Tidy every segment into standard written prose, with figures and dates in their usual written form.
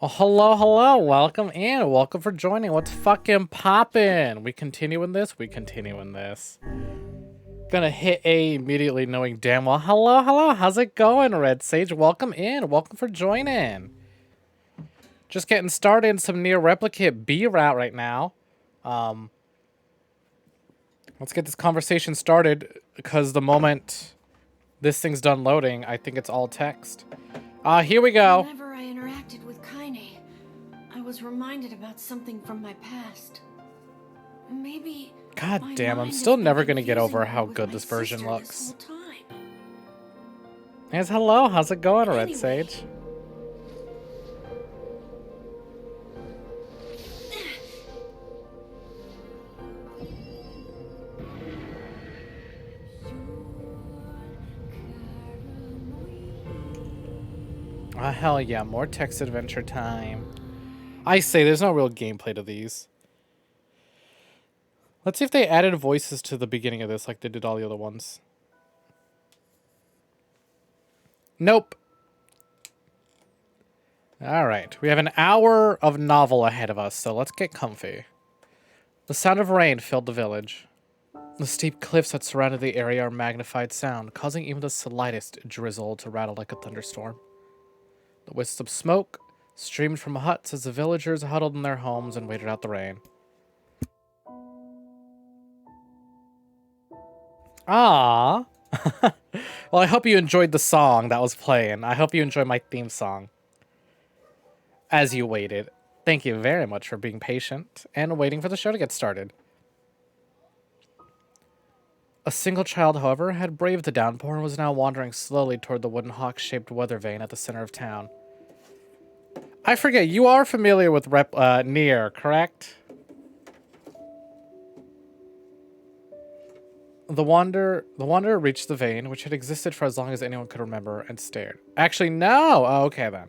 Oh, hello, hello. Welcome in. Welcome for joining. What's fucking poppin'? We continuing this? We continuing this. Gonna hit A immediately knowing damn well. Hello, hello. How's it going, Red Sage? Welcome in. Welcome for joining. Just getting started in some NieR Replicant B route right now. Let's get this conversation started because the moment this thing's done loading, I think it's all text. Here we go. Whenever I interacted with Kaine, I was reminded about something from my past. Maybe. God my damn, I'm mind still has been never gonna get confusing over me how with good my this version sister looks. this whole time. Yes, hello. How's it going, Red Anyway. Sage? Oh, hell yeah, more text adventure time. I say there's no real gameplay to these. Let's see if they added voices to the beginning of this like they did all the other ones. Nope. Alright, we have an hour of novel ahead of us, so let's get comfy. The sound of rain filled the village. The steep cliffs that surrounded the area are magnified sound, causing even the slightest drizzle to rattle like a thunderstorm. The wisps of smoke streamed from huts as the villagers huddled in their homes and waited out the rain. Ah. Well, I hope you enjoyed the song that was playing. I hope you enjoyed my theme song. As you waited. Thank you very much for being patient and waiting for the show to get started. A single child, however, had braved the downpour and was now wandering slowly toward the wooden hawk-shaped weather vane at the center of town. I forget, you are familiar with NieR, correct? The wanderer reached the vein, which had existed for as long as anyone could remember, and stared. Actually, no! Oh, okay, then.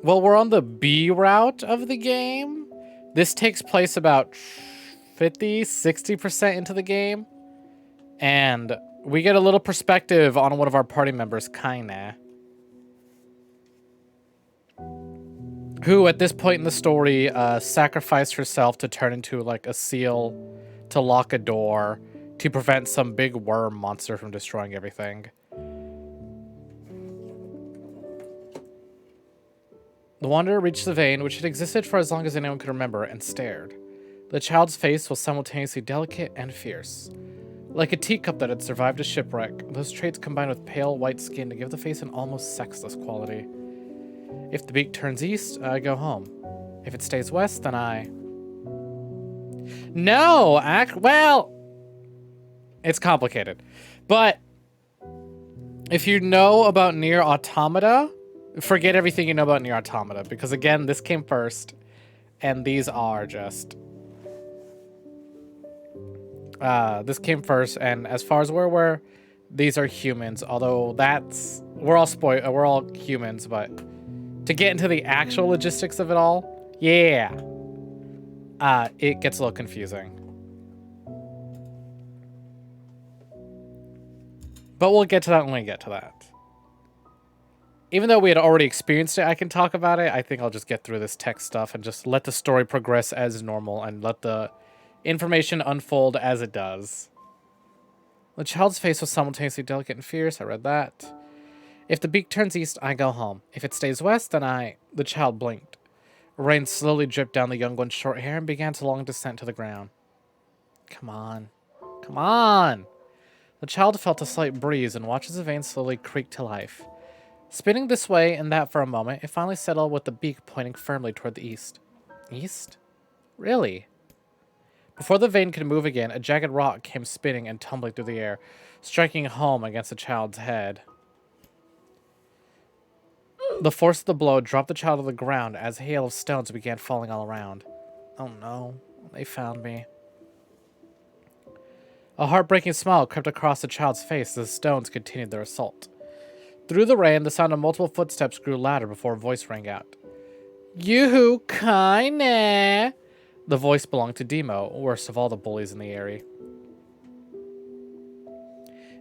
Well, we're on the B route of the game. This takes place about 50-60% into the game. And we get a little perspective on one of our party members, Kaine, who at this point in the story sacrificed herself to turn into like a seal to lock a door to prevent some big worm monster from destroying everything. The wanderer reached the vein, which had existed for as long as anyone could remember, and stared. The child's face was simultaneously delicate and fierce. Like a teacup that had survived a shipwreck, those traits combined with pale white skin to give the face an almost sexless quality. If the beak turns east, I go home. If it stays west, then I... No! Well... It's complicated. But... if you know about NieR Automata, forget everything you know about NieR Automata. Because again, this came first. And these are just... this came first, and as far as we're aware, these are humans. Although that's... we're all humans, but... to get into the actual logistics of it all, yeah. It gets a little confusing. But we'll get to that when we get to that. Even though we had already experienced it, I can talk about it. I think I'll just get through this text stuff and just let the story progress as normal and let the information unfold as it does. The child's face was simultaneously delicate and fierce. I read that. If the beak turns east, I go home. If it stays west, then I... The child blinked. Rain slowly dripped down the young one's short hair and began to long descent to the ground. Come on. Come on! The child felt a slight breeze and watched as the vein slowly creak to life. Spinning this way and that for a moment, it finally settled with the beak pointing firmly toward the east. East? Really? Before the vein could move again, a jagged rock came spinning and tumbling through the air, striking home against the child's head. The force of the blow dropped the child to the ground as a hail of stones began falling all around. Oh no, they found me. A heartbreaking smile crept across the child's face as the stones continued their assault. Through the rain, the sound of multiple footsteps grew louder before a voice rang out. Yoo-hoo, Kaine! The voice belonged to Demo, worst of all the bullies in the area.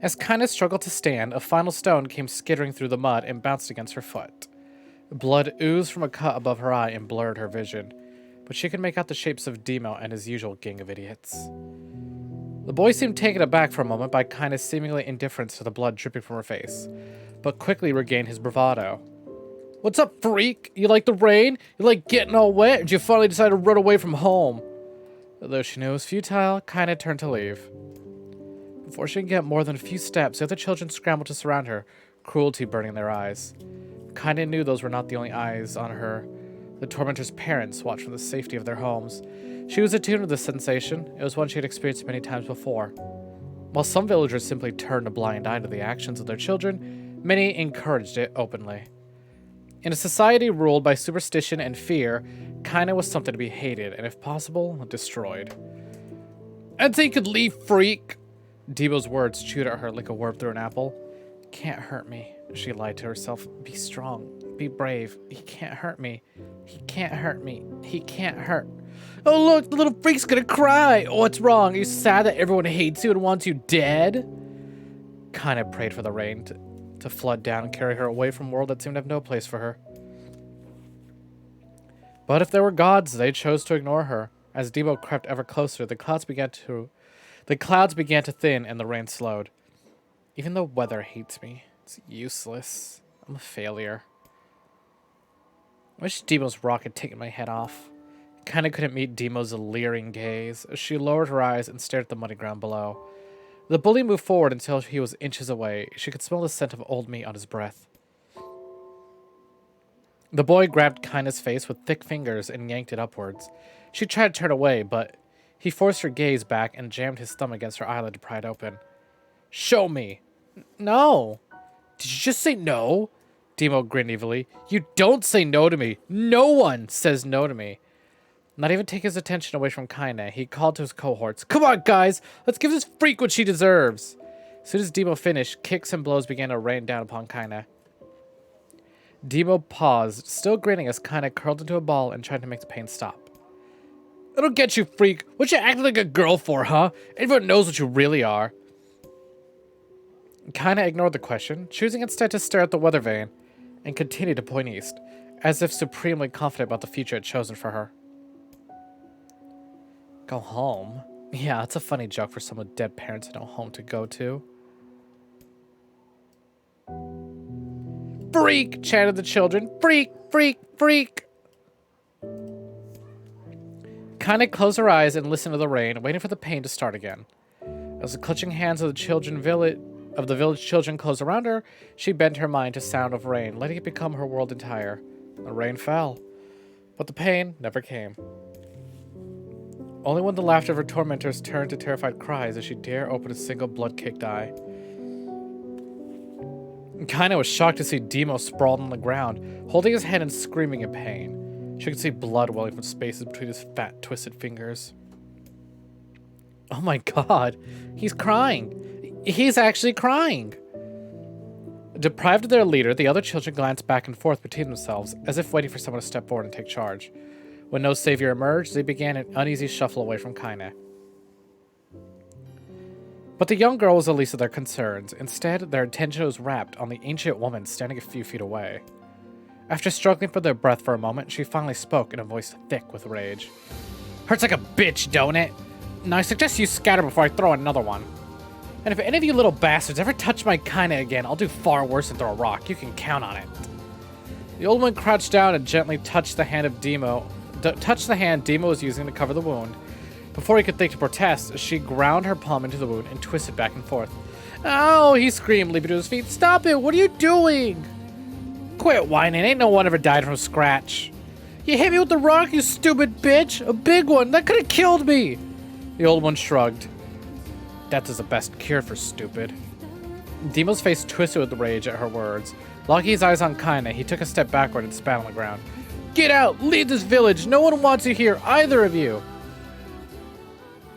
As Kaine struggled to stand, a final stone came skittering through the mud and bounced against her foot. Blood oozed from a cut above her eye and blurred her vision, but she could make out the shapes of Demo and his usual gang of idiots. The boy seemed taken aback for a moment by Kaine's seemingly indifference to the blood dripping from her face, but quickly regained his bravado. "What's up, freak? You like the rain? You like getting all wet? Or did you finally decide to run away from home?" Though she knew it was futile, Kaine turned to leave. Before she could get more than a few steps, the other children scrambled to surround her, cruelty burning in their eyes. Kaine knew those were not the only eyes on her. The tormentor's parents watched from the safety of their homes. She was attuned to this sensation. It was one she had experienced many times before. While some villagers simply turned a blind eye to the actions of their children, many encouraged it openly. In a society ruled by superstition and fear, Kaine was something to be hated and, if possible, destroyed. "And so you could leave, freak!" Debo's words chewed at her like a worm through an apple. "Can't hurt me," she lied to herself. "Be strong. Be brave. He can't hurt me. He can't hurt me. He can't hurt." "Oh look, the little freak's gonna cry! Oh, what's wrong? Are you sad that everyone hates you and wants you dead?" Kaine prayed for the rain to flood down and carry her away from a world that seemed to have no place for her. But if there were gods, they chose to ignore her. As Debo crept ever closer, the clouds began to thin and the rain slowed. Even the weather hates me. It's useless. I'm a failure. I wish Demo's rock had taken my head off. Kinda couldn't meet Demo's leering gaze. She lowered her eyes and stared at the muddy ground below. The bully moved forward until he was inches away. She could smell the scent of old meat on his breath. The boy grabbed Kaine's face with thick fingers and yanked it upwards. She tried to turn away, but he forced her gaze back and jammed his thumb against her eyelid to pry it open. "Show me." "No." "Did you just say no?" Demo grinned evilly. "You don't say no to me. No one says no to me." Not even taking his attention away from Kaine, he called to his cohorts. "Come on, guys! Let's give this freak what she deserves!" As soon as Demo finished, kicks and blows began to rain down upon Kaine. Demo paused, still grinning as Kaine curled into a ball and tried to make the pain stop. "I don't get you, freak. What you acting like a girl for, huh? Everyone knows what you really are." Kaine ignored the question, choosing instead to stare at the weather vane, and continued to point east, as if supremely confident about the future it chosen for her. Go home? Yeah, that's a funny joke for someone with dead parents and no home to go to. "Freak!" chanted the children. "Freak! Freak! Freak!" Kaine closed her eyes and listened to the rain, waiting for the pain to start again. As the clutching hands of the village children closed around her, she bent her mind to sound of rain, letting it become her world entire. The rain fell, but the pain never came. Only when the laughter of her tormentors turned to terrified cries did she dare open a single blood-caked eye. Kaine was shocked to see Demo sprawled on the ground, holding his head and screaming in pain. She could see blood welling from spaces between his fat, twisted fingers. Oh my god, he's crying. He's actually crying. Deprived of their leader, the other children glanced back and forth between themselves, as if waiting for someone to step forward and take charge. When no savior emerged, they began an uneasy shuffle away from Kaine. But the young girl was the least of their concerns. Instead, their attention was wrapped on the ancient woman standing a few feet away. After struggling for their breath for a moment, she finally spoke in a voice thick with rage. "Hurts like a bitch, don't it? Now I suggest you scatter before I throw another one. And if any of you little bastards ever touch my Kaine again, I'll do far worse than throw a rock. You can count on it." The old woman crouched down and gently touched the hand Demo was using to cover the wound. Before he could think to protest, she ground her palm into the wound and twisted back and forth. "Ow!" he screamed, leaping to his feet. "Stop it! What are you doing?" "Quit whining. Ain't no one ever died from scratch." "You hit me with the rock, you stupid bitch! A big one! That could have killed me!" The old one shrugged. "Death is the best cure for stupid." Demo's face twisted with rage at her words. Locking his eyes on Kaine, he took a step backward and spat on the ground. "Get out! Leave this village! No one wants you here, either of you!"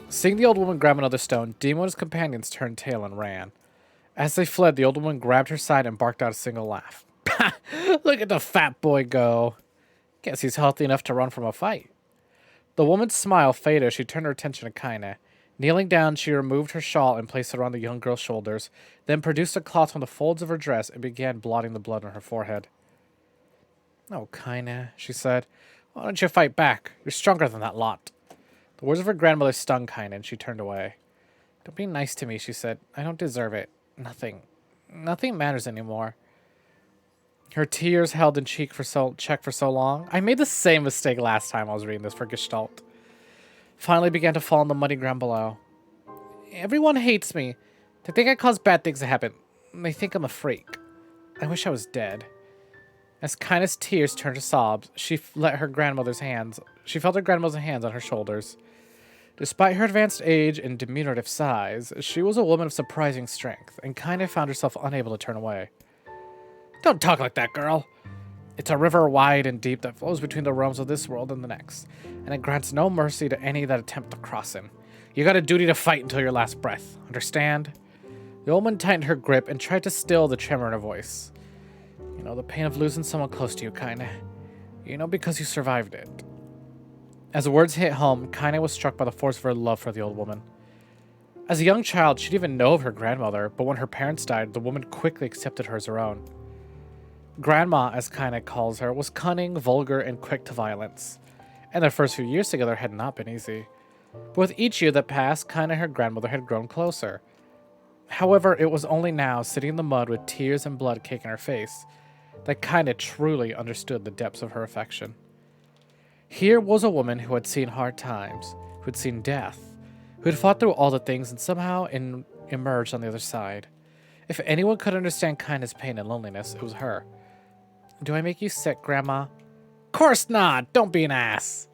Seeing the old woman grab another stone, Demo and his companions turned tail and ran. As they fled, the old woman grabbed her side and barked out a single laugh. "Look at the fat boy go! Guess he's healthy enough to run from a fight." The woman's smile faded as she turned her attention to Kaine. Kneeling down, she removed her shawl and placed it around the young girl's shoulders, then produced a cloth from the folds of her dress and began blotting the blood on her forehead. Oh, kinda, she said. Why don't you fight back? You're stronger than that lot. The words of her grandmother stung Kinda, and she turned away. Don't be nice to me, she said. I don't deserve it. Nothing matters anymore. Her tears held in check for so long. I made the same mistake last time I was reading this for Gestalt. Finally began to fall in the muddy ground below. Everyone hates me. They think I cause bad things to happen. They think I'm a freak. I wish I was dead. As Kindness' tears turned to sobs, she felt her grandmother's hands on her shoulders. Despite her advanced age and diminutive size, she was a woman of surprising strength, and Kindness found herself unable to turn away. Don't talk like that, girl. It's a river wide and deep that flows between the realms of this world and the next, and it grants no mercy to any that attempt to cross it. You got a duty to fight until your last breath. Understand? The old woman tightened her grip and tried to still the tremor in her voice. You know the pain of losing someone close to you, kinda. You know because you survived it. As the words hit home, Kinda was struck by the force of her love for the old woman. As a young child, she didn't even know of her grandmother, but when her parents died, the woman quickly accepted her as her own. Grandma, as Kinda calls her, was cunning, vulgar, and quick to violence, and their first few years together had not been easy. But with each year that passed, Kinda and her grandmother had grown closer. However, it was only now, sitting in the mud with tears and blood caking her face, that Kinda truly understood the depths of her affection. Here was a woman who had seen hard times, who had seen death, who had fought through all the things and somehow emerged on the other side. If anyone could understand Kinda's pain and loneliness, it was her. Do I make you sick, Grandma? Course not! Don't be an ass!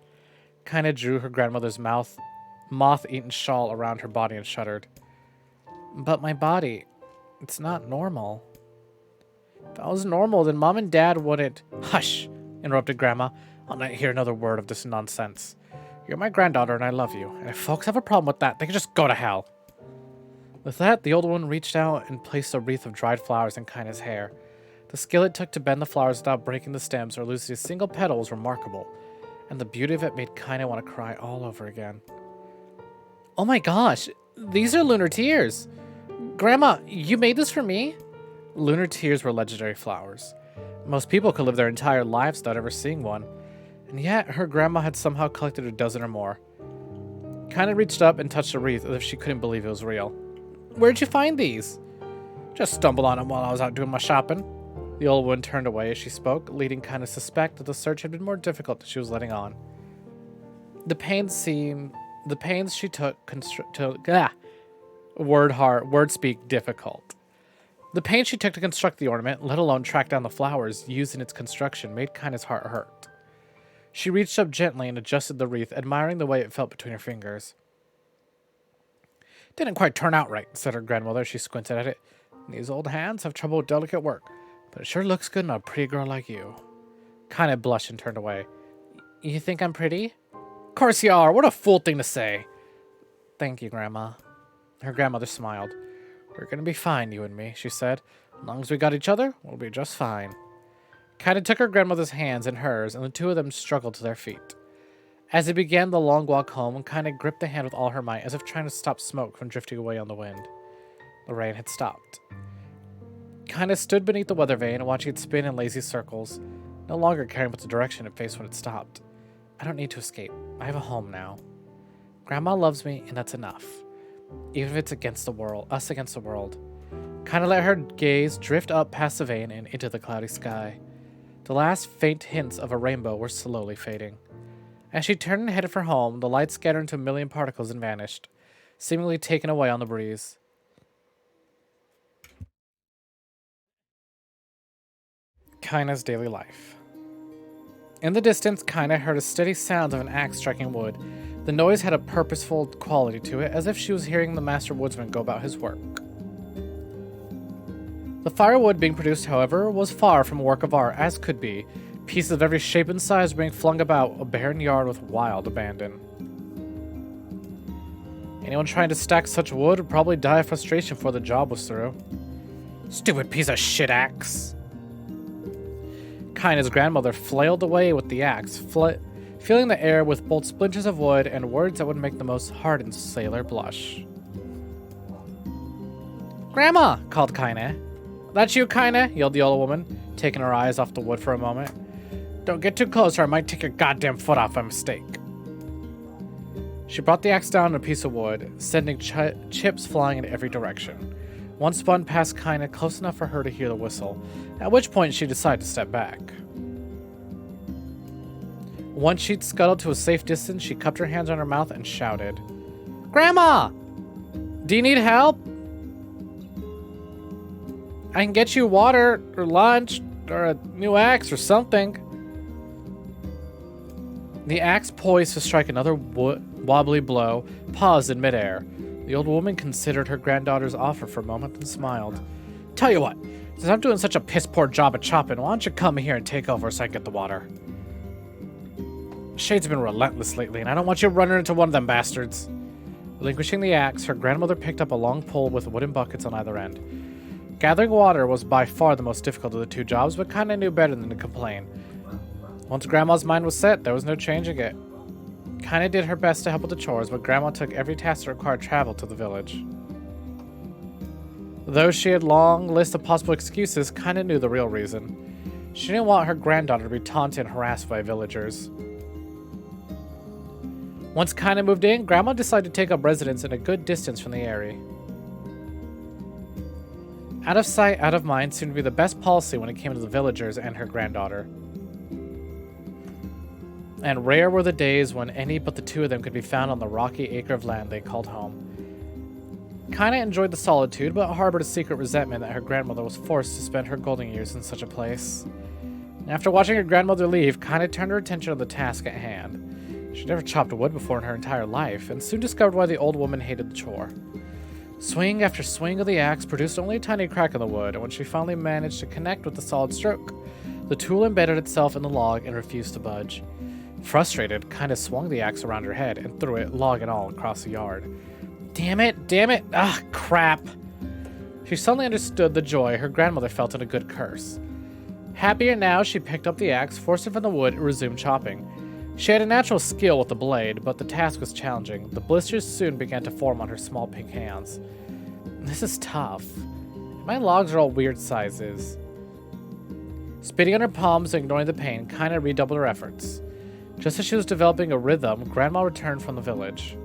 Kinda drew her grandmother's moth-eaten shawl around her body and shuddered. But my body, it's not normal. If I was normal, then Mom and Dad wouldn't... Hush! Interrupted Grandma. I'll not hear another word of this nonsense. You're my granddaughter and I love you, and if folks have a problem with that, they can just go to hell. With that, the old woman reached out and placed a wreath of dried flowers in Kinda's hair. The skill it took to bend the flowers without breaking the stems or losing a single petal was remarkable, and the beauty of it made Kinda want to cry all over again. Oh my gosh, these are lunar tears! Grandma, you made this for me? Lunar tears were legendary flowers. Most people could live their entire lives without ever seeing one, and yet her grandma had somehow collected a dozen or more. Kinda reached up and touched the wreath as if she couldn't believe it was real. Where'd you find these? Just stumbled on them while I was out doing my shopping. The old woman turned away as she spoke, leading Kinda to suspect that the search had been more difficult than she was letting on. The pains she took word speak difficult. The pains she took to construct the ornament, let alone track down the flowers used in its construction, made Kinda's heart hurt. She reached up gently and adjusted the wreath, admiring the way it felt between her fingers. Didn't quite turn out right, said her grandmother as she squinted at it. These old hands have trouble with delicate work, but it sure looks good on a pretty girl like you. Kinda blushed and turned away. You think I'm pretty? Course you are. What a fool thing to say. Thank you, Grandma. Her grandmother smiled. We're gonna be fine, you and me, she said. As long as we got each other, we'll be just fine. Kinda took her grandmother's hands in hers, and the two of them struggled to their feet. As they began the long walk home, Kinda gripped the hand with all her might, as if trying to stop smoke from drifting away on the wind. The rain had stopped. Kinda stood beneath the weather vane, watching it spin in lazy circles, no longer caring what the direction it faced when it stopped. I don't need to escape. I have a home now. Grandma loves me, and that's enough. Even if it's against the world, us against the world. Kinda let her gaze drift up past the vane and into the cloudy sky. The last faint hints of a rainbow were slowly fading. As she turned and headed for home, the light scattered into a million particles and vanished, seemingly taken away on the breeze. Kinda's daily life. In the distance, Kinda heard a steady sound of an axe striking wood. The noise had a purposeful quality to it, as if she was hearing the master woodsman go about his work. The firewood being produced, however, was far from a work of art, as could be. Pieces of every shape and size were being flung about a barren yard with wild abandon. Anyone trying to stack such wood would probably die of frustration before the job was through. Stupid piece of shit axe! Kinda's grandmother flailed away with the axe, filling the air with both splinters of wood and words that would make the most hardened sailor blush. Grandma! Called Kinda. That you, Kinda? Yelled the old woman, taking her eyes off the wood for a moment. Don't get too close or I might take your goddamn foot off by mistake. She brought the axe down on a piece of wood, sending chips flying in every direction. One spun past Kaina close enough for her to hear the whistle, at which point she decided to step back. Once she'd scuttled to a safe distance, she cupped her hands on her mouth and shouted, "Grandma! Do you need help? I can get you water, or lunch, or a new axe, or something." The axe, poised to strike another wobbly blow, paused in midair. The old woman considered her granddaughter's offer for a moment and smiled. "Tell you what, since I'm doing such a piss-poor job at chopping, why don't you come here and take over so I can get the water? Shade's been relentless lately, and I don't want you running into one of them bastards." Relinquishing the axe, her grandmother picked up a long pole with wooden buckets on either end. Gathering water was by far the most difficult of the two jobs, but kinda knew better than to complain. Once Grandma's mind was set, there was no changing it. Kinda did her best to help with the chores, but Grandma took every task that required travel to the village. Though she had a long list of possible excuses, Kinda knew the real reason. She didn't want her granddaughter to be taunted and harassed by villagers. Once Kinda moved in, Grandma decided to take up residence in a good distance from the area. Out of sight, out of mind seemed to be the best policy when it came to the villagers and her granddaughter. And rare were the days when any but the two of them could be found on the rocky acre of land they called home. Kinda enjoyed the solitude, but harbored a secret resentment that her grandmother was forced to spend her golden years in such a place. After watching her grandmother leave, Kinda turned her attention to the task at hand. She'd never chopped wood before in her entire life, and soon discovered why the old woman hated the chore. Swing after swing of the axe produced only a tiny crack in the wood, and when she finally managed to connect with the solid stroke, the tool embedded itself in the log and refused to budge. Frustrated, Kinda swung the axe around her head and threw it, log and all, across the yard. Damn it, ah, crap. She suddenly understood the joy her grandmother felt in a good curse. Happier now, she picked up the axe, forced it from the wood, and resumed chopping. She had a natural skill with the blade, but the task was challenging. The blisters soon began to form on her small pink hands. This is tough. My logs are all weird sizes. Spitting on her palms and ignoring the pain, Kinda redoubled her efforts. Just as she was developing a rhythm, Grandma returned from the village.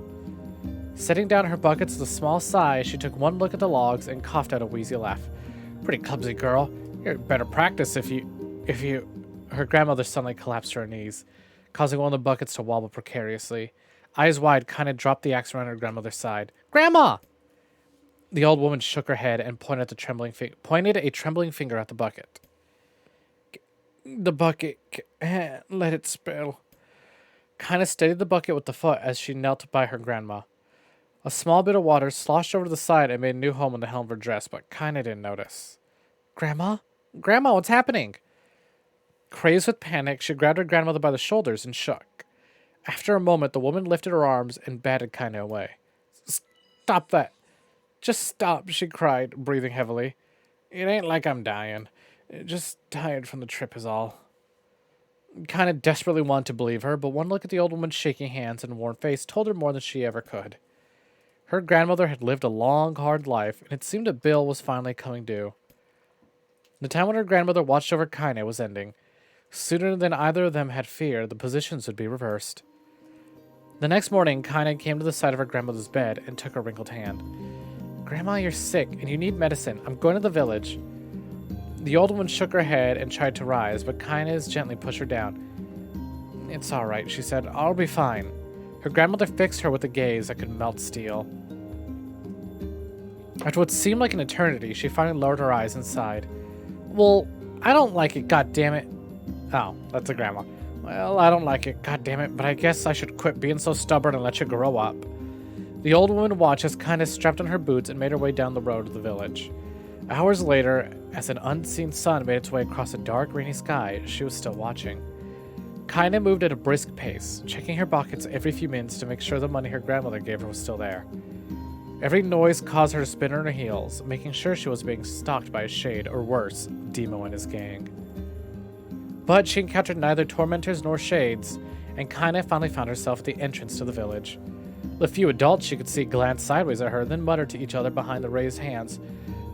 Setting down her buckets with a small sigh, she took one look at the logs and coughed out a wheezy laugh. "Pretty clumsy girl. You'd better practice if you... Her grandmother suddenly collapsed to her knees, causing one of the buckets to wobble precariously. Eyes wide, Kinda dropped the axe around her grandmother's side. "Grandma!" The old woman shook her head and pointed a trembling finger at the bucket. "The bucket, let it spill." Kinda steadied the bucket with the foot as she knelt by her grandma. A small bit of water sloshed over to the side and made a new home in the hem of her dress, but Kinda didn't notice. "Grandma? Grandma, what's happening?" Crazed with panic, she grabbed her grandmother by the shoulders and shook. After a moment, the woman lifted her arms and batted Kinda away. "Stop that. Just stop," she cried, breathing heavily. "It ain't like I'm dying. Just tired from the trip is all." Kinda desperately wanted to believe her, but one look at the old woman's shaking hands and worn face told her more than she ever could. Her grandmother had lived a long, hard life, and it seemed a bill was finally coming due. The time when her grandmother watched over Kinda was ending. Sooner than either of them had feared, the positions would be reversed. The next morning, Kinda came to the side of her grandmother's bed and took her wrinkled hand. "Grandma, you're sick, and you need medicine. I'm going to the village." The old woman shook her head and tried to rise, but Kinda gently pushed her down. "It's all right," she said. "I'll be fine." Her grandmother fixed her with a gaze that could melt steel. After what seemed like an eternity, she finally lowered her eyes and sighed. "Well, I don't like it, goddammit." Oh, that's a grandma. "Well, I don't like it, goddammit, but I guess I should quit being so stubborn and let you grow up." The old woman watched as Kinda strapped on her boots and made her way down the road to the village. Hours later, as an unseen sun made its way across a dark, rainy sky, she was still watching. Kinda moved at a brisk pace, checking her pockets every few minutes to make sure the money her grandmother gave her was still there. Every noise caused her to spin on her heels, making sure she was being stalked by a shade, or worse, Demo and his gang. But she encountered neither tormentors nor shades, and Kinda finally found herself at the entrance to the village. The few adults she could see glanced sideways at her, then muttered to each other behind the raised hands,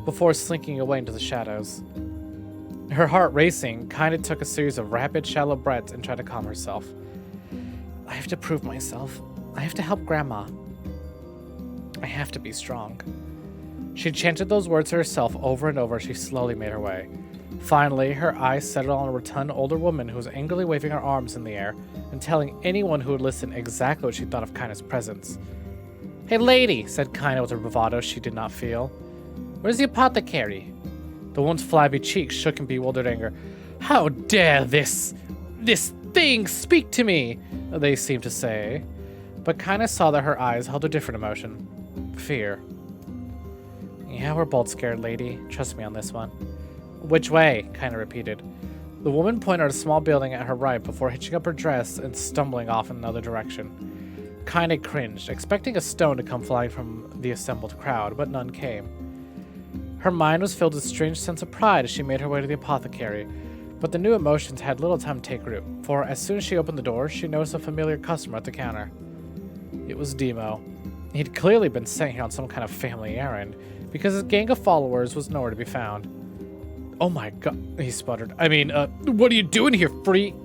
before slinking away into the shadows. Her heart racing, Kinda took a series of rapid, shallow breaths and tried to calm herself. I have to prove myself. I have to help Grandma. I have to be strong. She chanted those words to herself over and over as she slowly made her way. Finally, her eyes settled on a rotund older woman who was angrily waving her arms in the air and telling anyone who would listen exactly what she thought of Kinda's presence. Hey lady, said Kinda with a bravado she did not feel. Where's the apothecary? The woman's flabby cheeks shook in bewildered anger. How dare this thing speak to me? They seemed to say. But Kinda saw that her eyes held a different emotion. Fear. Yeah, we're both scared, lady. Trust me on this one. Which way? Kinda repeated. The woman pointed at a small building at her right before hitching up her dress and stumbling off in another direction. Kinda cringed, expecting a stone to come flying from the assembled crowd, but none came. Her mind was filled with a strange sense of pride as she made her way to the apothecary, but the new emotions had little time to take root, for as soon as she opened the door, she noticed a familiar customer at the counter. It was Demo. He'd clearly been sent here on some kind of family errand, because his gang of followers was nowhere to be found. Oh my god, he sputtered. What are you doing here, freak?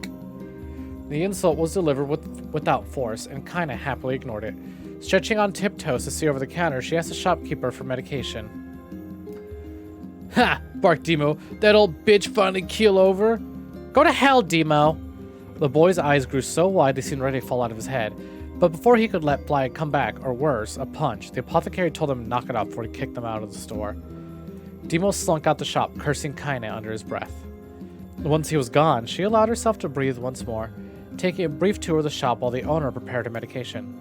The insult was delivered without force, and Kinda happily ignored it. Stretching on tiptoes to see over the counter, she asked the shopkeeper for medication. Ha! Barked Demo. That old bitch finally keel over? Go to hell, Demo! The boy's eyes grew so wide they seemed ready to fall out of his head. But before he could let fly a comeback, or worse, a punch, the apothecary told him to knock it off before he kicked them out of the store. Demo slunk out the shop, cursing Kinda under his breath. Once he was gone, she allowed herself to breathe once more, taking a brief tour of the shop while the owner prepared her medication.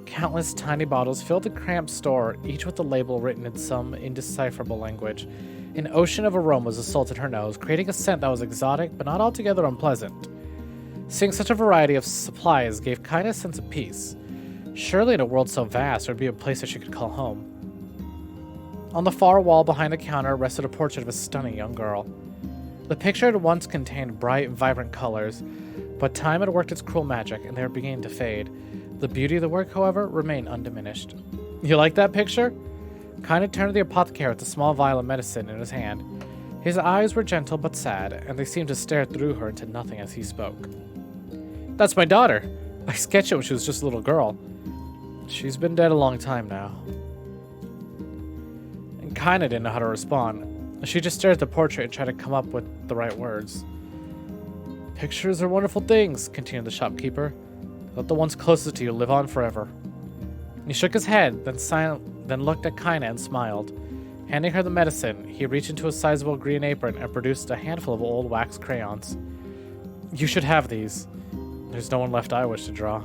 Countless tiny bottles filled the cramped store, each with a label written in some indecipherable language. An ocean of aromas assaulted her nose, creating a scent that was exotic but not altogether unpleasant. Seeing such a variety of supplies gave Kinda a sense of peace. Surely in a world so vast, there would be a place that she could call home. On the far wall behind the counter rested a portrait of a stunning young girl. The picture had once contained bright, vibrant colors, but time had worked its cruel magic and they were beginning to fade. The beauty of the work, however, remained undiminished. You like that picture? Kinda turned to the apothecary with a small vial of medicine in his hand. His eyes were gentle but sad, and they seemed to stare through her into nothing as he spoke. That's my daughter. I sketched it when she was just a little girl. She's been dead a long time now. And Kinda didn't know how to respond. She just stared at the portrait and tried to come up with the right words. Pictures are wonderful things, continued the shopkeeper. Let the ones closest to you live on forever. He shook his head, then looked at Kinda and smiled. Handing her the medicine, he reached into a sizable green apron and produced a handful of old wax crayons. You should have these. There's no one left I wish to draw.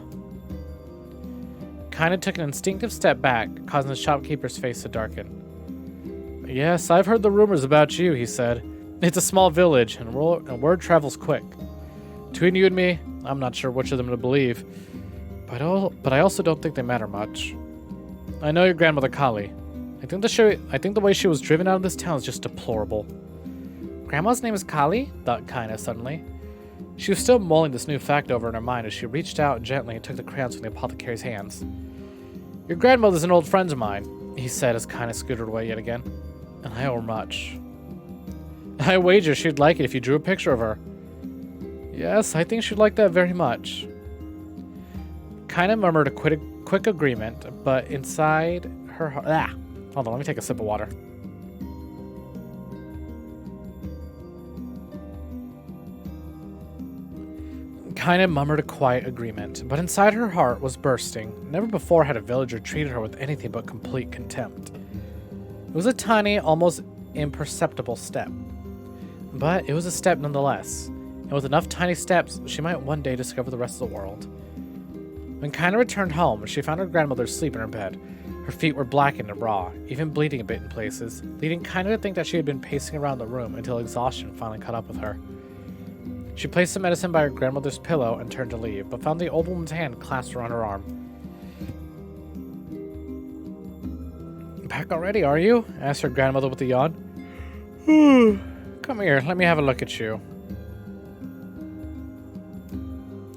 Kinda took an instinctive step back, causing the shopkeeper's face to darken. Yes, I've heard the rumors about you, he said. It's a small village, and word travels quick. Between you and me, I'm not sure which of them to believe. But I also don't think they matter much. I know your grandmother Kali. I think the way she was driven out of this town is just deplorable. Grandma's name is Kali? Thought Kinda suddenly. She was still mulling this new fact over in her mind as she reached out gently and took the crayons from the apothecary's hands. Your grandmother's an old friend of mine, he said as Kinda scooted away yet again. And I owe her much. I wager she'd like it if you drew a picture of her. Yes, I think she'd like that very much. Kinda murmured a quick agreement, but inside her heart... Hold on, let me take a sip of water. Kinda murmured a quiet agreement, but inside her heart was bursting. Never before had a villager treated her with anything but complete contempt. It was a tiny, almost imperceptible step. But it was a step nonetheless, and with enough tiny steps, she might one day discover the rest of the world. When Kinda returned home, she found her grandmother asleep in her bed. Her feet were blackened and raw, even bleeding a bit in places, leading Kinda to think that she had been pacing around the room until exhaustion finally caught up with her. She placed the medicine by her grandmother's pillow and turned to leave, but found the old woman's hand clasped around her arm. Back already, are you? Asked her grandmother with a yawn. Come here, let me have a look at you.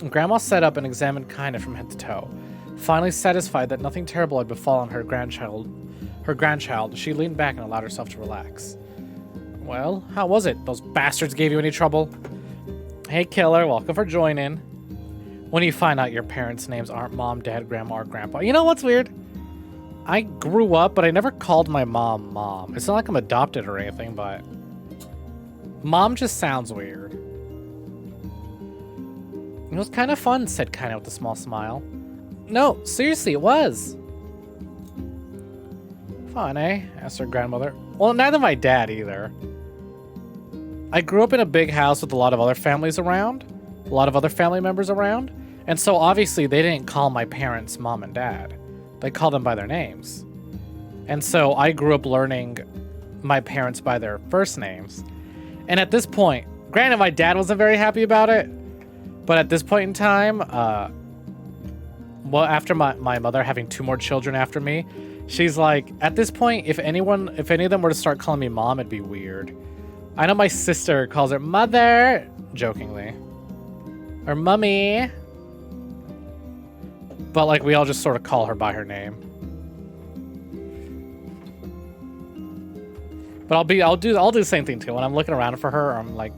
Grandma sat up and examined Kinda from head to toe. Finally satisfied that nothing terrible had befallen her grandchild, she leaned back and allowed herself to relax. Well, how was it? Those bastards gave you any trouble? Hey, killer, welcome for joining. When you find out your parents' names aren't mom, dad, grandma, or grandpa. You know what's weird? I grew up, but I never called my mom mom. It's not like I'm adopted or anything, but mom just sounds weird. It was kind of fun, said Kaina with a small smile. No, seriously, it was. Fun, eh? Asked her grandmother. Well, neither my dad either. I grew up in a big house with a lot of other families around, a lot of other family members around, and so obviously they didn't call my parents mom and dad. They called them by their names. And so I grew up learning my parents by their first names. And at this point, granted my dad wasn't very happy about it, but at this point in time, well, after my mother having 2 more children after me, she's like, at this point, if any of them were to start calling me mom, it'd be weird. I know my sister calls her mother, jokingly. Or mummy. But like, we all just sort of call her by her name. But I'll do the same thing too. When I'm looking around for her, I'm like,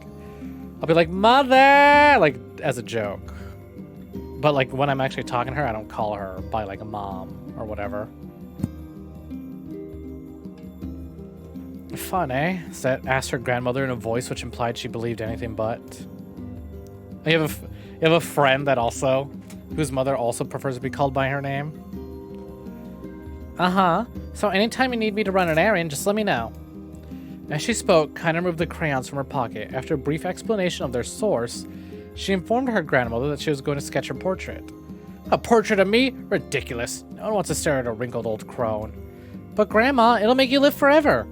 I'll be like, mother, like as a joke. But like when I'm actually talking to her, I don't call her by like a mom or whatever. Fun, eh? Asked her grandmother in a voice which implied she believed anything but. You have a friend that also, whose mother also prefers to be called by her name. Uh-huh. So anytime you need me to run an errand, just let me know. As she spoke, Kaina removed the crayons from her pocket. After a brief explanation of their source, she informed her grandmother that she was going to sketch her portrait. A portrait of me? Ridiculous. No one wants to stare at a wrinkled old crone. But Grandma, it'll make you live forever.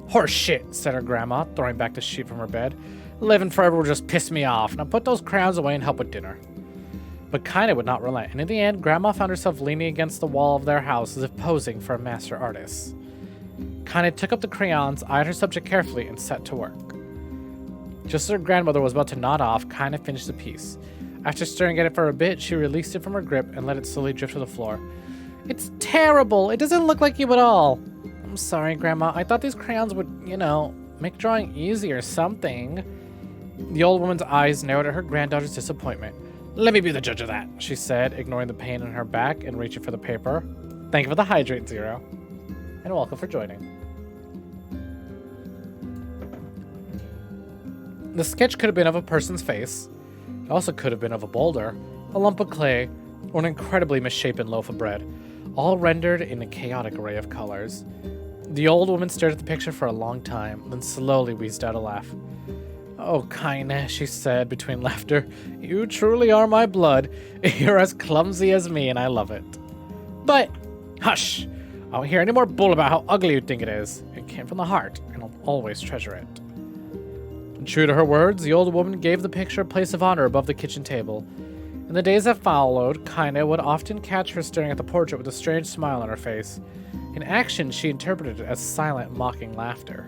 Horse shit, said her grandma, throwing back the sheet from her bed. Living forever will just piss me off. Now put those crayons away and help with dinner. But Kaina would not relent, and in the end, Grandma found herself leaning against the wall of their house as if posing for a master artist. Kaina took up the crayons, eyed her subject carefully, and set to work. Just as her grandmother was about to nod off, Kaina finished the piece. After staring at it for a bit, she released it from her grip and let it slowly drift to the floor. It's terrible! It doesn't look like you at all! I'm sorry, Grandma. I thought these crayons would, you know, make drawing easy or something. The old woman's eyes narrowed at her granddaughter's disappointment. Let me be the judge of that, she said, ignoring the pain in her back and reaching for the paper. Thank you for the hydrate, Zero. And welcome for joining. The sketch could have been of a person's face. It also could have been of a boulder, a lump of clay, or an incredibly misshapen loaf of bread, all rendered in a chaotic array of colors. The old woman stared at the picture for a long time, then slowly wheezed out a laugh. Oh, Kaina, she said between laughter, you truly are my blood. You're as clumsy as me, and I love it. But, hush! I won't hear any more bull about how ugly you think it is. It came from the heart, and I'll always treasure it. And true to her words, the old woman gave the picture a place of honor above the kitchen table. In the days that followed, Kaina would often catch her staring at the portrait with a strange smile on her face. In action, she interpreted it as silent, mocking laughter.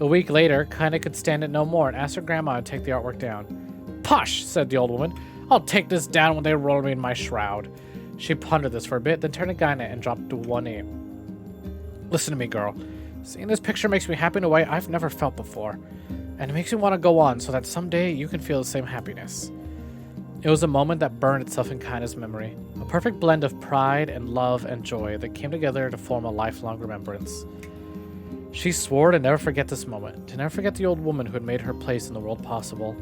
A week later, Kaina could stand it no more and asked her grandma to take the artwork down. Posh, said the old woman. I'll take this down when they roll me in my shroud. She pondered this for a bit, then turned to Kaina and dropped to one knee. Listen to me, girl. Seeing this picture makes me happy in a way I've never felt before. And it makes me want to go on so that someday you can feel the same happiness. It was a moment that burned itself in Kaina's memory. A perfect blend of pride and love and joy that came together to form a lifelong remembrance. She swore to never forget this moment, to never forget the old woman who had made her place in the world possible.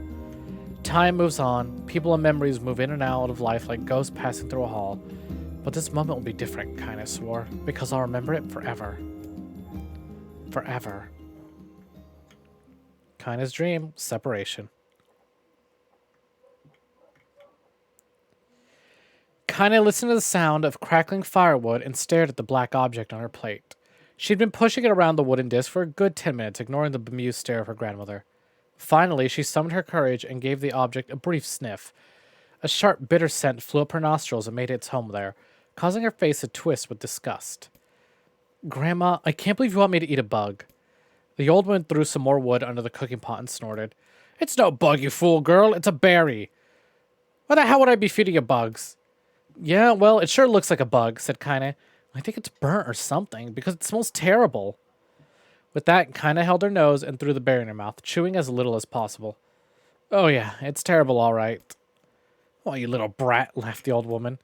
Time moves on, people and memories move in and out of life like ghosts passing through a hall. But this moment will be different, Kaina swore, because I'll remember it forever. Forever. Kaina's dream, separation. Kaina listened to the sound of crackling firewood and stared at the black object on her plate. She'd been pushing it around the wooden disc for a good 10 minutes, ignoring the bemused stare of her grandmother. Finally, she summoned her courage and gave the object a brief sniff. A sharp, bitter scent flew up her nostrils and made its home there, causing her face to twist with disgust. Grandma, I can't believe you want me to eat a bug. The old woman threw some more wood under the cooking pot and snorted. It's no bug, you fool girl. It's a berry. Why the hell would I be feeding you bugs? Yeah, well, it sure looks like a bug, said Kaina. I think it's burnt or something, because it smells terrible. With that, Kaina held her nose and threw the berry in her mouth, chewing as little as possible. Oh yeah, it's terrible, all right. Oh, you little brat, laughed the old woman.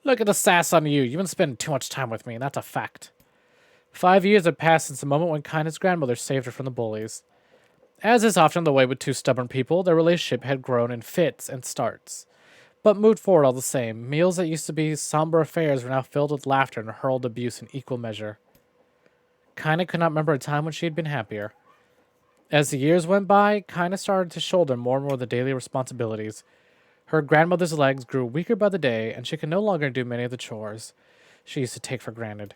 Look at the sass on you. You've been spending too much time with me, and that's a fact. 5 years had passed since the moment when Kaina's grandmother saved her from the bullies. As is often the way with two stubborn people, their relationship had grown in fits and starts, but moved forward all the same. Meals that used to be somber affairs were now filled with laughter and hurled abuse in equal measure. Kaina could not remember a time when she had been happier. As the years went by, Kaina started to shoulder more and more of the daily responsibilities. Her grandmother's legs grew weaker by the day, and she could no longer do many of the chores she used to take for granted.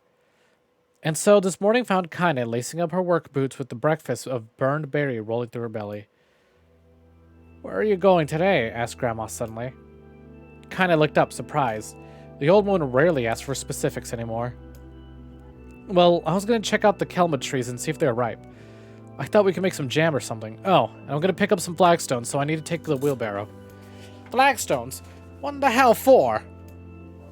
And so this morning found Kaina lacing up her work boots with the breakfast of burned berry rolling through her belly. Where are you going today? Asked Grandma suddenly. Kaina looked up, surprised. The old woman rarely asked for specifics anymore. Well, I was going to check out the kelma trees and see if they're ripe. I thought we could make some jam or something. Oh, and I'm going to pick up some flagstones, so I need to take the wheelbarrow. Flagstones? What the hell for?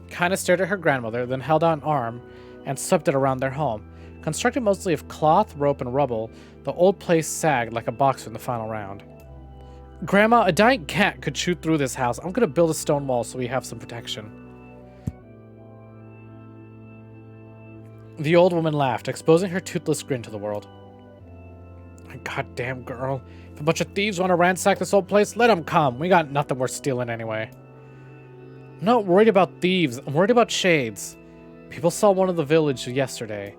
Kaina stared at her grandmother, then held out an arm and swept it around their home. Constructed mostly of cloth, rope, and rubble, the old place sagged like a boxer in the final round. Grandma, a giant cat could shoot through this house. I'm going to build a stone wall so we have some protection. The old woman laughed, exposing her toothless grin to the world. Goddamn girl. If a bunch of thieves want to ransack this old place, let them come. We got nothing worth stealing anyway. I'm not worried about thieves. I'm worried about shades. People saw one in the village yesterday.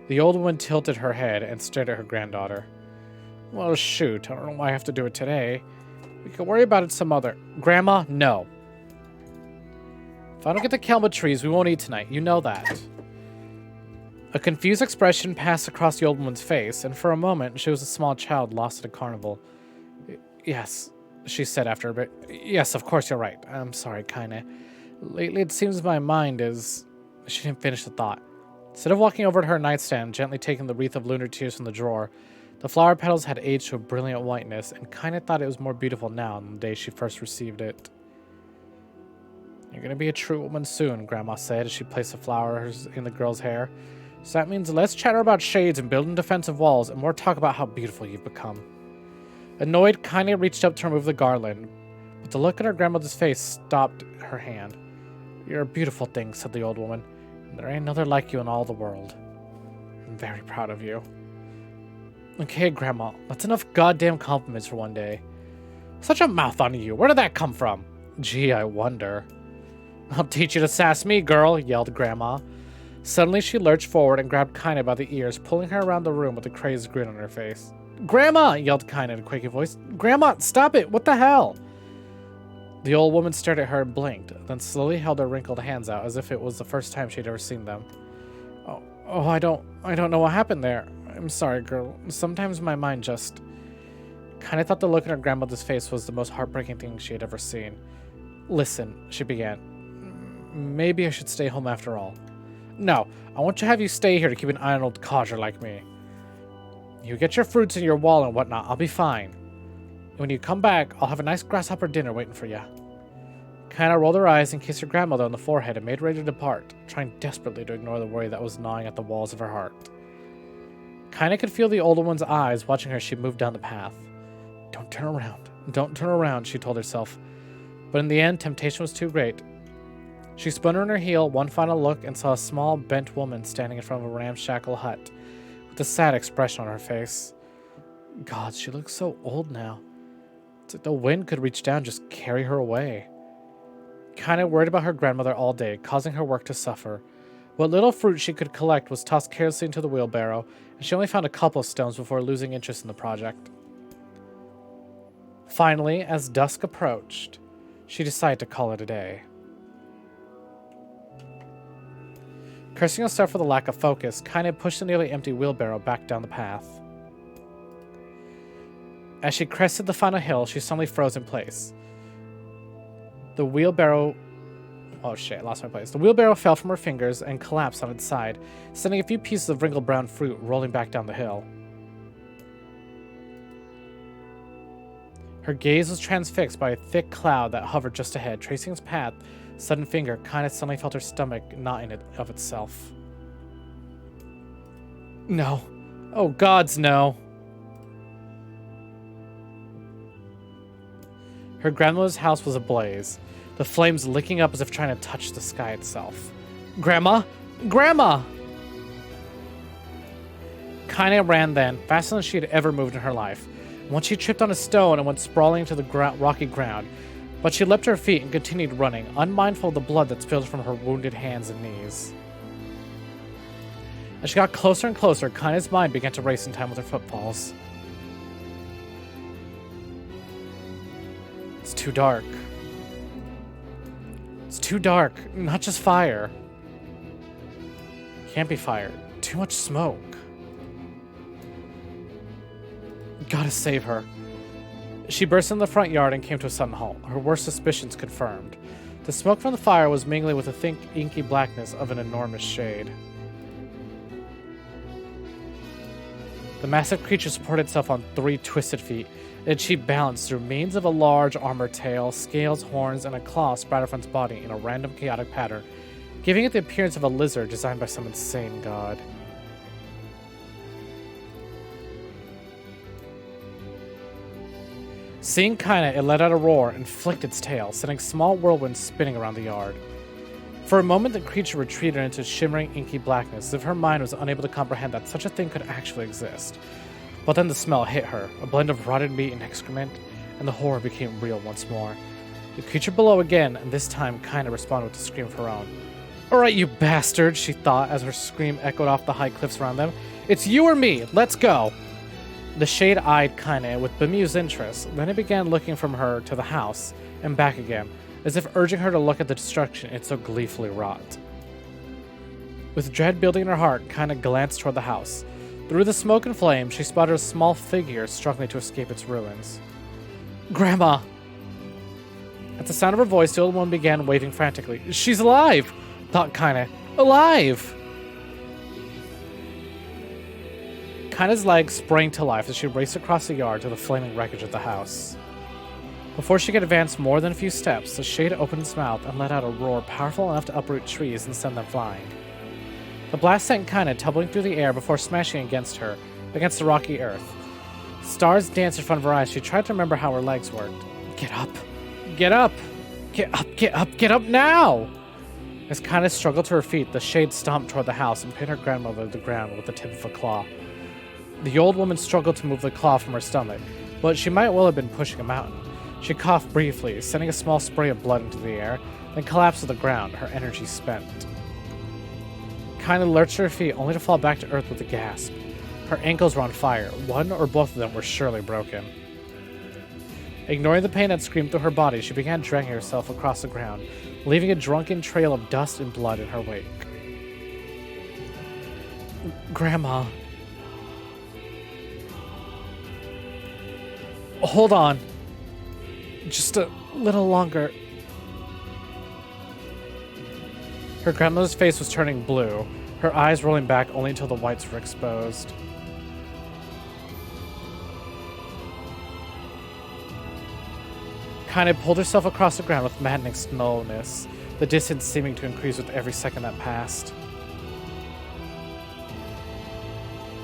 The old woman tilted her head and stared at her granddaughter. Well, shoot. I don't know why I have to do it today. We can worry about it some other... Grandma, no. If I don't get the kelma trees, we won't eat tonight. You know that. A confused expression passed across the old woman's face, and for a moment, she was a small child lost at a carnival. Yes, she said after a bit. Yes, of course, you're right. I'm sorry, Kaina. Lately, it seems my mind is... She didn't finish the thought. Instead of walking over to her nightstand, gently taking the wreath of lunar tears from the drawer, the flower petals had aged to a brilliant whiteness, and Kaina thought it was more beautiful now than the day she first received it. You're gonna be a true woman soon, Grandma said as she placed the flowers in the girl's hair. So that means less chatter about shades and building defensive walls, and more talk about how beautiful you've become. Annoyed, Kaina reached up to remove the garland, but the look in her grandmother's face stopped her hand. You're a beautiful thing, said the old woman, and there ain't another like you in all the world. I'm very proud of you. Okay, Grandma, that's enough goddamn compliments for one day. Such a mouth on you. Where did that come from? Gee, I wonder. I'll teach you to sass me, girl, yelled Grandma. Suddenly, she lurched forward and grabbed Kaina by the ears, pulling her around the room with a crazed grin on her face. Grandma, yelled Kaina in a quaky voice. Grandma, stop it. What the hell? The old woman stared at her and blinked, then slowly held her wrinkled hands out as if it was the first time she'd ever seen them. Oh, I don't know what happened there. I'm sorry, girl. Sometimes my mind just... Kaina thought the look in her grandmother's face was the most heartbreaking thing she had ever seen. Listen, she began. Maybe I should stay home after all. No, I want to have you stay here to keep an eye on old codger like me. You get your fruits and your wall and whatnot, I'll be fine. When you come back, I'll have a nice grasshopper dinner waiting for you. Kaina rolled her eyes and kissed her grandmother on the forehead and made ready to depart, trying desperately to ignore the worry that was gnawing at the walls of her heart. Kaina could feel the older one's eyes watching her as she moved down the path. Don't turn around. Don't turn around, she told herself. But in the end, temptation was too great. She spun her on her heel, one final look, and saw a small, bent woman standing in front of a ramshackle hut, with a sad expression on her face. God, she looks so old now. It's like the wind could reach down and just carry her away. Kaina worried about her grandmother all day, causing her work to suffer. What little fruit she could collect was tossed carelessly into the wheelbarrow, and she only found a couple of stones before losing interest in the project. Finally, as dusk approached, she decided to call it a day. Cursing herself for the lack of focus, Kaina pushed the nearly empty wheelbarrow back down the path. As she crested the final hill, she suddenly froze in place. The wheelbarrow... Oh shit, I lost my place. The wheelbarrow fell from her fingers and collapsed on its side, sending a few pieces of wrinkled brown fruit rolling back down the hill. Her gaze was transfixed by a thick cloud that hovered just ahead, tracing its path. Sudden finger, Kaina suddenly felt her stomach knot in it of itself. No, Oh, gods, no. Her grandmother's house was ablaze, the flames licking up as if trying to touch the sky itself. Grandma! Grandma! Kaine ran then, faster than she had ever moved in her life. Once she tripped on a stone and went sprawling to the rocky ground, but she leapt to her feet and continued running, unmindful of the blood that spilled from her wounded hands and knees. As she got closer and closer, Kaine's mind began to race in time with her footfalls. It's too dark. It's too dark. Not just fire. Can't be fire. Too much smoke. Gotta save her. She burst into the front yard and came to a sudden halt, her worst suspicions confirmed. The smoke from the fire was mingling with the thick, inky blackness of an enormous shade. The massive creature supported itself on 3 twisted feet, and she balanced through means of a large armored tail, scales, horns, and a claw sprouted from its body in a random chaotic pattern, giving it the appearance of a lizard designed by some insane god. Seeing Kaine, it let out a roar and flicked its tail, sending small whirlwinds spinning around the yard. For a moment, the creature retreated into shimmering, inky blackness, as if her mind was unable to comprehend that such a thing could actually exist. But then the smell hit her, a blend of rotted meat and excrement, and the horror became real once more. The creature below again, and this time Kaine responded with a scream of her own. "Alright, you bastard," she thought as her scream echoed off the high cliffs around them. "It's you or me! Let's go!" The shade eyed Kaine with bemused interest, then it began looking from her to the house, and back again, as if urging her to look at the destruction it so gleefully wrought. With dread building in her heart, Kaine glanced toward the house. Through the smoke and flame, she spotted a small figure struggling to escape its ruins. "Grandma!" At the sound of her voice, the old woman began waving frantically. "She's alive!" thought Kaine. "Alive!" Kaine's legs sprang to life as she raced across the yard to the flaming wreckage of the house. Before she could advance more than a few steps, the shade opened its mouth and let out a roar powerful enough to uproot trees and send them flying. The blast sent Kaine tumbling through the air before smashing against the rocky earth. Stars danced in front of her eyes. She tried to remember how her legs worked. Get up! Get up! Get up! Get up! Get up now! As Kaine struggled to her feet, the shade stomped toward the house and pinned her grandmother to the ground with the tip of a claw. The old woman struggled to move the claw from her stomach, but she might well have been pushing a mountain. She coughed briefly, sending a small spray of blood into the air, then collapsed to the ground, her energy spent. Kaine lurched to her feet, only to fall back to earth with a gasp. Her ankles were on fire. One or both of them were surely broken. Ignoring the pain that screamed through her body, she began dragging herself across the ground, leaving a drunken trail of dust and blood in her wake. Grandma. Hold on. Just a little longer. Her grandmother's face was turning blue, her eyes rolling back only until the whites were exposed. Kaine pulled herself across the ground with maddening slowness, the distance seeming to increase with every second that passed.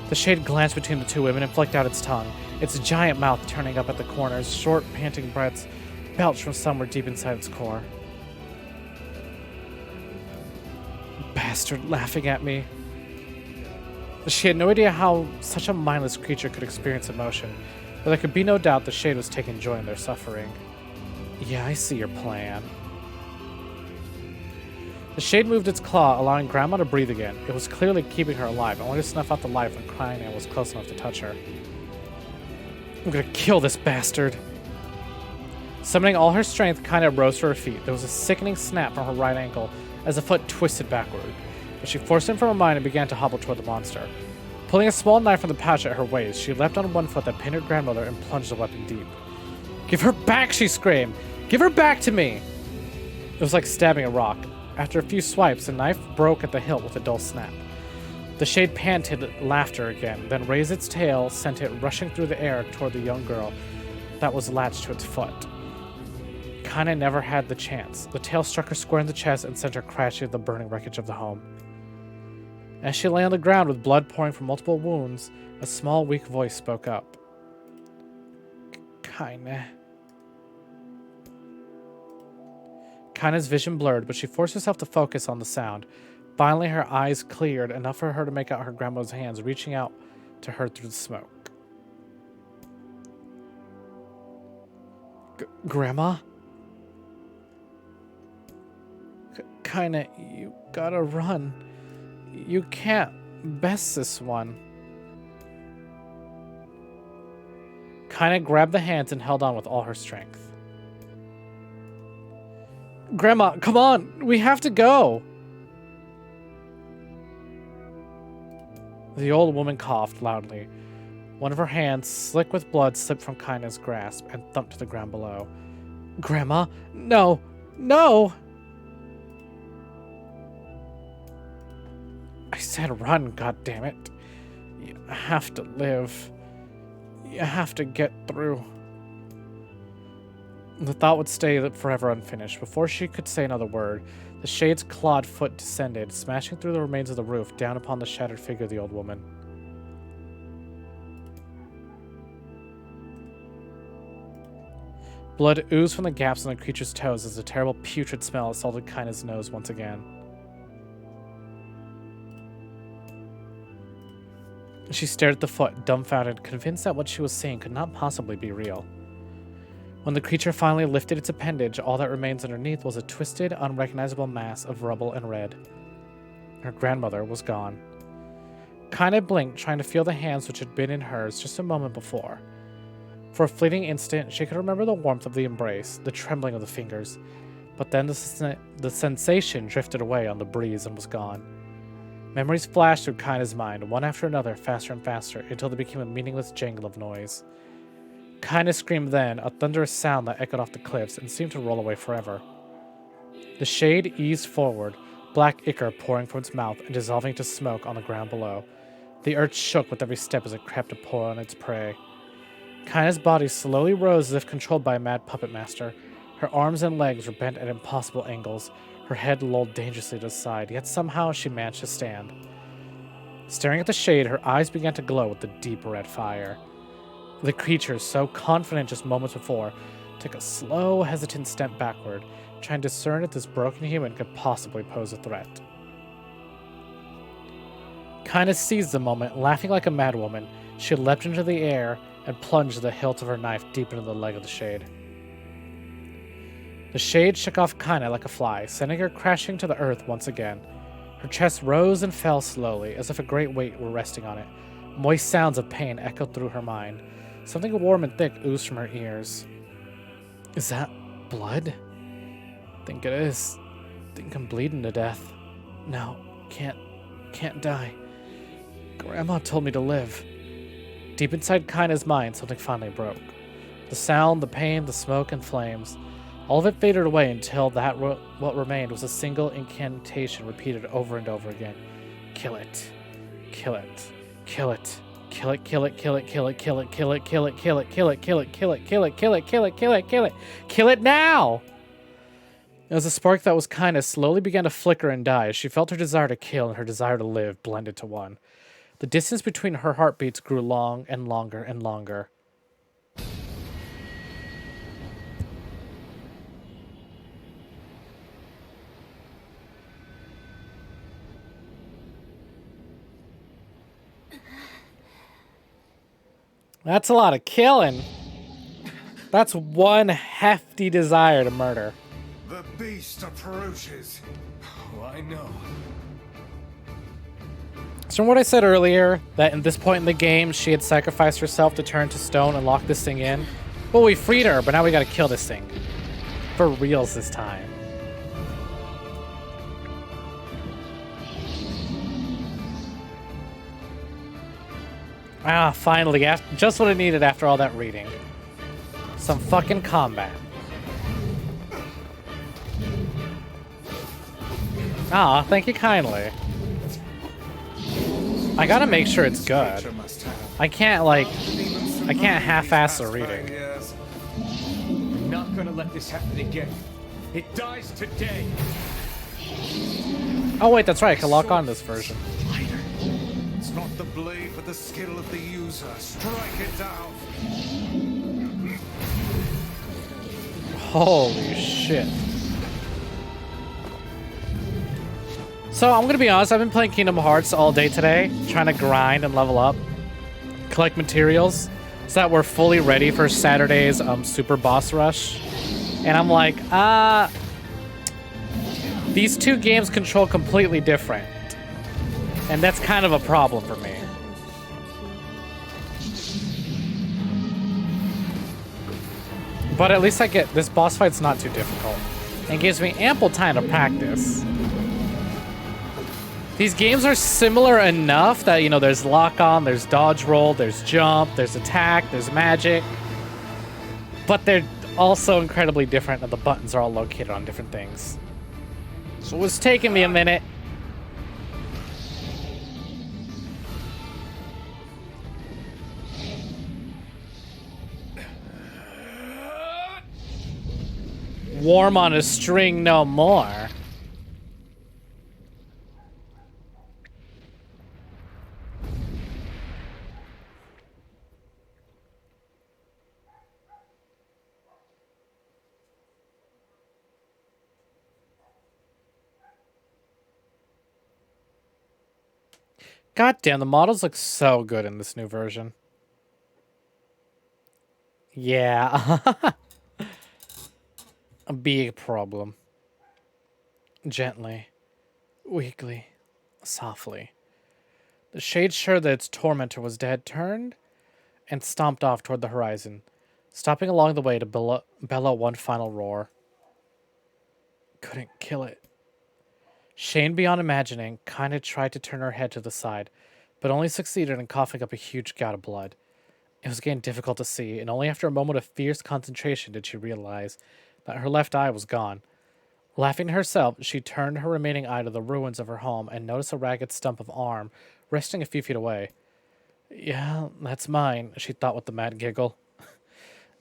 The shade glanced between the two women and flicked out its tongue, its giant mouth turning up at the corners, short, panting breaths belched from somewhere deep inside its core. Bastard, laughing at me. She had no idea how such a mindless creature could experience emotion, but there could be no doubt the shade was taking joy in their suffering. Yeah, I see your plan. The shade moved its claw, allowing Grandma to breathe again. It was clearly keeping her alive, only to snuff out the life when Kaine was close enough to touch her. I'm gonna kill this bastard. Summoning all her strength, Kaine rose to her feet. There was a sickening snap from her right ankle as the foot twisted backward, but she forced it from her mind and began to hobble toward the monster. Pulling a small knife from the pouch at her waist, she leapt on one foot that pinned her grandmother and plunged the weapon deep. "Give her back!" she screamed. "Give her back to me!" It was like stabbing a rock. After a few swipes, the knife broke at the hilt with a dull snap. The shade panted laughter again, then raised its tail, sent it rushing through the air toward the young girl that was latched to its foot. Kaine never had the chance. The tail struck her square in the chest and sent her crashing to the burning wreckage of the home. As she lay on the ground with blood pouring from multiple wounds, a small, weak voice spoke up. Kaine. Kaine's vision blurred, but she forced herself to focus on the sound. Finally, her eyes cleared, enough for her to make out her grandmother's hands reaching out to her through the smoke. Grandma? Kaine, you gotta run. You can't best this one. Kaine grabbed the hands and held on with all her strength. Grandma, come on! We have to go! The old woman coughed loudly. One of her hands, slick with blood, slipped from Kaine's grasp and thumped to the ground below. Grandma, no! No! I said run, goddammit. You have to live. You have to get through. The thought would stay forever unfinished. Before she could say another word, the shade's clawed foot descended, smashing through the remains of the roof, down upon the shattered figure of the old woman. Blood oozed from the gaps in the creature's toes as a terrible putrid smell assaulted Kaine's nose once again. She stared at the foot, dumbfounded, convinced that what she was seeing could not possibly be real. When the creature finally lifted its appendage, all that remains underneath was a twisted, unrecognizable mass of rubble and red. Her grandmother was gone. Kaine blinked, trying to feel the hands which had been in hers just a moment before. For a fleeting instant, she could remember the warmth of the embrace, the trembling of the fingers, but then the sensation drifted away on the breeze and was gone. Memories flashed through Kaine's mind, one after another, faster and faster, until they became a meaningless jangle of noise. Kaine screamed then, a thunderous sound that echoed off the cliffs and seemed to roll away forever. The shade eased forward, black ichor pouring from its mouth and dissolving to smoke on the ground below. The earth shook with every step as it crept to pour on its prey. Kaine's body slowly rose as if controlled by a mad puppet master. Her arms and legs were bent at impossible angles. Her head lolled dangerously to the side, yet somehow she managed to stand. Staring at the shade, her eyes began to glow with the deep red fire. The creature, so confident just moments before, took a slow, hesitant step backward, trying to discern if this broken human could possibly pose a threat. Kaine seized the moment, laughing like a madwoman. She leapt into the air and plunged the hilt of her knife deep into the leg of the shade. The shade shook off Kaine like a fly, sending her crashing to the earth once again. Her chest rose and fell slowly, as if a great weight were resting on it. Moist sounds of pain echoed through her mind. Something warm and thick oozed from her ears. Is that blood? Think it is. Think I'm bleeding to death. No, can't die. Grandma told me to live. Deep inside Kaine's mind, something finally broke. The sound, the pain, the smoke and flames. All of it faded away until what remained was a single incantation repeated over and over again. Kill it. Kill it. Kill it. Kill it, kill it, kill it, kill it, kill it, kill it, kill it, kill it, kill it, kill it, kill it, kill it, kill it, kill it, kill it, kill it, kill it now! As a spark that was Kaine slowly began to flicker and die, as she felt her desire to kill and her desire to live blended to one. The distance between her heartbeats grew long and longer and longer. That's a lot of killing. That's one hefty desire to murder. The beast approaches. Oh, I know. So from what I said earlier, that at this point in the game, she had sacrificed herself to turn to stone and lock this thing in. Well, we freed her, but now we gotta kill this thing. For reals this time. Ah, finally, just what I needed after all that reading. Some fucking combat. Ah, thank you kindly. I gotta make sure it's good. I can't, half-ass the reading. I'm not gonna let this happen again. It dies today. Oh wait, that's right, I can lock on this version. Lighter. Not the blade, but the skill of the user. Strike it down. Holy shit. So I'm gonna be honest, I've been playing Kingdom Hearts all day today, trying to grind and level up, collect materials, so that we're fully ready for Saturday's super boss rush. And I'm like, these two games control completely different. And that's kind of a problem for me. But at least I get, this boss fight's not too difficult. And gives me ample time to practice. These games are similar enough that, you know, there's lock on, there's dodge roll, there's jump, there's attack, there's magic. But they're also incredibly different, and the buttons are all located on different things. So it's taking me a minute. Warm on a string no more. God damn, the models look so good in this new version. Yeah. A big problem. Gently, weakly, softly. The shade sure that its tormentor was dead turned and stomped off toward the horizon, stopping along the way to bellow one final roar. Couldn't kill it. Shane, beyond imagining, kinda tried to turn her head to the side, but only succeeded in coughing up a huge gout of blood. It was getting difficult to see, and only after a moment of fierce concentration did she realize that her left eye was gone. Laughing to herself, she turned her remaining eye to the ruins of her home and noticed a ragged stump of arm resting a few feet away. Yeah, that's mine, she thought with a mad giggle.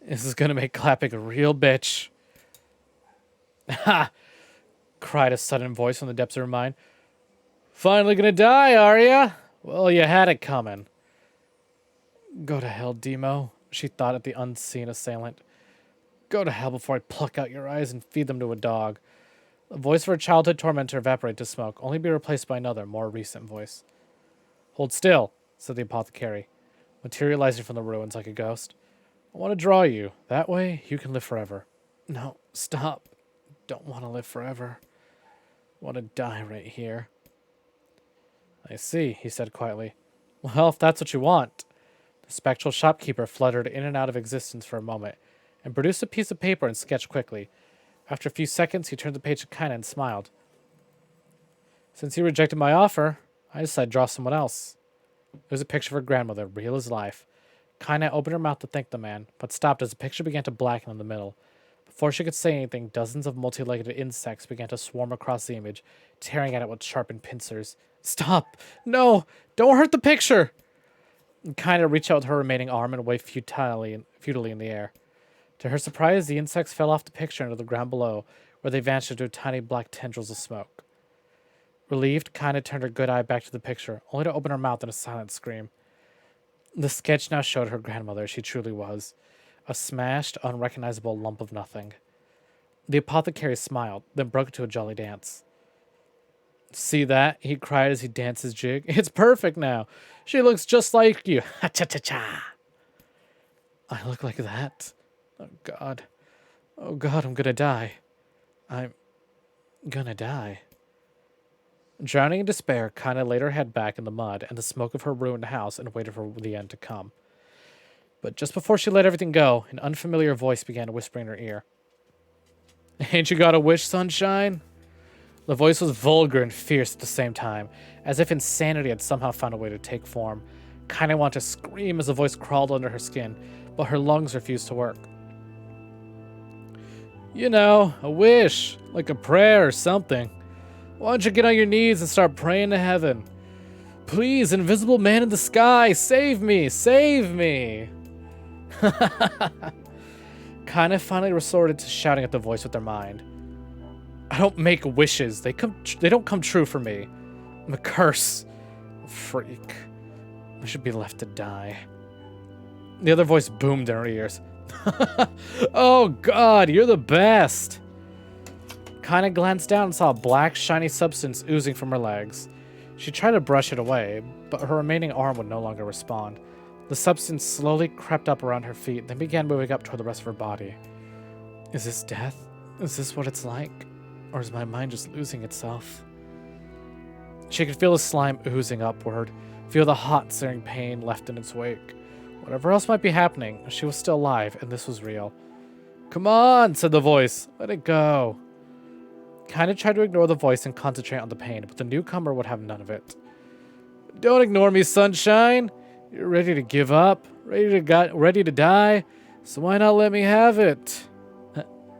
This is gonna make clapping a real bitch. Ha! Cried a sudden voice from the depths of her mind. Finally gonna die, are ya? Well, you had it coming. Go to hell, Demo, she thought at the unseen assailant. Go to hell before I pluck out your eyes and feed them to a dog. The voice of her childhood tormentor evaporated to smoke, only to be replaced by another, more recent voice. Hold still, said the apothecary, materializing from the ruins like a ghost. I want to draw you. That way, you can live forever. No, stop. Don't want to live forever. Want to die right here. I see, he said quietly. Well, if that's what you want. The spectral shopkeeper fluttered in and out of existence for a moment, and produced a piece of paper and sketched quickly. After a few seconds, he turned the page to Kaina and smiled. Since you rejected my offer, I decided to draw someone else. It was a picture of her grandmother, real as life. Kaina opened her mouth to thank the man, but stopped as the picture began to blacken in the middle. Before she could say anything, dozens of multi-legged insects began to swarm across the image, tearing at it with sharpened pincers. Stop! No! Don't hurt the picture! Kaina reached out with her remaining arm and waved futilely in the air. To her surprise, the insects fell off the picture into the ground below, where they vanished into tiny black tendrils of smoke. Relieved, Kaina turned her good eye back to the picture, only to open her mouth in a silent scream. The sketch now showed her grandmother as she truly was, a smashed, unrecognizable lump of nothing. The apothecary smiled, then broke into a jolly dance. See that? He cried as he danced his jig. It's perfect now. She looks just like you. Ha-cha-cha-cha. I look like that? Oh, God. Oh, God, I'm gonna die. I'm gonna die. Drowning in despair, Kaina laid her head back in the mud and the smoke of her ruined house and waited for the end to come. But just before she let everything go, an unfamiliar voice began to whisper in her ear. Ain't you got a wish, sunshine? The voice was vulgar and fierce at the same time, as if insanity had somehow found a way to take form. Kaina wanted to scream as the voice crawled under her skin, but her lungs refused to work. You know, a wish, like a prayer or something. Why don't you get on your knees and start praying to heaven? Please, invisible man in the sky, save me! Save me! Kaina finally resorted to shouting at the voice with their mind. I don't make wishes. They don't come true for me. I'm a curse. A freak. We should be left to die. The other voice boomed in her ears. Oh god, you're the best! Kinda glanced down and saw a black, shiny substance oozing from her legs. She tried to brush it away, but her remaining arm would no longer respond. The substance slowly crept up around her feet, then began moving up toward the rest of her body. Is this death? Is this what it's like? Or is my mind just losing itself? She could feel the slime oozing upward, feel the hot, searing pain left in its wake. Whatever else might be happening, she was still alive, and this was real. Come on, said the voice. Let it go. Kinda tried to ignore the voice and concentrate on the pain, but the newcomer would have none of it. Don't ignore me, sunshine. You're ready to give up, ready to die, so why not let me have it?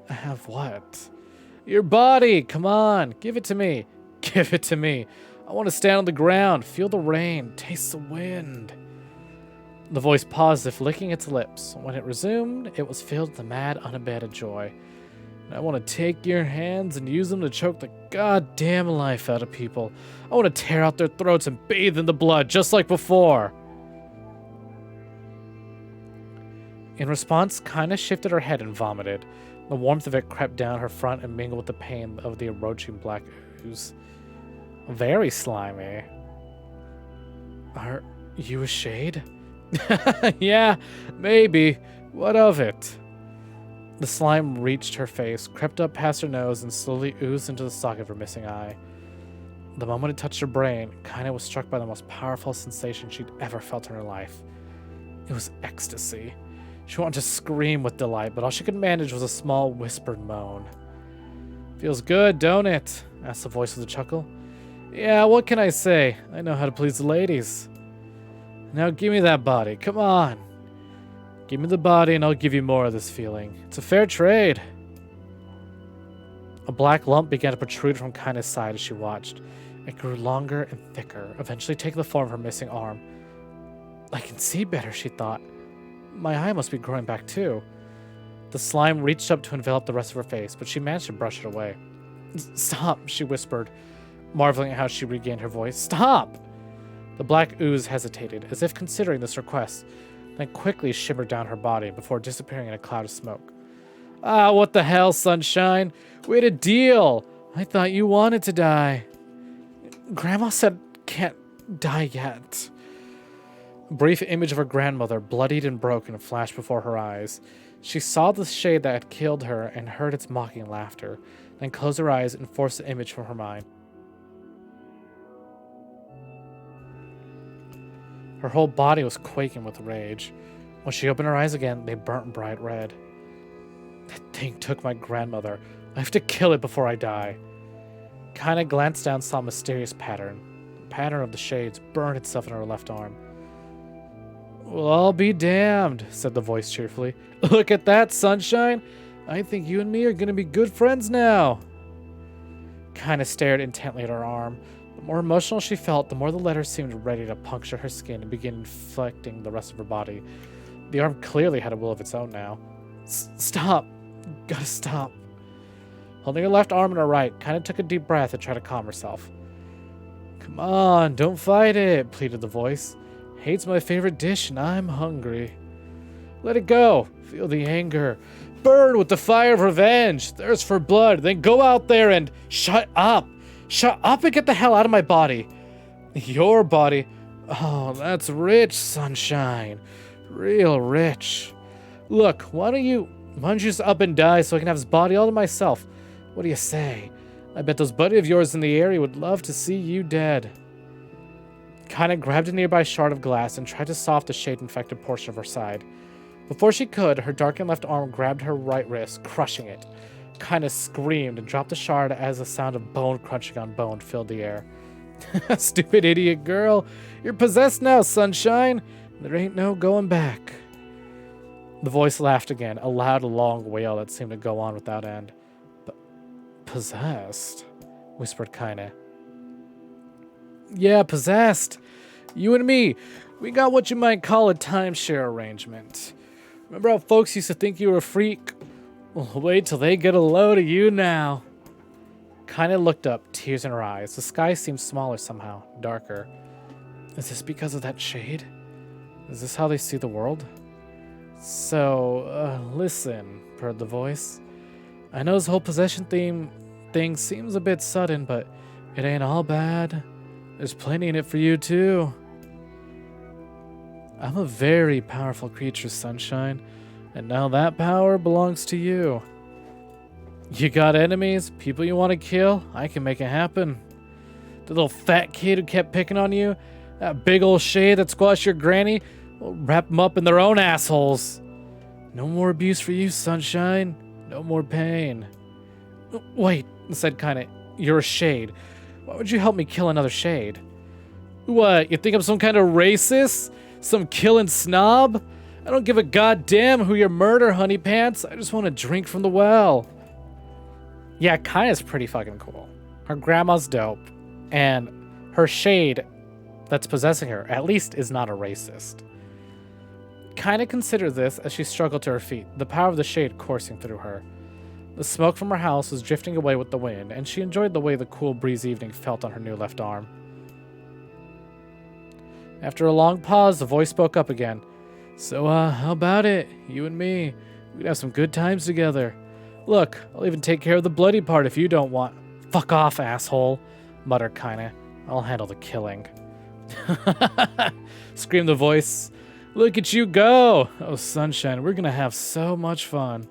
Have what? Your body, come on, give it to me. Give it to me. I want to stand on the ground, feel the rain, taste the wind. The voice paused as if licking its lips. When it resumed, it was filled with a mad, unabated joy. I want to take your hands and use them to choke the goddamn life out of people. I want to tear out their throats and bathe in the blood, just like before. In response, kinda shifted her head and vomited. The warmth of it crept down her front and mingled with the pain of the erosion black ooze. Very slimy. Are you a shade? Yeah, maybe. What of it? The slime reached her face, crept up past her nose, and slowly oozed into the socket of her missing eye. The moment it touched her brain, Kinda was struck by the most powerful sensation she'd ever felt in her life. It was ecstasy. She wanted to scream with delight, but all she could manage was a small, whispered moan. Feels good, don't it? Asked the voice with a chuckle. Yeah, what can I say? I know how to please the ladies. Now give me that body, come on. Give me the body and I'll give you more of this feeling. It's a fair trade. A black lump began to protrude from Kinda's side as she watched. It grew longer and thicker, eventually taking the form of her missing arm. I can see better, she thought. My eye must be growing back too. The slime reached up to envelop the rest of her face, but she managed to brush it away. Stop, she whispered, marveling at how she regained her voice. Stop! The black ooze hesitated, as if considering this request, then quickly shimmered down her body before disappearing in a cloud of smoke. Ah, what the hell, sunshine? We had a deal! I thought you wanted to die. Grandma said can't die yet. A brief image of her grandmother, bloodied and broken, flashed before her eyes. She saw the shade that had killed her and heard its mocking laughter, then closed her eyes and forced the image from her mind. Her whole body was quaking with rage. When she opened her eyes again, they burnt bright red. That thing took my grandmother. I have to kill it before I die. Kinda glanced down and saw a mysterious pattern. The pattern of the shades burned itself in her left arm. Well, I'll be damned, said the voice cheerfully. Look at that, sunshine. I think you and me are gonna be good friends now. Kinda stared intently at her arm. The more emotional she felt, the more the letters seemed ready to puncture her skin and begin infecting the rest of her body. The arm clearly had a will of its own now. Stop! Gotta stop. Holding her left arm in her right, Kinda took a deep breath and tried to calm herself. Come on, don't fight it, pleaded the voice. Hate's my favorite dish and I'm hungry. Let it go. Feel the anger. Burn with the fire of revenge. Thirst for blood. Then go out there and shut up. Shut up and get the hell out of my body. Your body. Oh, that's rich, sunshine. Real rich. Look, why don't you just up and die so I can have his body all to myself? What do you say? I bet those buddy of yours in the area would love to see you dead. Kinda grabbed a nearby shard of glass and tried to soft the shade-infected portion of her side. Before she could, her darkened left arm grabbed her right wrist, crushing it. Kinda screamed and dropped the shard as the sound of bone crunching on bone filled the air. Stupid idiot girl. You're possessed now, sunshine. There ain't no going back. The voice laughed again, a loud, long wail that seemed to go on without end. Possessed? Whispered Kinda. Yeah, possessed. You and me, we got what you might call a timeshare arrangement. Remember how folks used to think you were a freak? Well, wait till they get a load of you now. Kinda looked up, tears in her eyes. The sky seemed smaller somehow, darker. Is this because of that shade? Is this how they see the world? So, listen, purred the voice. I know this whole possession thing seems a bit sudden, but it ain't all bad. There's plenty in it for you, too. I'm a very powerful creature, Sunshine, and now that power belongs to you. You got enemies, people you want to kill? I can make it happen. The little fat kid who kept picking on you, that big old shade that squashed your granny, we'll wrap them up in their own assholes. No more abuse for you, Sunshine. No more pain. Wait, said Kinda. You're a shade. Why would you help me kill another shade? What, you think I'm some kind of racist? Some killing snob? I don't give a goddamn who you murder, honey pants. I just want to drink from the well. Yeah, Kinda's pretty fucking cool. Her grandma's dope. And her shade that's possessing her, at least, is not a racist. Kinda considered this as she struggled to her feet, the power of the shade coursing through her. The smoke from her house was drifting away with the wind, and she enjoyed the way the cool breeze evening felt on her new left arm. After a long pause, the voice spoke up again. So, how about it? You and me. We'd have some good times together. Look, I'll even take care of the bloody part if you don't want. Fuck off, asshole, muttered Kinda. I'll handle the killing. Screamed the voice. Look at you go! Oh, Sunshine, we're gonna have so much fun.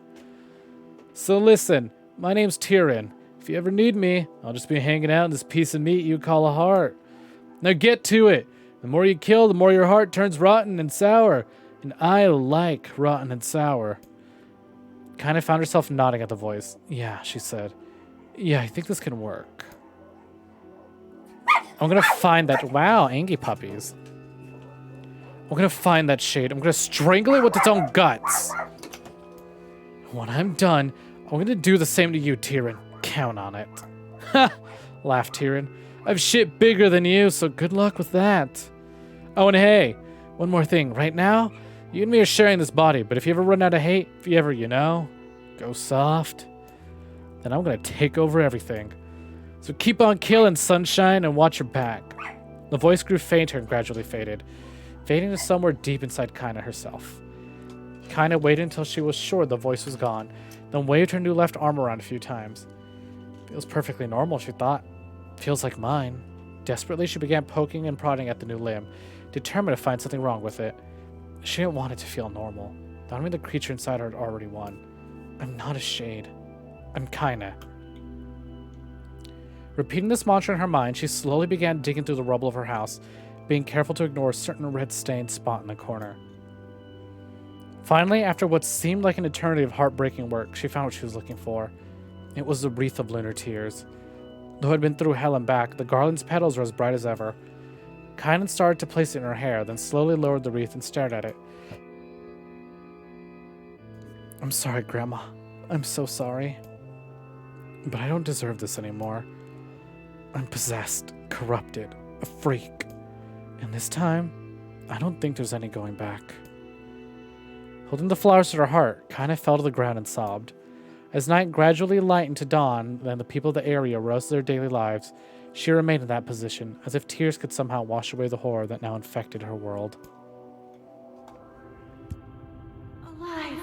So listen, my name's Tyrion. If you ever need me, I'll just be hanging out in this piece of meat you call a heart. Now get to it. The more you kill, the more your heart turns rotten and sour. And I like rotten and sour. Kinda found herself nodding at the voice. Yeah, she said. Yeah, I think this can work. I'm gonna find that. Wow, Angie puppies. I'm gonna find that shade. I'm gonna strangle it with its own guts. When I'm done, I'm gonna do the same to you, Tyrion. Count on it. Ha! Laughed Tyrion. I've shit bigger than you, so good luck with that. Oh, and hey, one more thing. Right now, you and me are sharing this body, but if you ever run out of hate, if you ever, go soft, then I'm gonna take over everything. So keep on killing, Sunshine, and watch your back. The voice grew fainter and gradually faded, fading to somewhere deep inside Kinda herself. Kinda waited until she was sure the voice was gone, then waved her new left arm around a few times. Feels perfectly normal, she thought. Feels like mine. Desperately, she began poking and prodding at the new limb, determined to find something wrong with it. She didn't want it to feel normal. That mean the creature inside her had already won. I'm not a shade. I'm Kinda. Repeating this mantra in her mind, she slowly began digging through the rubble of her house, being careful to ignore a certain red-stained spot in the corner. Finally, after what seemed like an eternity of heartbreaking work, she found what she was looking for. It was the wreath of lunar tears. Though it had been through hell and back, the garland's petals were as bright as ever. Kynan started to place it in her hair, then slowly lowered the wreath and stared at it. I'm sorry, Grandma. I'm so sorry. But I don't deserve this anymore. I'm possessed, corrupted, a freak. And this time, I don't think there's any going back. Holding the flowers to her heart, Kinda fell to the ground and sobbed. As night gradually lightened to dawn, and the people of the area rose to their daily lives, she remained in that position, as if tears could somehow wash away the horror that now infected her world. Alive!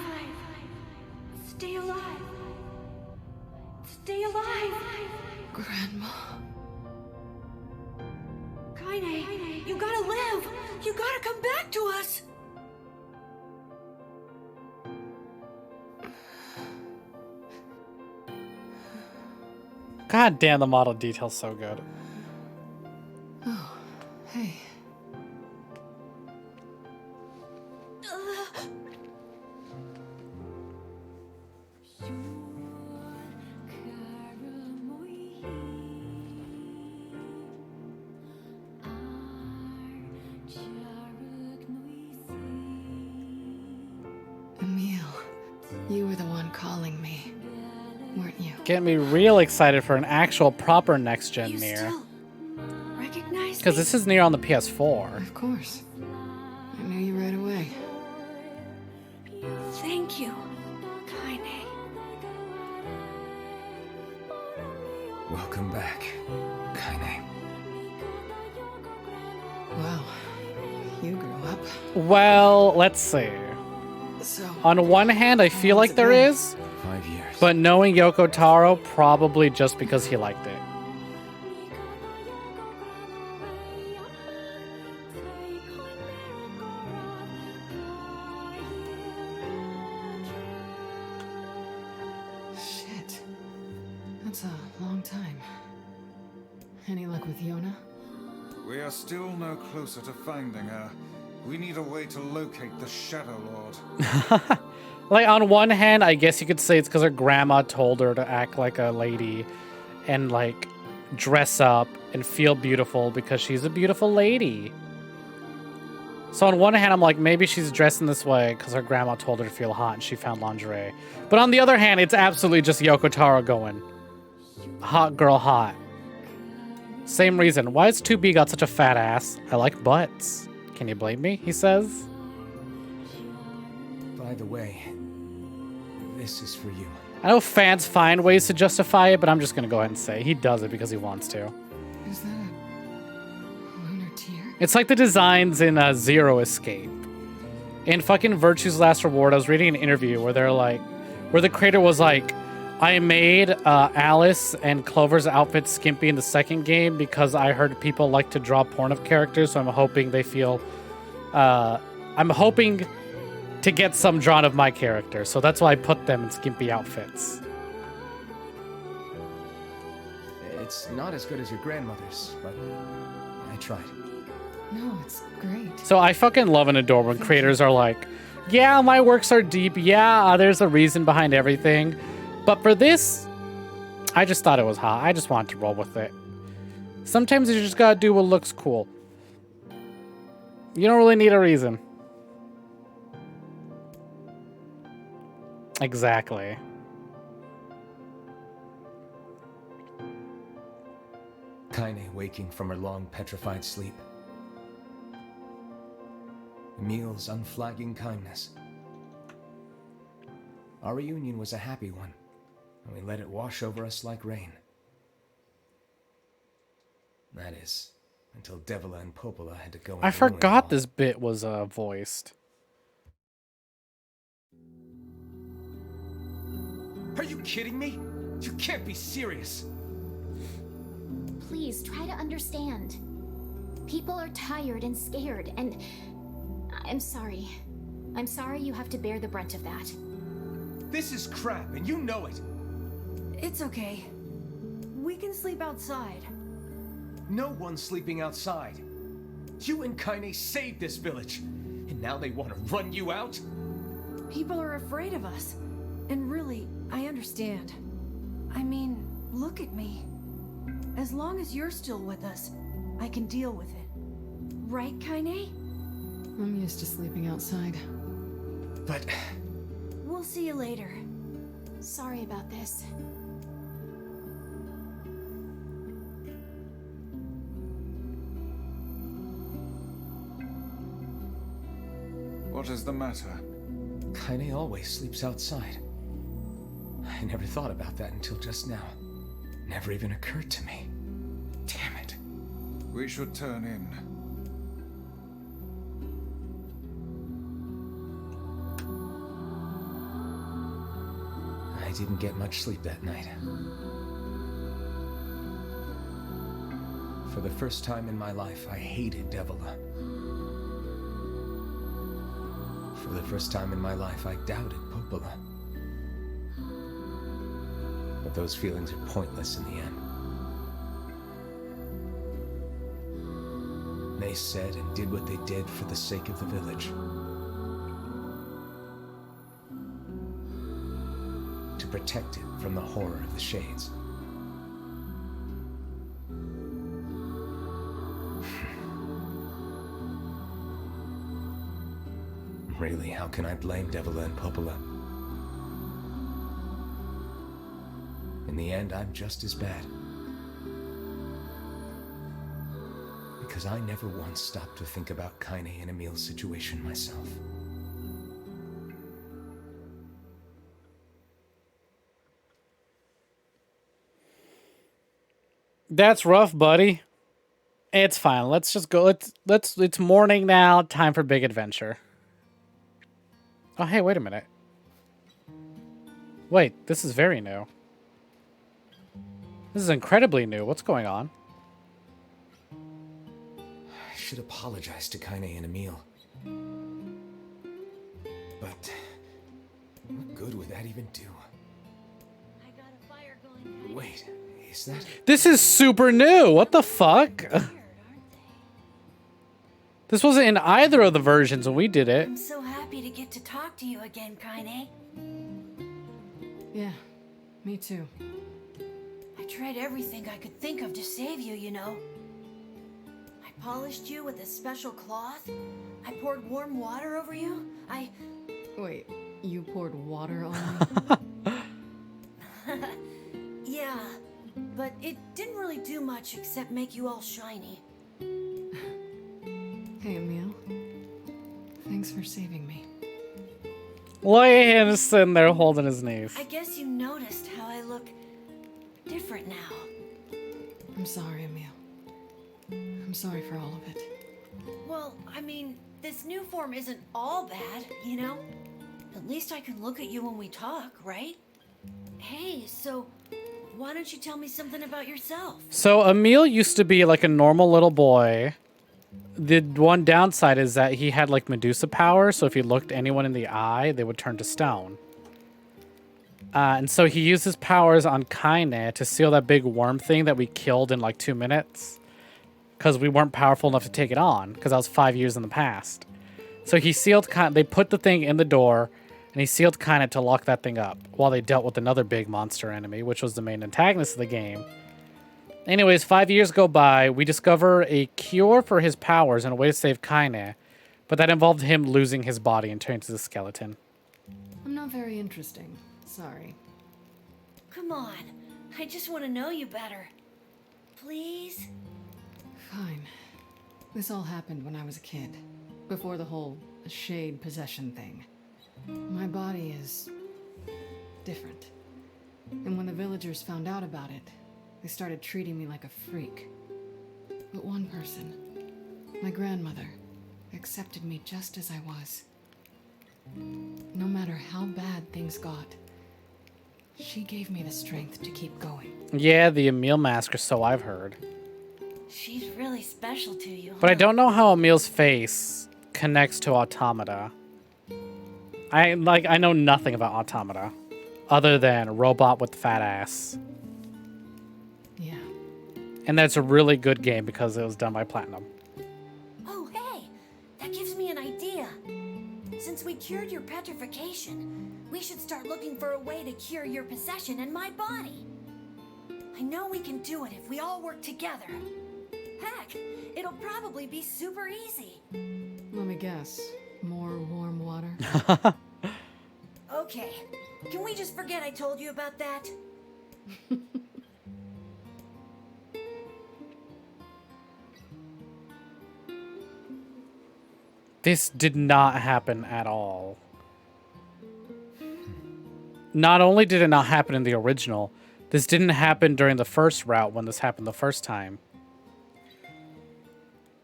Stay alive! Stay alive! Grandma. Kaine, you gotta live! You gotta come back to us! God damn, the model detail's so good. Oh, hey. Emil, you were the one calling me, weren't you? Getting me real excited for an actual proper next-gen You NieR. still recognize Because me? this is NieR on the PS4. Of course. I knew you right away. Thank you, Kaine. Welcome back, Kaine. Wow. You grew up. Well, let's see. So, On one hand, I feel like there is, 5 years. but knowing Yoko Taro, probably just because he liked it. shit. That's a long time. Any luck with Yona? We are still no closer to finding her. We need a way to locate the Shadow Lord. Like, on one hand, I guess you could say it's because her grandma told her to act like a lady and, like, dress up and feel beautiful because she's a beautiful lady. So on one hand, I'm like, maybe she's dressing this way because her grandma told her to feel hot and she found lingerie. But on the other hand, it's absolutely just Yoko Taro going, hot girl hot. Same reason. Why has 2B got such a fat ass? I like butts. Can you blame me? He says. By the way, this is for you. I know fans find ways to justify it, but I'm just going to go ahead and say he does it because he wants to. Is that a lunar tear? It's like the designs in Zero Escape. In fucking Virtue's Last Reward, I was reading an interview where they're like, where the creator was like, I made Alice and Clover's outfit skimpy in the second game because I heard people like to draw porn of characters, so I'm hoping they feel, I'm hoping to get some drawn of my character, so that's why I put them in skimpy outfits. It's not as good as your grandmother's, but I tried. No, it's great. So I fucking love and adore when creators are like, yeah, my works are deep, yeah, there's a reason behind everything, but for this, I just thought it was hot. I just wanted to roll with it. Sometimes you just gotta do what looks cool. You don't really need a reason. Exactly. Kaine waking from her long petrified sleep. Emil's unflagging kindness. Our reunion was a happy one, and we let it wash over us like rain. That is, until Devila and Popola had to go and I ruin it forgot all. this bit was voiced. Are you kidding me? You can't be serious. Please try to understand. People are tired and scared, and I'm sorry. I'm sorry you have to bear the brunt of that. This is crap, and you know it. It's okay. We can sleep outside. No one's sleeping outside. You and Kaine saved this village, and now they want to run you out? People are afraid of us. And really, I understand. I mean, look at me. As long as you're still with us, I can deal with it. Right, Kaine? I'm used to sleeping outside. But We'll see you later. Sorry about this. What is the matter? Kaine always sleeps outside. I never thought about that until just now. Never even occurred to me. Damn it. We should turn in. I didn't get much sleep that night. For the first time in my life, I hated Devila. For the first time in my life, I doubted Popola. But those feelings are pointless in the end. They said and did what they did for the sake of the village. To protect it from the horror of the Shades. Really, how can I blame Devila and Popola? In the end, I'm just as bad. Because I never once stopped to think about Kaine and Emil's situation myself. That's rough, buddy. It's fine. Let's just go. Let's. It's morning now. Time for big adventure. Oh, hey, wait a minute. Wait, this is very new. This is incredibly new. What's going on? I should apologize to Kaine and Emil. But what good would that even do? I got a fire going. Wait, is that... This is super new. What the fuck? Weird, aren't they? This wasn't in either of the versions when we did it. I'm so happy to get to talk to you again, Kaine. Yeah, me too. I tried everything I could think of to save you, you know. I polished you with a special cloth. I poured warm water over you. Wait, you poured water on me? Yeah, but it didn't really do much except make you all shiny. Hey, Emil. Thanks for saving me. Look at him sitting there holding his knees. I guess you noticed how I look different now. I'm sorry, Emil. I'm sorry for all of it. Well, I mean, this new form isn't all bad, you know? At least I can look at you when we talk, right? Hey, so why don't you tell me something about yourself? So Emil used to be like a normal little boy. The one downside is that he had like Medusa power, so if he looked anyone in the eye, they would turn to stone. And so he used his powers on Kaine to seal that big worm thing that we killed in like 2 minutes. Because we weren't powerful enough to take it on, because that was 5 years in the past. So he sealed Kaine, they put the thing in the door, and he sealed Kaine to lock that thing up, while they dealt with another big monster enemy, which was the main antagonist of the game. Anyways, 5 years go by, we discover a cure for his powers and a way to save Kaine, but that involved him losing his body and turning to the skeleton. I'm not very interesting. Sorry. Come on, I just want to know you better. Please? Fine. This all happened when I was a kid, before the whole shade possession thing. My body is different. And when the villagers found out about it, they started treating me like a freak. But one person, my grandmother, accepted me just as I was. No matter how bad things got, she gave me the strength to keep going. Yeah, the Emil mask, or so I've heard. She's really special to you. But I don't know how Emil's face connects to Automata. I know nothing about Automata, other than robot with fat ass. Yeah. And that's a really good game because it was done by Platinum. Oh, hey, that gives me an idea. Since we cured your petrification, we should start looking for a way to cure your possession in my body. I know we can do it if we all work together. Heck, it'll probably be super easy. Let me guess. More warm water? Okay, can we just forget I told you about that? This did not happen at all. Not only did it not happen in the original, this didn't happen during the first route when this happened the first time.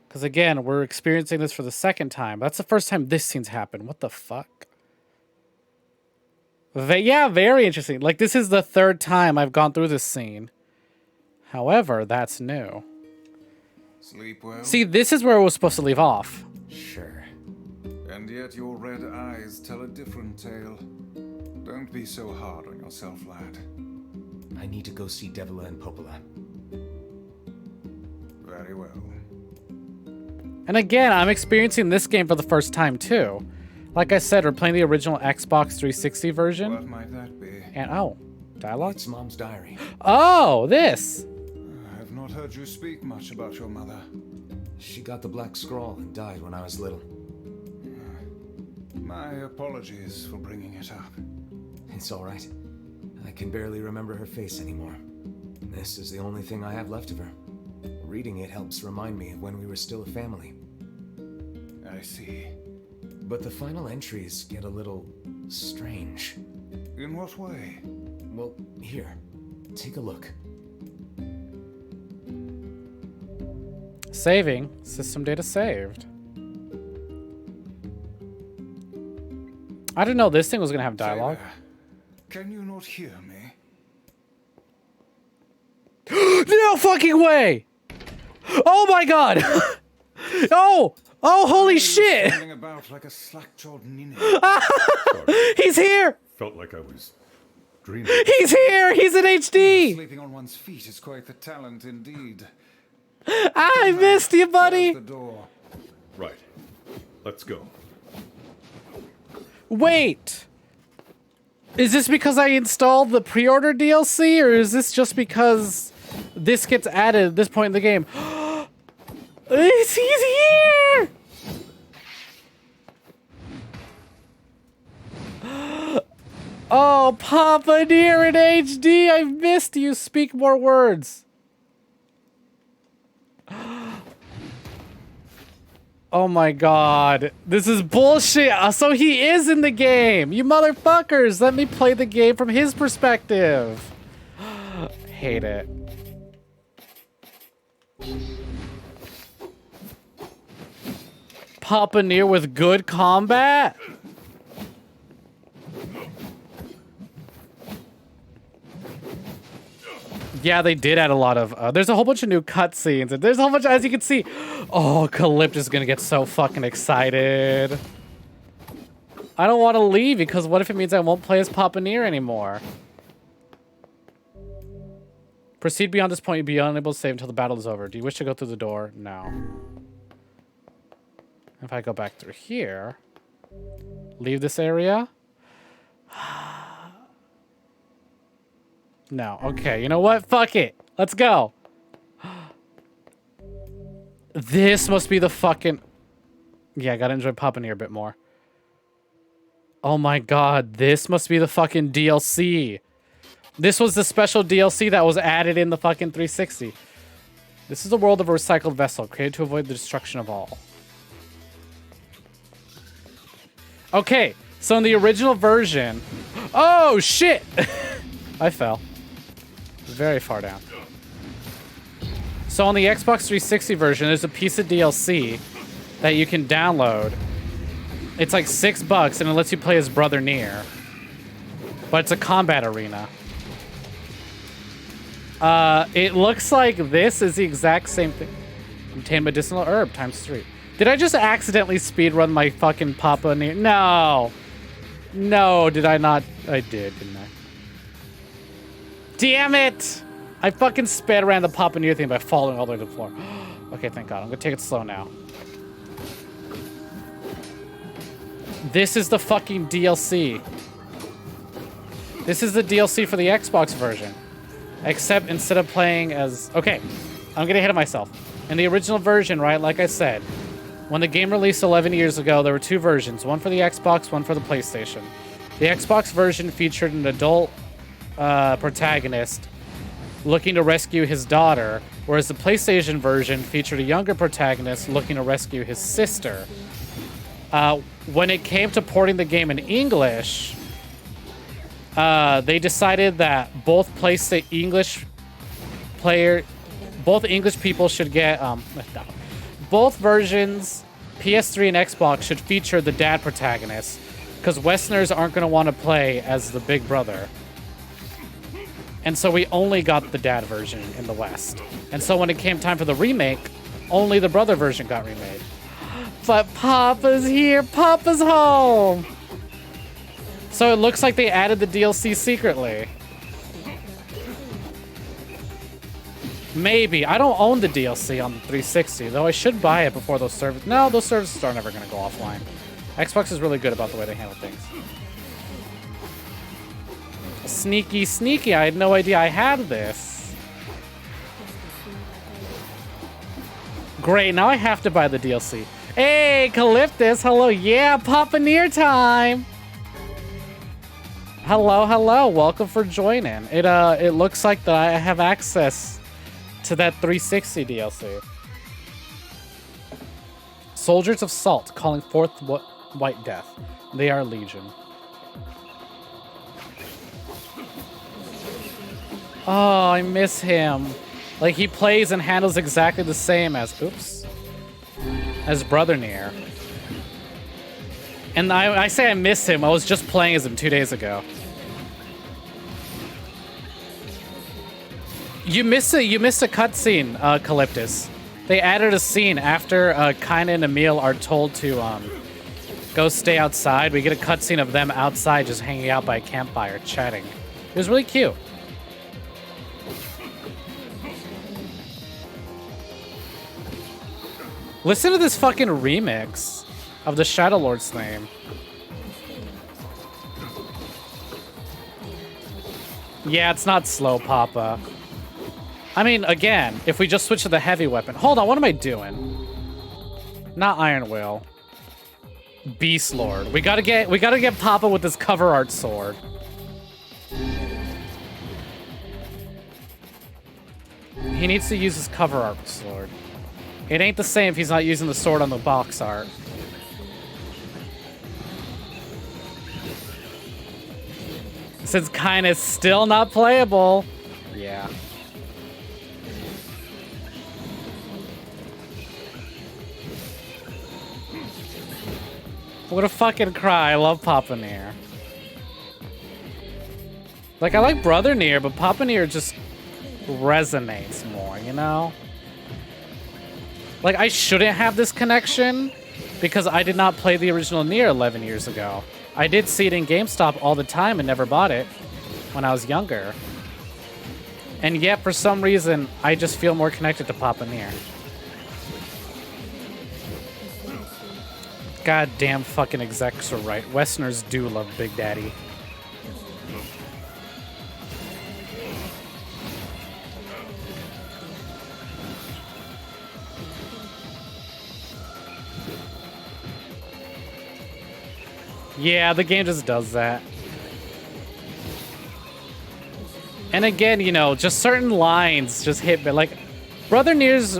Because again, we're experiencing this for the second time. That's the first time this scene's happened. What the fuck? Yeah, very interesting. Like, this is the third time I've gone through this scene. However, that's new. Sleep well? See, this is where it was supposed to leave off. Sure. And yet your red eyes tell a different tale. Don't be so hard on yourself, lad. I need to go see Devila and Popola. Very well. And again, I'm experiencing this game for the first time too. Like I said, we're playing the original Xbox 360 version. What might that be? And oh, dialogue? It's Mom's diary. Oh, this. I've not heard you speak much about your mother. She got the black scrawl and died when I was little. My apologies for bringing it up. It's all right. I can barely remember her face anymore. This is the only thing I have left of her. Reading it helps remind me of when we were still a family. I see. But the final entries get a little strange. In what way? Well, here, take a look. Saving. System data saved. I didn't know this thing was gonna have dialogue. Can you not hear me? No fucking way! Oh my god! Oh! Oh, holy shit! Standing about like a slack-jawed ninny. He's here! Felt like I was dreaming. He's here! He's in HD! Sleeping on one's feet is quite the talent indeed. I missed you, buddy! There's the door. Right. Let's go. Wait! Is this because I installed the pre-order DLC, or is this just because this gets added at this point in the game? He's here! Oh, Papa NieR in HD! I've missed you! Speak more words! Oh my god. This is bullshit! So he is in the game! You motherfuckers! Let me play the game from his perspective! Hate it. Papa NieR with good combat? Yeah, they did add a lot of... there's a whole bunch of new cutscenes, and there's a whole bunch, as you can see... Oh, Calypto's gonna get so fucking excited. I don't want to leave, because what if it means I won't play as Papa NieR anymore? Proceed beyond this point, you'll be unable to save until the battle is over. Do you wish to go through the door? No. If I go back through here... Leave this area? No. Okay, you know what? Fuck it. Let's go. This must be the fucking... Yeah, I gotta enjoy Papa NieR a bit more. Oh my god, this must be the fucking DLC. This was the special DLC that was added in the fucking 360. This is the world of a recycled vessel, created to avoid the destruction of all. Okay, so in the original version... Oh, shit! I fell. Very far down. So on the Xbox 360 version, there's a piece of DLC that you can download. It's like $6 and it lets you play as brother NieR. But it's a combat arena. It looks like this is the exact same thing. Obtain medicinal herb ×3. Did I just accidentally speedrun my fucking Papa NieR? No. No, did I not? I did, didn't I? Damn it! I fucking sped around the Papa NieR thing by falling all the way to the floor. Okay, thank God. I'm gonna take it slow now. This is the fucking DLC. This is the DLC for the Xbox version. Except instead of playing as... Okay, I'm getting ahead of myself. In the original version, right, like I said, when the game released 11 years ago, there were two versions. One for the Xbox, one for the PlayStation. The Xbox version featured an adult protagonist looking to rescue his daughter, whereas the PlayStation version featured a younger protagonist looking to rescue his sister. When it came to porting the game in English, they decided that both English people should get both versions, PS3 and Xbox, should feature the dad protagonist, because Westerners aren't going to want to play as the big brother. And so we only got the dad version in the West. And so when it came time for the remake, only the brother version got remade. But Papa's here. Papa's home. So it looks like they added the DLC secretly. Maybe. I don't own the DLC on the 360, though I should buy it before those services... No, those services are never going to go offline. Xbox is really good about the way they handle things. Sneaky, sneaky. I had no idea I had this. Great, now I have to buy the DLC. Hey, Calyptus, hello. Yeah, Papa NieR time. Hello, hello. Welcome for joining. It looks like that I have access to that 360 DLC. Soldiers of Salt calling forth White Death. They are Legion. Oh, I miss him. Like, he plays and handles exactly the same as, oops, as Brother NieR. And I say I miss him. I was just playing as him 2 days ago. You miss a cutscene, Calyptus. They added a scene after Kaina and Emil are told to go stay outside. We get a cutscene of them outside just hanging out by a campfire, chatting. It was really cute. Listen to this fucking remix of the Shadow Lord's theme. Yeah, it's not slow, Papa. I mean, again, if we just switch to the heavy weapon. Hold on, what am I doing? Not Iron Will. Beast Lord. We gotta get Papa with this cover art sword. He needs to use his cover art sword. It ain't the same if he's not using the sword on the box art. Since Kaina's still not playable. Yeah. I'm gonna fucking cry. I love Papa NieR. Like, I like Brother NieR, but Papa NieR just resonates more, you know? Like, I shouldn't have this connection because I did not play the original NieR 11 years ago. I did see it in GameStop all the time and never bought it when I was younger. And yet, for some reason, I just feel more connected to Papa NieR. God damn fucking execs are right. Westerners do love Big Daddy. Yeah, the game just does that. And again, you know, just certain lines just hit me. Like, Brother NieR's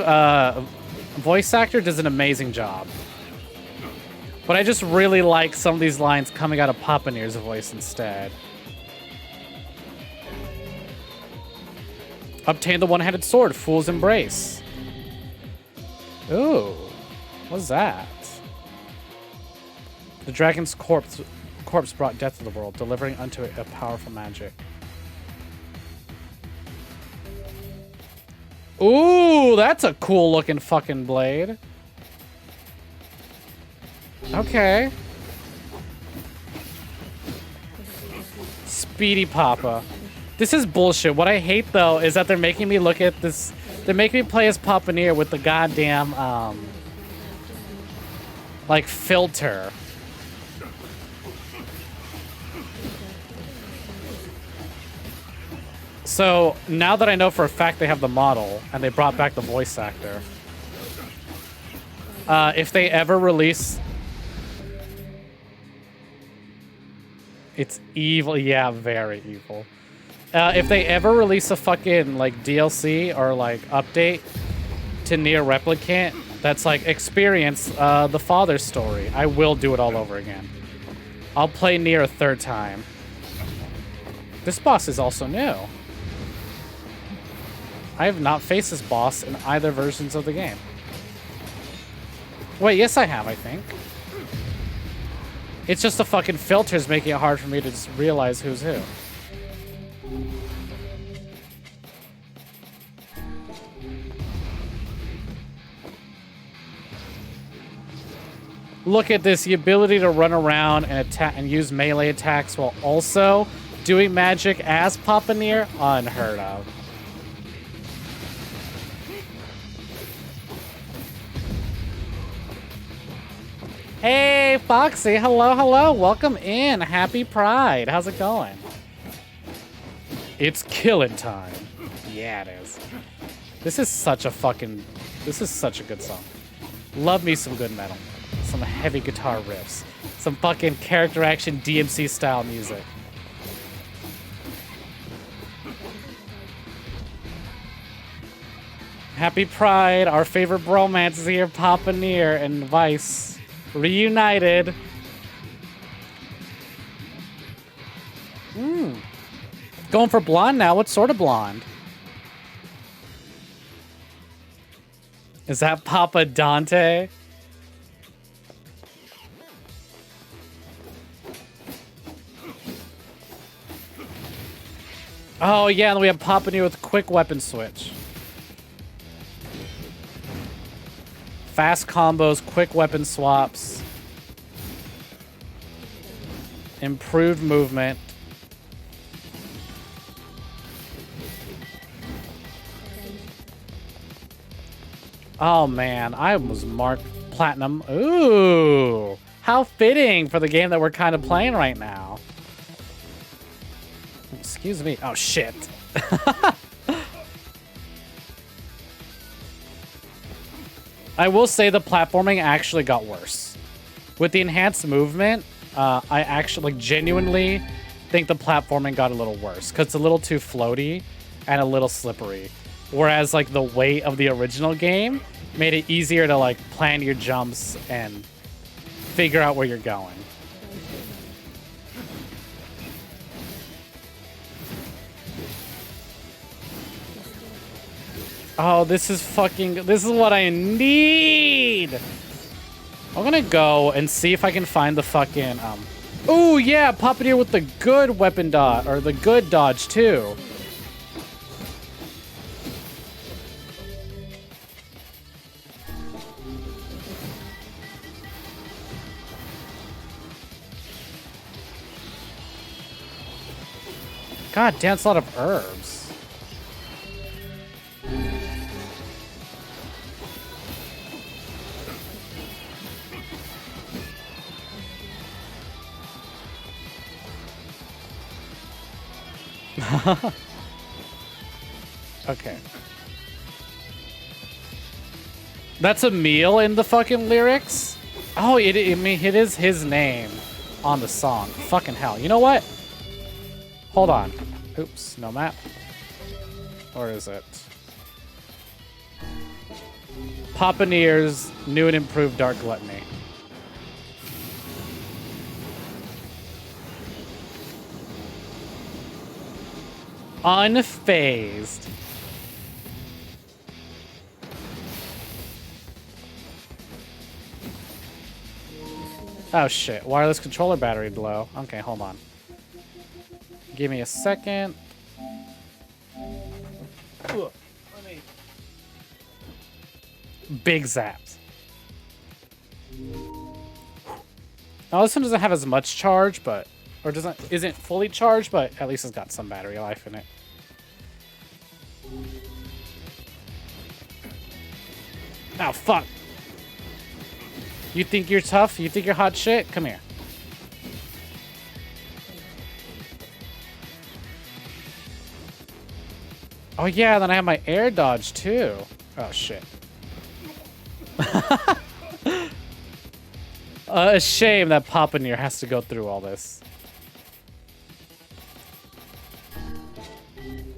voice actor does an amazing job. But I just really like some of these lines coming out of Papa NieR's voice instead. Obtain the one-handed sword, Fool's Embrace. Ooh, what's that? The dragon's corpse brought death to the world, delivering unto it a powerful magic. Ooh, that's a cool looking fucking blade. Okay. Speedy Papa. This is bullshit. What I hate though is that they're making me look at this. They're making me play as Papa NieR with the goddamn like filter. So now that I know for a fact they have the model and they brought back the voice actor, if they ever release, it's evil. Yeah, very evil. If they ever release a fucking like DLC or like update to NieR Replicant that's like experience the father's story, I will do it all over again. I'll play NieR a third time. This boss is also new. I have not faced this boss in either versions of the game. Wait, yes I have, I think. It's just the fucking filters making it hard for me to just realize who's who. Look at this, the ability to run around and attack and use melee attacks while also doing magic as Papa NieR, unheard of. Hey, Foxy, hello, hello, welcome in. Happy Pride. How's it going? It's killing time. Yeah, it is. This is such a good song. Love me some good metal. Some heavy guitar riffs. Some fucking character action DMC style music. Happy Pride. Our favorite bromance is here. Papa NieR and Vice. Reunited. Going for blonde now. What sort of blonde? Is that Papa Dante? Oh yeah, and we have Papa NieR with quick weapon switch. Fast combos, quick weapon swaps. Improved movement. Oh man, I was marked platinum. Ooh, how fitting for the game that we're kind of playing right now. Excuse me. Oh shit. I will say the platforming actually got worse. With the enhanced movement, I actually genuinely think the platforming got a little worse because it's a little too floaty and a little slippery. Whereas like the weight of the original game made it easier to like plan your jumps and figure out where you're going. Oh, this is what I need. I'm gonna go and see if I can find the fucking, ooh, yeah, Papa NieR with the good weapon dodge, or the good dodge, too. God damn, it's a lot of herbs. Okay. That's a meal in the fucking lyrics? Oh, I mean, it is his name on the song. Fucking hell. You know what? Hold on. Oops, no map. Or is it? Papa NieR's new and improved Dark Gluttony. Unfazed. Oh shit, wireless controller battery low. Okay, hold on. Give me a second. Big zaps. Now this one doesn't have as much charge, but isn't fully charged, but at least it's got some battery life in it. Oh fuck. You think you're tough? You think you're hot shit? Come here. Oh yeah, then I have my air dodge too. Oh shit. A shame that Papa NieR has to go through all this.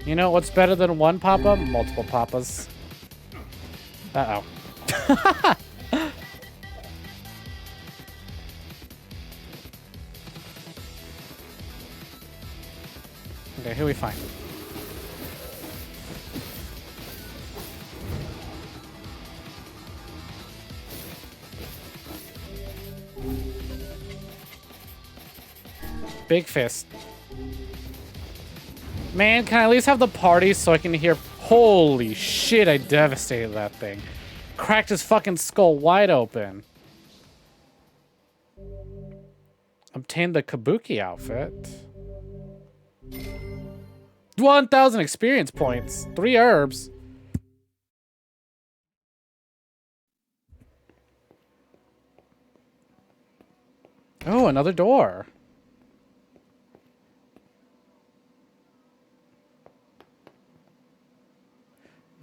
You know what's better than one Papa? Multiple Papas. Uh-oh. Okay, who we find? Big fist. Man, can I at least have the party so I can hear? Holy shit, I devastated that thing. Cracked his fucking skull wide open. Obtained the Kabuki outfit. 1,000 experience points. 3 herbs. Oh, another door.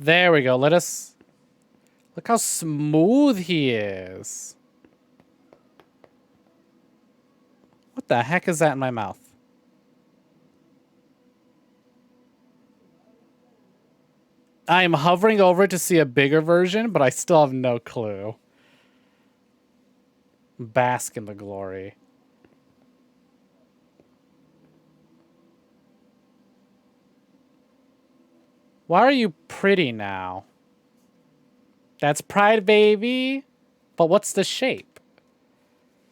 There we go. Let us... Look how smooth he is. What the heck is that in my mouth? I am hovering over it to see a bigger version, but I still have no clue. Bask in the glory. Why are you pretty now? That's pride, baby. But what's the shape?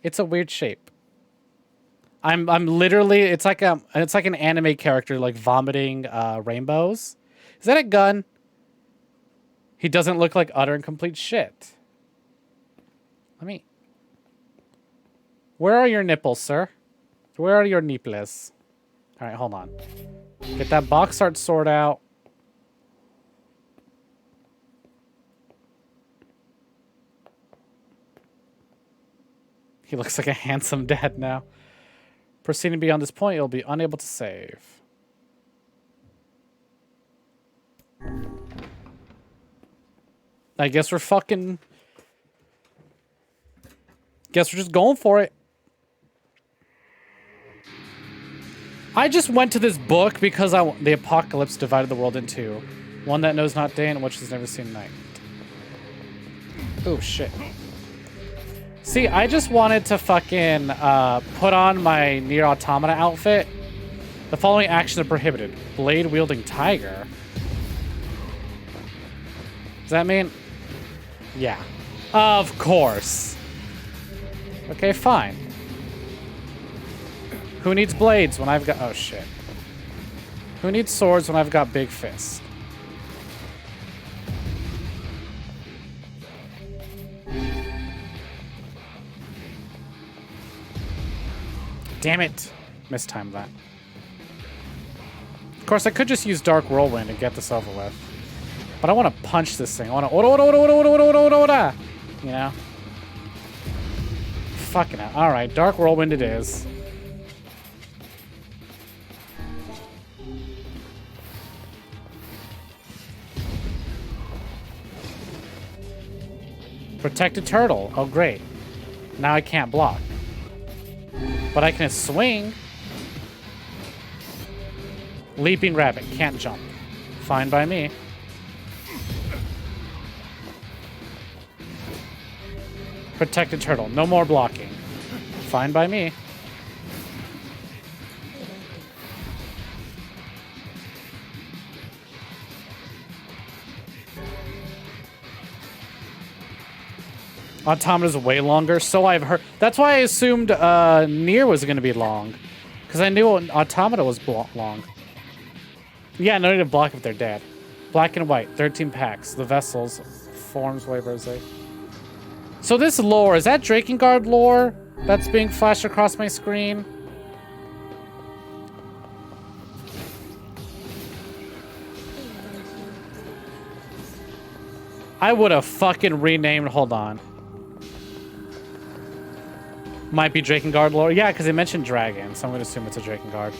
It's a weird shape. I'm literally it's like an anime character like vomiting rainbows. Is that a gun? He doesn't look like utter and complete shit. Let me. Where are your nipples, sir? Where are your nipples? All right, hold on. Get that box art sword out. He looks like a handsome dad now. Proceeding beyond this point, you'll be unable to save. I guess we're fucking... Guess we're just going for it. I just went to this book because the apocalypse divided the world in two. One that knows not day and which has never seen night. Oh, shit. See, I just wanted to fucking put on my NieR Automata outfit. The following actions are prohibited. Blade-wielding tiger. Does that mean? Yeah. Of course. Okay, fine. Who needs blades when I've got... Oh, shit. Who needs swords when I've got big fists? Damn it. Mistimed that. Of course, I could just use Dark Whirlwind and get this over with. But I want to punch this thing. I want to... You know? Fucking hell. Alright, Dark Whirlwind it is. Protected turtle. Oh, great. Now I can't block. But I can swing. Leaping rabbit. Can't jump. Fine by me. Protected turtle. No more blocking. Fine by me. Automata's way longer, so I've heard. That's why I assumed NieR was going to be long. Because I knew Automata was long. Yeah, no need to block if they're dead. Black and white, 13 packs. The vessels, forms, waivers. So this lore, is that Drakengard lore that's being flashed across my screen? I would have fucking renamed, hold on. Might be Drakengard lore. Yeah, because they mentioned dragon, so I'm going to assume it's a Drakengard.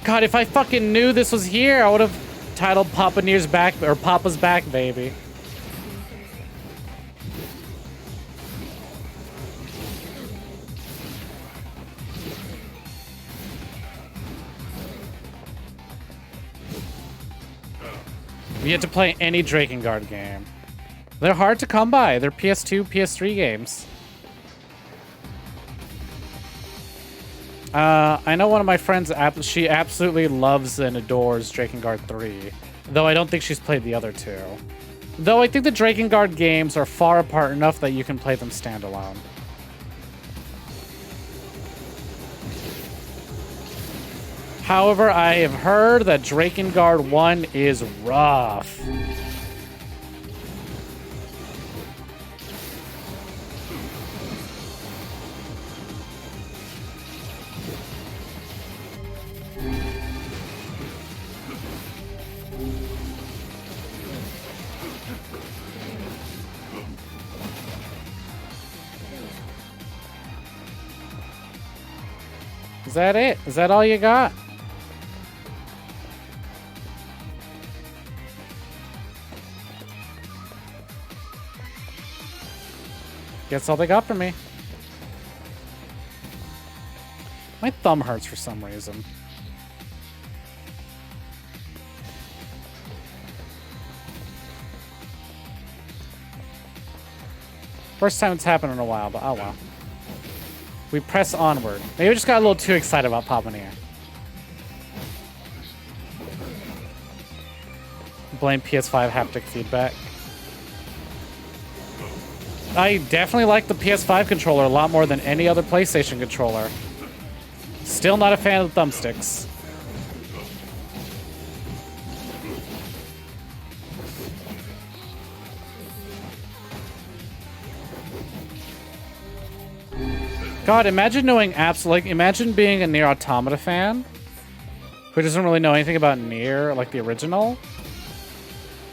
God, if I fucking knew this was here, I would have titled Papa NieR's back, or Papa's back, baby. We had to play any Drakengard game. They're hard to come by. They're PS2, PS3 games. I know one of my friends, she absolutely loves and adores Drakengard 3. Though I don't think she's played the other two. Though I think the Drakengard games are far apart enough that you can play them standalone. However, I have heard that Drakengard 1 is rough. Is that it? Is that all you got? That's all they got for me. My thumb hurts for some reason. First time it's happened in a while, but oh well. We press onward. Maybe I just got a little too excited about Papa NieR. Blame PS5 haptic feedback. I definitely like the PS5 controller a lot more than any other PlayStation controller. Still not a fan of the thumbsticks. God, imagine knowing imagine being a NieR Automata fan who doesn't really know anything about NieR, like the original.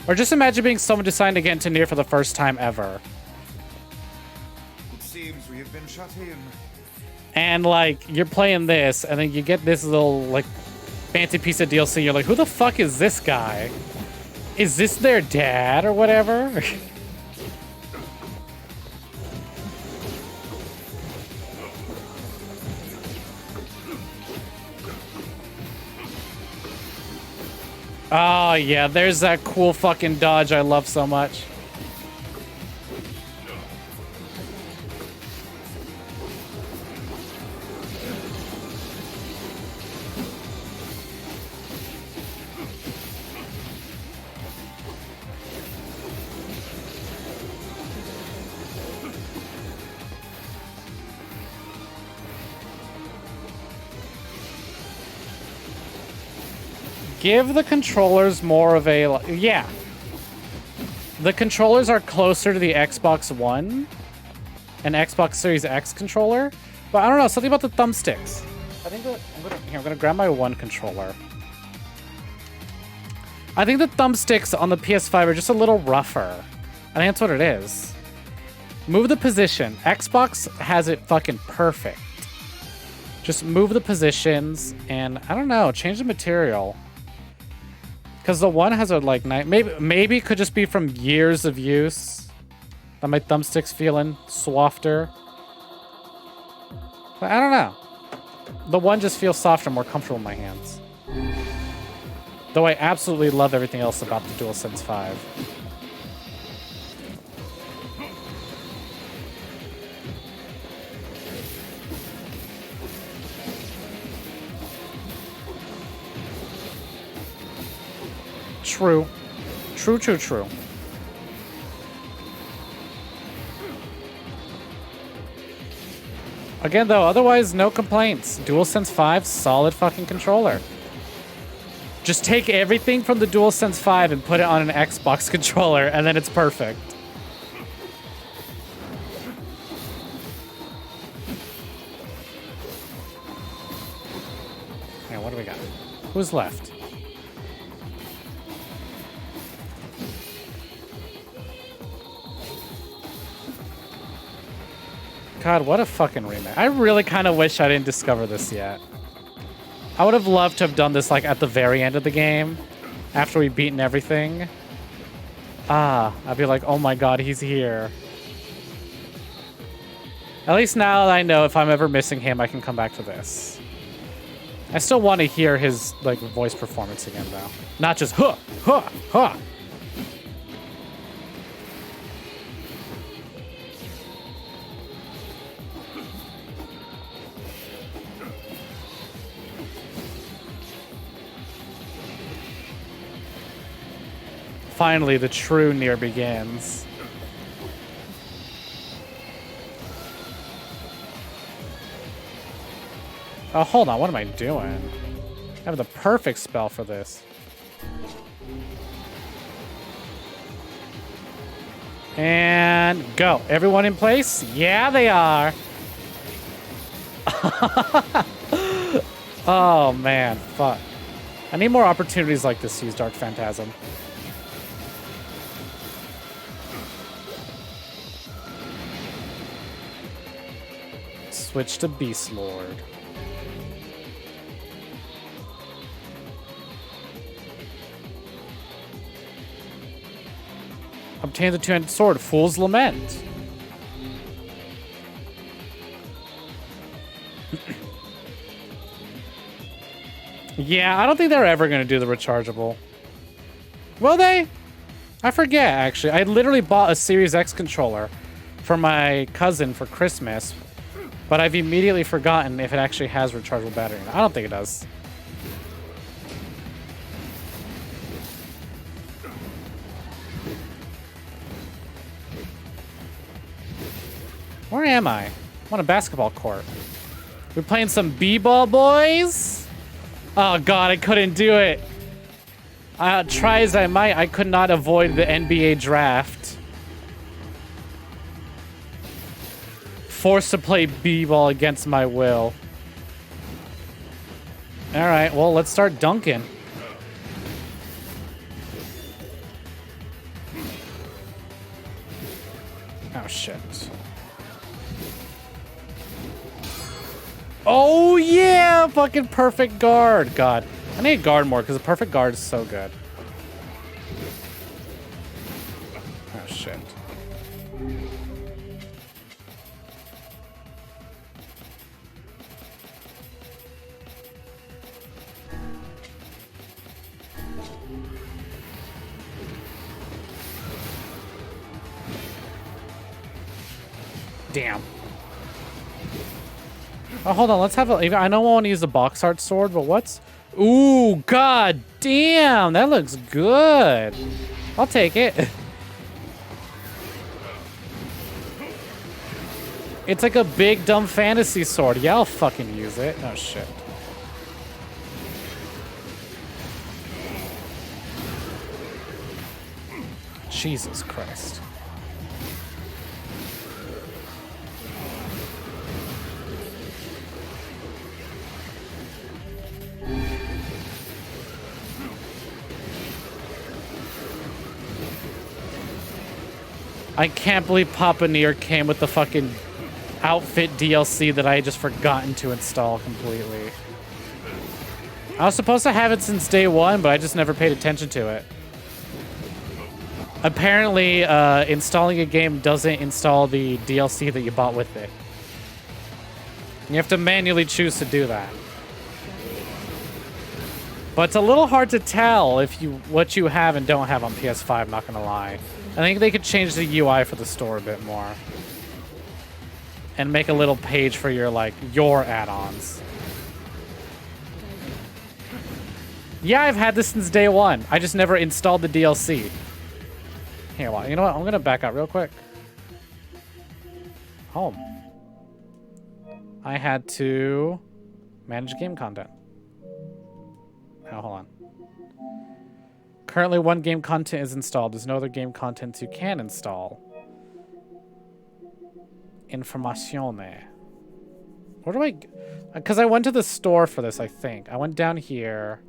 Or just imagine being someone deciding to get into NieR for the first time ever. It seems we have been shut in. And, like, you're playing this, and then you get this little, like, fancy piece of DLC. You're like, who the fuck is this guy? Is this their dad or whatever? Oh, yeah, there's that cool fucking dodge I love so much. Give the controllers more of a... Yeah. The controllers are closer to the Xbox One and Xbox Series X controller. But I don't know, something about the thumbsticks. I think that... I'm gonna grab my One controller. I think the thumbsticks on the PS5 are just a little rougher. I think that's what it is. Move the position. Xbox has it fucking perfect. Just move the positions and, I don't know, change the material. Because the One has a, like, maybe it could just be from years of use that my thumbstick's feeling swofter. But I don't know. The One just feels softer, more comfortable in my hands. Though I absolutely love everything else about the DualSense 5. True. True. Again, though, otherwise, no complaints. DualSense 5, solid fucking controller. Just take everything from the DualSense 5 and put it on an Xbox controller, and then it's perfect. Now, what do we got? Who's left? God, what a fucking remake. I really kind of wish I didn't discover this yet. I would have loved to have done this, like, at the very end of the game. After we'd beaten everything. I'd be like, oh my god, he's here. At least now that I know if I'm ever missing him, I can come back to this. I still want to hear his, like, voice performance again, though. Not just, huh, huh, huh. Finally, the true NieR begins. Oh, hold on. What am I doing? I have the perfect spell for this. And go. Everyone in place? Yeah, they are. Oh, man. Fuck. I need more opportunities like this to use Dark Phantasm. Switch to Beast Lord. Obtain the two-handed sword, Fool's Lament. Yeah, I don't think they're ever going to do the rechargeable. Will they? I forget, actually. I literally bought a Series X controller for my cousin for Christmas. But I've immediately forgotten if it actually has rechargeable battery. I don't think it does. Where am I? I'm on a basketball court. We're playing some b-ball, boys? Oh god, I couldn't do it. Try as I might, I could not avoid the NBA draft. Forced to play b-ball against my will. Alright, well, let's start dunking. Oh, shit. Oh, yeah! Fucking perfect guard. God. I need to guard more, because the perfect guard is so good. Oh, shit. Damn. Oh, hold on. Let's have a... I know I want to use the box art sword, but what's... Ooh, god damn. That looks good. I'll take it. It's like a big, dumb fantasy sword. Yeah, I'll fucking use it. Oh, shit. Jesus Christ. I can't believe Papa NieR came with the fucking outfit DLC that I had just forgotten to install completely. I was supposed to have it since day one, but I just never paid attention to it. Apparently, installing a game doesn't install the DLC that you bought with it. You have to manually choose to do that. But it's a little hard to tell if what you have and don't have on PS5, not gonna lie. I think they could change the UI for the store a bit more. And make a little page for your, like, your add-ons. Yeah, I've had this since day one. I just never installed the DLC. Here, well, you know what? I'm gonna back up real quick. Home. I had to manage game content. Oh, hold on. Currently, one game content is installed. There's no other game content you can install. Informazione. Where do I... Because I went to the store for this, I think. I went down here.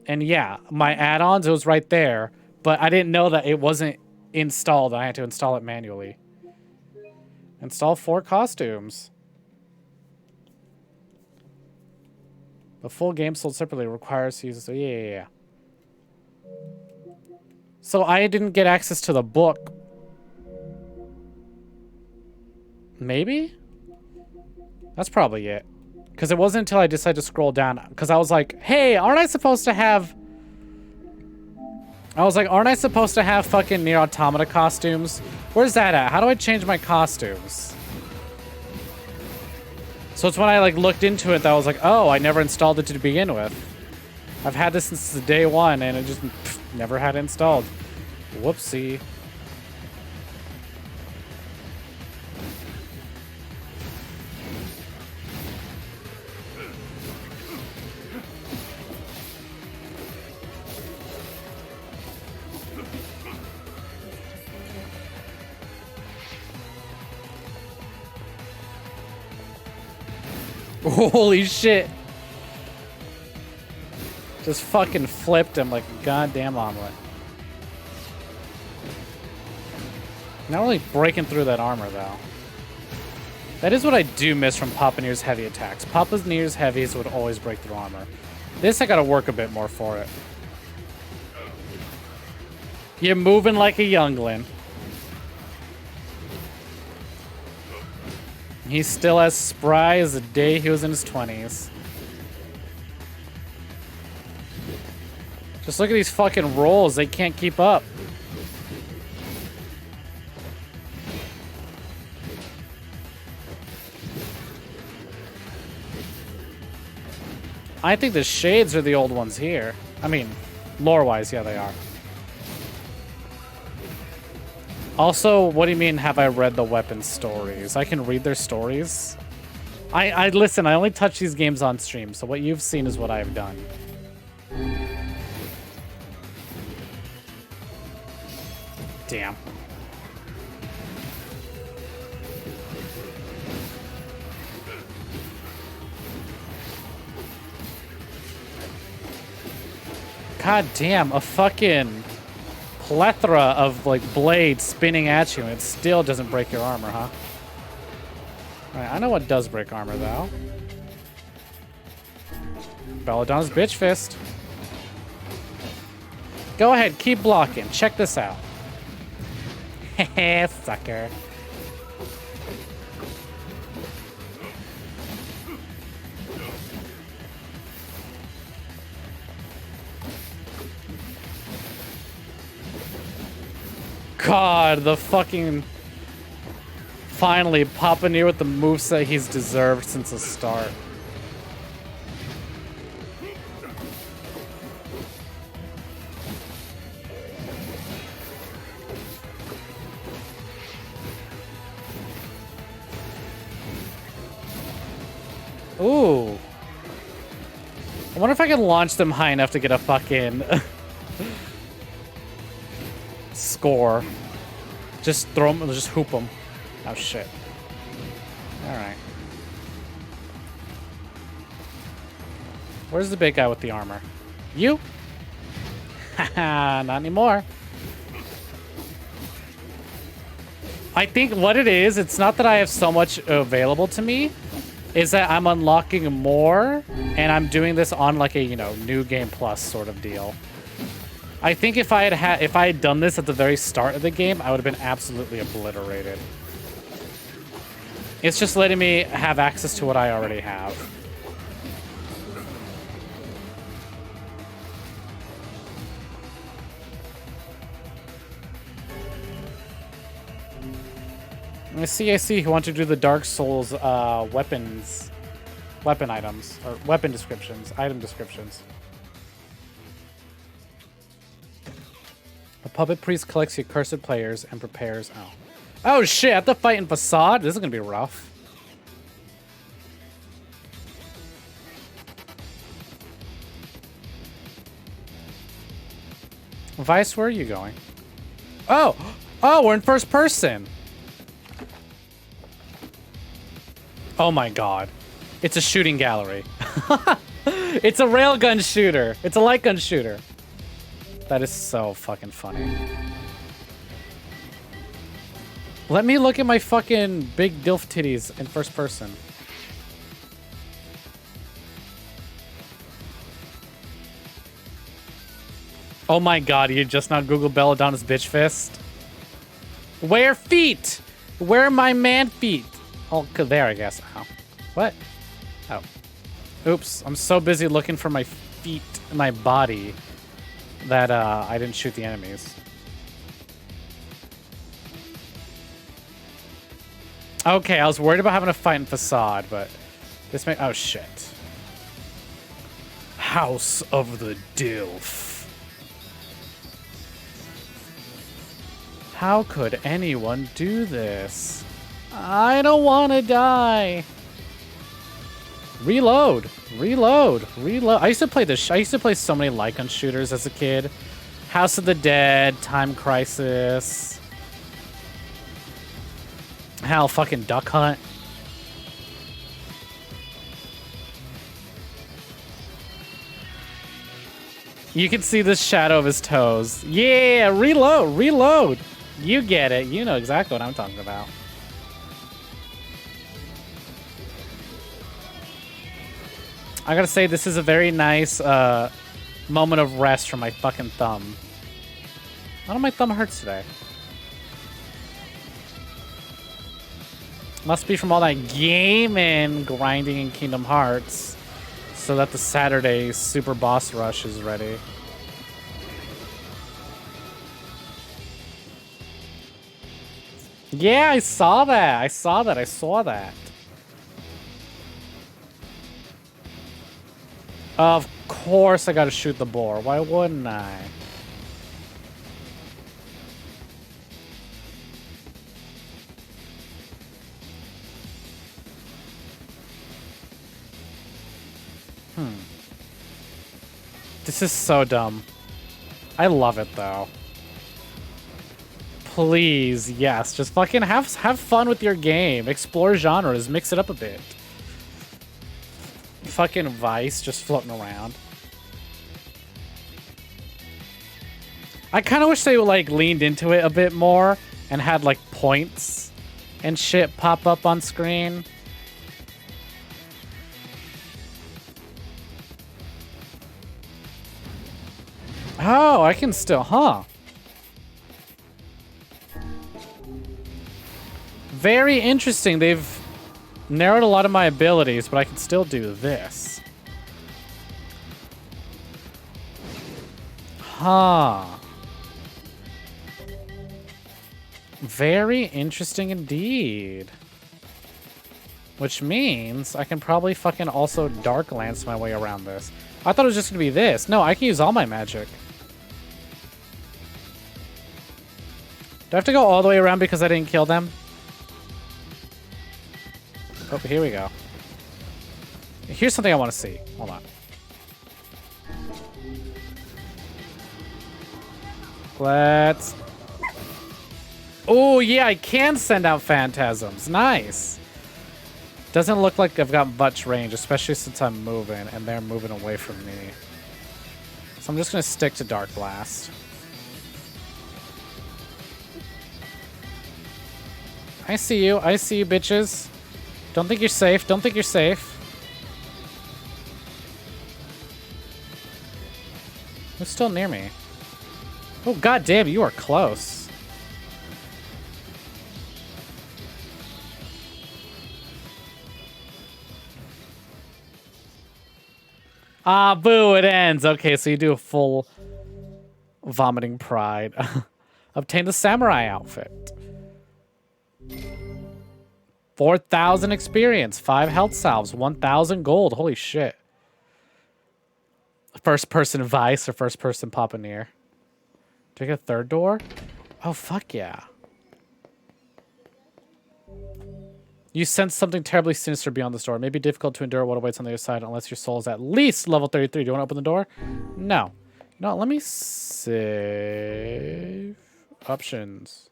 And yeah, my add-ons, it was right there. But I didn't know that it wasn't installed. I had to install it manually. Install 4 costumes. The full game sold separately requires users. So yeah. So I didn't get access to the book. Maybe? That's probably it. Because it wasn't until I decided to scroll down. Because I was like, hey, aren't I supposed to have... aren't I supposed to have fucking NieR Automata costumes? Where's that at? How do I change my costumes? So it's when I like looked into it that I was like, oh, I never installed it to begin with. I've had this since day one and it just never had it installed. Whoopsie. Holy shit. Just fucking flipped him like a goddamn omelet. Not really breaking through that armor, though. That is what I do miss from Papa NieR's heavy attacks. Papa NieR's heavies would always break through armor. This, I gotta work a bit more for it. You're moving like a youngling. He's still as spry as the day he was in his 20s. Just look at these fucking rolls. They can't keep up. I think the shades are the old ones here. I mean, lore-wise, yeah, they are. Also, what do you mean, have I read the weapon stories? I can read their stories? I listen, I only touch these games on stream, so what you've seen is what I've done. Damn. God damn, a fucking plethora of like blades spinning at you and it still doesn't break your armor, huh? Alright, I know what does break armor though. Belladonna's bitch fist. Go ahead, keep blocking. Check this out. Heh, sucker. God, the fucking... Finally, Papa NieR with the moveset he's deserved since the start. Ooh. I wonder if I can launch them high enough to get a fucking... score. Just throw them, just hoop them. Oh shit. Alright. Where's the big guy with the armor? You? Haha, not anymore. I think what it is, it's not that I have so much available to me, is that I'm unlocking more, and I'm doing this on like a, you know, new game plus sort of deal. I think if I had done this at the very start of the game, I would have been absolutely obliterated. It's just letting me have access to what I already have. I see who want to do the Dark Souls weapon items, or weapon descriptions, item descriptions. The puppet priest collects your cursed players and prepares... Oh shit, I have to fight in Facade? This is gonna be rough. Vice, where are you going? Oh! Oh, we're in first person! Oh my god. It's a shooting gallery. It's a railgun shooter. It's a light gun shooter. That is so fucking funny. Let me look at my fucking big dilf titties in first person. Oh my god, you just now Googled Belladonna's bitch fist? Where feet? Where are my man feet? Oh, there, I guess. Oh. What? Oh. Oops, I'm so busy looking for my feet, my body, that I didn't shoot the enemies. Okay, I was worried about having to fight in Facade, but this may... Oh, shit. House of the Dilf. How could anyone do this? I don't want to die. Reload. Reload. Reload. I used to play this. I used to play so many Lycan shooters as a kid. House of the Dead, Time Crisis. Hell, fucking Duck Hunt. You can see the shadow of his toes. Yeah, reload, reload. You get it. You know exactly what I'm talking about. I gotta say, this is a very nice moment of rest from my fucking thumb. Why do my thumb hurts today? Must be from all that gaming, grinding in Kingdom Hearts, so that the Saturday Super Boss Rush is ready. Yeah, I saw that. I saw that. I saw that. Of course I gotta shoot the boar. Why wouldn't I? This is so dumb. I love it though. Please, yes, just fucking have fun with your game. Explore genres, mix it up a bit. Fucking Vice just floating around. I kind of wish they like leaned into it a bit more and had like points and shit pop up on screen. Oh, I can still, huh? Very interesting. They've narrowed a lot of my abilities, but I can still do this. Huh. Very interesting indeed. Which means I can probably fucking also Dark Lance my way around this. I thought it was just gonna be this. No, I can use all my magic. Do I have to go all the way around because I didn't kill them? Oh, here we go. Here's something I want to see. Hold on. Let's... Oh, yeah, I can send out phantasms. Nice. Doesn't look like I've got much range, especially since I'm moving, and they're moving away from me. So I'm just going to stick to Dark Blast. I see you, bitches. Don't think you're safe. Don't think you're safe. Who's still near me? Oh, god damn, you are close. Ah, boo, it ends. Okay, so you do a full vomiting pride. Obtain the samurai outfit. 4,000 experience, 5 health salves, 1,000 gold. Holy shit. First person Vice or first person Papa NieR. Do I get a third door? Oh, fuck yeah. You sense something terribly sinister beyond this door. It may be difficult to endure what awaits on the other side unless your soul is at least level 33. Do you want to open the door? No. No, let me save. Options.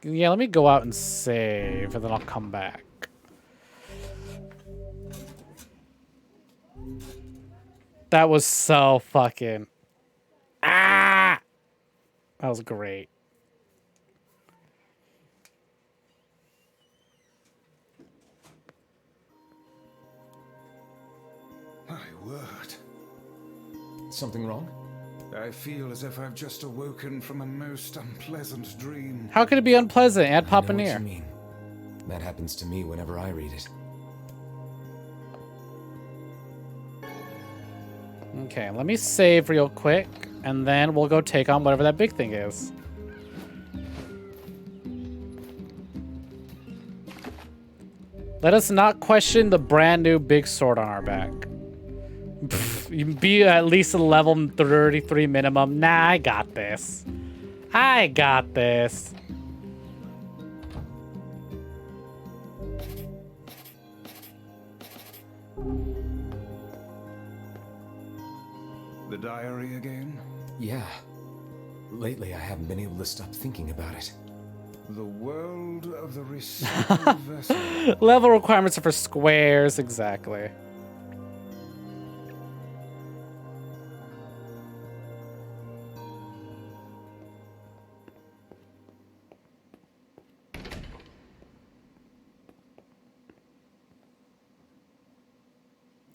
Yeah, let me go out and save, and then I'll come back. That was so fucking... Ah! That was great. My word. Something wrong? I feel as if I've just awoken from a most unpleasant dream. How could it be unpleasant? Add I Papa know what NieR. you mean. That happens to me whenever I read it. Okay, let me save real quick, and then we'll go take on whatever that big thing is. Let us not question the brand new big sword on our back. You be at least a level 33 minimum. Nah, I got this. I got this. The diary again? Yeah. Lately, I haven't been able to stop thinking about it. The world of the receiving vessel. Level requirements are for squares, exactly.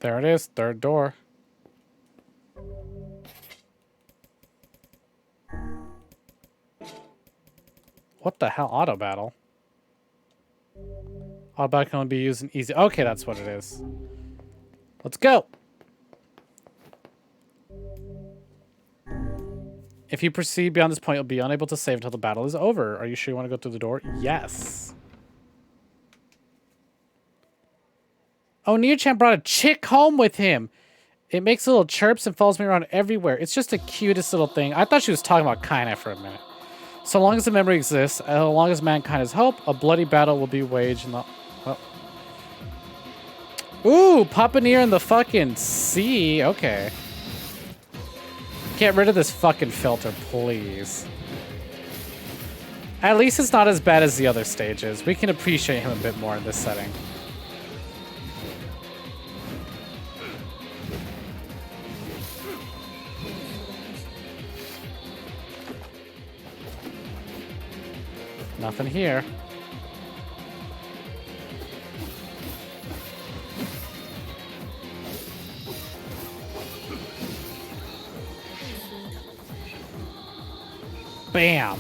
There it is, third door. What the hell? Auto battle? Auto battle can only be used in easy. Okay, that's what it is. Let's go. If you proceed beyond this point, you'll be unable to save until the battle is over. Are you sure you want to go through the door? Yes. Oh, NieR-chan brought a chick home with him. It makes little chirps and follows me around everywhere. It's just the cutest little thing. I thought she was talking about Kaina for a minute. So long as the memory exists, as long as mankind has hope, a bloody battle will be waged in the... Well, Ooh, Papaneer in the fucking sea. Okay. Get rid of this fucking filter, please. At least it's not as bad as the other stages. We can appreciate him a bit more in this setting. Nothing here. Bam.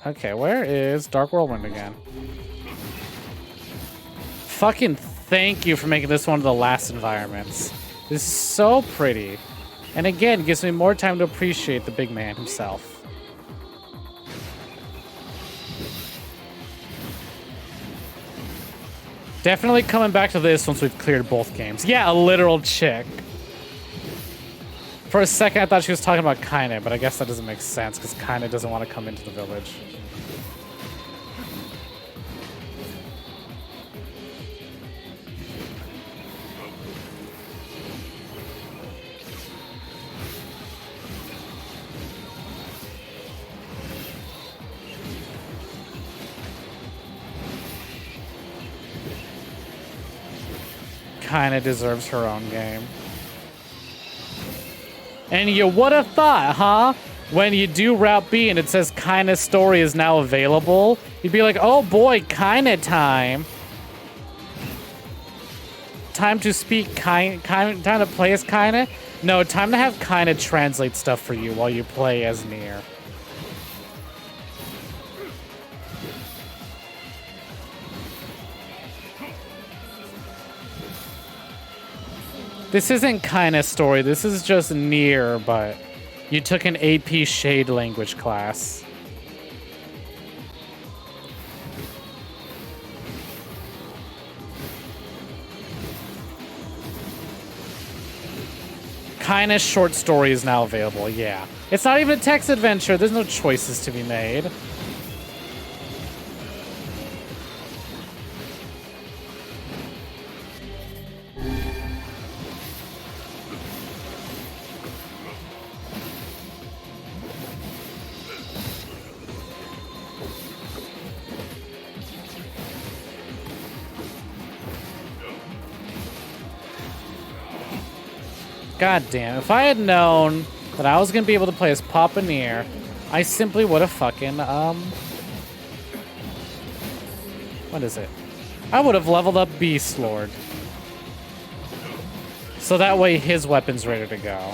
Okay, where is Dark Whirlwind again? Fucking thank you for making this one of the last environments. This is so pretty. And again, gives me more time to appreciate the big man himself. Definitely coming back to this once we've cleared both games. Yeah, a literal chick. For a second, I thought she was talking about Kaine, but I guess that doesn't make sense because Kaine doesn't want to come into the village. Kaine deserves her own game. And you would have thought, huh? When you do Route B and it says Kaine's story is now available, you'd be like, oh boy, Kaine time. Time to speak time to play as Kaine? No, time to have Kaine translate stuff for you while you play as NieR. This isn't Kaine's story, this is just NieR, but you took an AP Shade language class. Kaine's short story is now available, yeah. It's not even a text adventure, there's no choices to be made. God damn, if I had known that I was gonna be able to play as Papaneer, I simply would have fucking, what is it? I would have leveled up Beast Lord. So that way his weapon's ready to go.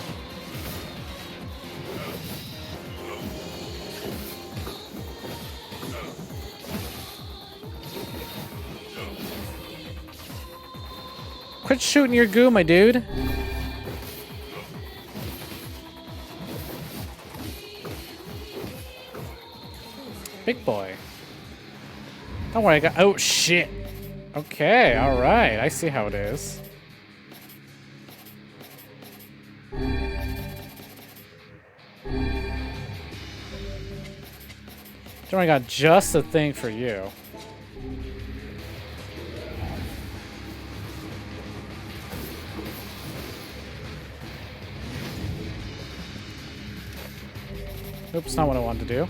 Quit shooting your goo, my dude. Big boy. Don't worry, I got... Oh, shit. Okay, alright. I see how it is. Don't worry, I got just the thing for you. Oops, not what I wanted to do.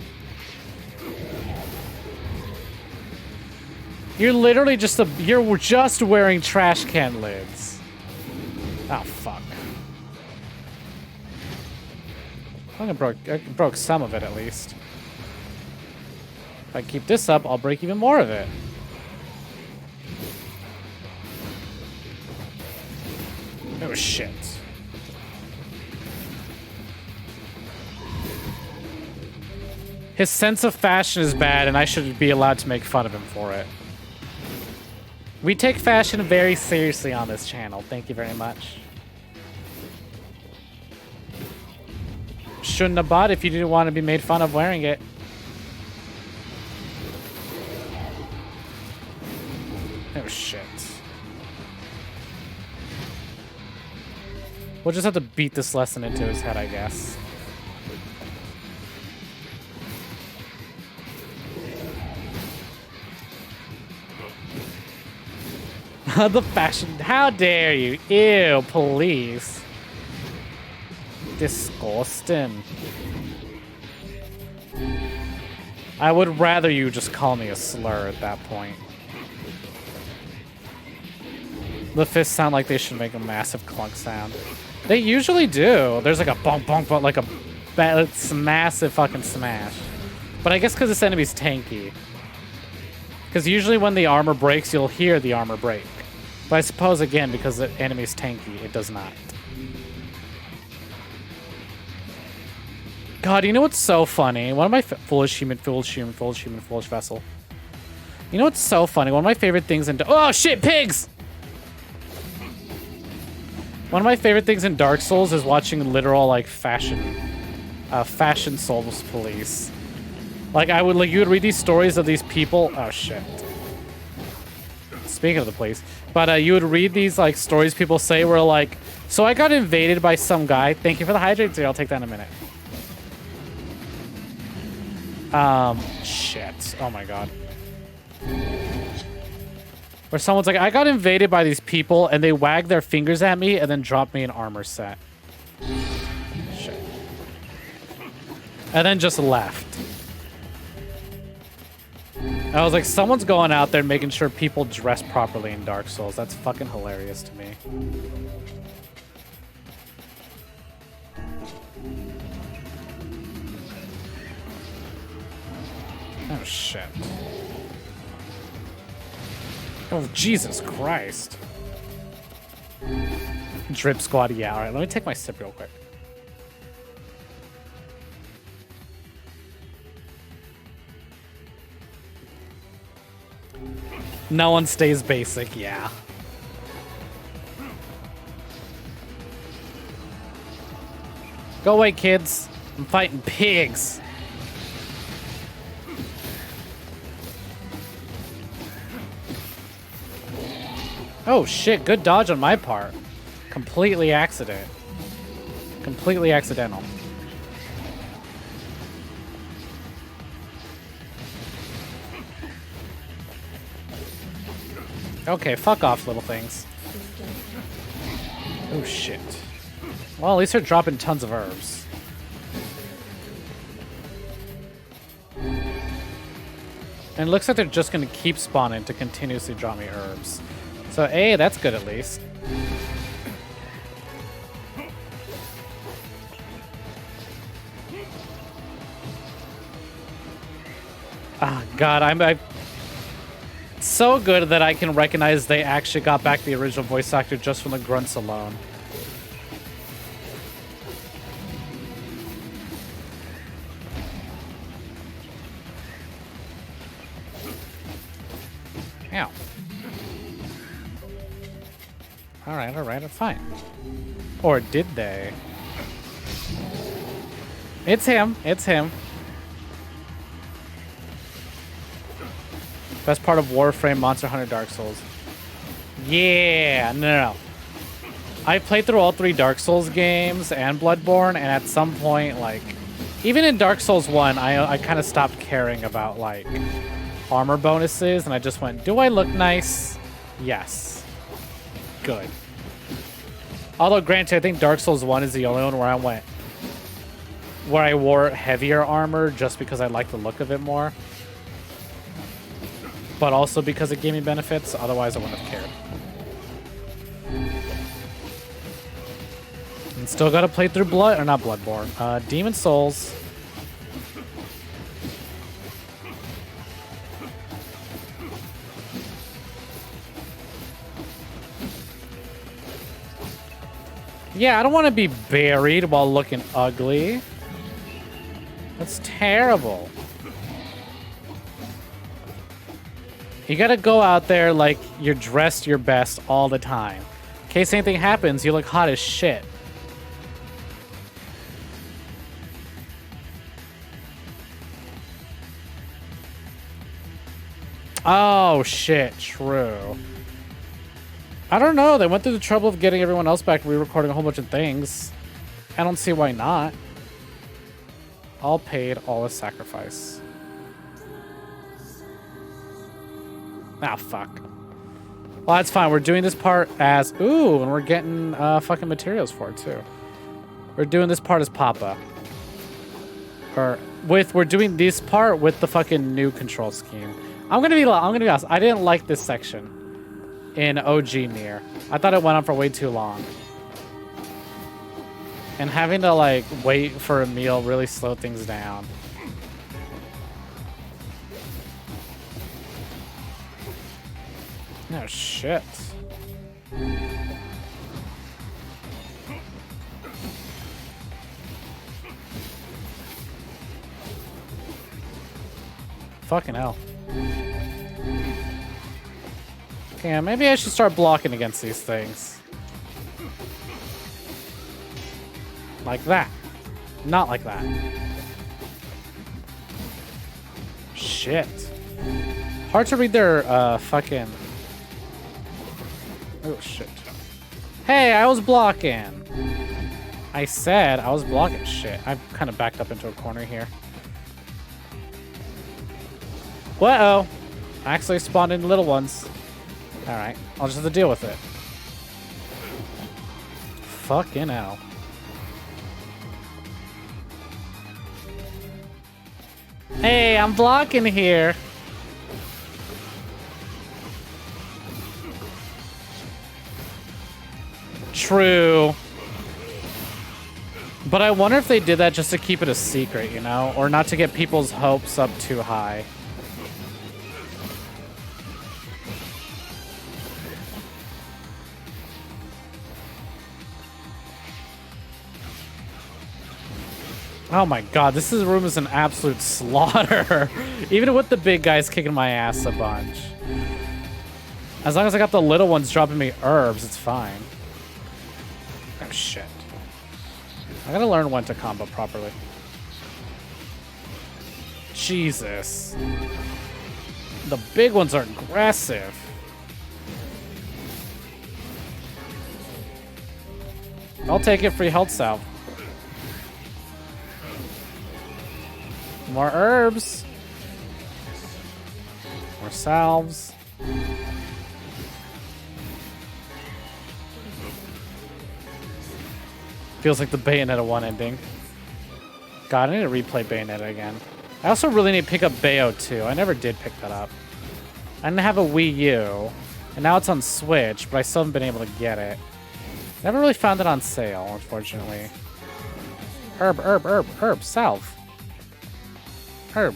You're literally just you're just wearing trash can lids. Oh fuck. I broke some of it at least. If I keep this up, I'll break even more of it. Oh shit. His sense of fashion is bad and I should be allowed to make fun of him for it. We take fashion very seriously on this channel. Thank you very much. Shouldn't have bought if you didn't want to be made fun of wearing it. Oh shit. We'll just have to beat this lesson into his head, I guess. The fashion. How dare you? Ew, police. Disgusting. I would rather you just call me a slur at that point. The fists sound like they should make a massive clunk sound. They usually do. There's like a bonk bonk, but like it's a massive fucking smash. But I guess because this enemy's tanky. Because usually when the armor breaks, you'll hear the armor break. But I suppose, again, because the enemy's tanky, it does not. God, you know what's so funny? One of my foolish vessel. You know what's so funny? One of my favorite things in... Oh, shit, pigs! One of my favorite things in Dark Souls is watching literal, like, fashion Souls police. Like, you would read these stories of these people. Oh, shit. Speaking of the police. But you would read these, like, stories people say where, like, so I got invaded by some guy. Thank you for the hydrate. I'll take that in a minute. Shit. Oh, my God. Where someone's like, I got invaded by these people, and they wagged their fingers at me and then dropped me an armor set. Shit. And then just left. I was like, someone's going out there making sure people dress properly in Dark Souls. That's fucking hilarious to me. Oh, shit. Oh, Jesus Christ. Drip squad, yeah. All right, let me take my sip real quick. No one stays basic, yeah. Go away, kids. I'm fighting pigs. Oh shit, good dodge on my part. Completely accident. Completely accidental. Okay, fuck off, little things. Oh shit. Well, at least they're dropping tons of herbs. And it looks like they're just gonna keep spawning to continuously drop me herbs. So, A, that's good at least. Ah, God, I'm so good that I can recognize they actually got back the original voice actor just from the grunts alone. Ow. Alright, fine. Or did they? It's him. Best part of Warframe, Monster Hunter, Dark Souls. Yeah, no. I played through all 3 Dark Souls games and Bloodborne, and at some point, like, even in Dark Souls 1, I kind of stopped caring about, like, armor bonuses, and I just went, do I look nice? Yes. Good. Although, granted, I think Dark Souls 1 is the only one where I wore heavier armor just because I like the look of it more. But also because it gave me benefits, otherwise I wouldn't have cared. And still gotta play through not Bloodborne, Demon Souls. Yeah, I don't want to be buried while looking ugly. That's terrible. You gotta go out there like you're dressed your best all the time. In case anything happens, you look hot as shit. Oh shit, true. I don't know, they went through the trouble of getting everyone else back re-recording a whole bunch of things. I don't see why not. All paid, all a sacrifice. Ah, fuck. Well, that's fine. We're doing this part as... Ooh, and we're getting fucking materials for it, too. We're doing this part as Papa. We're doing this part with the fucking new control scheme. I'm gonna be honest. I didn't like this section in OG NieR. I thought it went on for way too long. And having to, like, wait for a meal really slowed things down. Oh, shit. Fucking hell. Okay, maybe I should start blocking against these things. Like that. Not like that. Shit. Hard to read their, fucking... Oh, shit. Hey, I was blocking. I said I was blocking. Shit. I'm kind of backed up into a corner here. Uh-oh. I actually spawned in little ones. Alright. I'll just have to deal with it. Fucking hell. Hey, I'm blocking here. True. But I wonder if they did that just to keep it a secret, you know? Or not to get people's hopes up too high. Oh my god, this room is an absolute slaughter. Even with the big guys kicking my ass a bunch. As long as I got the little ones dropping me herbs, it's fine. Oh shit. I gotta learn when to combo properly. Jesus. The big ones are aggressive. I'll take it, free health salve. More herbs. More salves. Feels like the Bayonetta 1 ending. God, I need to replay Bayonetta again. I also really need to pick up Bayo 2. I never did pick that up. I didn't have a Wii U. And now it's on Switch, but I still haven't been able to get it. Never really found it on sale, unfortunately. Herb, salve. Herb.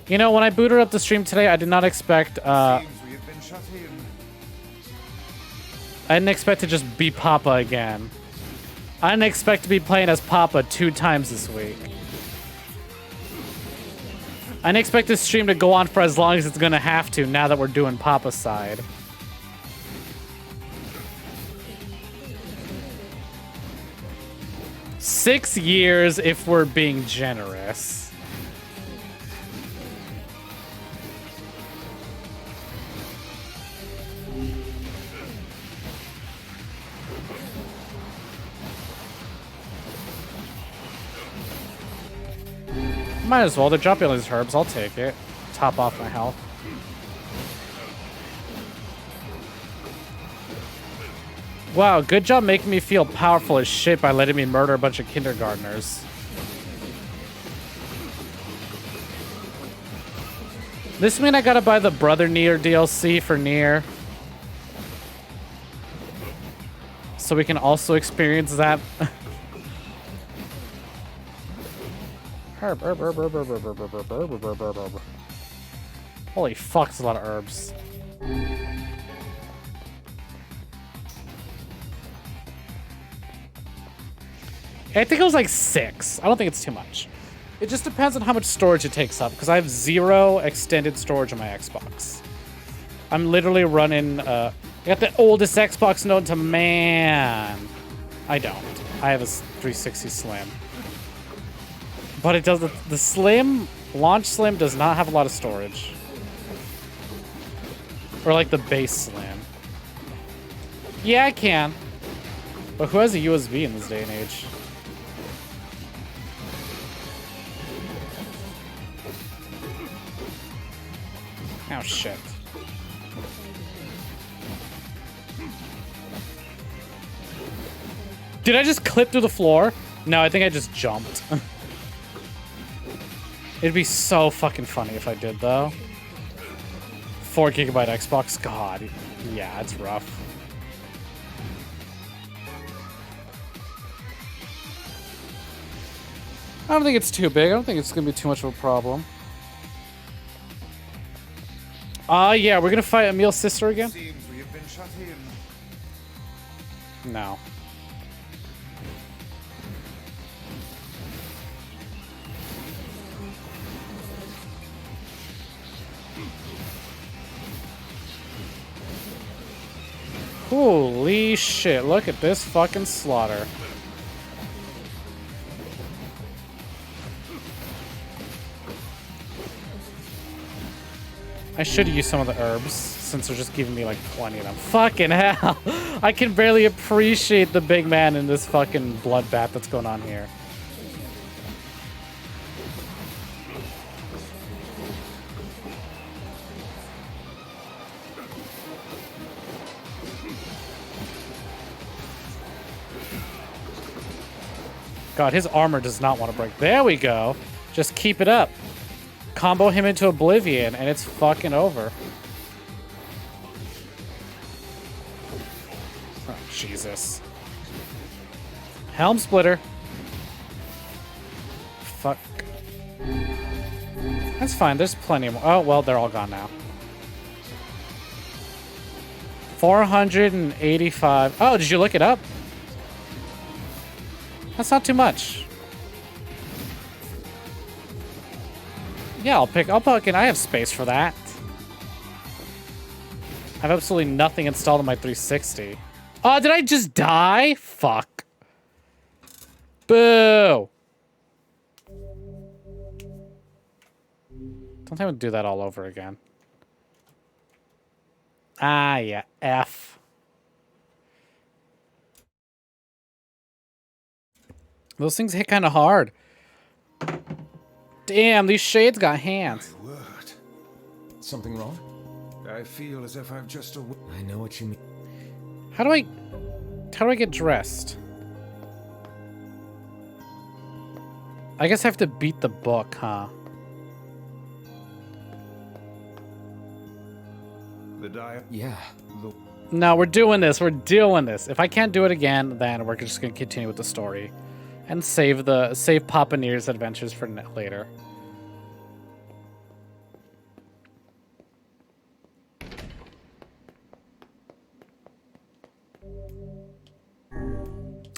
You know, when I booted up the stream today, I did not expect, Seems we have been shut in. I didn't expect to just be Papa again. I didn't expect to be playing as Papa 2 times this week. I didn't expect this stream to go on for as long as it's gonna have to now that we're doing Papa's side. Six years if we're being generous. Might as well. They're dropping all these herbs. I'll take it. Top off my health. Wow, good job making me feel powerful as shit by letting me murder a bunch of kindergartners. This mean I gotta buy the Brother NieR DLC for NieR? So we can also experience that. Herb. Holy fuck, that's a lot of herbs. I think it was like 6. I don't think it's too much. It just depends on how much storage it takes up, because I have 0 extended storage on my Xbox. I'm literally running, I got the oldest Xbox known to man. I don't. I have a 360 Slim. But it does, the Slim, Launch Slim does not have a lot of storage. Or like the base Slim. Yeah, I can. But who has a USB in this day and age? Oh, shit. Did I just clip through the floor? No, I think I just jumped. It'd be so fucking funny if I did, though. 4 GB Xbox? God. Yeah, it's rough. I don't think it's too big. I don't think it's going to be too much of a problem. Yeah, we're going to fight Emil's sister again? Seems we have been shut in. No. Holy shit, look at this fucking slaughter. I should use some of the herbs, since they're just giving me like plenty of them. Fucking hell! I can barely appreciate the big man in this fucking bloodbath that's going on here. God, his armor does not want to break. There we go. Just keep it up. Combo him into oblivion, and it's fucking over. Oh, Jesus. Helm splitter. Fuck. That's fine. There's plenty more. Oh, well, they're all gone now. 485. Oh, did you look it up? That's not too much. Yeah, I'll pick. I have space for that. I have absolutely nothing installed on my 360. Oh, did I just die? Fuck. Boo. Don't have to do that all over again. Ah, yeah. F. Those things hit kind of hard. Damn, these shades got hands. My word. Something wrong? I feel as if I've just I know what you mean. How do I get dressed? I guess I have to beat the book, huh? The diet. Yeah. No, we're doing this. We're doing this. If I can't do it again, then we're just gonna continue with the story. And save Papa NieR's adventures for later.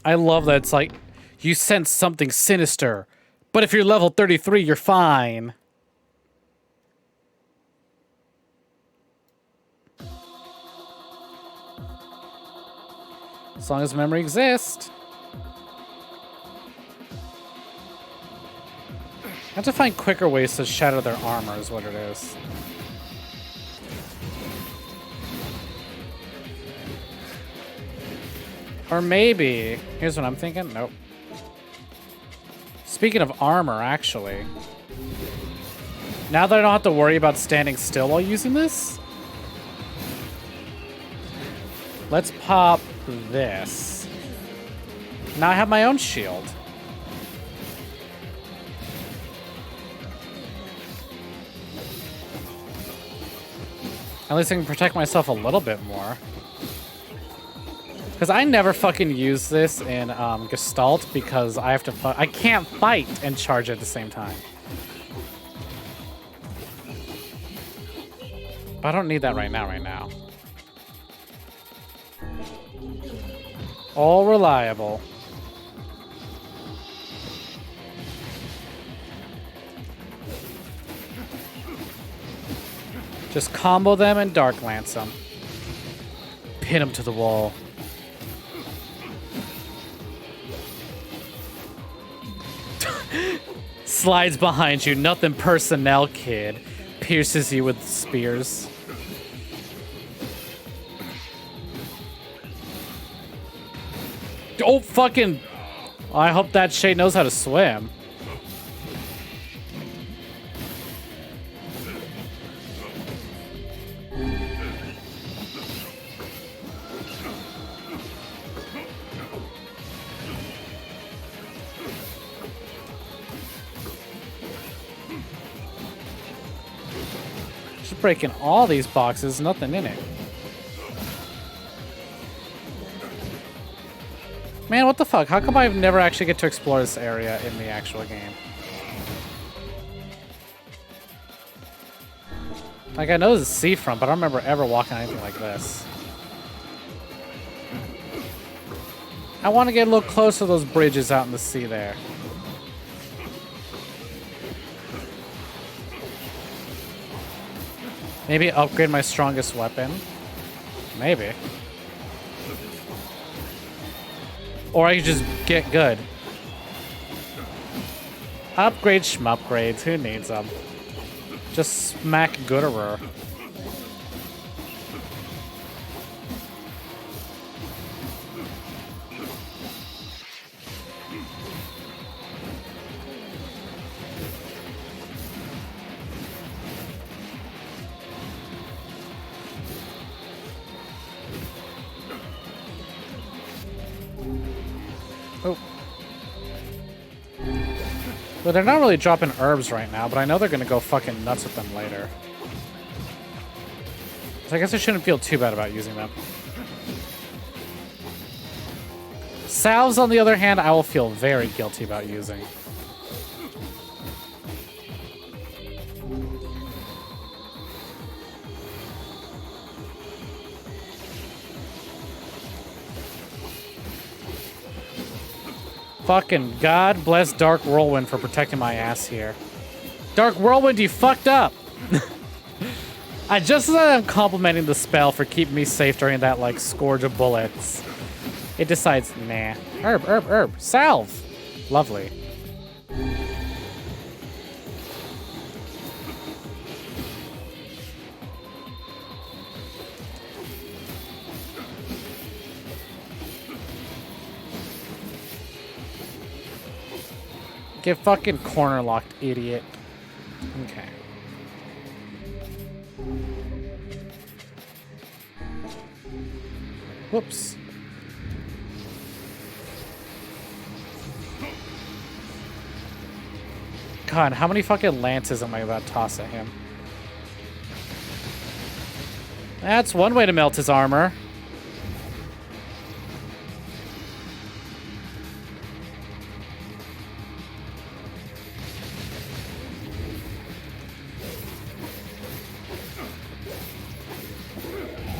I love that it's like, you sense something sinister, but if you're level 33, you're fine. As long as memory exists. I have to find quicker ways to shatter their armor is what it is. Or maybe, here's what I'm thinking. Nope. Speaking of armor, actually. Now that I don't have to worry about standing still while using this, let's pop this. Now I have my own shield. At least I can protect myself a little bit more. Because I never fucking use this in Gestalt because I have to I can't fight and charge at the same time. But I don't need that right now. All reliable. Just combo them and Dark Lance them. Pin them to the wall. Slides behind you. Nothing personnel, kid. Pierces you with spears. Oh, fucking... I hope that shade knows how to swim. Just breaking all these boxes, nothing in it. Man, what the fuck? How come I never actually get to explore this area in the actual game? Like, I know this is seafront, but I don't remember ever walking on anything like this. I want to get a little closer to those bridges out in the sea there. Maybe upgrade my strongest weapon. Maybe. Or I could just get good. Upgrade schmupgrades. Who needs them? Just smack gooderer. Oh. Well, they're not really dropping herbs right now, but I know they're gonna go fucking nuts with them later. So I guess I shouldn't feel too bad about using them. Salves, on the other hand, I will feel very guilty about using. Fucking God bless Dark Whirlwind for protecting my ass here. Dark Whirlwind, you fucked up! I just as I'm complimenting the spell for keeping me safe during that, like, scourge of bullets, it decides, nah. Herb. Salve! Lovely. Get fucking corner locked, idiot. Okay. Whoops. God, how many fucking lances am I about to toss at him? That's one way to melt his armor.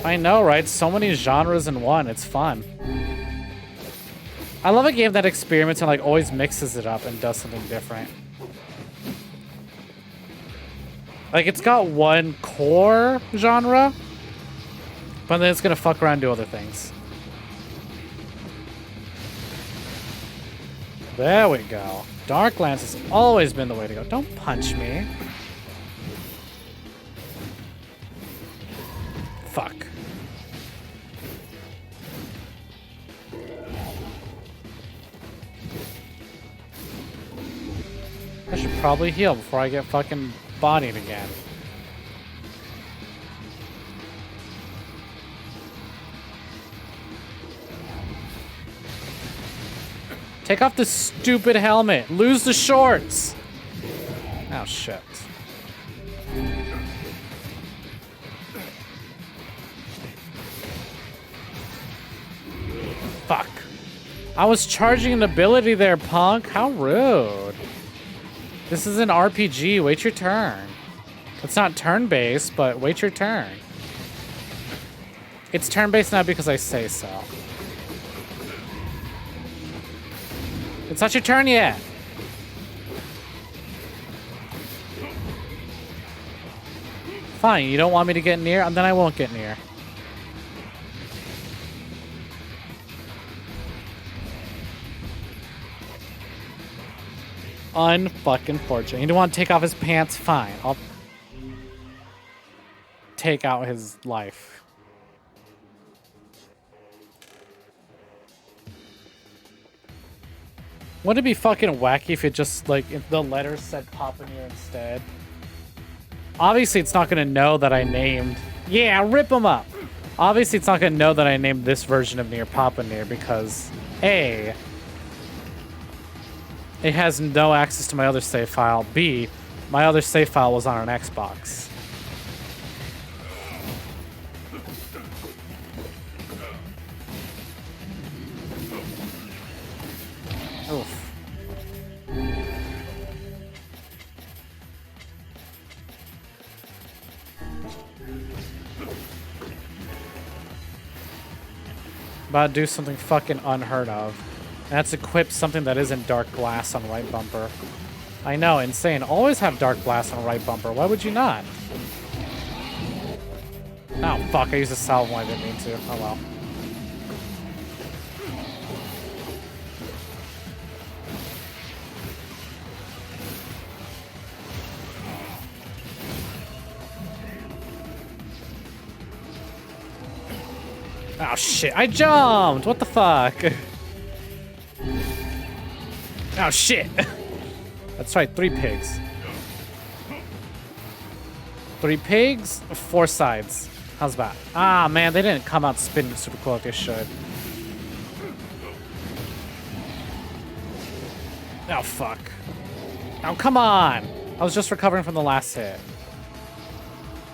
I know, right? So many genres in one. It's fun. I love a game that experiments and like always mixes it up and does something different. Like, it's got one core genre, but then it's gonna fuck around and do other things. There we go. Darklance has always been the way to go. Don't punch me. Fuck. I should probably heal before I get fucking bodied again. Take off the stupid helmet. Lose the shorts. Oh, shit. Fuck. I was charging an ability there, punk. How rude. This is an RPG. Wait your turn. It's not turn-based, but wait your turn. It's turn-based now because I say so. It's not your turn yet. Fine, you don't want me to get near, and then I won't get near. Unfucking fortunate. You don't want to take off his pants? Fine. I'll take out his life. Wouldn't it be fucking wacky if it just, like, if the letters said Papa NieR instead? Obviously, it's not going to know that I named... Yeah, rip him up! Obviously, it's not going to know that I named this version of NieR Papa NieR because, A, it has no access to my other save file. B, my other save file was on an Xbox. About to do something fucking unheard of. And that's equip something that isn't dark glass on right bumper. I know, insane. Always have dark glass on right bumper. Why would you not? Oh, fuck. I used a salve when I didn't mean to. Oh, well. Oh, shit. I jumped! What the fuck? Oh, shit. That's right. 3 pigs. 3 pigs, 4 sides. How's that? Ah, man, they didn't come out spinning super cool like they should. Oh, fuck. Oh, come on! I was just recovering from the last hit.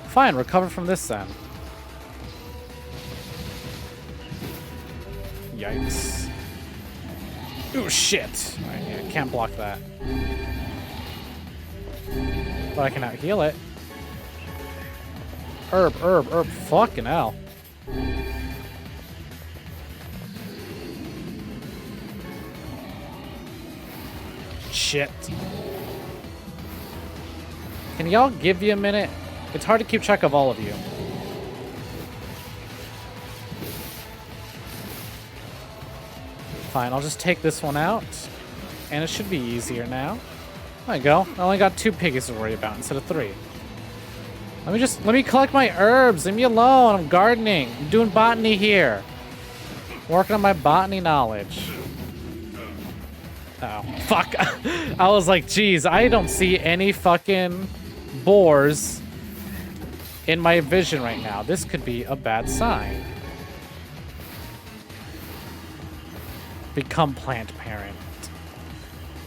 Fine, recover from this then. Yikes. Ooh, shit. Alright, yeah, can't block that. But I can out-heal it. Herb. Fucking hell. Shit. Can y'all give you a minute? It's hard to keep track of all of you. Fine, I'll just take this one out. And it should be easier now. There you go. I only got 2 piggies to worry about instead of 3. Let me collect my herbs. Leave me alone. I'm gardening. I'm doing botany here. Working on my botany knowledge. Oh, fuck. I was like, geez, I don't see any fucking boars in my vision right now. This could be a bad sign. Become plant parent.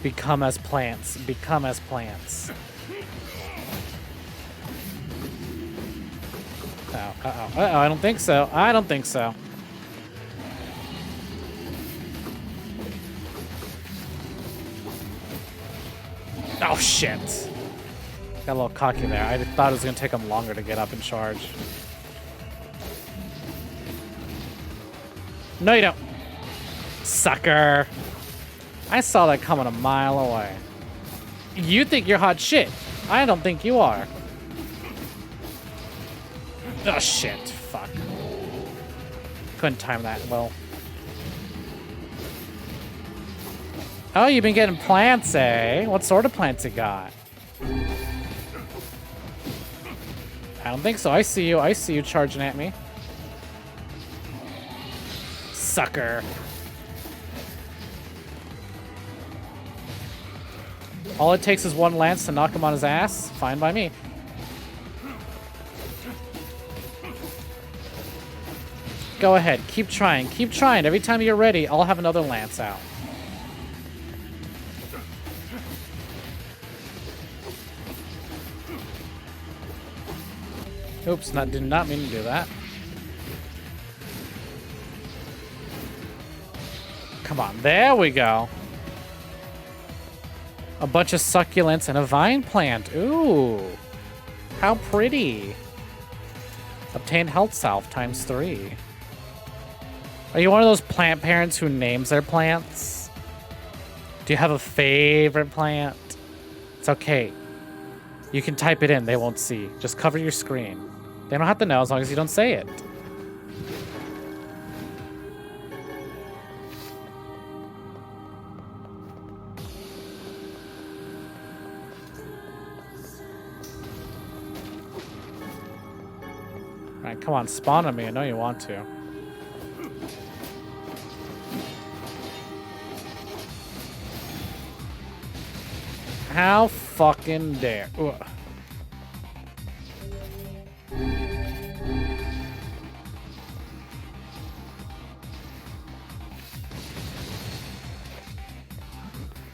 Become as plants. Become as plants. Uh-oh, I don't think so. I don't think so. Oh, shit. Got a little cocky there. I thought it was going to take him longer to get up and charge. No, you don't. Sucker. I saw that coming a mile away. You think you're hot shit. I don't think you are. Oh, shit. Fuck. Couldn't time that well. Oh, you've been getting plants, eh? What sort of plants you got? I don't think so. I see you. I see you charging at me. Sucker. All it takes is 1 lance to knock him on his ass. Fine by me. Go ahead. Keep trying. Keep trying. Every time you're ready, I'll have another lance out. Oops, did not mean to do that. Come on, there we go. A bunch of succulents and a vine plant. Ooh, how pretty. Obtain health salve ×3. Are you one of those plant parents who names their plants? Do you have a favorite plant? It's okay. You can type it in, they won't see. Just cover your screen. They don't have to know as long as you don't say it. Alright, come on, spawn on me. I know you want to. How fucking dare. Ugh.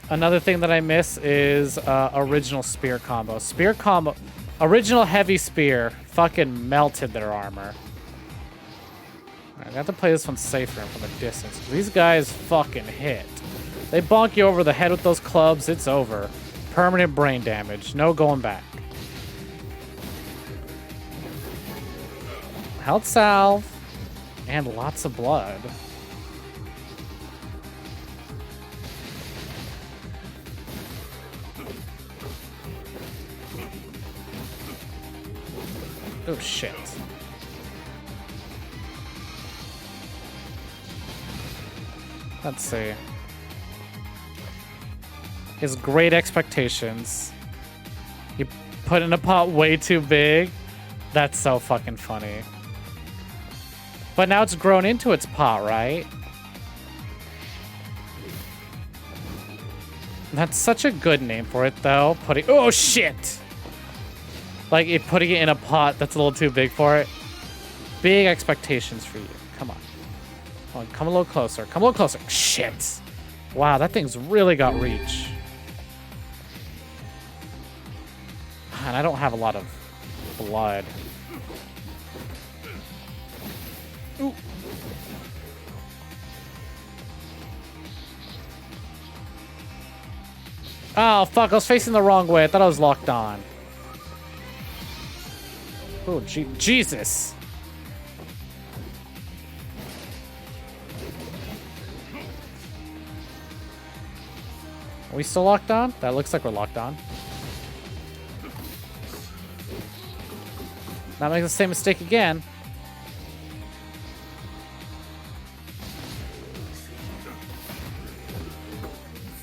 Another thing that I miss is original spear combo. Spear combo. Original heavy spear fucking melted their armor. I have to play this one safer and from a distance. These guys fucking hit. They bonk you over the head with those clubs, it's over. Permanent brain damage. No going back. Health salve. And lots of blood. Oh, shit. Let's see. His great expectations. You put in a pot way too big. That's so fucking funny. But now it's grown into its pot, right? That's such a good name for it, though. Oh, shit! Like, putting it in a pot that's a little too big for it. Big expectations for you. Come on. Come on, come a little closer. Come a little closer. Shit! Wow, that thing's really got reach. And I don't have a lot of blood. Ooh. Oh, fuck, I was facing the wrong way. I thought I was locked on. Oh, Jesus. Are we still locked on? That looks like we're locked on. Not make the same mistake again.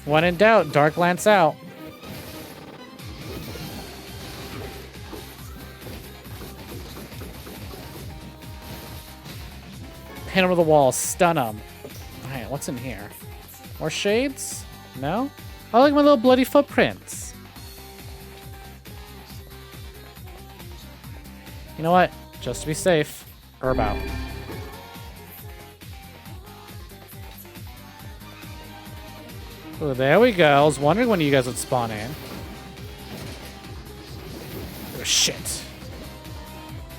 When in doubt, Dark Lance out. Pin him to the wall, stun him. Alright, what's in here? More shades? No? I like my little bloody footprints. You know what? Just to be safe, herb out. Oh, there we go. I was wondering when you guys would spawn in. Oh, shit.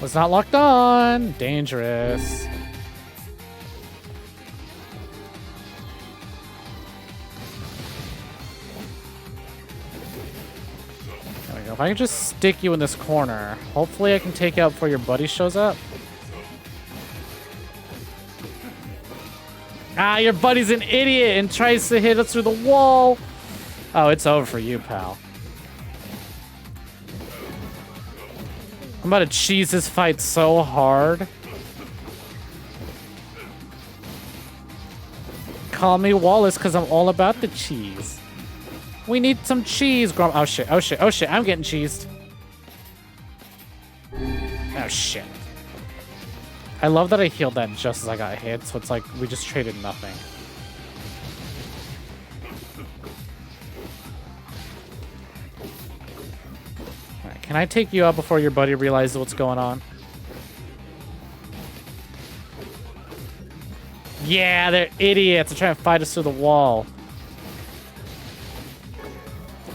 Was not locked on. Dangerous. There we go. If I can just stick you in this corner, hopefully I can take you out before your buddy shows up. Ah, your buddy's an idiot and tries to hit us through the wall. Oh, it's over for you, pal. I'm about to cheese this fight so hard. Call me Wallace because I'm all about the cheese. We need some cheese, Grom. Oh, shit. Oh, shit. Oh, shit. I'm getting cheesed. Oh, shit. I love that I healed that just as I got hit, so it's like we just traded nothing. Alright, can I take you out before your buddy realizes what's going on? Yeah, they're idiots. They're trying to fight us through the wall.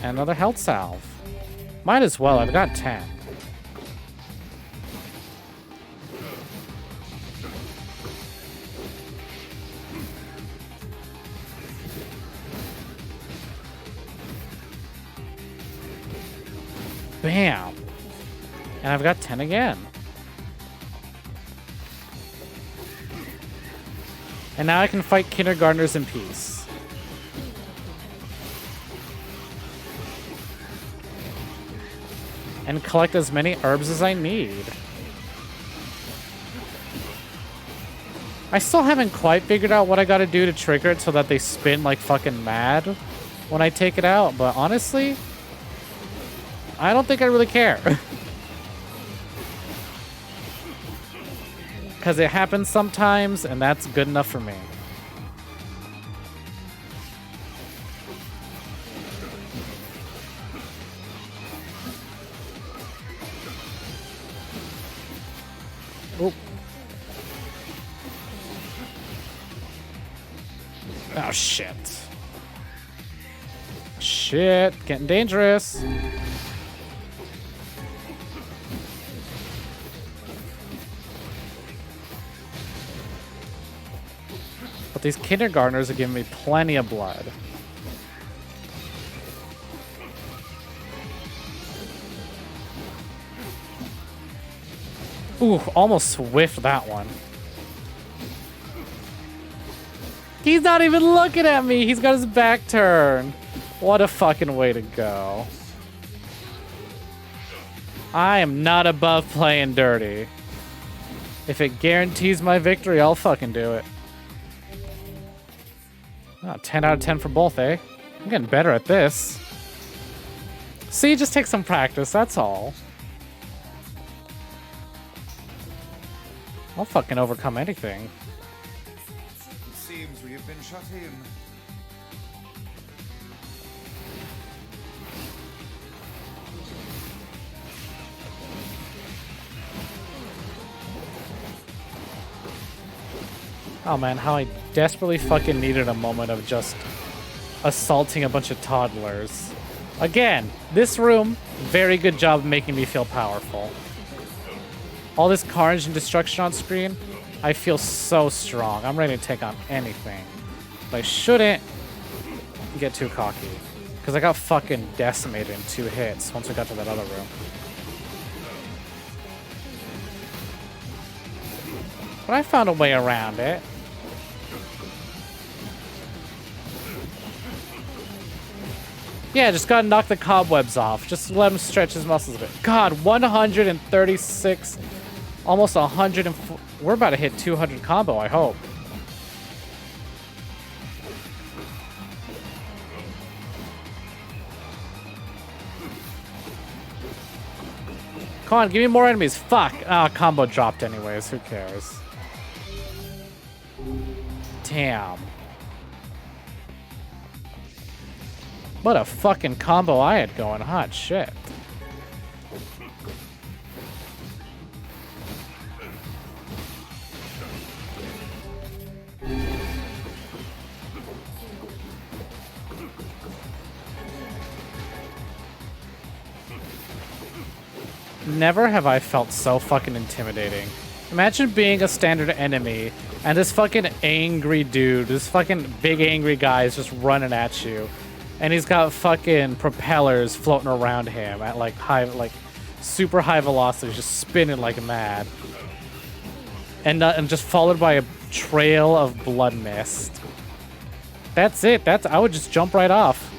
And another health salve. Might as well. I've got 10. Bam! And I've got 10 again. And now I can fight kindergartners in peace. And collect as many herbs as I need. I still haven't quite figured out what I gotta do to trigger it so that they spin like fucking mad when I take it out, but honestly, I don't think I really care. Because it happens sometimes, and that's good enough for me. Oop. Oh, shit. Shit, getting dangerous. But these kindergartners are giving me plenty of blood. Ooh, almost whiffed that one. He's not even looking at me. He's got his back turned. What a fucking way to go. I am not above playing dirty. If it guarantees my victory, I'll fucking do it. Oh, 10 out of 10 for both, eh? I'm getting better at this. See, just take some practice, that's all. I'll fucking overcome anything. It seems we have been shut in. Oh man, how I desperately fucking needed a moment of just assaulting a bunch of toddlers. Again, this room, very good job of making me feel powerful. All this carnage and destruction on screen, I feel so strong. I'm ready to take on anything. But I shouldn't get too cocky. Because I got fucking decimated in 2 hits once we got to that other room. But I found a way around it. Yeah, just gotta knock the cobwebs off. Just let him stretch his muscles a bit. God, 136, almost 104. We're about to hit 200 combo, I hope. Come on, give me more enemies. Fuck. Ah, combo dropped anyways. Who cares? Damn. What a fucking combo I had going. Hot shit. Never have I felt so fucking intimidating. Imagine being a standard enemy and this fucking angry dude, this fucking big angry guy is just running at you. And he's got fucking propellers floating around him at like super high velocity, just spinning like mad. And just followed by a trail of blood mist. That's it. I would just jump right off.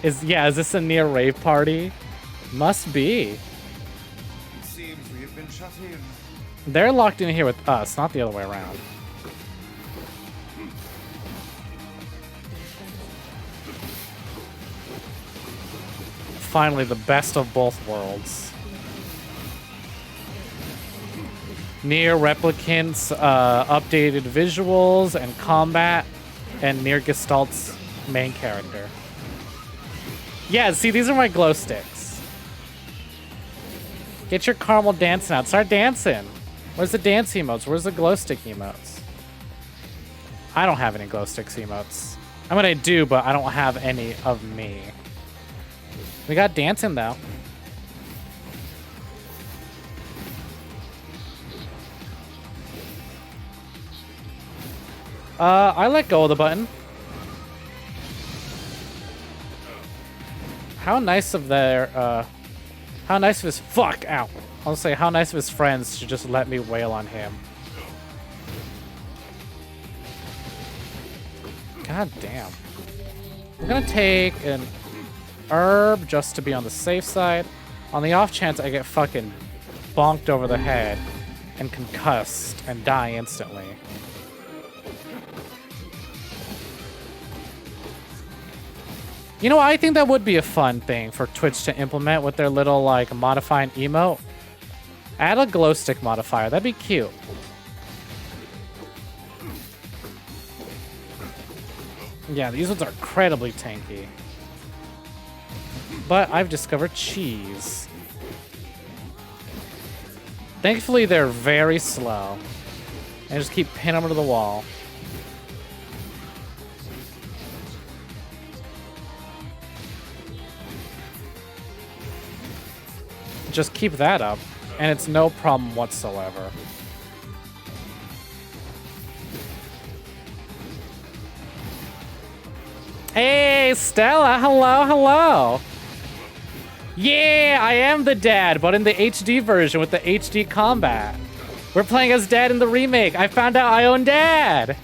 Is this a NieR rave party? Must be. It seems we have been shut in. They're locked in here with us, not the other way around. Finally, the best of both worlds. NieR Replicant's updated visuals and combat, and NieR Gestalt's main character. Yeah, see, these are my glow sticks. Get your caramel dancing out. Start dancing. Where's the dance emotes? Where's the glow stick emotes? I don't have any glow sticks emotes. I mean, I do, but I don't have any of me. We got dancing, though. I let go of the button. How nice of their, how nice of his, fuck, ow. I'll say how nice of his friends to just let me wail on him. God damn. I'm gonna take an herb just to be on the safe side. On the off chance I get fucking bonked over the head and concussed and die instantly. You know, I think that would be a fun thing for Twitch to implement with their little, like, modifying emote. Add a glow stick modifier. That'd be cute. Yeah, these ones are incredibly tanky. But I've discovered cheese. Thankfully, they're very slow. And just keep pinning them to the wall. Just keep that up, and it's no problem whatsoever. Hey, Stella, hello, hello. Yeah, I am the dad, but in the HD version with the HD combat. We're playing as Dad in the remake. I found out I own Dad.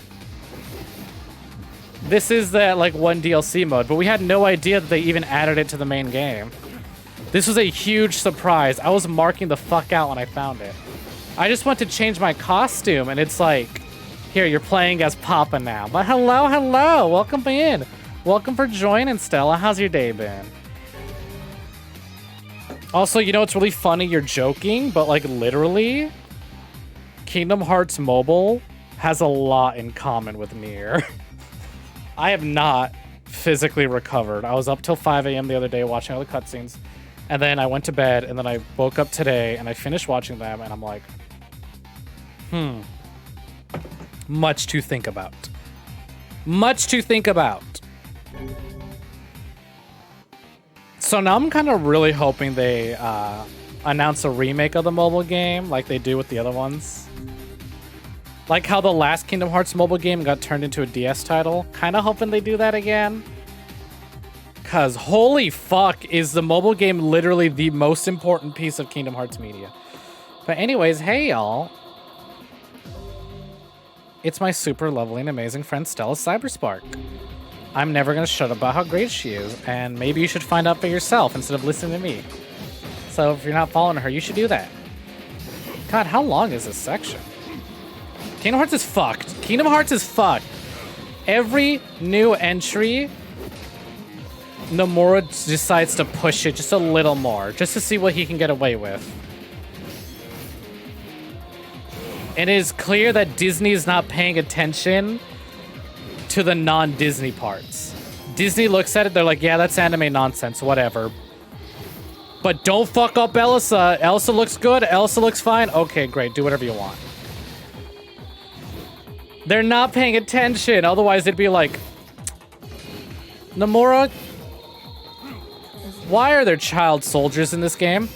This is the, like, one DLC mode, but we had no idea that they even added it to the main game. This was a huge surprise. I was marking the fuck out when I found it. I just went to change my costume, and it's like, here, you're playing as Papa now. But hello, hello, welcome in. Welcome for joining, Stella. How's your day been? Also, you know, it's really funny, you're joking, but like literally, Kingdom Hearts Mobile has a lot in common with NieR. I have not physically recovered. I was up till 5 a.m. the other day watching all the cutscenes. And then I went to bed, and then I woke up today, and I finished watching them, and I'm like, much to think about. Much to think about. So now I'm kind of really hoping they announce a remake of the mobile game like they do with the other ones. Like how the last Kingdom Hearts mobile game got turned into a DS title. Kind of hoping they do that again. Because holy fuck, is the mobile game literally the most important piece of Kingdom Hearts media. But anyways, hey y'all. It's my super lovely and amazing friend Stella Cyberspark. I'm never going to shut up about how great she is, and maybe you should find out for yourself instead of listening to me. So if you're not following her, you should do that. God, how long is this section? Kingdom Hearts is fucked. Kingdom Hearts is fucked. Every new entry, Nomura decides to push it just a little more, just to see what he can get away with. And it is clear that Disney is not paying attention to the non-Disney parts. Disney looks at it, they're like, yeah, that's anime nonsense, whatever. But don't fuck up Elsa. Elsa looks good, Elsa looks fine. Okay, great, do whatever you want. They're not paying attention, otherwise it'd be like, Nomura, why are there child soldiers in this game?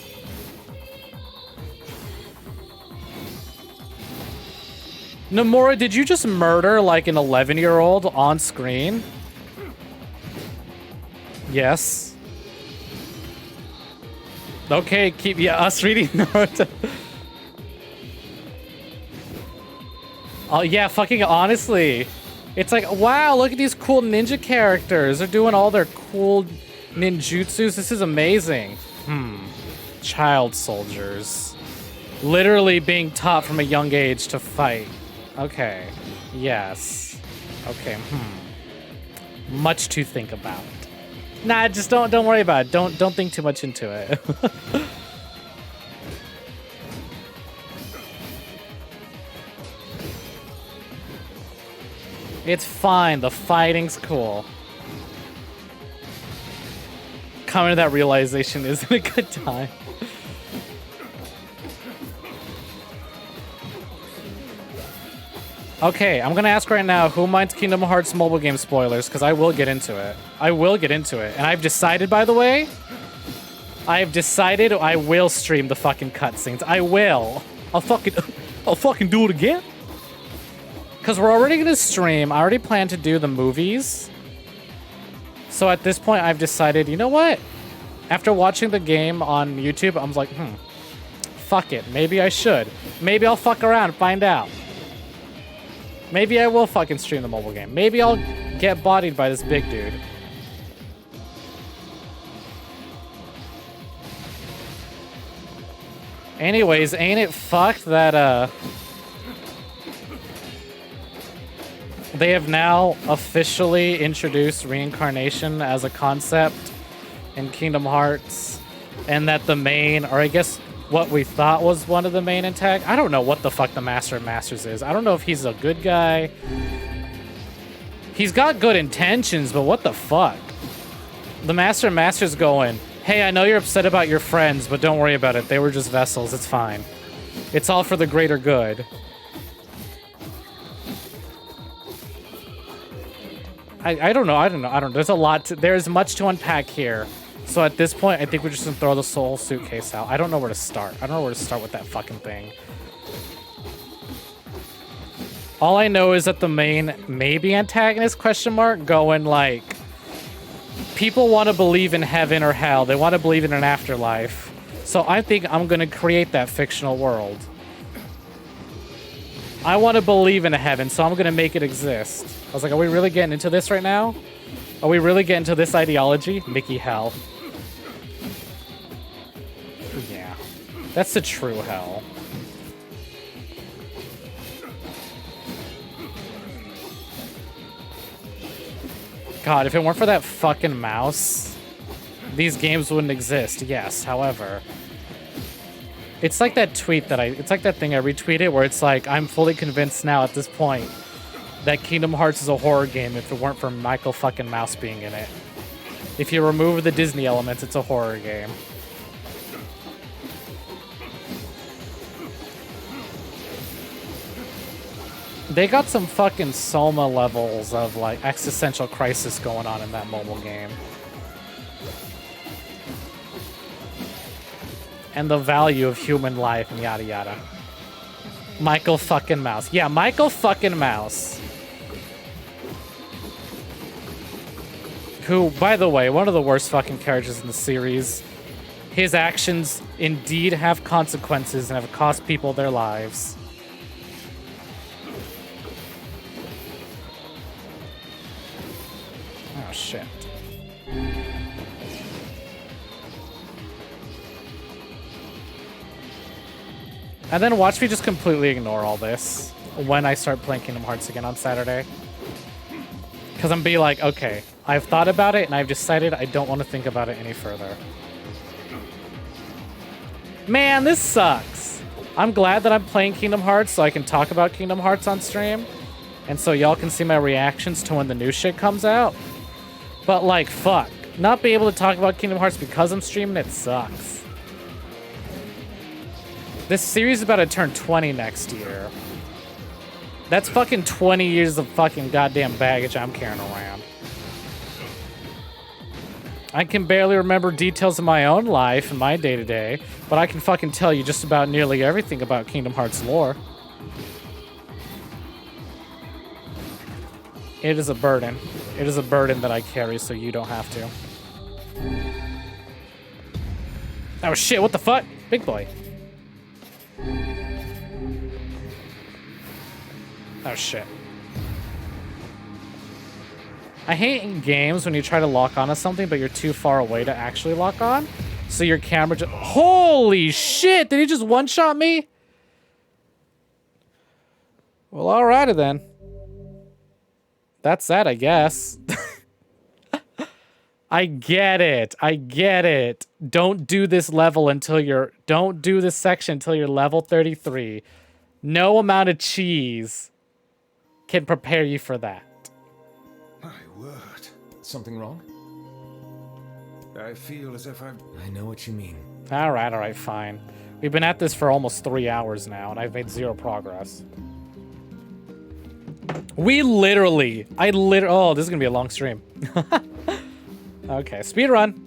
Nomura, did you just murder like an 11-year-old on screen? Yes. Okay, keep us reading Naruto. Oh yeah, fucking honestly. It's like, wow, look at these cool ninja characters. They're doing all their cool ninjutsus. This is amazing. Child soldiers. Literally being taught from a young age to fight. Okay. Yes. Okay. Much to think about. Nah, just don't worry about it. Don't think too much into it. It's fine. The fighting's cool. Coming to that realization isn't a good time. Okay, I'm gonna ask right now, who minds Kingdom Hearts mobile game spoilers? Because I will get into it. I will get into it. And I've decided, by the way, I've decided I will stream the fucking cutscenes. I will. I'll fucking do it again. Because we're already gonna stream. I already plan to do the movies. So at this point, I've decided, you know what? After watching the game on YouTube, I'm like, fuck it. Maybe I should. Maybe I'll fuck around and find out. Maybe I will fucking stream the mobile game. Maybe I'll get bodied by this big dude. Anyways, ain't it fucked that, they have now officially introduced reincarnation as a concept in Kingdom Hearts, and that the main, or I guess what we thought was one of the main antagonists. I don't know what the fuck the Master of Masters is. I don't know if he's a good guy. He's got good intentions, but what the fuck? The Master of Masters going, hey, I know you're upset about your friends, but don't worry about it. They were just vessels. It's fine. It's all for the greater good. I don't know. There's a lot there's much to unpack here. So at this point, I think we're just gonna throw the soul suitcase out. I don't know where to start. I don't know where to start with that fucking thing. All I know is that the main, maybe antagonist, question mark, going like, people want to believe in heaven or hell. They want to believe in an afterlife. So I think I'm gonna create that fictional world. I want to believe in a heaven, so I'm gonna make it exist. I was like, are we really getting into this right now? Are we really getting into this ideology? Mickey hell. Yeah. That's the true hell. God, if it weren't for that fucking mouse, these games wouldn't exist. Yes, however. It's like that tweet that it's like that thing I retweeted where it's like, I'm fully convinced now at this point that Kingdom Hearts is a horror game if it weren't for Michael fucking Mouse being in it. If you remove the Disney elements, it's a horror game. They got some fucking Soma levels of like existential crisis going on in that mobile game. And the value of human life and yada yada. Michael fucking Mouse. Yeah, Michael fucking Mouse. Who, by the way, one of the worst fucking characters in the series. His actions indeed have consequences and have cost people their lives. Oh, shit. And then watch me just completely ignore all this when I start playing Kingdom Hearts again on Saturday. Because I'm be like, okay, I've thought about it and I've decided I don't want to think about it any further. Man, this sucks. I'm glad that I'm playing Kingdom Hearts so I can talk about Kingdom Hearts on stream. And so y'all can see my reactions to when the new shit comes out. But like, fuck. Not be able to talk about Kingdom Hearts because I'm streaming it sucks. This series is about to turn 20 next year. That's fucking 20 years of fucking goddamn baggage I'm carrying around. I can barely remember details of my own life and my day-to-day, but I can fucking tell you just about nearly everything about Kingdom Hearts lore. It is a burden. It is a burden that I carry so you don't have to. Oh shit, what the fuck? Big boy. Oh shit. I hate in games when you try to lock onto something but you're too far away to actually lock on. So your camera just... Holy shit! Did he just one-shot me? Well, alrighty then. That's that, I guess. I get it. I get it. Don't do this level until you're... Don't do this section until you're level 33. No amount of cheese can prepare you for that. My word. Something wrong? I feel as if I've... I know what you mean. Alright, fine. We've been at this for almost 3 hours now, and I've made 0 progress. We literally... Oh, this is gonna be a long stream. Okay, speedrun.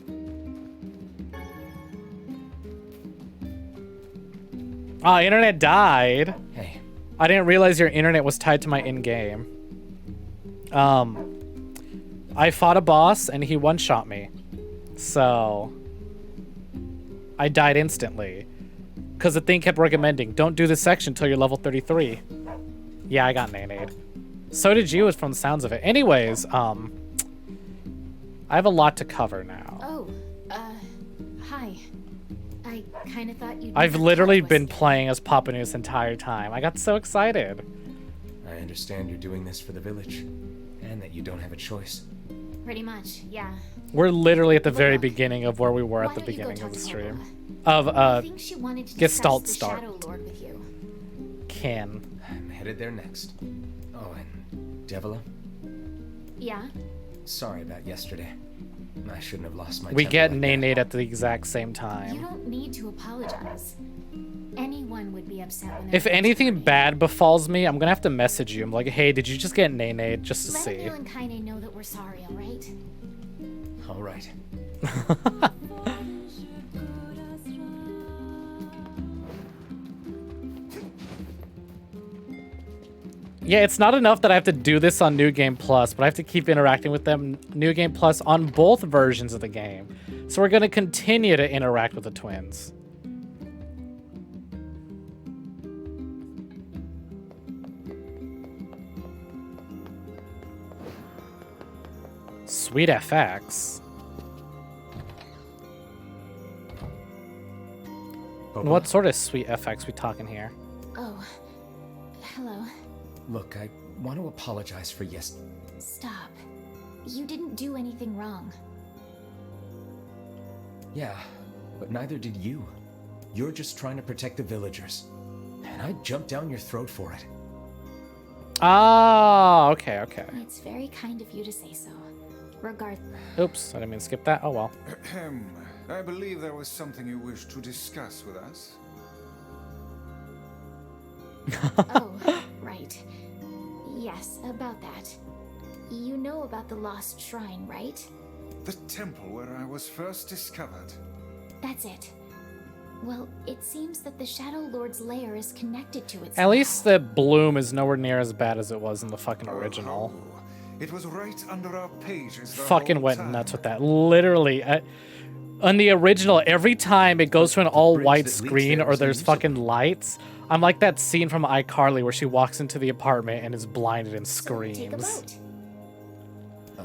Ah, internet died. Hey. I didn't realize your internet was tied to my in-game. I fought a boss and he one-shot me. So I died instantly. Because the thing kept recommending, don't do this section until you're level 33. Yeah, I got nay-nayed. So did you, from the sounds of it. Anyways, I have a lot to cover now. Oh, hi. I kind of thought you'd... I've literally been playing as Papa this entire time. I got so excited. I understand you're doing this for the village, and that you don't have a choice. Pretty much, yeah. We're literally at the very Look, beginning of where we were why at the don't you go beginning talk of the to stream. Lola? Of, I think she wanted to Gestalt discuss the start. Shadow Lord with you. Can. I'm headed there next. Oh, and Devila? Yeah? Sorry about yesterday. I shouldn't have lost my We temper get like that. nay-nayed at the exact same You time. don't need to apologize. Anyone would be upset when If anything bad befalls me, I'm gonna have to message you. I'm like, hey, did you just get nay-nayed just to Let see? Bill and Kaine know that we're sorry, alright? All right. Yeah, it's not enough that I have to do this on New Game Plus, but I have to keep interacting with them New Game Plus on both versions of the game. So we're gonna continue to interact with the twins. Sweet FX. What sort of sweet FX we talking here? Oh, hello. Look, I want to apologize for Stop. You didn't do anything wrong. Yeah, but neither did you. You're just trying to protect the villagers. And I jumped down your throat for it. Ah, okay, okay. It's very kind of you to say so. Oops, I didn't mean to skip that. Oh well. Ahem. I believe there was something you wished to discuss with us. Oh, right. Yes, about that. You know about the lost shrine, right? The temple where I was first discovered. That's it. Well, it seems that the Shadow Lord's lair is connected to it. At least the bloom is nowhere near as bad as it was in the fucking original. Oh, it was right under our pages. The Fucking whole went time. nuts with that. Literally. On the original, every time it goes to an all-white that leads screen there or was there's unusable. fucking lights, I'm like that scene from iCarly where she walks into the apartment and is blinded and So take a screams. boat.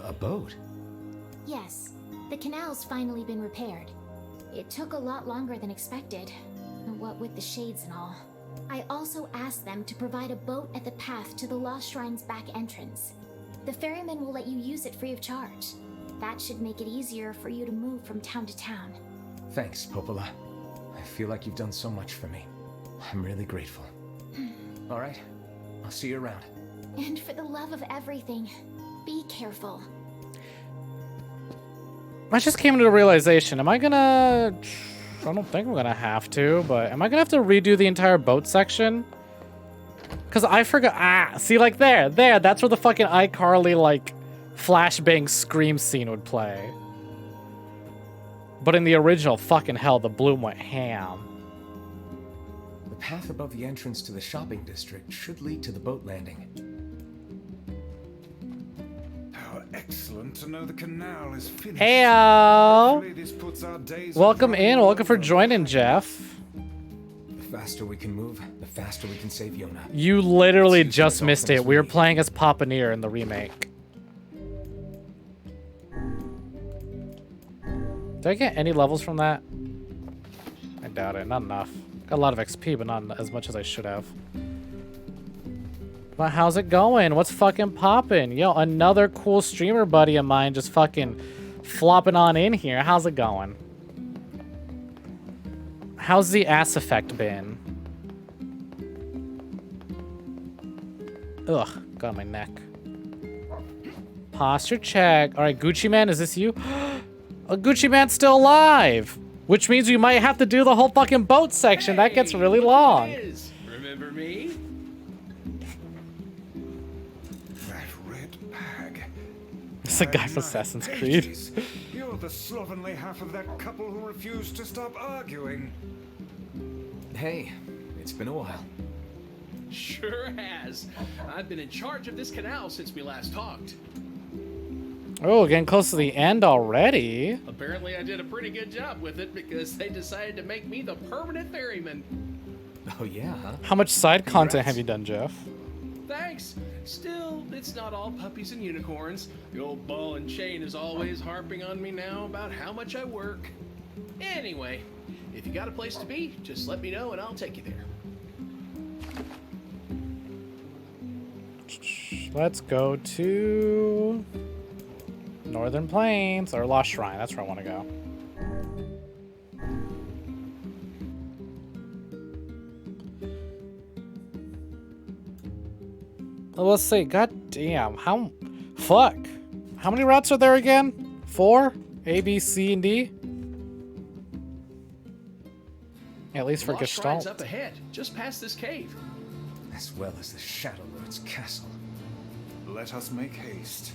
A boat? Yes, the canal's finally been repaired. It took a lot longer than expected, what with the shades and all. I also asked them to provide a boat at the path to the Lost Shrine's back entrance. The ferryman will let you use it free of charge. That should make it easier for you to move from town to town. Thanks, Popola. I feel like you've done so much for me. I'm really grateful. All right, I'll see you around. And for the love of everything, be careful. I just came to the realization, am I gonna... I don't think I'm gonna have to, but am I gonna have to redo the entire boat section? Because I forgot... see, like there, that's where the fucking iCarly, like, flashbang scream scene would play. But in the original, fucking hell, the bloom went ham. The path above the entrance to the shopping district should lead to the boat landing. How excellent to know the canal is finished. Heyo! Hopefully this puts our days of Welcome travel in, welcome for over. joining, Jeff. The faster we can move, the faster we can save Yona. You literally Let's use just those missed options it. We were we need. playing as Papa NieR in the remake. Did I get any levels from that? I doubt it. Not enough. Got a lot of XP, but not as much as I should have. But how's it going? What's fucking poppin'? Yo, another cool streamer buddy of mine just fucking flopping on in here. How's it going? How's the ass effect been? Ugh, got on my neck. Posture check. All right, Gucci Man, is this you? A Gucci Man's still alive, which means we might have to do the whole fucking boat section. That gets really long. Remember me? That red bag. It's a guy from Assassin's Creed. Ages. You're the slovenly half of that couple who refused to stop arguing. Hey, it's been a while. Sure has. I've been in charge of this canal since we last talked. Oh, getting close to the end already. Apparently I did a pretty good job with it because they decided to make me the permanent ferryman. Oh yeah, huh? How much side content Congrats. have you done, Jeff? Thanks. Still, it's not all puppies and unicorns. The old ball and chain is always harping on me now about how much I work. Anyway, if you got a place to be, just let me know and I'll take you there. Let's go to Northern Plains, or Lost Shrine. That's where I want to go. Well, let's see. God damn. Fuck. How many routes are there again? 4? A, B, C, and D? At least for Lost Shrine's Gestalt. up ahead, just past this cave. As well as the Shadow Lord's castle. Let us make haste.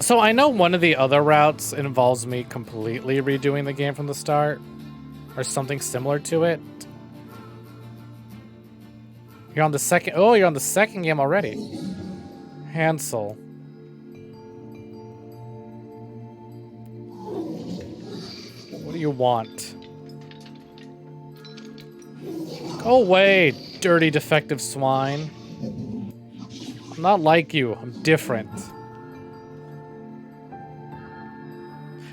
So I know one of the other routes involves me completely redoing the game from the start, or something similar to it. You're on the second. Oh, you're on the second game already. Hansel. What do you want? Go away, dirty defective swine. I'm not like you. I'm different.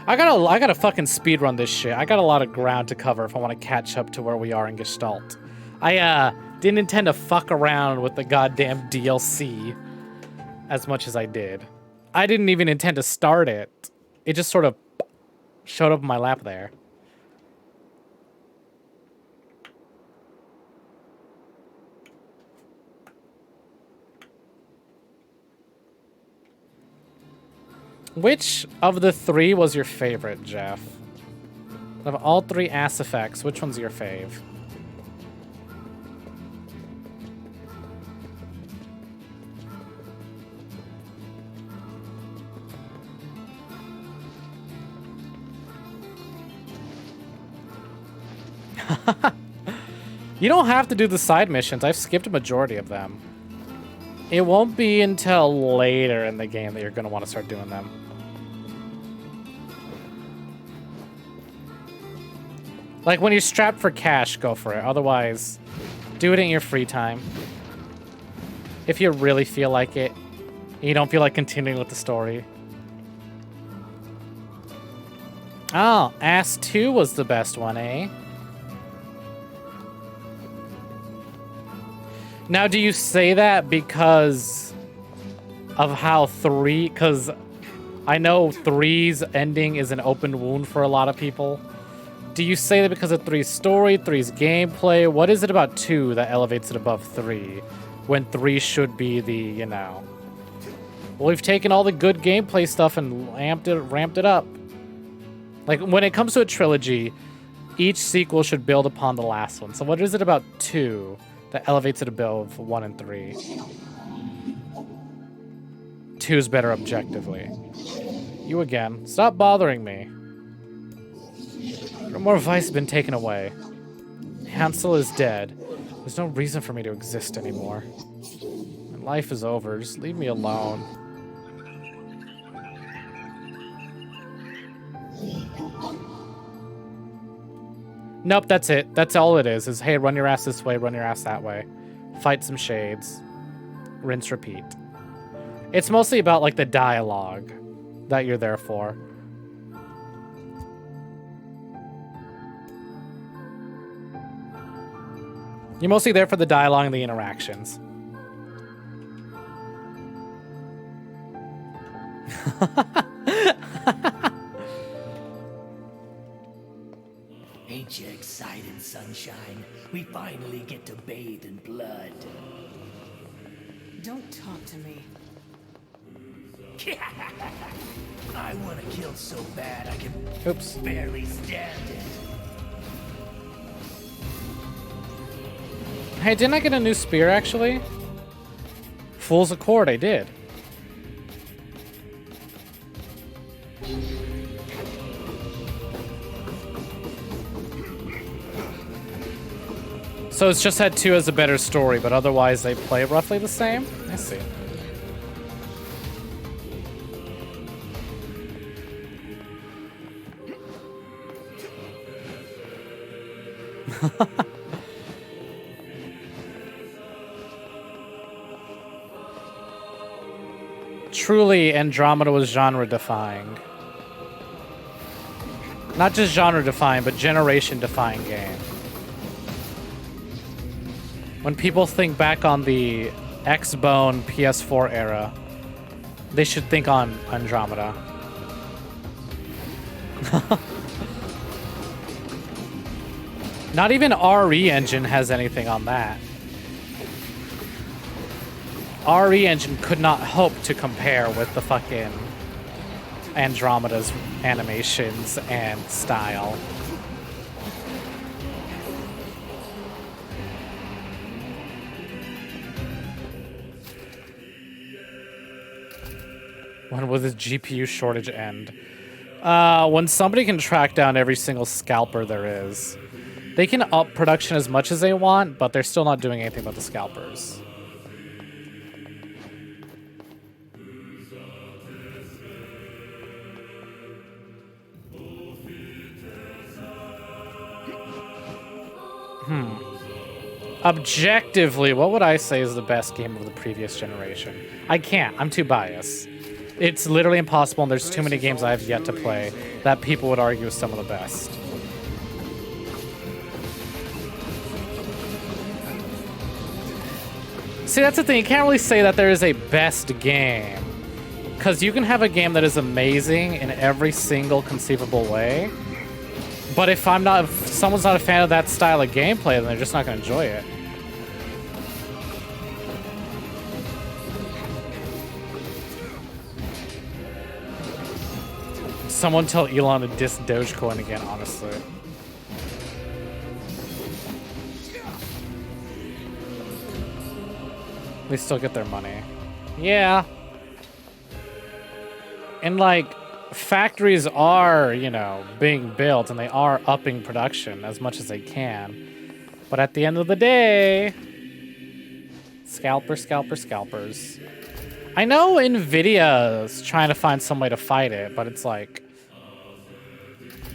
I gotta fucking speedrun this shit. I got a lot of ground to cover if I want to catch up to where we are in Gestalt. I didn't intend to fuck around with the goddamn DLC as much as I did. I didn't even intend to start it. It just sort of showed up in my lap there. Which of the three was your favorite, Jeff? Of all three Ass Effects, which one's your fave? You don't have to do the side missions. I've skipped a majority of them. It won't be until later in the game that you're going to want to start doing them. Like, when you're strapped for cash, go for it. Otherwise, do it in your free time. If you really feel like it, and you don't feel like continuing with the story. Oh, Ass 2 was the best one, eh? Now, do you say that because of how 3... Because I know 3's ending is an open wound for a lot of people. Do you say that because of 3's story, 3's gameplay? What is it about 2 that elevates it above 3? When 3 should be the, you know... Well, we've taken all the good gameplay stuff and ramped it up. Like, when it comes to a trilogy, each sequel should build upon the last one. So what is it about 2 that elevates it above 1 and 3? 2's better objectively. You again. Stop bothering me. More Vice has been taken away. Hansel is dead. There's no reason for me to exist anymore. My life is over. Just leave me alone. Nope, that's it. That's all it is hey, run your ass this way, run your ass that way. Fight some shades. Rinse, repeat. It's mostly about, like, the dialogue that you're there for. You're mostly there for the dialogue and the interactions. Ain't you excited, sunshine? We finally get to bathe in blood. Don't talk to me. I want to kill so bad I can Oops. barely stand it. Hey, didn't I get a new spear, actually? Fool's Accord, I did. So it's just had 2 as a better story, but otherwise they play roughly the same? I see. Truly, Andromeda was genre-defying. Not just genre-defying, but generation-defying game. When people think back on the X-Bone PS4 era, they should think on Andromeda. Not even RE Engine has anything on that. RE Engine could not hope to compare with the fucking Andromeda's animations and style. When will this GPU shortage end? When somebody can track down every single scalper there is. They can up production as much as they want, but they're still not doing anything about the scalpers. Objectively, what would I say is the best game of the previous generation? I can't. I'm too biased. It's literally impossible, and there's too many games I have yet to play that people would argue is some of the best. See, that's the thing. You can't really say that there is a best game. Because you can have a game that is amazing in every single conceivable way. But if someone's not a fan of that style of gameplay, then they're just not going to enjoy it. Someone tell Elon to diss Dogecoin again, honestly. They still get their money. Yeah. And like, factories are, you know, being built and they are upping production as much as they can. But at the end of the day, scalpers. I know Nvidia's trying to find some way to fight it, but it's like,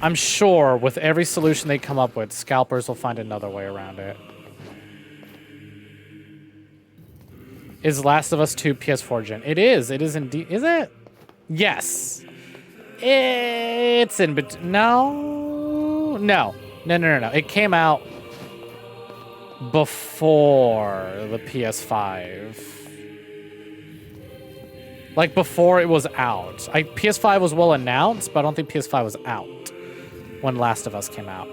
I'm sure with every solution they come up with, scalpers will find another way around it. Is Last of Us 2 PS4 gen? It is. It is indeed. Is it? Yes. It's in between. No. It came out before the PS5. Like before it was out. PS5 was well announced, but I don't think PS5 was out when Last of Us came out.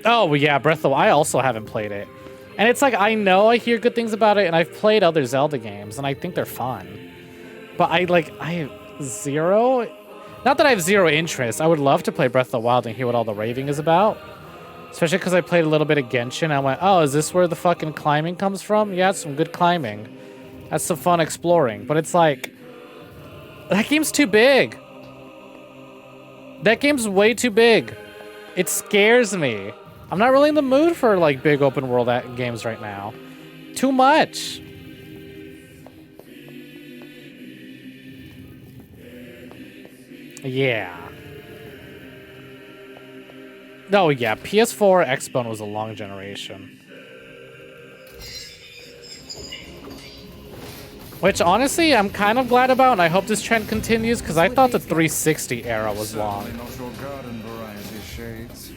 Oh, yeah, Breath of the Wild. I also haven't played it. And it's like, I know I hear good things about it, and I've played other Zelda games, and I think they're fun. But I have zero... Not that I have zero interest. I would love to play Breath of the Wild and hear what all the raving is about. Especially because I played a little bit of Genshin, and I went, oh, is this where the fucking climbing comes from? Yeah, it's some good climbing. That's some fun exploring. But it's like... That game's too big. That game's way too big. It scares me. I'm not really in the mood for like big open world games right now. Too much. Yeah. Oh yeah, PS4 Xbone was a long generation. Which honestly, I'm kind of glad about, and I hope this trend continues, because I thought the 360 era was long. Not your garden variety shades.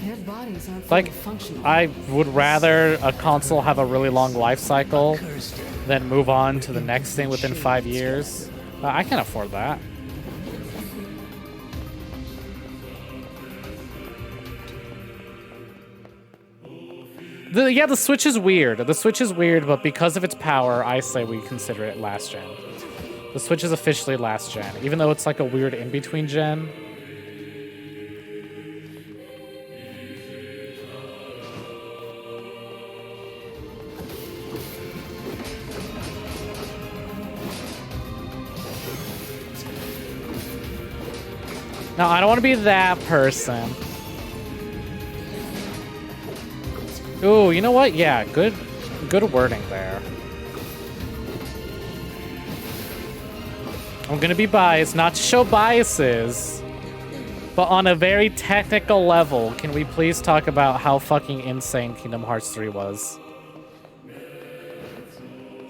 Their bodies aren't Like, fully functional. I would rather a console have a really long life cycle than move on to the next thing within 5 years. I can afford that. The Switch is weird. The Switch is weird, but because of its power, I say we consider it last gen. The Switch is officially last gen, even though it's like a weird in-between gen. No, I don't want to be that person. Ooh, you know what? Yeah, good wording there. I'm gonna be biased, not to show biases, but on a very technical level, can we please talk about how fucking insane Kingdom Hearts 3 was?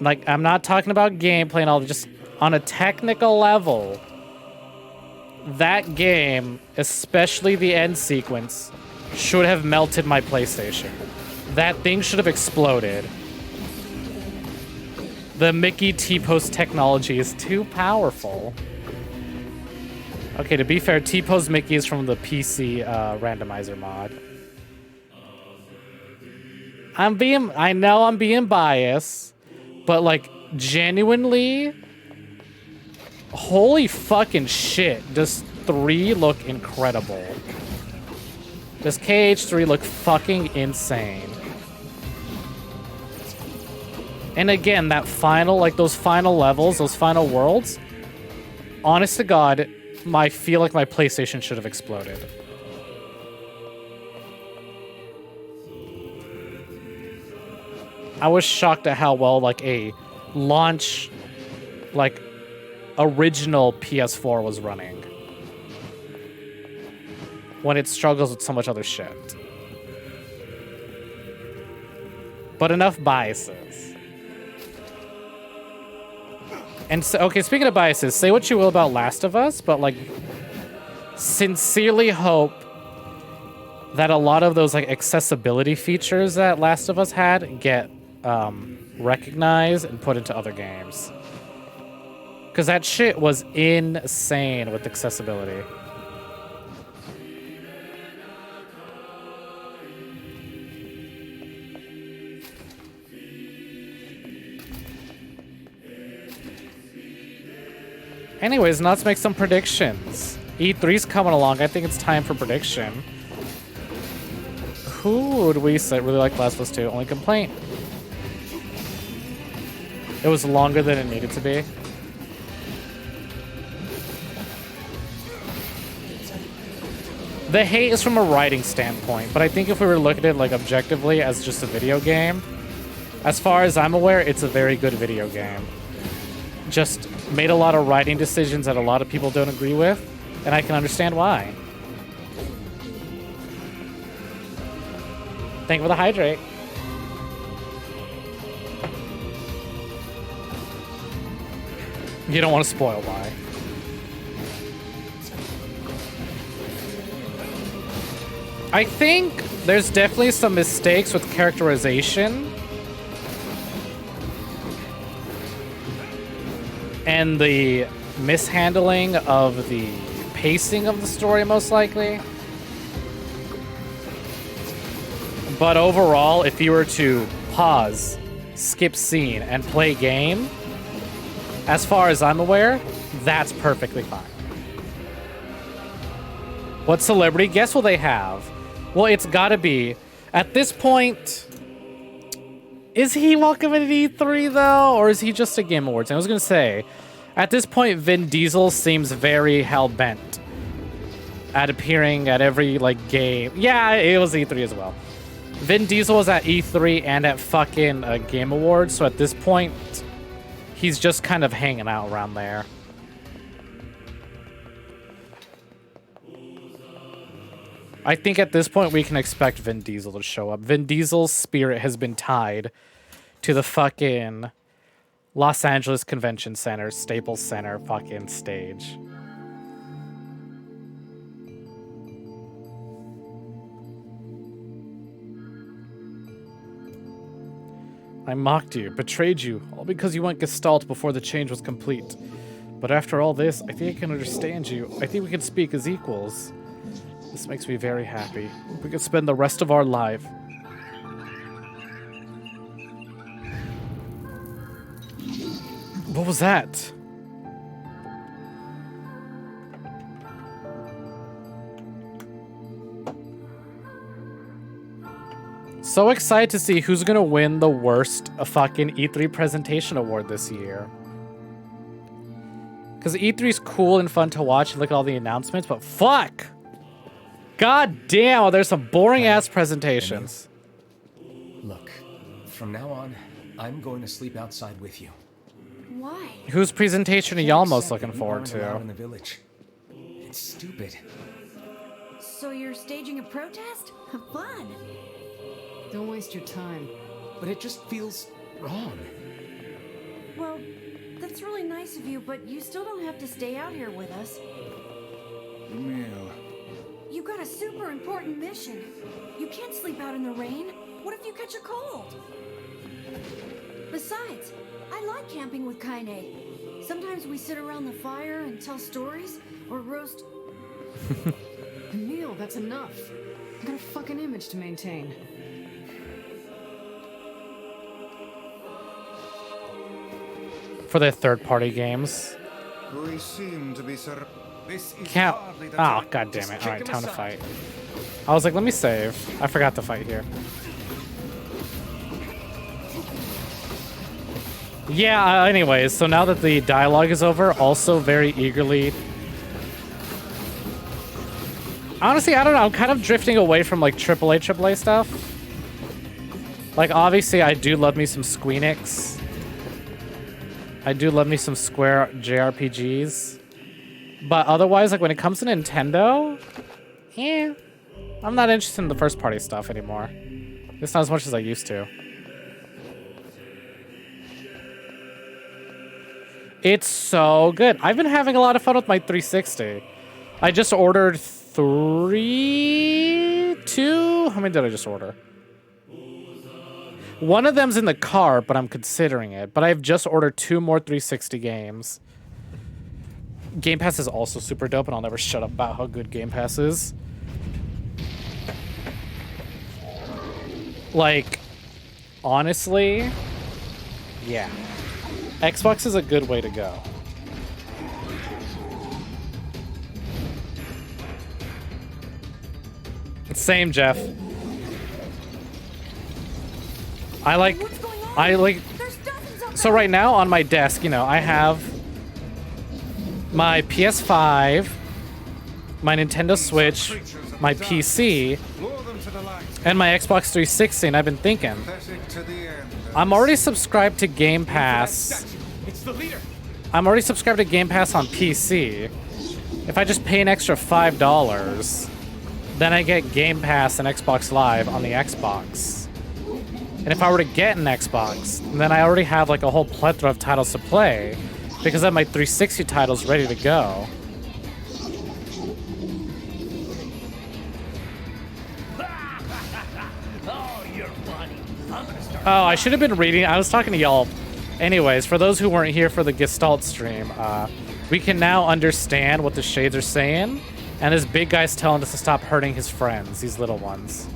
Like, I'm not talking about gameplay and all, just on a technical level. That game, especially the end sequence, should have melted my PlayStation. That thing should have exploded. The Mickey T-pose technology is too powerful. Okay, to be fair, T-pose Mickey is from the PC randomizer mod. I know I'm being biased, but like, genuinely, holy fucking shit, does 3 look incredible. Does KH3 look fucking insane? And again, that final, like those final levels, those final worlds, honest to God, I feel like my PlayStation should have exploded. I was shocked at how well like a launch, like original PS4 was running when it struggles with so much other shit. but enough biases. And so, okay, speaking of biases, say what you will about Last of Us, but like, sincerely hope that a lot of those like accessibility features that Last of Us had get recognized and put into other games. Because that shit was insane with accessibility. Anyways, now let's make some predictions. E3's coming along. I think it's time for prediction. Who would we say really like Last of Us 2? Only complaint. It was longer than it needed to be. The hate is from a writing standpoint, but I think if we were looking at it like objectively as just a video game, as far as I'm aware, it's a very good video game. Just made a lot of writing decisions that a lot of people don't agree with, and I can understand why. Thank you for the hydrate. You don't want to spoil why. I think there's definitely some mistakes with characterization and the mishandling of the pacing of the story, most likely. But overall, if you were to pause, skip scene, and play game, as far as I'm aware, that's perfectly fine. What celebrity guess will they have? Well, it's gotta be, at this point, is he welcome at E3 though? Or is he just a Game Awards? I was gonna say, at this point, Vin Diesel seems very hell-bent at appearing at every, like, game. Yeah, it was E3 as well. Vin Diesel was at E3 and at fucking Game Awards, so at this point, he's just kind of hanging out around there. I think at this point we can expect Vin Diesel to show up. Vin Diesel's spirit has been tied to the fucking Los Angeles Convention Center, Staples Center fucking stage. I mocked you, betrayed you, all because you went Gestalt before the change was complete. But after all this, I think I can understand you. I think we can speak as equals. This makes me very happy. We could spend the rest of our life. What was that? So excited to see who's gonna win the worst fucking E3 presentation award this year. Because E3's cool and fun to watch and look at all the announcements, but fuck! God damn, there's some boring ass presentations. Look, from now on, I'm going to sleep outside with you. Why? Whose presentation are y'all most looking forward to? In the village. It's stupid. So you're staging a protest? Fun. Don't waste your time. But it just feels wrong. Well, that's really nice of you, but you still don't have to stay out here with us. Emil. You got a super important mission. You can't sleep out in the rain. What if you catch a cold? Besides, I like camping with Kaine. Sometimes we sit around the fire and tell stories, or roast... Emil, that's enough. I got a fucking image to maintain. For their third-party games. We seem to be This is Can't. hardly the Oh, time. god damn Just it. kick Alright, him time to aside. fight. I was like, let me save. I forgot to fight here. Yeah, anyways, so now that the dialogue is over, also very eagerly... Honestly, I don't know, I'm kind of drifting away from, like, AAA stuff. Like, obviously, I do love me some Squeenix. I do love me some Square JRPGs. But otherwise, like, when it comes to Nintendo, I'm not interested in the first-party stuff anymore. It's not as much as I used to. It's so good. I've been having a lot of fun with my 360. I just ordered two. How many did I just order? One of them's in the car, but I'm considering it. But I've just ordered 2 more 360 games. Game Pass is also super dope, and I'll never shut up about how good Game Pass is. Like, honestly, yeah. Xbox is a good way to go. Same, Jeff. I like, so right now on my desk, you know, I have my PS5, my Nintendo Switch, my PC, and my Xbox 360, and I've been thinking, I'm already subscribed to Game Pass. I'm already subscribed to Game Pass on PC. If I just pay an extra $5, then I get Game Pass and Xbox Live on the Xbox. And if I were to get an Xbox, then I already have like a whole plethora of titles to play because I have my 360 titles ready to go. Oh, I should have been reading. I was talking to y'all. Anyways, for those who weren't here for the Gestalt stream, we can now understand what the shades are saying. And this big guy's telling us to stop hurting his friends, these little ones.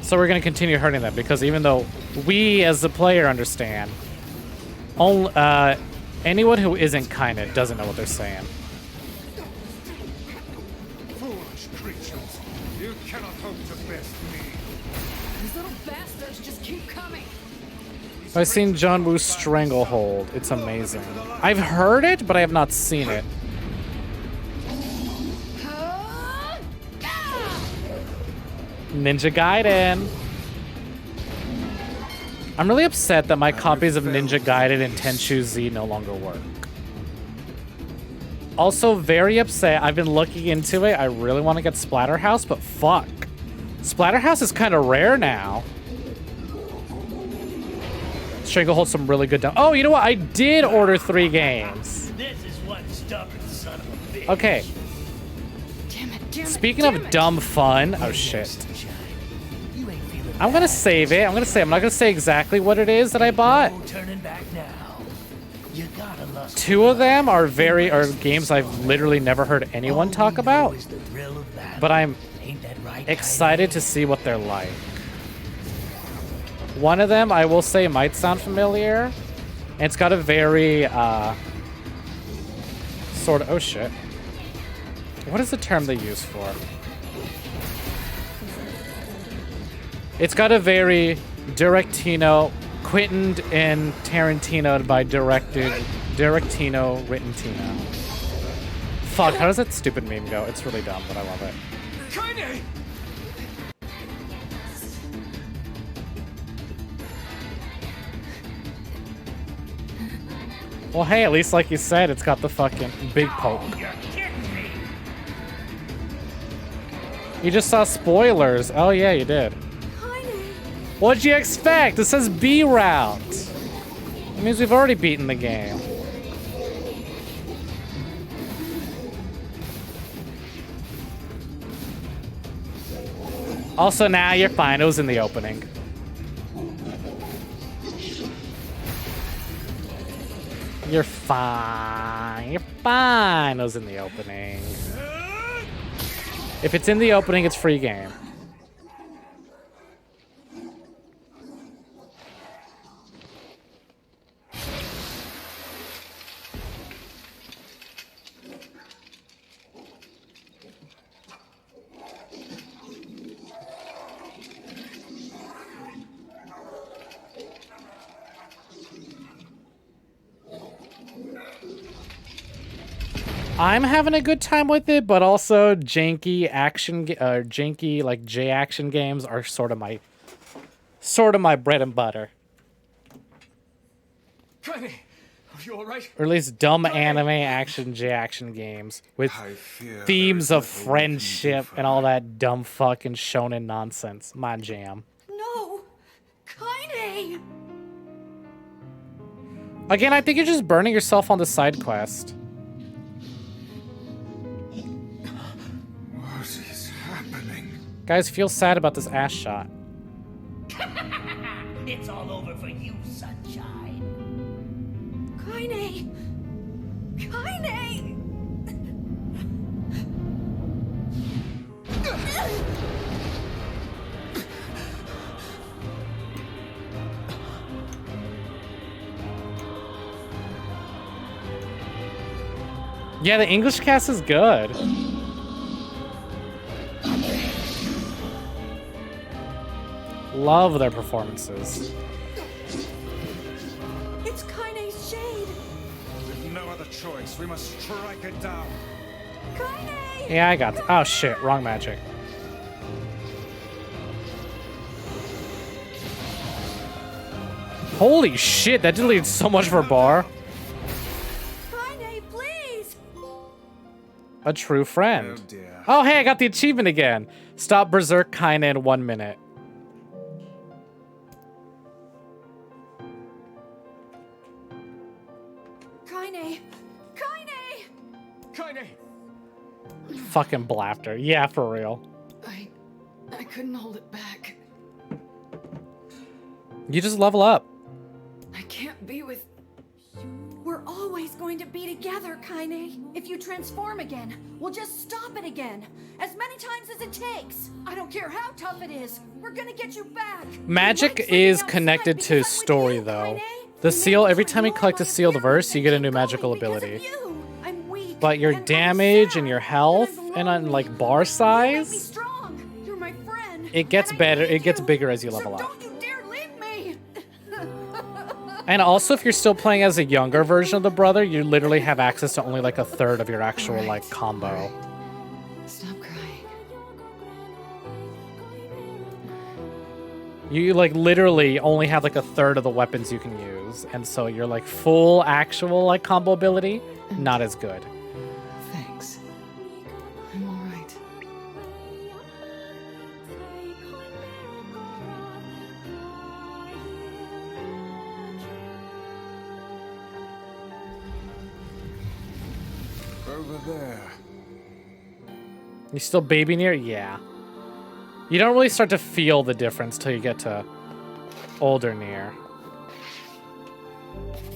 So we're going to continue hurting them because even though we as the player understand, only, anyone who isn't kinda doesn't know what they're saying. Foolish creatures. You cannot hope to best me. These little bastards just keep coming. I've seen John Woo's Stranglehold. It's amazing. I've heard it, but I have not seen it. Ninja Gaiden. I'm really upset that my copies of Ninja Gaiden and Tenchu Z no longer work. Also very upset. I've been looking into it. I really want to get Splatterhouse, but fuck. Splatterhouse is kind of rare now. Stranglehold's some really good. Oh, you know what? I did order 3 games. This is one stubborn son of a bitch. Okay. Speaking of dumb fun, oh shit. I'm gonna save it. I'm not gonna say exactly what it is that I bought. Two of them are games I've literally never heard anyone talk about. But I'm excited to see what they're like. One of them I will say might sound familiar. And it's got a very sort of, oh shit. What is the term they use for? It's got a very Directino, Quentin and Tarantino by Directino, Rittentino. Fuck, how does that stupid meme go? It's really dumb, but I love it. Well, hey, at least like you said, it's got the fucking big poke. You just saw spoilers. Oh yeah, you did. What'd you expect? It says B route. It means we've already beaten the game. Also, now you're fine. It was in the opening. You're fine. You're fine. It was in the opening. If it's in the opening, it's free game. I'm having a good time with it, but also janky action, janky like J-action games are sort of my bread and butter. Are you all right? Or at least dumb anime action J-action games with themes of friendship and all that dumb fucking shonen nonsense. My jam. No, Kaine. Again, I think you're just burning yourself on the side quest. What is happening? Guys, feel sad about this ass shot. It's all over for you, sunshine. Kaine! Kaine! Yeah, the English cast is good. Love their performances. It's Kaine's shade! With no other choice, we must strike it down. Kaine! Yeah, I got that. Oh shit, wrong magic. Holy shit, that deleted so much for Bar. Kaine, please! A true friend. Oh dear. Oh hey, I got the achievement again. Stop Berserk Kaine in 1 minute. Kaine! Kaine! Kaine! Fucking blafter. Yeah, for real. I couldn't hold it back. You just level up. I can't be with... We're always going to be together, Kaine. If you transform again, we'll just stop it again. As many times as it takes. I don't care how tough it is. We're gonna get you back. Magic You like sleeping is outside connected because to I'm with story, you, though. Kaine. The You seal, made every me time you try collect a long seal of the experiments verse, you get a and new keep magical going because of ability. you. I'm weak, But your and I'm damage sad, and your and health I'm and lonely. like bar You make me size, strong. You're my friend. it gets and I better. need It gets you. bigger as you So level up. don't you dare leave me. And also, if you're still playing as a younger version of the brother, you literally have access to only like a third of your actual like combo. Stop crying. You like literally only have like a third of the weapons you can use, and so your like full actual like combo ability not as good. Thanks. I'm all right. Over there. You still baby NieR? Yeah. You don't really start to feel the difference till you get to older NieR.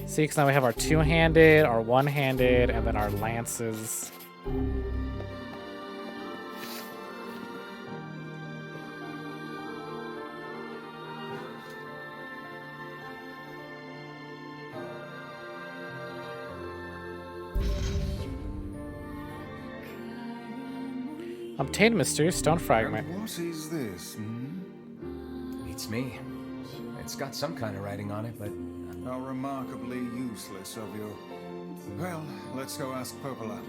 See, because now we have our two-handed, our one-handed, and then our lances. Obtain a mysterious stone fragment. And what is this? Beats me. It's got some kind of writing on it, but How remarkably useless of you. Well, let's go ask Popola.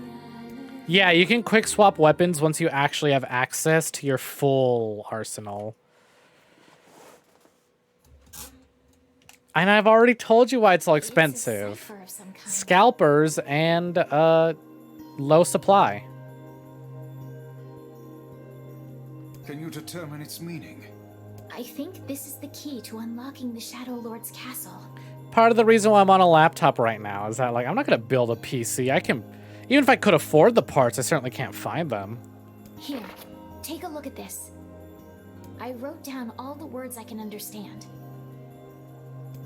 Yeah, you can quick swap weapons once you actually have access to your full arsenal. And I've already told you why it's all expensive. Cipher of some kind. Scalpers and low supply. Can you determine its meaning? I think this is the key to unlocking the Shadow Lord's castle. Part of the reason why I'm on a laptop right now is that like I'm not gonna build a PC. I can, even if I could afford the parts, I certainly can't find them. Here, take a look at this. I wrote down all the words I can understand.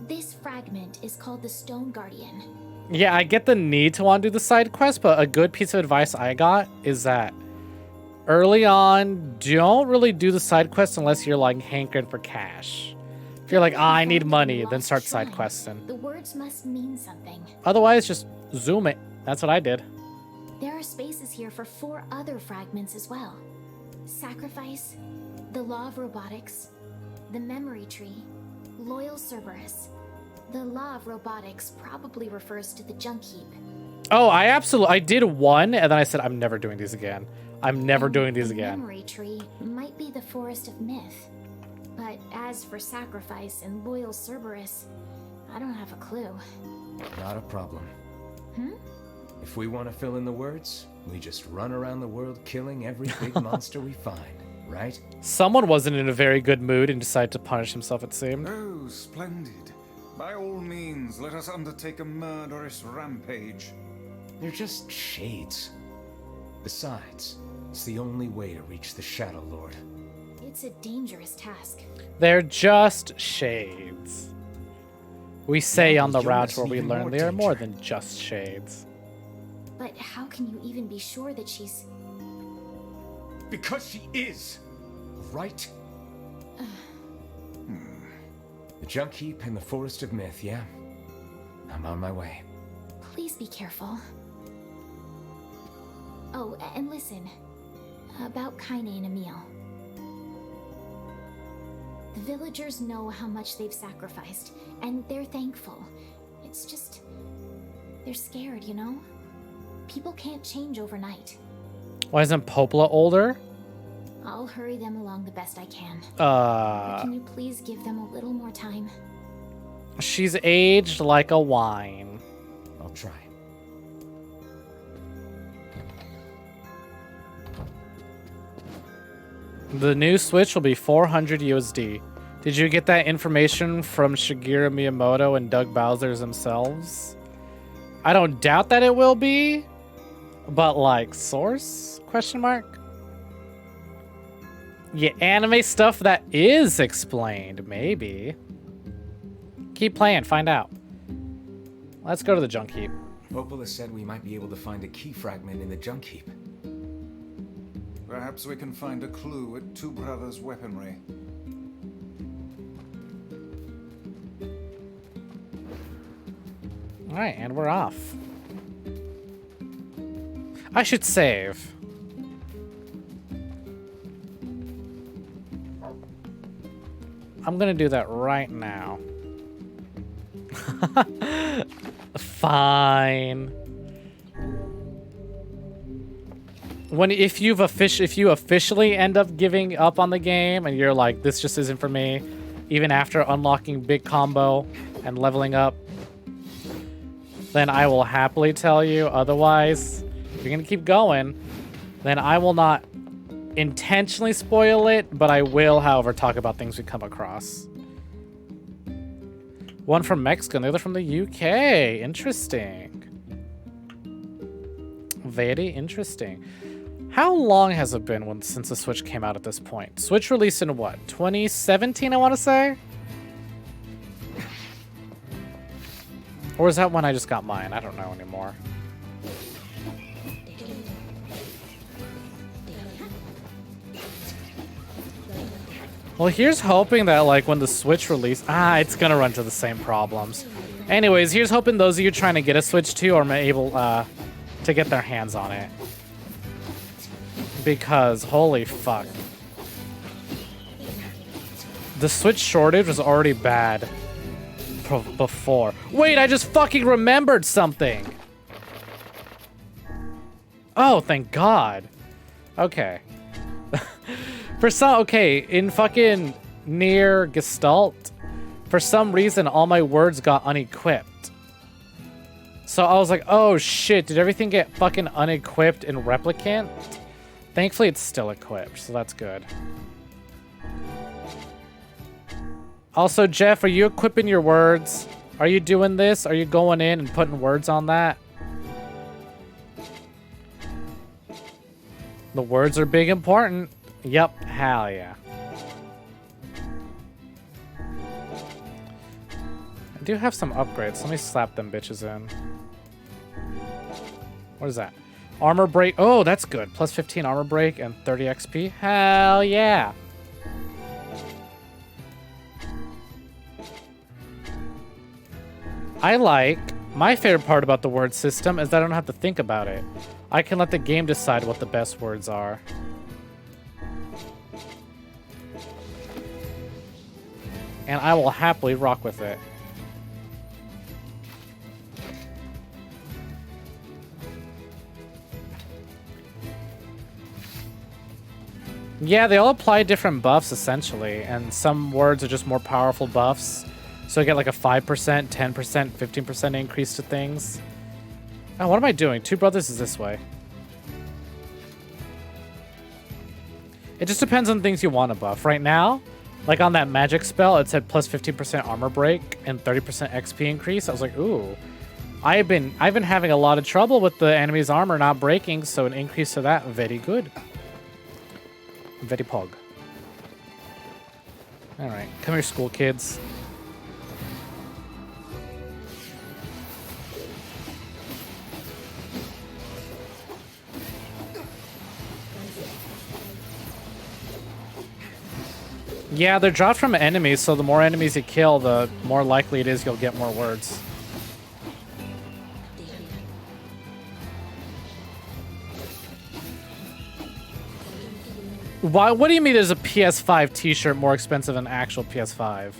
This fragment is called the Stone Guardian. Yeah, I get the need to want to do the side quest, but a good piece of advice I got is that early on, don't really do the side quest unless you're like hankering for cash. If you're like, I need money, then start side questing. The words must mean something. Otherwise, just zoom it. That's what I did. There are spaces here for 4 other fragments as well. Sacrifice, the Law of Robotics, the Memory Tree, Loyal Cerberus. The Law of Robotics probably refers to the junk heap. Oh, I did one, and then I said, I'm never doing these again. I'm never And doing these the again. Memory Tree might be the Forest of Myth. But as for Sacrifice and Loyal Cerberus, I don't have a clue. not a problem. Hmm? If we want to fill in the words, we just run around the world killing every big monster we find, right? Someone wasn't in a very good mood and decided to punish himself, it seemed. Oh, splendid. By all means, let us undertake a murderous rampage. They're just shades. Besides, it's the only way to reach the Shadow Lord. It's a dangerous task. They're just shades. We say on the route where we learn they are more than just shades. But how can you even be sure that she's... Because she is! Right? The junk heap and the forest of myth, yeah? I'm on my way. Please be careful. Oh, and listen. About Kaine and Emil. The villagers know how much they've sacrificed, and they're thankful. It's just... they're scared, you know? People can't change overnight. Why isn't Popola older? I'll hurry them along the best I can. But can you please give them a little more time? She's aged like a wine. I'll try. The new Switch will be 400 USD. Did you get that information from Shigeru Miyamoto and Doug Bowser themselves? I don't doubt that it will be, but like, source? Question mark? Yeah, anime stuff that is explained, maybe. Keep playing, find out. Let's go to the junk heap. Popola said we might be able to find a key fragment in the junk heap. Perhaps we can find a clue at Two Brothers' weaponry. Alright, and we're off. I should save. I'm gonna do that right now. Fine. If you officially end up giving up on the game and you're like, this just isn't for me, even after unlocking big combo and leveling up, then I will happily tell you. Otherwise, if you're gonna keep going, then I will not intentionally spoil it, but I will, however, talk about things we come across. One from Mexico and the other from the UK. Interesting. Very interesting. How long has it been since the Switch came out at this point? Switch released in what? 2017, I want to say? Or is that when I just got mine? I don't know anymore. Well, here's hoping that, like, when the Switch release... it's gonna run into the same problems. Anyways, here's hoping those of you trying to get a Switch 2 are able to get their hands on it. Because, holy fuck. The Switch shortage was already bad before. Wait, I just fucking remembered something! Oh, thank God. Okay. In fucking NieR Gestalt, for some reason, all my words got unequipped. So I was like, oh shit, did everything get fucking unequipped in Replicant? Thankfully, it's still equipped, so that's good. Also, Jeff, are you equipping your words? Are you doing this? Are you going in and putting words on that? The words are big important. Yep, hell yeah. I do have some upgrades. Let me slap them bitches in. What is that? Armor break. Oh, that's good. Plus 15 armor break and 30 XP. Hell yeah. My favorite part about the word system is that I don't have to think about it. I can let the game decide what the best words are. And I will happily rock with it. Yeah, they all apply different buffs, essentially. And some words are just more powerful buffs. So I get like a 5%, 10%, 15% increase to things. Oh, what am I doing? Two Brothers is this way. It just depends on things you want to buff. Right now, Like on that magic spell, it said plus 15% armor break and 30% XP increase. I was like, ooh. I've been having a lot of trouble with the enemy's armor not breaking, so an increase to that, very good. Very pog. Alright, come here, school kids. Yeah, they're dropped from enemies, so the more enemies you kill, the more likely it is you'll get more words. Why? What do you mean there's a PS5 t-shirt more expensive than actual PS5?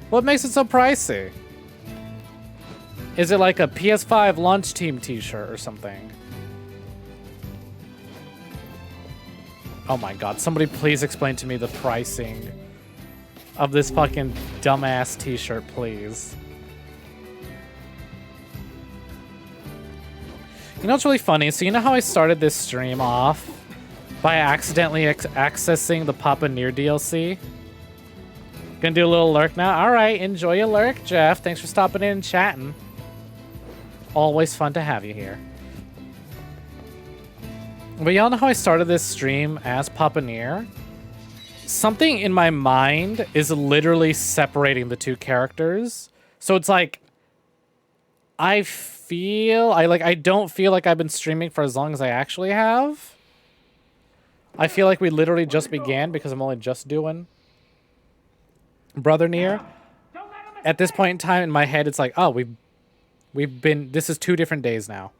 What makes it so pricey? Is it like a PS5 launch team t-shirt or something? Oh my god, somebody please explain to me the pricing of this fucking dumbass t-shirt, please. You know what's really funny? So you know how I started this stream off by accidentally accessing the Papa NieR DLC? Gonna do a little lurk now? Alright, enjoy your lurk, Jeff. Thanks for stopping in and chatting. Always fun to have you here. But y'all know how I started this stream as Papa NieR? Something in my mind is literally separating the two characters. So it's like, I don't feel like I've been streaming for as long as I actually have. I feel like we literally just began because I'm only just doing Brother NieR. At this point in time in my head, it's like, oh, this is 2 different days now.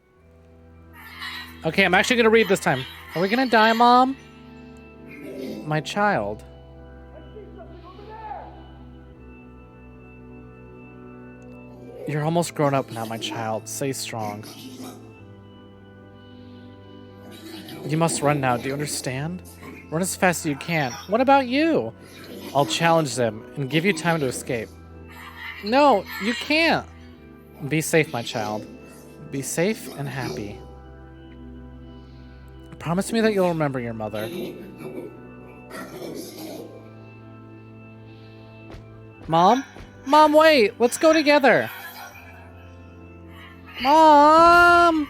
Okay, I'm actually gonna read this time. Are we gonna die, Mom? My child. You're almost grown up now, my child. Stay strong. You must run now, do you understand? Run as fast as you can. What about you? I'll challenge them and give you time to escape. No, you can't. Be safe, my child. Be safe and happy. Promise me that you'll remember your mother. Mom? Mom, wait! Let's go together! Mom!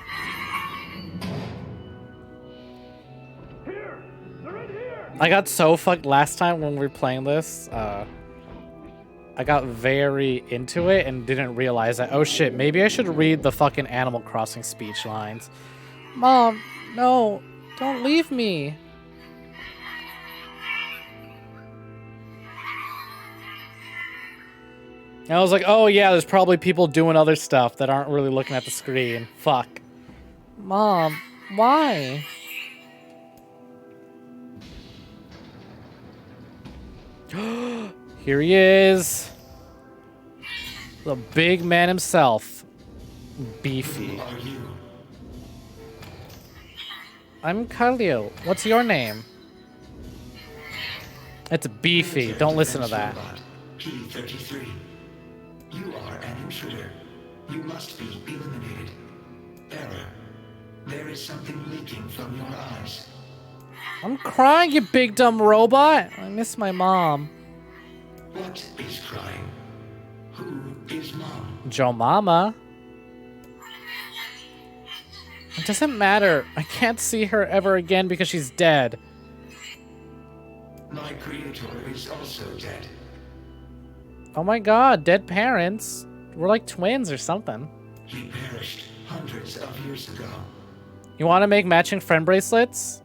I got so fucked last time when we were playing this. I got very into it and didn't realize that, oh shit, maybe I should read the fucking Animal Crossing speech lines. Mom, no, don't leave me. And I was like, oh yeah, there's probably people doing other stuff that aren't really looking at the screen. Fuck. Mom, why? Here he is. The big man himself. Beefy. I'm Khalil. What's your name? It's Beefy. Don't listen to that. P33. You are an intruder. You must be eliminated. Error. There is something leaking from your eyes. I'm crying, you big dumb robot. I miss my mom. What is crying? Who is Mom? Joe Mama. It doesn't matter. I can't see her ever again because she's dead. My creator is also dead. Oh my god, dead parents. We're like twins or something. He perished hundreds of years ago. You want to make matching friend bracelets?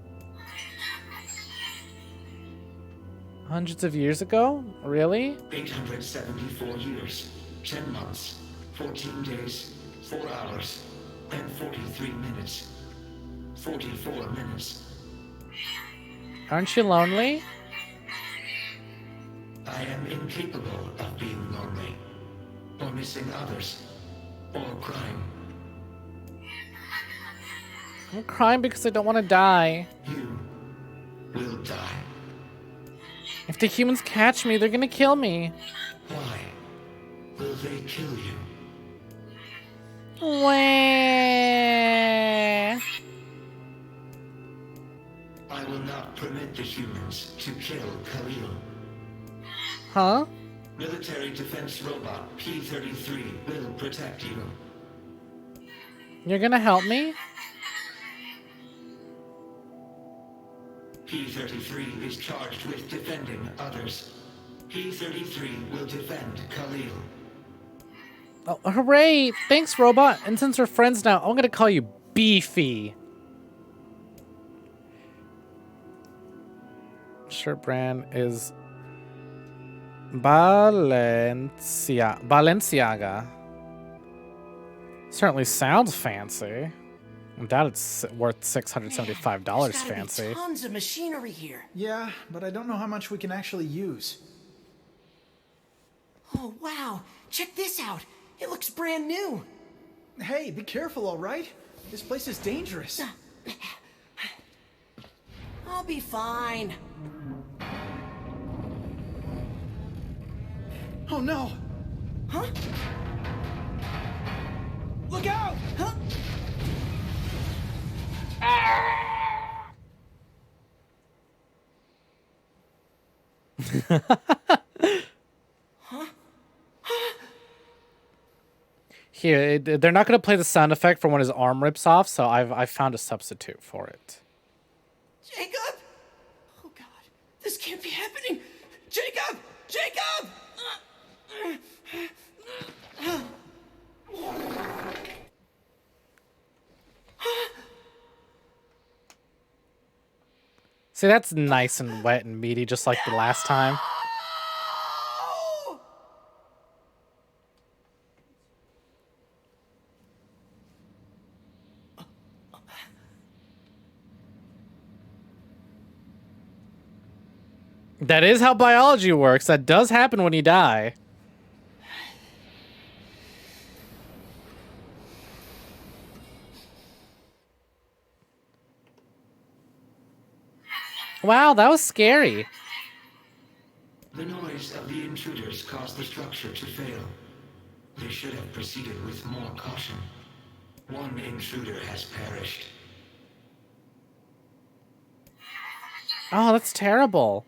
Hundreds of years ago? Really? 874 years, 10 months, 14 days, 4 hours, and 43 minutes. 44 minutes. Aren't you lonely? I am incapable of being lonely, or missing others, or crying. I'm crying because I don't want to die. You will die. If the humans catch me, they're gonna kill me. Why will they kill you? Wah. I will not permit the humans to kill Khalil. Huh? Military defense robot P-33 will protect you. You're gonna help me? P-33 is charged with defending others. P-33 will defend Khalil. Oh, hooray! Thanks, robot. And since we're friends now, I'm gonna call you Beefy. Shirt brand is Balenciaga. Certainly sounds fancy. I doubt it's worth $675 fancy. Tons of machinery here. Yeah, but I don't know how much we can actually use. Oh, wow. Check this out. It looks brand new. Hey, be careful, all right? This place is dangerous. I'll be fine. Oh, no. Huh? Look out! Huh? Here, they're not going to play the sound effect for when his arm rips off, so I've found a substitute for it. Jacob! Oh, God. This can't be happening. Jacob! Jacob! See, that's nice and wet and meaty, just like the last time. That is how biology works. That does happen when you die. Wow, that was scary. The noise of the intruders caused the structure to fail. They should have proceeded with more caution. One intruder has perished. Oh, that's terrible.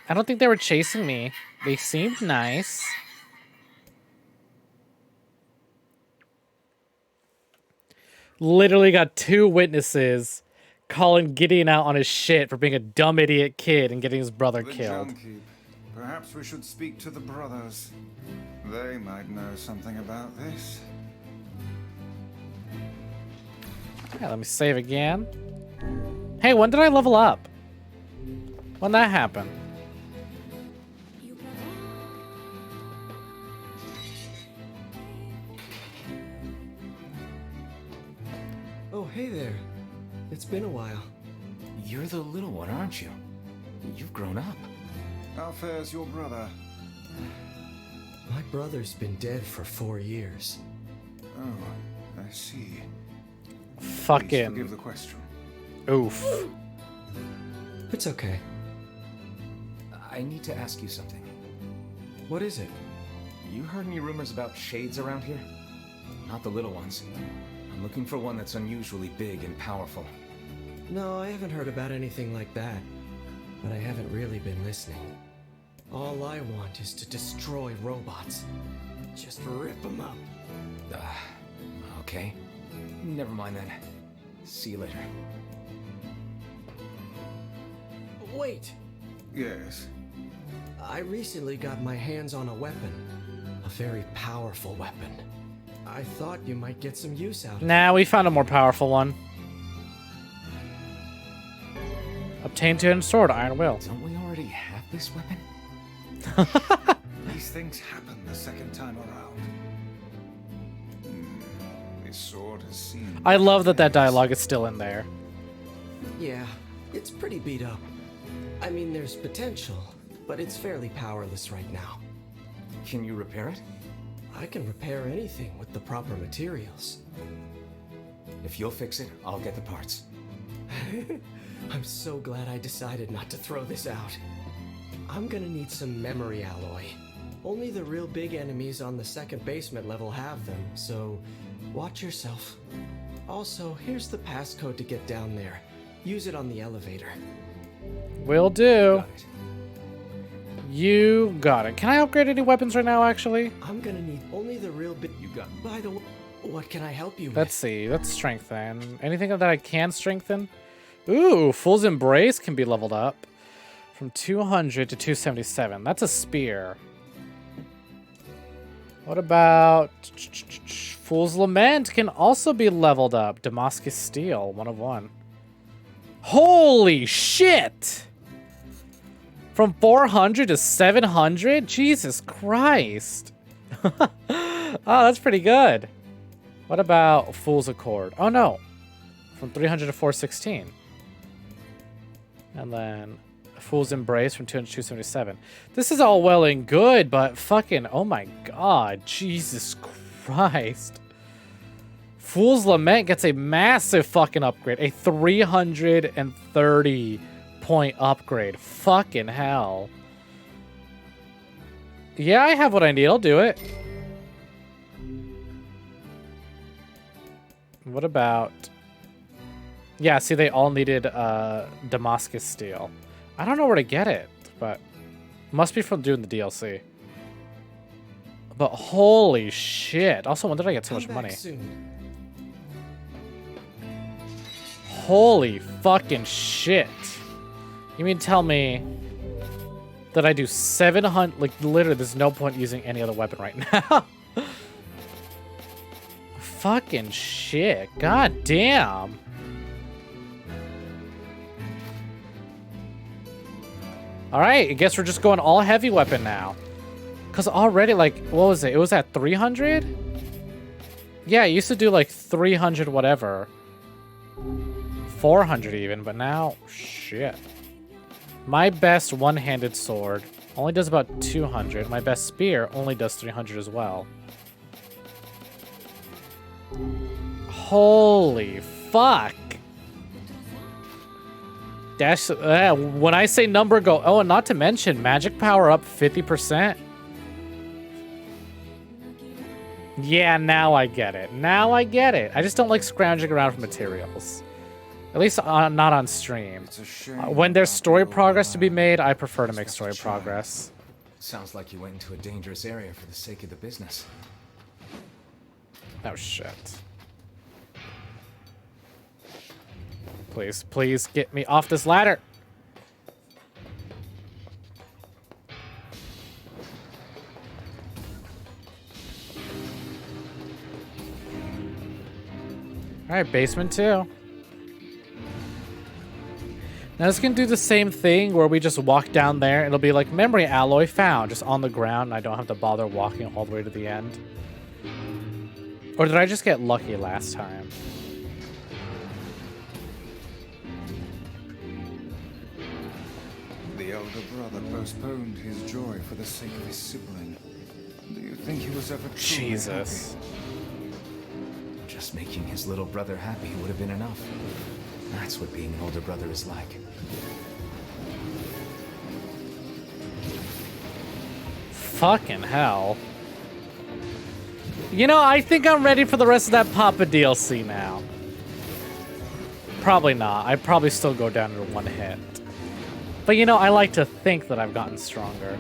I don't think they were chasing me. They seemed nice. Literally got 2 witnesses calling Gideon out on his shit for being a dumb idiot kid and getting his brother killed. Junkie. Perhaps we should speak to the brothers. They might know something about this. Yeah, let me save again. Hey, when did I level up? When that happened? Oh, hey there. It's been a while. You're the little one, aren't you? You've grown up. How fares your brother? My brother's been dead for 4 years. Oh, I see. Please Fucking forgive the question. oof. It's okay. I need to ask you something. What is it? You heard any rumors about shades around here? Not the little ones. I'm looking for one that's unusually big and powerful. No, I haven't heard about anything like that. But I haven't really been listening. All I want is to destroy robots. Just rip them up. Okay. Never mind then. See you later. Wait! Yes. I recently got my hands on a weapon. A very powerful weapon. I thought you might get some use out of it. Nah, we found a more powerful one. Obtain 2-handed sword, Iron Will. Don't we already have this weapon? These things happen the second time around. This sword has seen... I love that that dialogue is still in there. Yeah, it's pretty beat up. I mean, there's potential, but it's fairly powerless right now. Can you repair it? I can repair anything with the proper materials. If you'll fix it, I'll get the parts. I'm so glad I decided not to throw this out. I'm gonna need some memory alloy. Only the real big enemies on the second basement level have them, so watch yourself. Also, here's the passcode to get down there. Use it on the elevator. Will do. Got it. You got it. Can I upgrade any weapons right now, actually? I'm gonna need only the real bit. You got. By the way, what can I help you with? Let's see. Let's strengthen. Anything that I can strengthen? Ooh, Fool's Embrace can be leveled up from 200 to 277. That's a spear. What about Fool's Lament can also be leveled up. Damascus Steel, 1 of 1. Holy shit! From 400 to 700? Jesus Christ. Oh, that's pretty good. What about Fool's Accord? Oh no. From 300 to 416. And then Fool's Embrace from 200 to 277. This is all well and good, but fucking, oh my god, Jesus Christ. Fool's Lament gets a massive fucking upgrade. A 330 point upgrade. Fucking hell. Yeah, I have what I need. I'll do it. What about... Yeah, see, they all needed Damascus Steel. I don't know where to get it, but must be from doing the DLC. But holy shit. Also, when did I get so much money? Soon. Holy fucking shit. You mean tell me that I do 700... Like, literally, there's no point using any other weapon right now. Fucking shit. God damn. Alright, I guess we're just going all heavy weapon now. Because already, like, what was it? It was at 300? Yeah, it used to do like 300 whatever. 400 even, but now, shit. My best one-handed sword only does about 200. My best spear only does 300 as well. Holy fuck. Dash, when I say number go, oh, and not to mention magic power up 50%. Yeah, now I get it. Now I get it. I just don't like scrounging around for materials. At least not on stream. When there's story progress to be made, I prefer to make story progress. Sounds like you went into a dangerous area for the sake of the business. Oh shit. Please, please get me off this ladder. Alright, basement 2. Now this can do the same thing where we just walk down there. It'll be like memory alloy found, just on the ground, and I don't have to bother walking all the way to the end. Or did I just get lucky last time? The elder brother postponed his joy for the sake of his sibling. Do you think he was ever truly Jesus. happy? Just making his little brother happy would have been enough. That's what being an older brother is like. Fucking hell. You know, I think I'm ready for the rest of that Papa DLC now. Probably not. I'd probably still go down to 1 hit. But you know, I like to think that I've gotten stronger.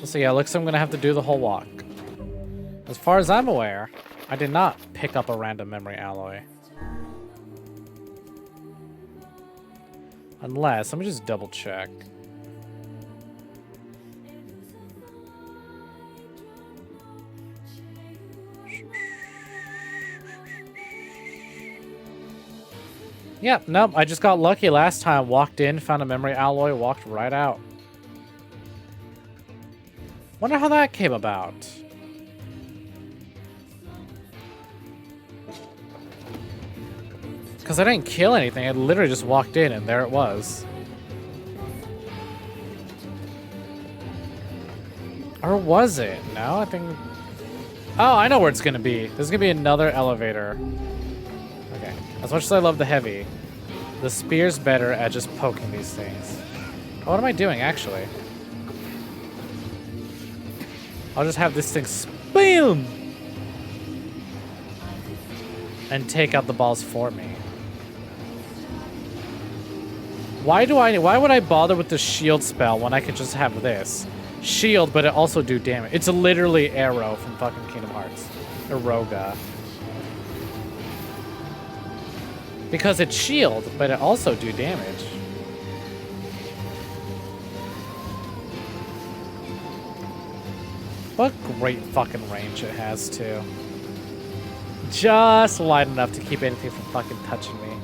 So yeah, looks like I'm gonna have to do the whole walk. As far as I'm aware, I did not pick up a random memory alloy. Unless, let me just double check. Yep, nope, I just got lucky last time. Walked in, found a memory alloy, walked right out. Wonder how that came about. Because I didn't kill anything, I literally just walked in and there it was. Or was it? No, I think... Oh, I know where it's gonna be. There's gonna be another elevator. Okay. As much as I love the heavy, the spear's better at just poking these things. Oh, what am I doing, actually? I'll just have this thing spam and take out the balls for me. Why would I bother with the shield spell when I could just have this? Shield, but it also do damage. It's literally Arrow from fucking Kingdom Hearts. Eroga. Because it's shield, but it also do damage. What great fucking range it has, too. Just light enough to keep anything from fucking touching me.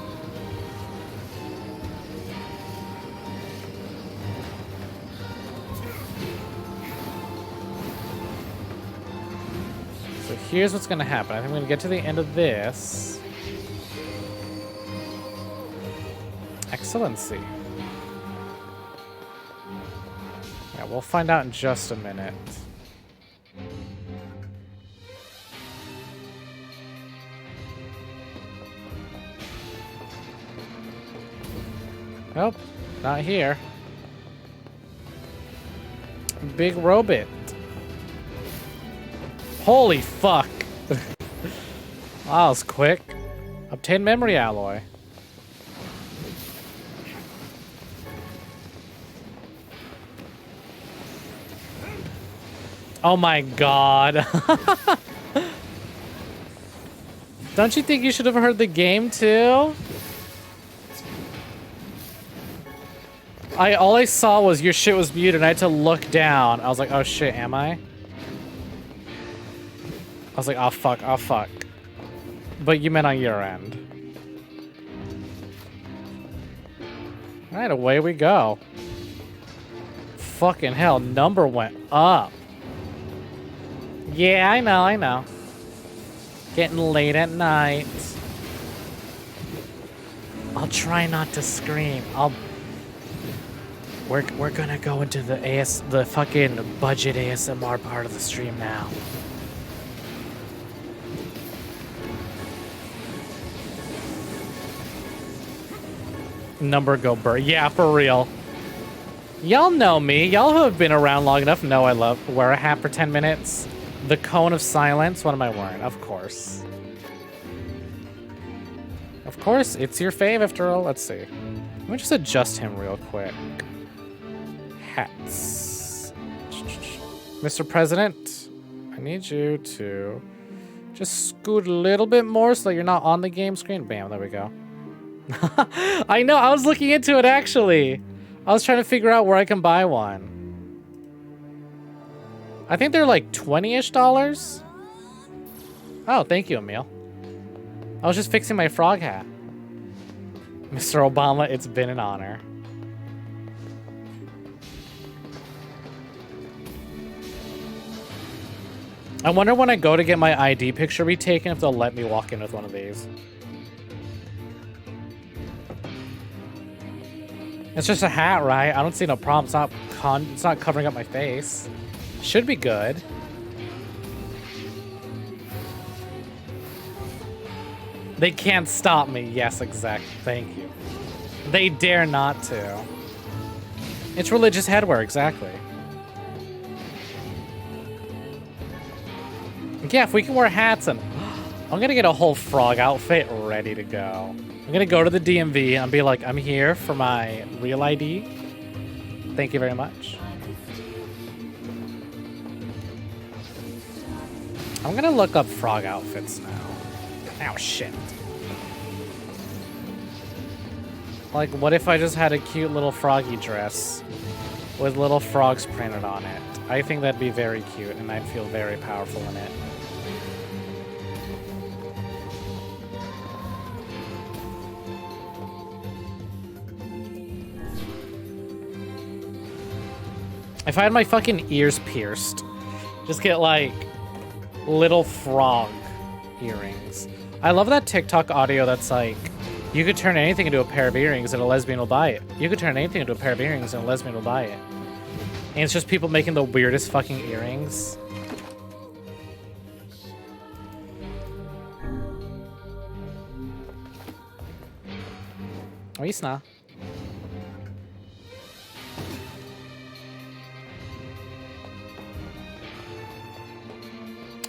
So here's what's gonna happen. I think I'm gonna get to the end of this. Excellency. Yeah, we'll find out in just a minute. Nope, not here. Big robot. Holy fuck. That was quick. Obtain memory alloy. Oh my god. Don't you think you should have heard the game too? All I saw was your shit was muted and I had to look down. I was like, oh shit, am I? I was like, oh fuck, oh fuck. But you meant on your end. Alright, away we go. Fucking hell, number went up. Yeah, I know. Getting late at night. I'll try not to scream. We're gonna go into the fucking budget ASMR part of the stream now. Number go burr. Yeah, for real. Y'all know me. Y'all who have been around long enough know I love wear a hat for 10 minutes. The cone of silence. What am I wearing? Of course. Of course, it's your fave after all. Let's see. Let me just adjust him real quick. Hats. Mr. President, I need you to just scoot a little bit more so that you're not on the game screen. Bam, there we go. I know, I was looking into it actually. I was trying to figure out where I can buy one. I think they're like $20-ish. Oh, thank you, Emil. I was just fixing my frog hat. Mr. Obama, it's been an honor. I wonder when I go to get my ID picture retaken if they'll let me walk in with one of these. It's just a hat, right? I don't see no problem. It's not covering up my face. Should be good. They can't stop me. Yes, exactly. Thank you. They dare not to. It's religious headwear, exactly. Yeah, if we can wear hats and... I'm gonna get a whole frog outfit ready to go. I'm gonna go to the DMV and be like, I'm here for my real ID. Thank you very much. I'm gonna look up frog outfits now. Oh, shit. Like, what if I just had a cute little froggy dress with little frogs printed on it? I think that'd be very cute, and I'd feel very powerful in it. If I had my fucking ears pierced, just get, like, little frog earrings. I love that TikTok audio that's like, you could turn anything into a pair of earrings and a lesbian will buy it. You could turn anything into a pair of earrings and a lesbian will buy it. And it's just people making the weirdest fucking earrings. Oh, not.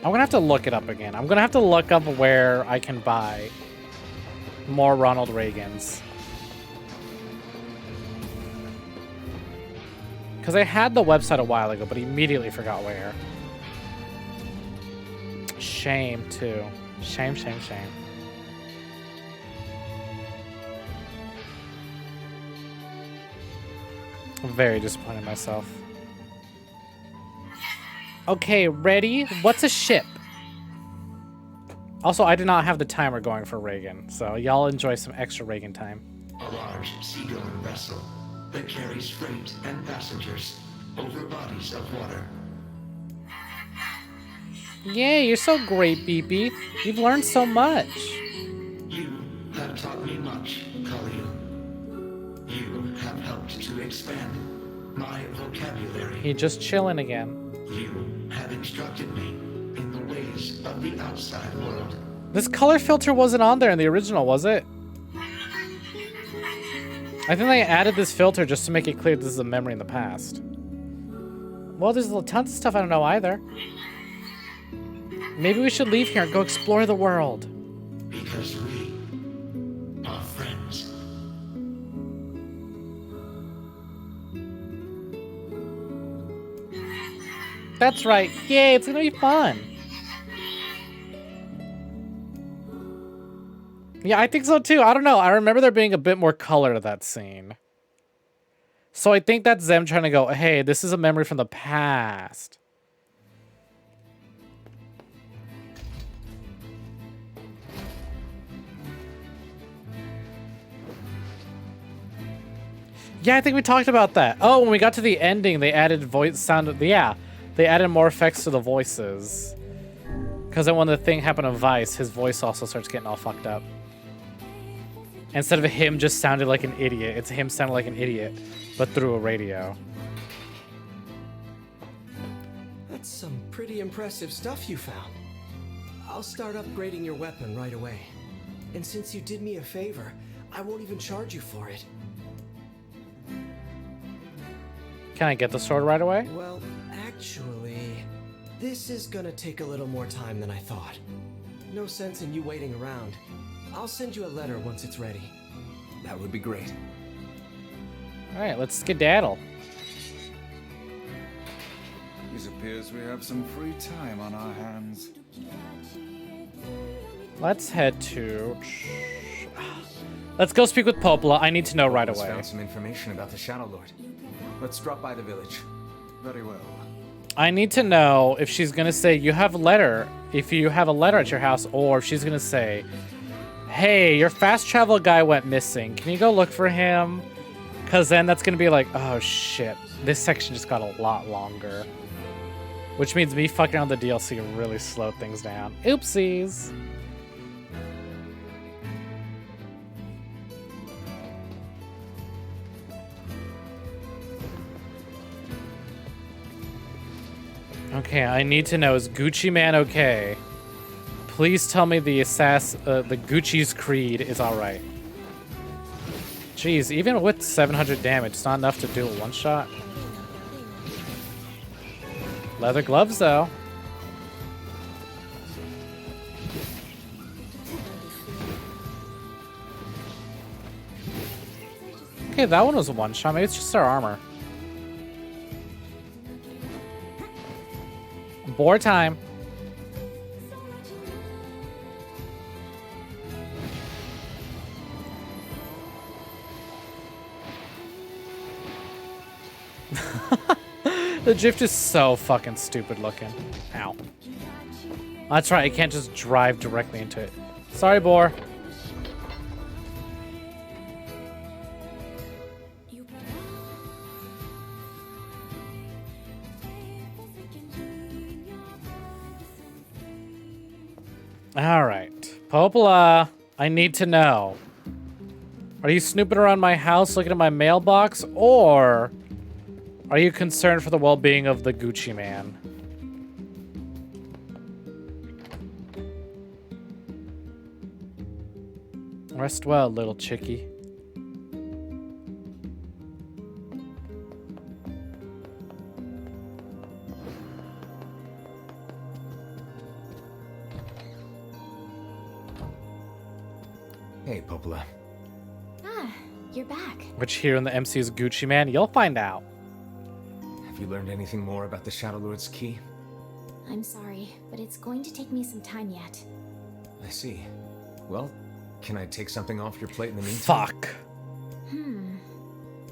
I'm gonna have to look it up again. I'm gonna have to look up where I can buy more Ronald Reagans. Because I had the website a while ago, but immediately forgot where. Shame, too. Shame, shame, shame. I'm very disappointed in myself. Okay, ready? What's a ship? Also, I do not have the timer going for Reagan, so y'all enjoy some extra Reagan time. A large seagoing vessel that carries freight and passengers over bodies of water. Yay, you're so great, BB. You've learned so much. You have taught me much, Khalil. You have helped to expand my vocabulary. You're just chilling again. You have instructed me in the ways of the outside world. This color filter wasn't on there in the original, was it? I think they added this filter just to make it clear this is a memory in the past. Well, there's tons of stuff I don't know either. Maybe we should leave here and go explore the world. Because we are friends. That's right. Yay, it's gonna be fun. Yeah, I think so too. I don't know. I remember there being a bit more color to that scene. So I think that's them trying to go, hey, this is a memory from the past. Yeah, I think we talked about that. Oh, when we got to the ending, they added voice sound. Yeah, they added more effects to the voices. Because then when the thing happened on Vice, his voice also starts getting all fucked up. Instead of him just sounding like an idiot, it's him sounding like an idiot, but through a radio. That's some pretty impressive stuff you found. I'll start upgrading your weapon right away. And since you did me a favor, I won't even charge you for it. Can I get the sword right away? Well, actually, this is gonna take a little more time than I thought. No sense in you waiting around. I'll send you a letter once it's ready. That would be great. Alright, let's skedaddle. It appears we have some free time on our hands. Let's head to... Let's go speak with Popola. I need to know right away. Found some information about the Shadow Lord. Let's drop by the village. Very well. I need to know if she's gonna say, you have a letter, if you have a letter at your house, or if she's gonna say, hey, your fast travel guy went missing. Can you go look for him? Because then that's gonna be like, oh shit, this section just got a lot longer. Which means me fucking around the DLC really slowed things down. Oopsies. Okay, I need to know, is Gucci Man okay? Please tell me the the Gucci's Creed is alright. Jeez, even with 700 damage, it's not enough to do a one-shot. Leather gloves, though. Okay, that one was a one-shot. Maybe it's just their armor. Boar time. The drift is so fucking stupid looking. Ow. That's right, I can't just drive directly into it. Sorry, boar. Alright. Popola, I need to know. Are you snooping around my house looking at my mailbox, or are you concerned for the well-being of the Gucci Man? Rest well, little chickie. Hey, Popola. Ah, you're back. Which here in the MCU's Gucci Man, you'll find out. Have you learned anything more about the Shadow Lord's key? I'm sorry, but it's going to take me some time yet. I see. Well, can I take something off your plate in the meantime? Fuck.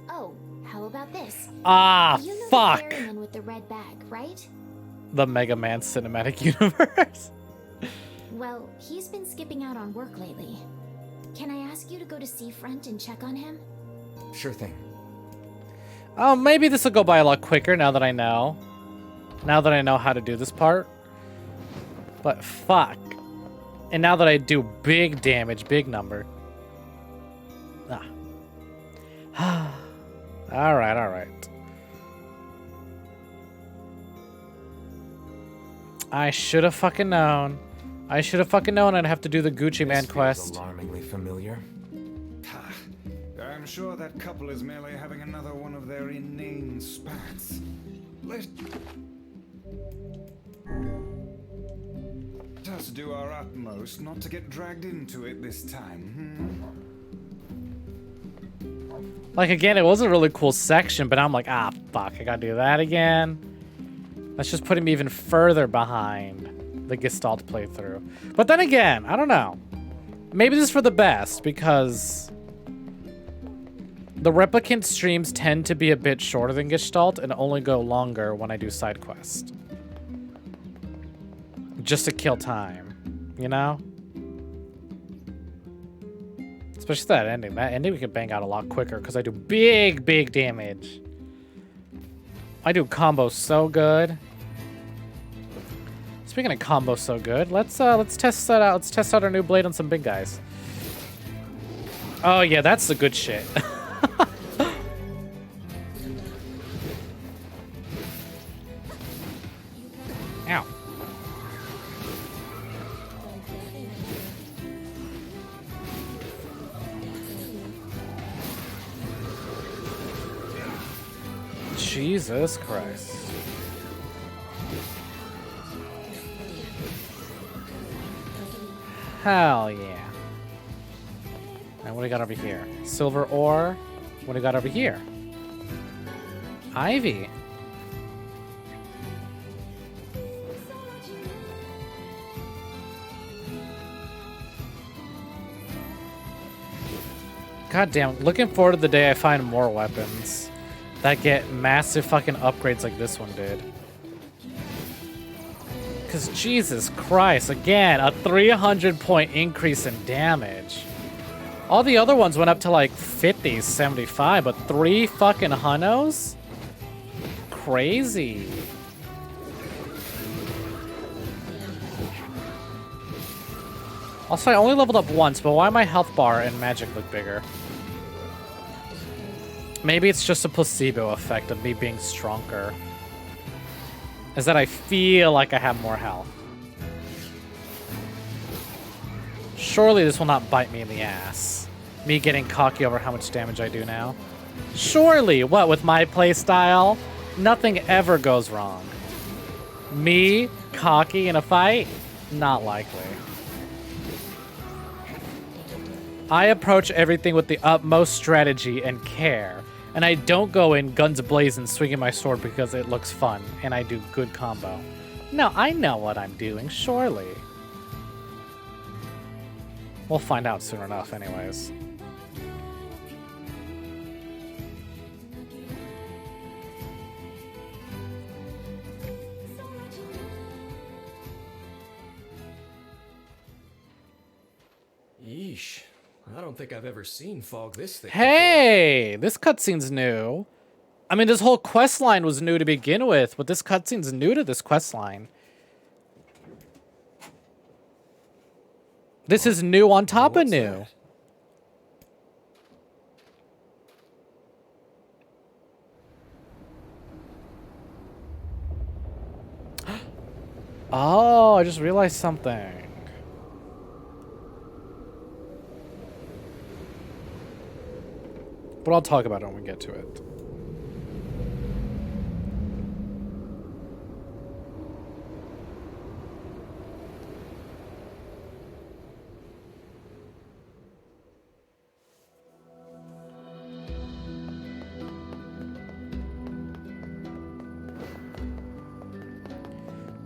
Oh, how about this? Ah, You know fuck. the ferryman with the red bag, right? The Mega Man cinematic universe. Well, he's been skipping out on work lately. Can I ask you to go to Seafront and check on him? Sure thing. Oh, maybe this will go by a lot quicker now that I know. Now that I know how to do this part. But fuck. And now that I do big damage, big number. Ah. Alright, alright. I should have fucking known. I should have fucking known I'd have to do the Gucci Man quest. Alarmingly familiar. I'm sure that couple is merely having another one of their inane spats. Let us do our utmost not to get dragged into it this time, Like, again, it was a really cool section, but I'm like, ah, fuck, I gotta do that again. That's just putting me even further behind the Gestalt playthrough. But then again, I don't know. Maybe this is for the best, because the Replicant streams tend to be a bit shorter than Gestalt and only go longer when I do side quest. Just to kill time, you know? Especially that ending. That ending we could bang out a lot quicker because I do big, big damage. I do combos so good. Speaking of combos so good, let's test that out. Let's test out our new blade on some big guys. Oh yeah, that's the good shit. Ow. Jesus Christ. Hell yeah. And what do we got over here? Silver ore. What do we got over here? Ivy. God damn, looking forward to the day I find more weapons that get massive fucking upgrades like this one did. Because Jesus Christ, again, a 300-point increase in damage. All the other ones went up to like 50, 75, but 3 fucking hunos? Crazy. Also, I only leveled up once, but why my health bar and magic look bigger? Maybe it's just a placebo effect of me being stronger. Is that I feel like I have more health. Surely this will not bite me in the ass. Me getting cocky over how much damage I do now. Surely, what, with my playstyle? Nothing ever goes wrong. Me, cocky in a fight? Not likely. I approach everything with the utmost strategy and care. And I don't go in guns blazing swinging my sword because it looks fun and I do good combo. No, I know what I'm doing, surely. We'll find out soon enough anyways. Yeesh. I don't think I've ever seen fog this thick. Hey, this cutscene's new. I mean, this whole quest line was new to begin with, but this cutscene's new to this quest line. This is new on top of new. Oh, I just realized something. But I'll talk about it when we get to it.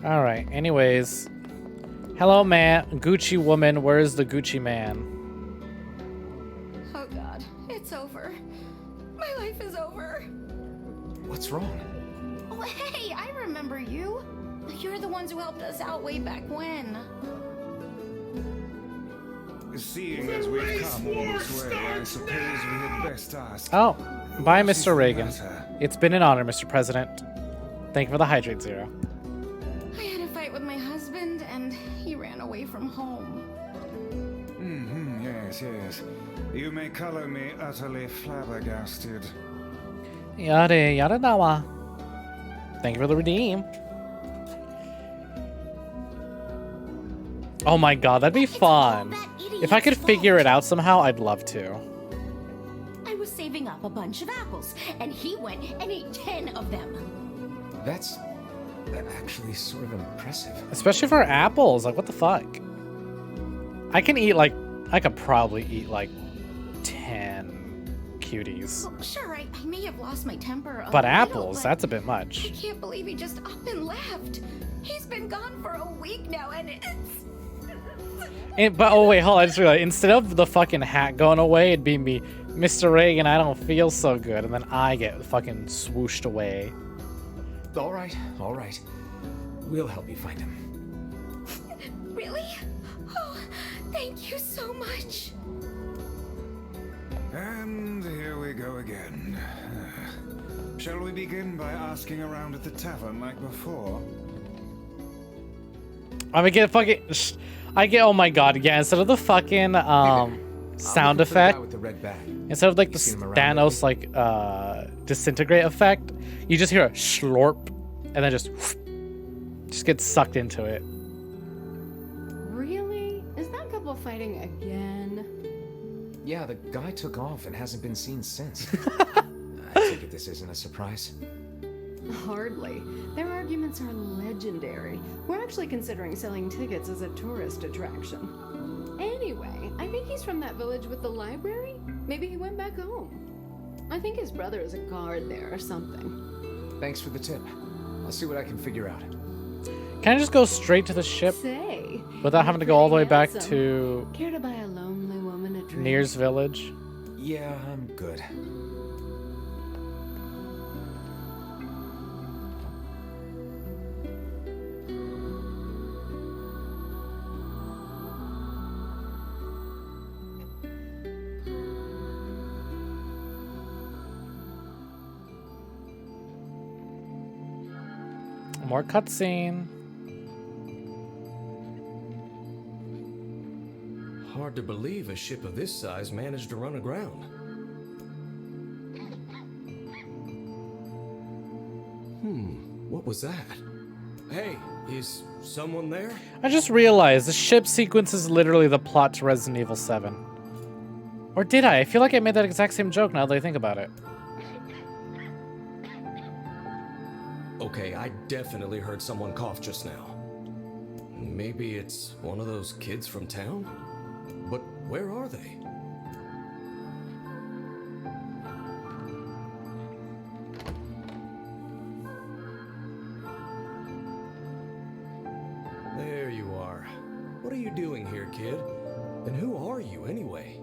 All right. Anyways, hello, man. Gucci woman. Where's the Gucci man? Oh God, it's over. My life is over. What's wrong? Oh, hey, I remember you. You're the ones who helped us out way back when. Seeing as we've come all this way, I suppose we had best ask. Oh, bye, what is Mr. the Reagan. matter? It's been an honor, Mr. President. Thank you for the hydrate, Zero. I had a fight with my husband, and he ran away from home. Yes, yes. You may color me utterly flabbergasted. Yada yada dawa. Thank you for the redeem. Oh my god, that'd be fun. If I could figure it out somehow, I'd love to. I was saving up a bunch of apples, and he went and ate 10 of them. That's actually sort of impressive. Especially for apples. Like, what the fuck? I could probably eat like 10 cuties. Well, sure, I may have lost my temper a But little, apples, but that's a bit I much. can't believe he just up and left. He's been gone for a week now, and it's... But oh wait, hold on, I just realized, instead of the fucking hat going away, it'd be me, Mr. Reagan, I don't feel so good, and then I get fucking swooshed away. All right. We'll help you find him. Really? Oh, thank you so much. And here we go again. Shall we begin by asking around at the tavern like before? Oh my god, yeah, instead of the fucking, sound effect, With the red bag. instead of like the You seen him around Thanos, like, disintegrate effect, you just hear a slurp, and then just get sucked into it. Really? Is that couple fighting again? Yeah, the guy took off and hasn't been seen since. I take it this isn't a surprise. Hardly. Their arguments are legendary. We're actually considering selling tickets as a tourist attraction. Anyway, I think he's from that village with the library. Maybe he went back home. I think his brother is a guard there or something. Thanks for the tip. I'll see what I can figure out. Can I just go straight to the ship Say, without having to go all the way back to care to buy a lonely woman a drink? NieR's village? Yeah, I'm good. More cutscene. Hard to believe a ship of this size managed to run aground. What was that? Hey, is someone there? I just realized the ship sequence is literally the plot to Resident Evil 7. Or did I? I feel like I made that exact same joke now that I think about it. Okay, I definitely heard someone cough just now. Maybe it's one of those kids from town? But where are they? There you are. What are you doing here, kid? And who are you, anyway?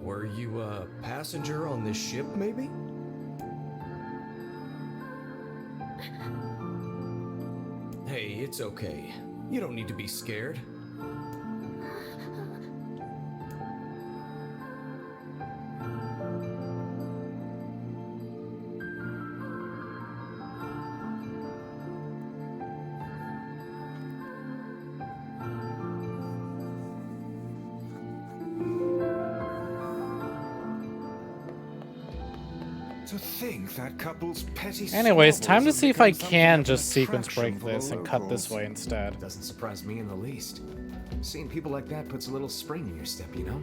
Were you a passenger on this ship, maybe? Hey, it's okay. You don't need to be scared. To think that couple's petty. Anyways, time to squabbles see if have I become can something of just an sequence break attraction for the this and cut this locals. way instead. Doesn't surprise me in the least. Seeing people like that puts a little spring in your step, you know?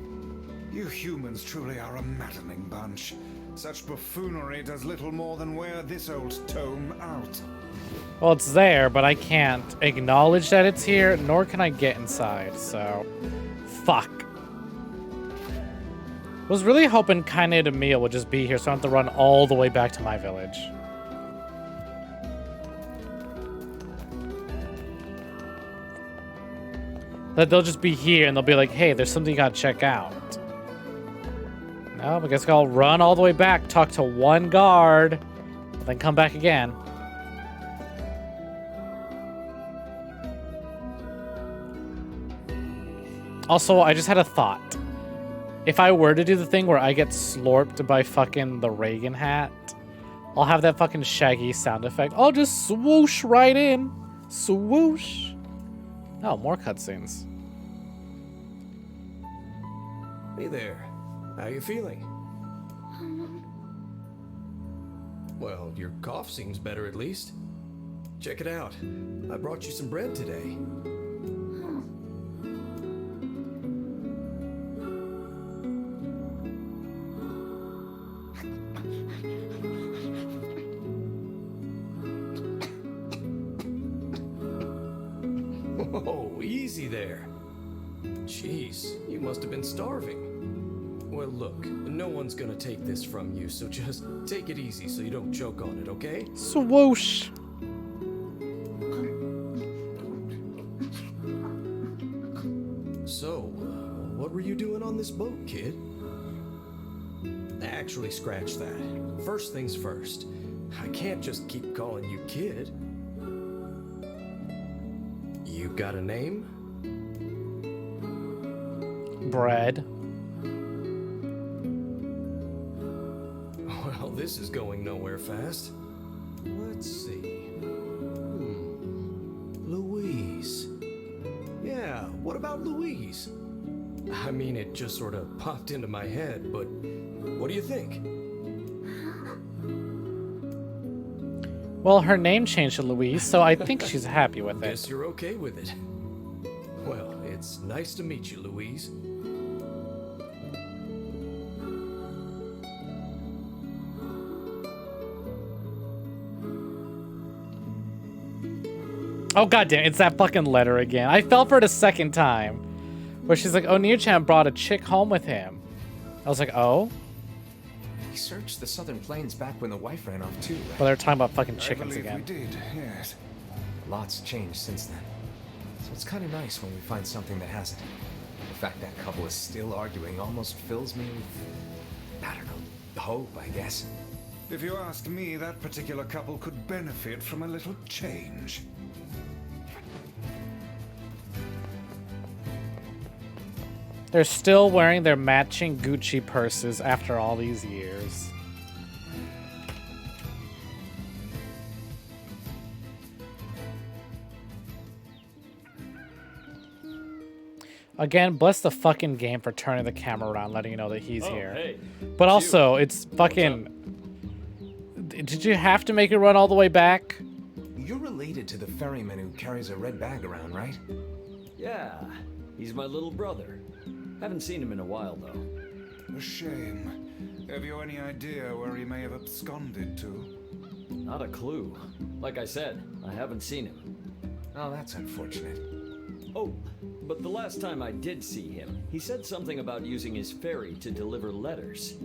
You humans truly are a maddening bunch. Such buffoonery does little more than wear this old tome out. Well, it's there, but I can't acknowledge that it's here, nor can I get inside, so... Fuck. Was really hoping Kaine and Mia would just be here so I don't have to run all the way back to my village. That they'll just be here and they'll be like, hey, there's something you gotta check out. No, I guess I'll run all the way back, talk to one guard, then come back again. Also, I just had a thought. If I were to do the thing where I get slurped by fucking the Reagan hat, I'll have that fucking Shaggy sound effect. I'll just swoosh right in. Swoosh. Oh, more cutscenes. Hey there. How you feeling? Well, your cough seems better at least. Check it out. I brought you some bread today. Oh, easy there. Jeez, you must have been starving. Well, look, no one's gonna take this from you, so just take it easy so you don't choke on it, okay? Swoosh. So, what were you doing on this boat, kid? Actually, scratch that. First things first. I can't just keep calling you kid. You got a name? Bread. Well, this is going nowhere fast. Let's see. Louise. Yeah, what about Louise? I mean, it just sort of popped into my head, but what do you think? Well, her name changed to Louise, so I think she's happy with it. Guess you're okay with it. Well, it's nice to meet you, Louise. Oh goddamn, it's that fucking letter again. I fell for it a second time. Where she's like, oh, NieR brought a chick home with him. I was like, oh? He searched the southern plains back when the wife ran off too, right? Well, they're talking about fucking chickens I believe again. we did, yes. Lots changed since then. So it's kind of nice when we find something that hasn't. The fact that couple is still arguing almost fills me with, I don't know, hope, I guess. If you ask me, that particular couple could benefit from a little change. They're still wearing their matching Gucci purses after all these years. Again, bless the fucking game for turning the camera around, letting you know that he's here. Hey, but also, it's fucking... Did you have to make it run all the way back? You're related to the ferryman who carries a red bag around, right? Yeah, he's my little brother. Haven't seen him in a while, though. A shame. Have you any idea where he may have absconded to? Not a clue. Like I said, I haven't seen him. Oh, that's unfortunate. Oh, but the last time I did see him, he said something about using his ferry to deliver letters.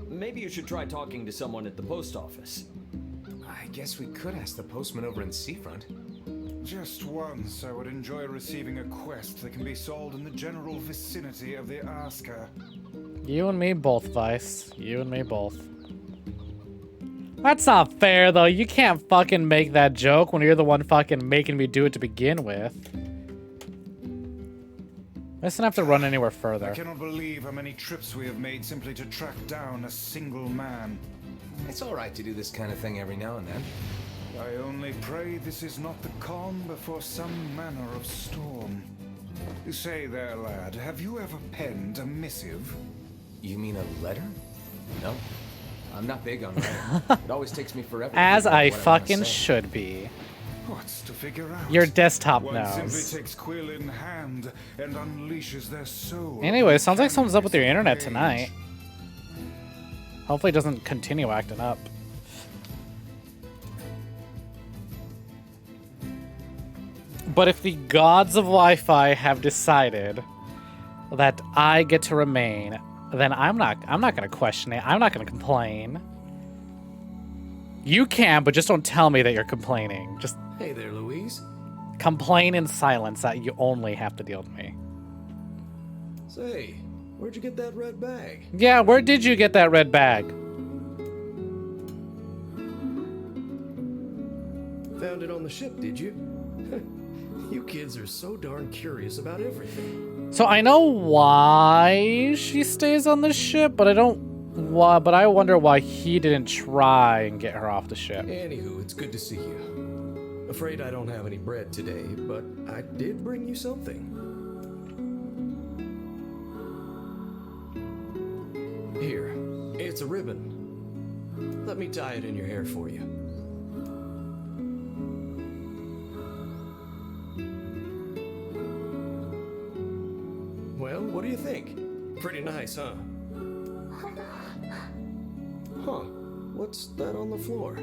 Maybe you should try talking to someone at the post office. I guess we could ask the postman over in Seafront. Just once, I would enjoy receiving a quest that can be solved in the general vicinity of the asker. You and me both, Vice. You and me both. That's not fair, though. You can't fucking make that joke when you're the one fucking making me do it to begin with. I just don't have to run anywhere further. I cannot believe how many trips we have made simply to track down a single man. It's alright to do this kind of thing every now and then. I only pray this is not the calm before some manner of storm. Say there, lad, have you ever penned a missive? You mean a letter? No. I'm not big on writing. It always takes me forever. As to figure out I what fucking wanna say. should be. What's to figure out? Your desktop One knows. simply takes quill in hand and unleashes their soul. Anyway, sounds like something's up with your internet tonight. Hopefully it doesn't continue acting up. But if the gods of Wi-Fi have decided that I get to remain, then I'm not gonna question it. I'm not gonna complain. You can, but just don't tell me that you're complaining. Just Hey there, Louise. complain in silence that you only have to deal with me. Say, where'd you get that red bag? Yeah, where did you get that red bag? Found it on the ship, did you? You kids are so darn curious about everything. So I know why she stays on the ship, but I don't why, but I wonder why he didn't try and get her off the ship. Anywho, it's good to see you. Afraid I don't have any bread today, but I did bring you something. Here, it's a ribbon. Let me tie it in your hair for you. Well, what do you think? Pretty nice, huh? Huh. What's that on the floor?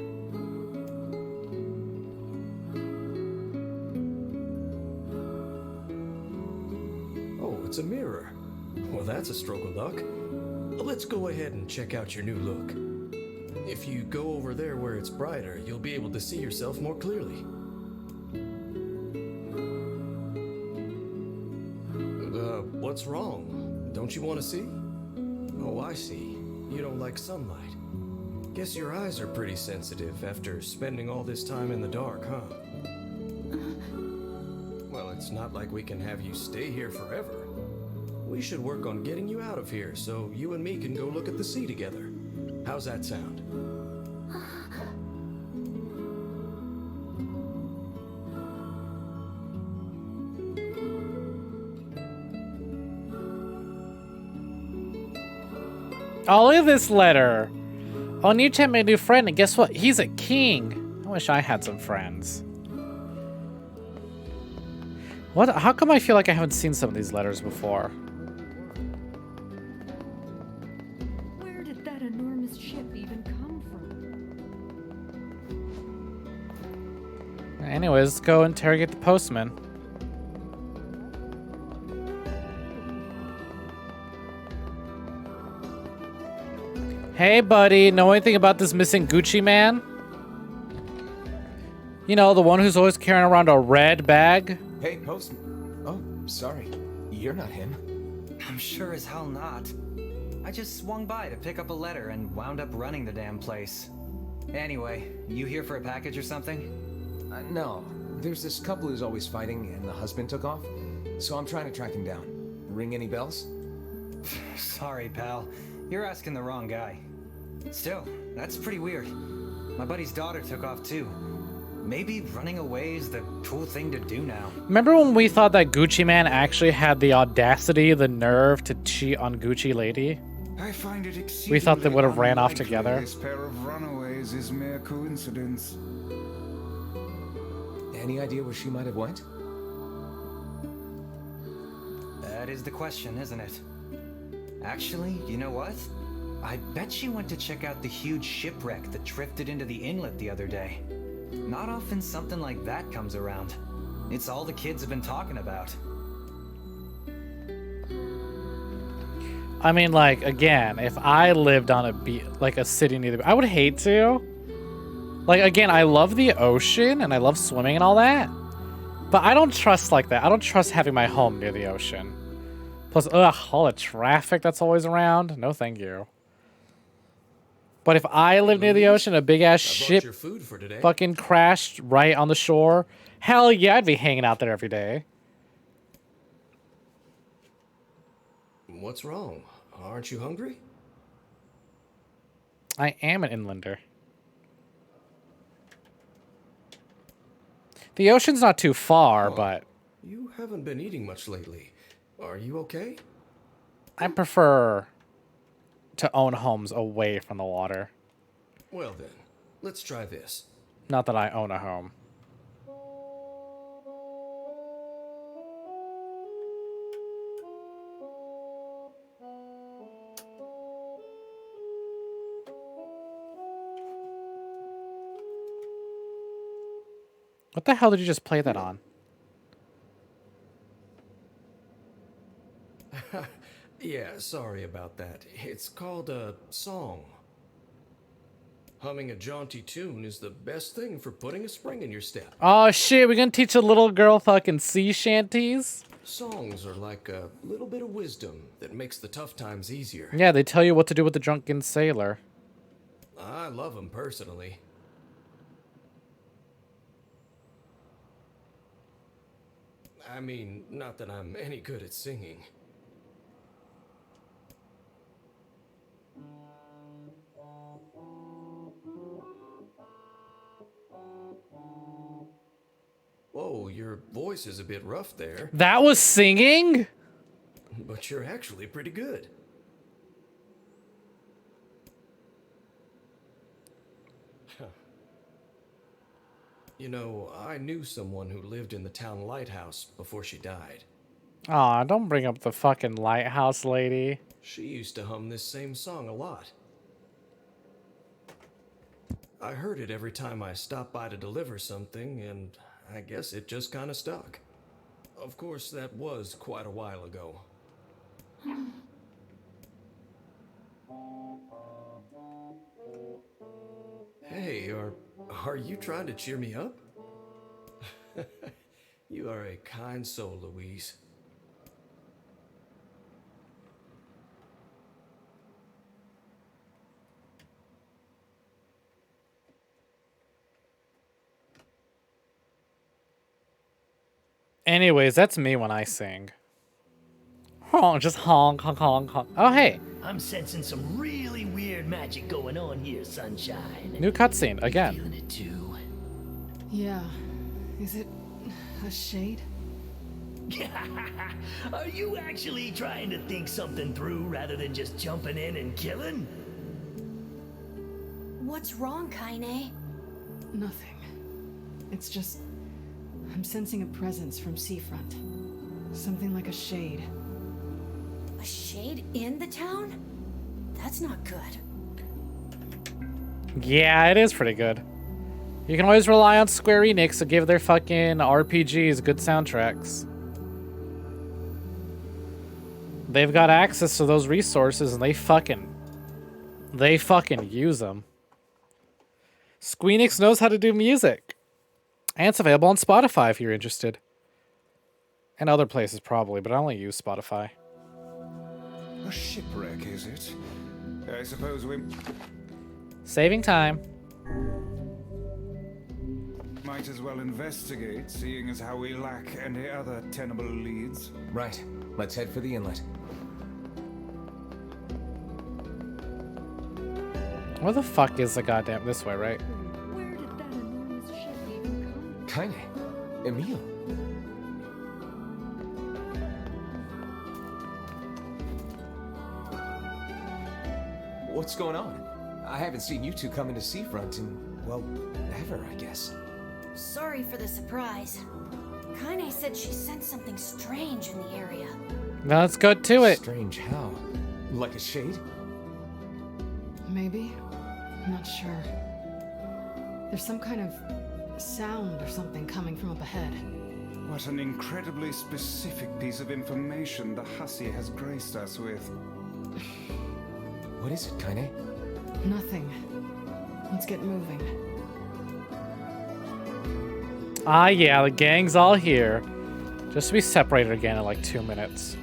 Oh, it's a mirror. Well, that's a stroke of luck. Let's go ahead and check out your new look. If you go over there where it's brighter, you'll be able to see yourself more clearly. What's wrong? Don't you want to see? Oh, I see. You don't like sunlight. Guess your eyes are pretty sensitive after spending all this time in the dark, huh? Well, it's not like we can have you stay here forever. We should work on getting you out of here so you and me can go look at the sea together. How's that sound? Oh, look at this letter. Oh, NieR made a new friend, and guess what? He's a king. I wish I had some friends. What? How come I feel like I haven't seen some of these letters before? Where did that enormous ship even come from? Anyways, let's go interrogate the postman. Hey, buddy, know anything about this missing Gucci man? You know, the one who's always carrying around a red bag? Hey, postman. Oh, sorry. You're not him. I'm sure as hell not. I just swung by to pick up a letter and wound up running the damn place. Anyway, you here for a package or something? No. There's this couple who's always fighting, and the husband took off. So I'm trying to track him down. Ring any bells? Sorry, pal. You're asking the wrong guy. Still, that's pretty weird. My buddy's daughter took off too. Maybe running away is the cool thing to do now. Remember when we thought that Gucci man actually had the audacity, the nerve to cheat on Gucci lady? I find it exceedingly We thought they would have ran off unlikely together. This pair of runaways is mere coincidence. Any idea where she might have went? That is the question, isn't it? Actually, you know what? I bet she went to check out the huge shipwreck that drifted into the inlet the other day. Not often something like that comes around. It's all the kids have been talking about. I mean, like, again, if I lived on a like a city near the I would hate to. Like, again, I love the ocean and I love swimming and all that. But I don't trust like that. I don't trust having my home near the ocean. Plus, ugh, all the traffic that's always around. No, thank you. But if I lived near the ocean, a big-ass ship fucking crashed right on the shore, hell yeah, I'd be hanging out there every day. What's wrong? Aren't you hungry? I am an inlander. The ocean's not too far, but... You haven't been eating much lately. Are you okay? I prefer to own homes away from the water. Well then, let's try this. Not that I own a home. What the hell did you just play that on? Yeah, sorry about that. It's called a song. Humming a jaunty tune is the best thing for putting a spring in your step. Oh shit, we're gonna teach a little girl fucking sea shanties? Songs are like a little bit of wisdom that makes the tough times easier. Yeah, they tell you what to do with the drunken sailor. I love them personally. I mean, not that I'm any good at singing. Whoa, your voice is a bit rough there. That was singing? But you're actually pretty good. You know, I knew someone who lived in the town lighthouse before she died. Aw, don't bring up the fucking lighthouse lady. She used to hum this same song a lot. I heard it every time I stopped by to deliver something, and I guess it just kind of stuck. Of course, that was quite a while ago. Hey, are you trying to cheer me up? You are a kind soul, Louise. Anyways, that's me when I sing. Oh, just honk, honk, honk, honk. Oh, hey. I'm sensing some really weird magic going on here, Sunshine. New cutscene, again. Feeling it too. Yeah. Is it a shade? Are you actually trying to think something through rather than just jumping in and killing? What's wrong, Kaine? Nothing. It's just... I'm sensing a presence from seafront. Something like a shade. A shade in the town? That's not good. Yeah, it is pretty good. You can always rely on Square Enix to give their fucking RPGs good soundtracks. They've got access to those resources and they fucking use them. Square Enix knows how to do music. And it's available on Spotify if you're interested. And other places probably, but I only use Spotify. A shipwreck, is it? I suppose we Saving time. might as well investigate, seeing as how we lack any other tenable leads. Right. Let's head for the inlet. Where the fuck is the goddamn... This way, right? Where did that enormous ship even come? Kaine. Emil. What's going on? I haven't seen you two come into Seafront in, well, ever, I guess. Sorry for the surprise. Kaine said she sensed something strange in the area. Now let's go to it. Strange how? Like a shade? Maybe? I'm not sure. There's some kind of sound or something coming from up ahead. What an incredibly specific piece of information the hussy has graced us with. What is it, Kaine? Nothing. Let's get moving. Ah, yeah, the gang's all here. Just to be separated again in like 2 minutes.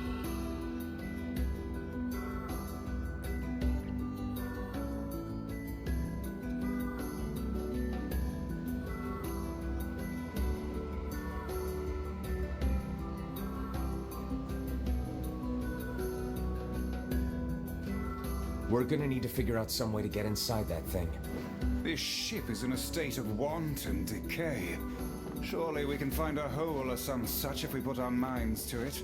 We're gonna need to figure out some way to get inside that thing. This ship is in a state of wanton decay. Surely we can find a hole or some such if we put our minds to it.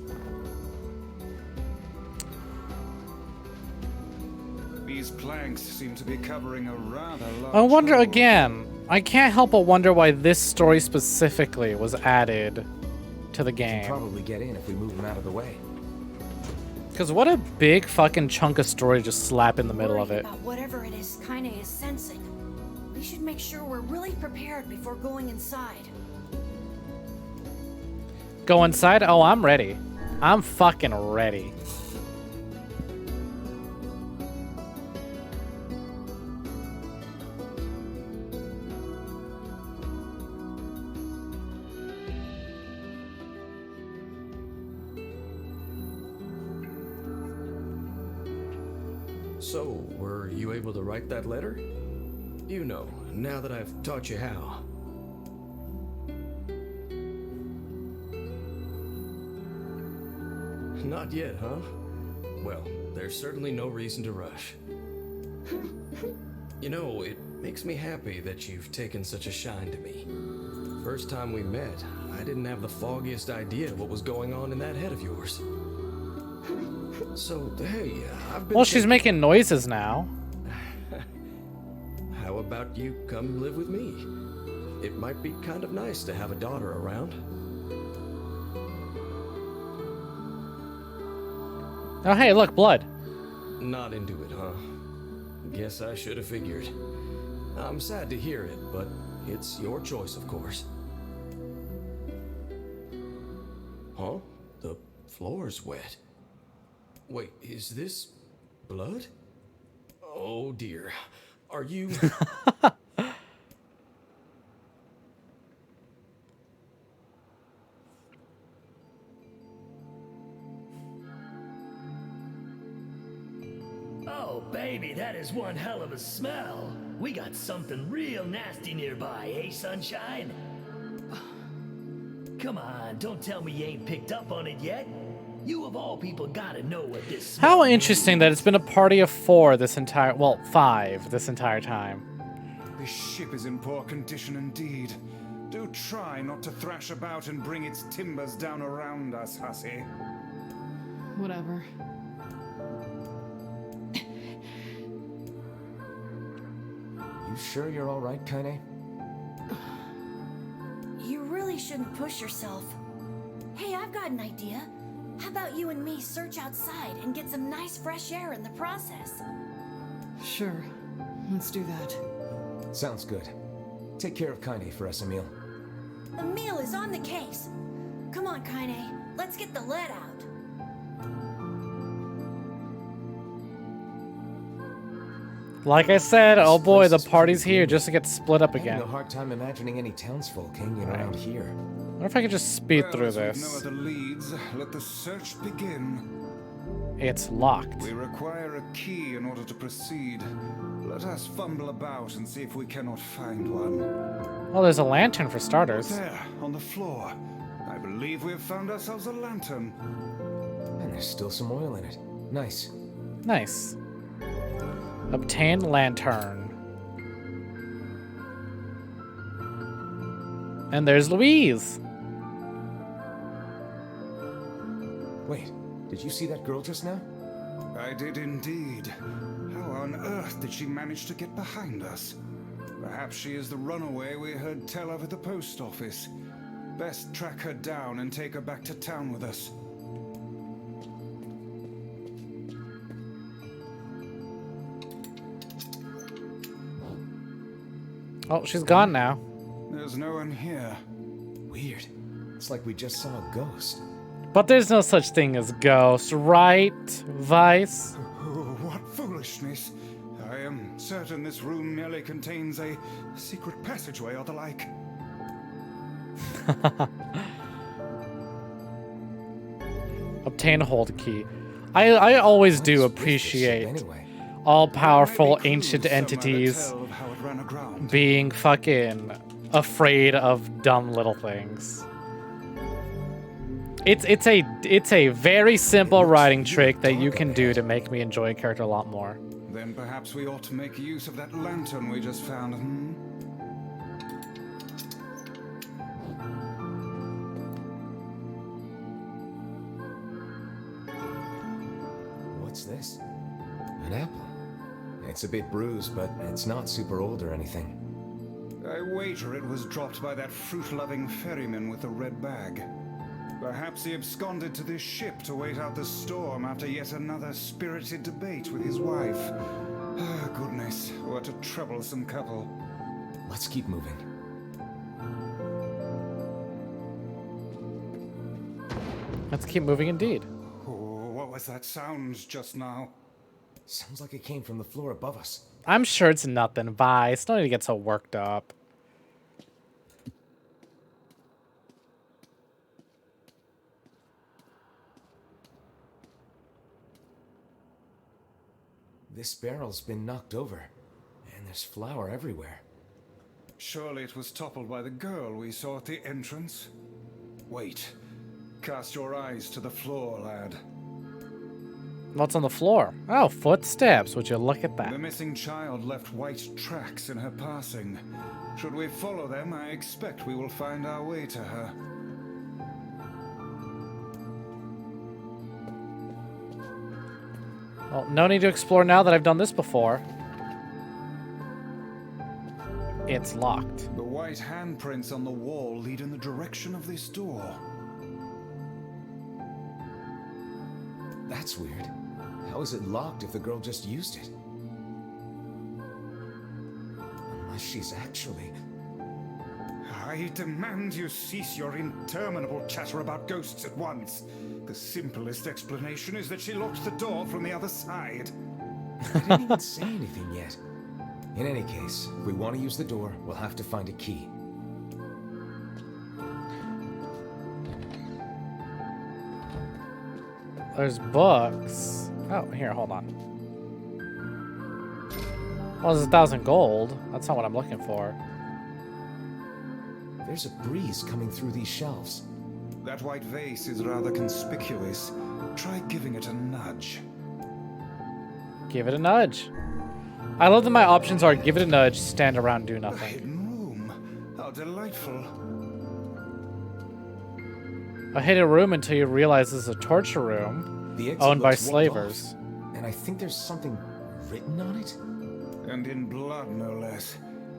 These planks seem to be covering a rather large I wonder hole. again. I can't help but wonder why this story specifically was added to the We can game. probably get in if we move them out of the way. Because what a big fucking chunk of story just slap in the middle of Worried it. about whatever it is Kaine is sensing. We should make sure we're really prepared before going inside. Go inside? Oh, I'm ready. I'm fucking ready. So, were you able to write that letter? You know, now that I've taught you how. Not yet, huh? Well, there's certainly no reason to rush. You know, it makes me happy that you've taken such a shine to me. First time we met, I didn't have the foggiest idea what was going on in that head of yours. So, hey, I've been... Well, she's making noises now. How about you come live with me? It might be kind of nice to have a daughter around. Oh, hey, look, blood. Not into it, huh? Guess I should have figured. I'm sad to hear it, but it's your choice, of course. Huh? The floor's wet. Wait, is this blood? Oh dear. Are you... Oh, baby, that is one hell of a smell. We got something real nasty nearby, eh, Sunshine? Come on, don't tell me you ain't picked up on it yet. You of all people gotta know what this smell How interesting that it's been a party of 4 this entire... Well, 5 this entire time. This ship is in poor condition indeed. Do try not to thrash about and bring its timbers down around us, hussy. Whatever. You sure you're all right, Kaine? You really shouldn't push yourself. Hey, I've got an idea. How about you and me search outside and get some nice fresh air in the process? Sure. Let's do that. Sounds good. Take care of Kaine for us, Emil. Emil is on the case. Come on, Kaine. Let's get the lead out. Like I said, oh boy, the party's here just to get split up I'm again. having a hard time imagining any townsfolk hanging around here. I wonder if I could just speed Well, through as we've this. no other leads, let the search begin. It's locked. We require a key in order to proceed. Let us fumble about and see if we cannot find one. Well, there's a lantern for starters. There, on the floor. I believe we have found ourselves a lantern. And there's still some oil in it. Nice. Nice. Obtain lantern. And there's Louise. Wait, did you see that girl just now? I did indeed. How on earth did she manage to get behind us? Perhaps she is the runaway we heard tell of at the post office. Best track her down and take her back to town with us. Oh, she's gone now. There's no one here. Weird. It's like we just saw a ghost. But there's no such thing as ghosts, right, Vice? Oh, what foolishness. I am certain this room merely contains a secret passageway or the like. Obtain hold key. I always do appreciate all-powerful ancient entities being fucking afraid of dumb little things. It's a very simple writing trick that you can do to make me enjoy a character a lot more. Then perhaps we ought to make use of that lantern we just found, hmm? What's this? An apple. It's a bit bruised, but it's not super old or anything. I wager it was dropped by that fruit-loving ferryman with the red bag. Perhaps he absconded to this ship to wait out the storm after yet another spirited debate with his wife. Ah, goodness, what a troublesome couple. Let's keep moving. Let's keep moving indeed. Oh, what was that sound just now? Sounds like it came from the floor above us. I'm sure it's nothing, Vice. Don't need to get so worked up. This barrel's been knocked over, and there's flour everywhere. Surely it was toppled by the girl we saw at the entrance. Wait. Cast your eyes to the floor, lad. What's on the floor? Oh, footsteps. Would you look at that? The missing child left white tracks in her passing. Should we follow them, I expect we will find our way to her. Well, no need to explore now that I've done this before. It's locked. The white handprints on the wall lead in the direction of this door. That's weird. How is it locked if the girl just used it? Unless she's actually... I demand you cease your interminable chatter about ghosts at once. The simplest explanation is that she locked the door from the other side. I didn't even say anything yet. In any case, if we want to use the door, we'll have to find a key. There's books. Oh, here, hold on. Well, there's 1,000 gold. That's not what I'm looking for. There's a breeze coming through these shelves. That white vase is rather conspicuous. Try giving it a nudge. Give it a nudge. I love that my options are give it a nudge, stand around, do A nothing. hidden room. How delightful. A hidden room until you realize this is a torture room The exit owned by looks walled slavers. off, and I think there's something written on it? And in blood, no less.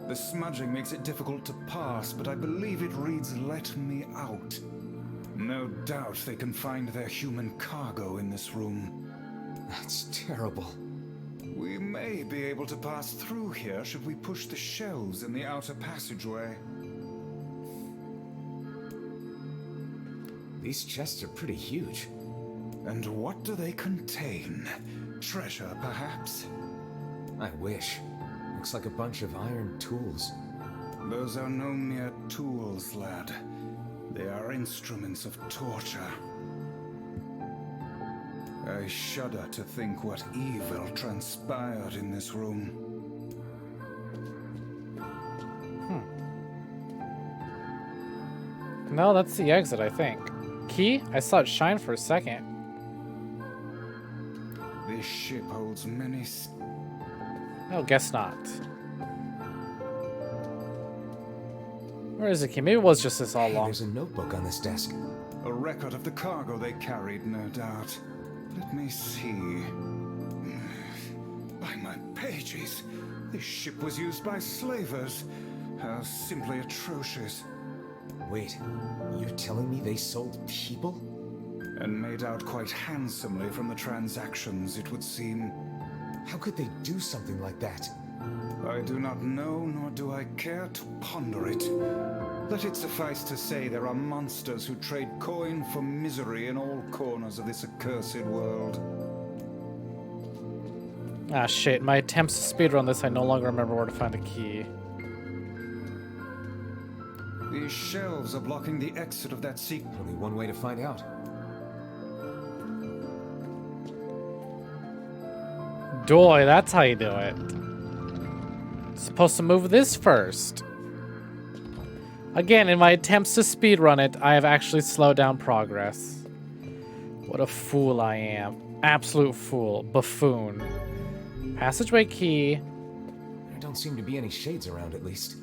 The smudging makes it difficult to pass, but I believe it reads, "Let me out." No doubt they can find their human cargo in this room. That's terrible. We may be able to pass through here should we push the shelves in the outer passageway. These chests are pretty huge. And what do they contain? Treasure, perhaps? I wish. Looks like a bunch of iron tools. Those are no mere tools, lad. They are instruments of torture. I shudder to think what evil transpired in this room. No, that's the exit, I think. Key? I saw it shine for a second. This ship holds many... Oh, guess not. Where is the key? Maybe it was just this all along. There's a notebook on this desk. A record of the cargo they carried, no doubt. Let me see. By my pages, this ship was used by slavers. How simply atrocious. Wait, you're telling me they sold people? And made out quite handsomely from the transactions, it would seem. How could they do something like that? I do not know, nor do I care to ponder it. Let it suffice to say there are monsters who trade coin for misery in all corners of this accursed world. Ah, shit. My attempts to speedrun this, I no longer remember where to find the key. These shelves are blocking the exit of that secret. Only one way to find out. Doy, that's how you do it. Supposed to move this first. Again, in my attempts to speedrun it, I have actually slowed down progress. What a fool I am. Absolute fool. Buffoon. Passageway key. There don't seem to be any shades around, at least.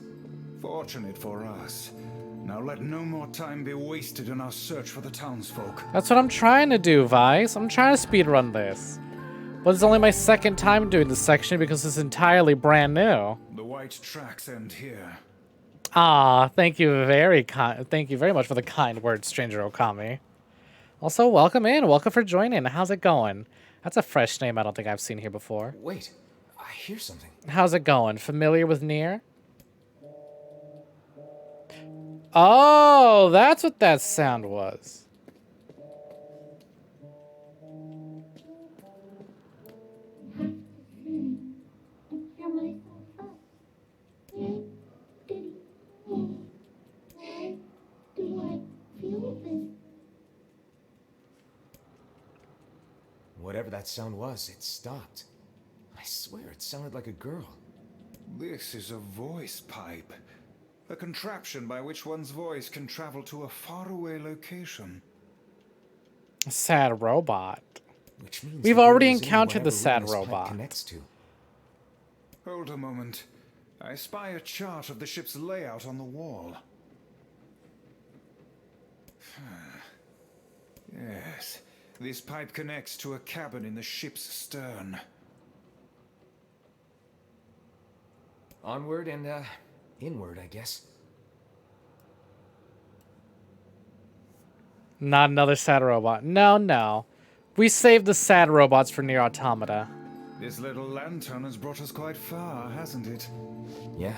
Fortunate for us. Now let no more time be wasted in our search for the townsfolk. That's what I'm trying to do, Vice. I'm trying to speedrun this. But it's only my second time doing this section because it's entirely brand new. The white tracks end here. Ah, thank you very much for the kind words, Stranger Okami. Also, welcome in. Welcome for joining. How's it going? That's a fresh name I don't think I've seen here before. Wait, I hear something. How's it going? Familiar with NieR? Oh, that's what that sound was. Whatever that sound was, it stopped. I swear it sounded like a girl. This is a voice pipe. A contraption by which one's voice can travel to a faraway location. A sad robot. Which means We've the girl already is in encountered the whatever room sad this pipe robot. connects to. Hold a moment. I spy a chart of the ship's layout on the wall. Yes, this pipe connects to a cabin in the ship's stern. Onward and, inward, I guess. Not another sad robot. No, no. We saved the sad robots for NieR Automata. This little lantern has brought us quite far, hasn't it? Yeah,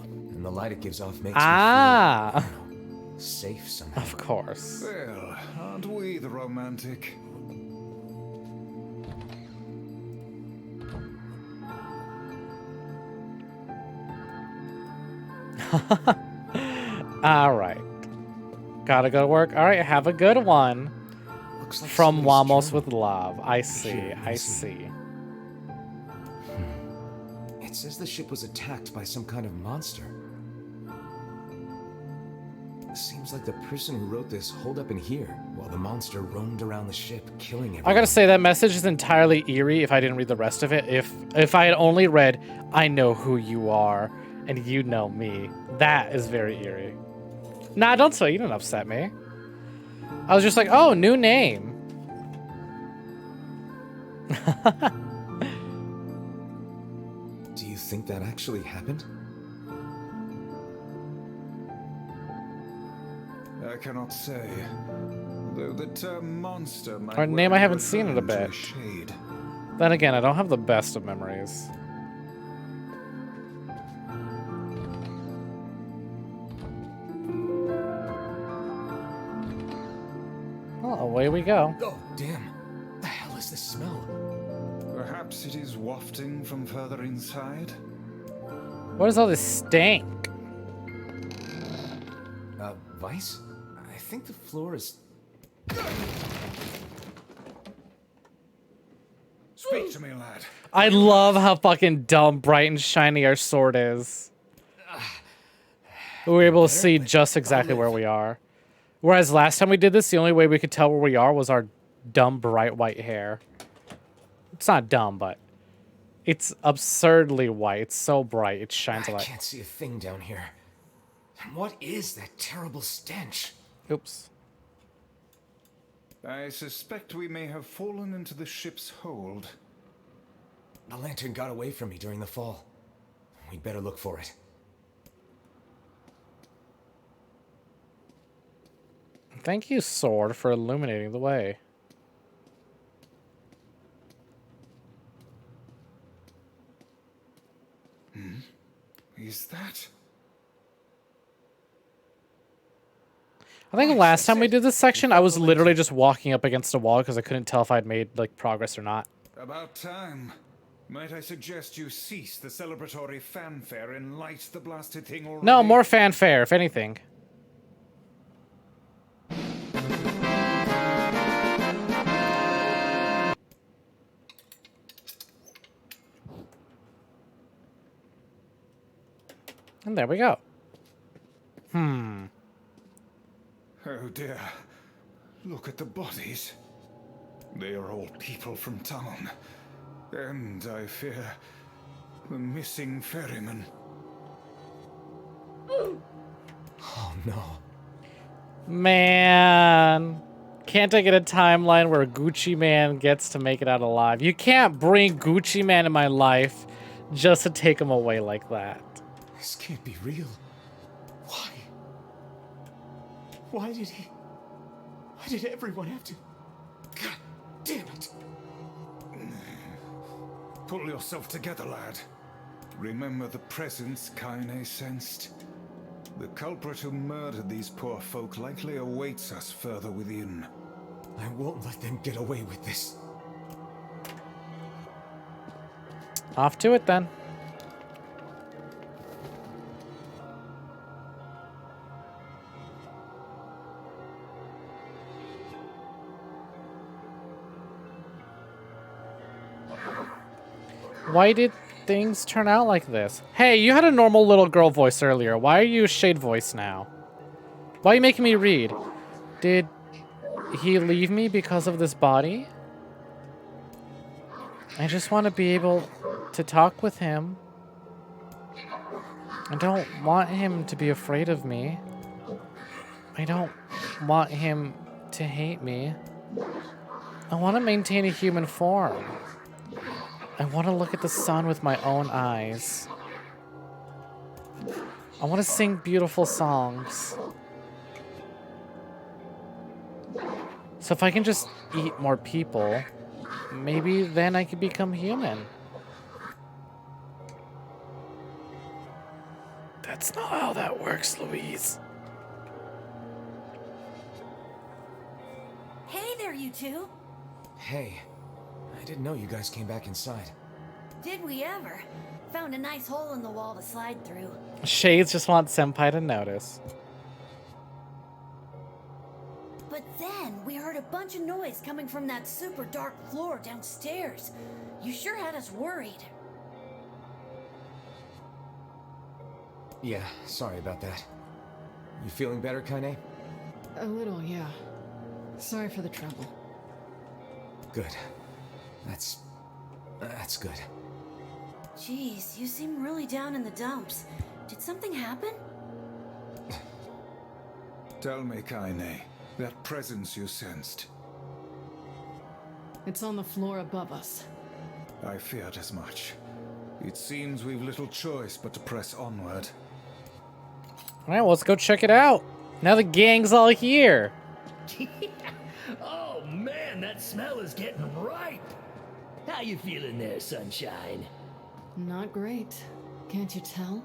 and the light it gives off makes me feel, I don't know, safe somehow. Of course. Well, aren't we the romantic? Alright. Gotta go to work. Alright, have a good one. Looks like From somebody's Wamos journal. with love. I see, Here, I listen. see. It says the ship was attacked by some kind of monster. Seems like the person who wrote this holed up in here, while the monster roamed around the ship, killing everyone. I gotta say, that message is entirely eerie if I didn't read the rest of it. If I had only read, I know who you are, and you know me. That is very eerie. Nah, don't say, you didn't upset me. I was just like, oh, new name. Do you think that actually happened? I cannot say. Though the term monster might Or a name well I haven't be seen in a referring to bit. shade. Then again, I don't have the best of memories. Well, away we go. Oh, damn. The hell is this smell? Perhaps it is wafting from further inside? What is all this stank? Vice? I think the floor is... Speak to me, lad. I love how fucking dumb, bright, and shiny our sword is. We're able to see just exactly where we are. Whereas last time we did this, the only way we could tell where we are was our dumb, bright white hair. It's not dumb, but it's absurdly white. It's so bright. It shines a I light. can't see a thing down here. And what is that terrible stench? Oops. I suspect we may have fallen into the ship's hold. The lantern got away from me during the fall. We'd better look for it. Thank you, sword, for illuminating the way. Is that? I think last time we did this section, I was literally just walking up against a wall because I couldn't tell if I'd made like progress or not. About time. Might I suggest you cease the celebratory fanfare and light the blasted thing already? No, more fanfare, if anything. And there we go. Oh dear. Look at the bodies. They are all people from town. And, I fear, the missing ferryman. Oh no. Man. Can't I get a timeline where Gucci Man gets to make it out alive? You can't bring Gucci Man in my life just to take him away like that. This can't be real. Why? Why did everyone have to... God damn it. Pull yourself together, lad. Remember the presence Kaine sensed. The culprit who murdered these poor folk likely awaits us further within. I won't let them get away with this. Off to it then. Why did things turn out like this? Hey, you had a normal little girl voice earlier. Why are you a shade voice now? Why are you making me read? Did he leave me because of this body? I just want to be able to talk with him. I don't want him to be afraid of me. I don't want him to hate me. I want to maintain a human form. I want to look at the sun with my own eyes. I want to sing beautiful songs. So if I can just eat more people, maybe then I could become human. That's not how that works, Louise. Hey there, you two. Hey, I didn't know you guys came back inside. Did we ever? Found a nice hole in the wall to slide through. Shades just want Senpai to notice. But then we heard a bunch of noise coming from that super dark floor downstairs. You sure had us worried. Yeah, sorry about that. You feeling better, Kaine? A little, yeah. Sorry for the trouble. Good. That's good. Jeez, you seem really down in the dumps. Did something happen? Tell me, Kaine, that presence you sensed. It's on the floor above us. I feared as much. It seems we've little choice but to press onward. Alright, well, let's go check it out. Now the gang's all here. Oh man, that smell is getting ripe. How you feeling there, Sunshine? Not great. Can't you tell?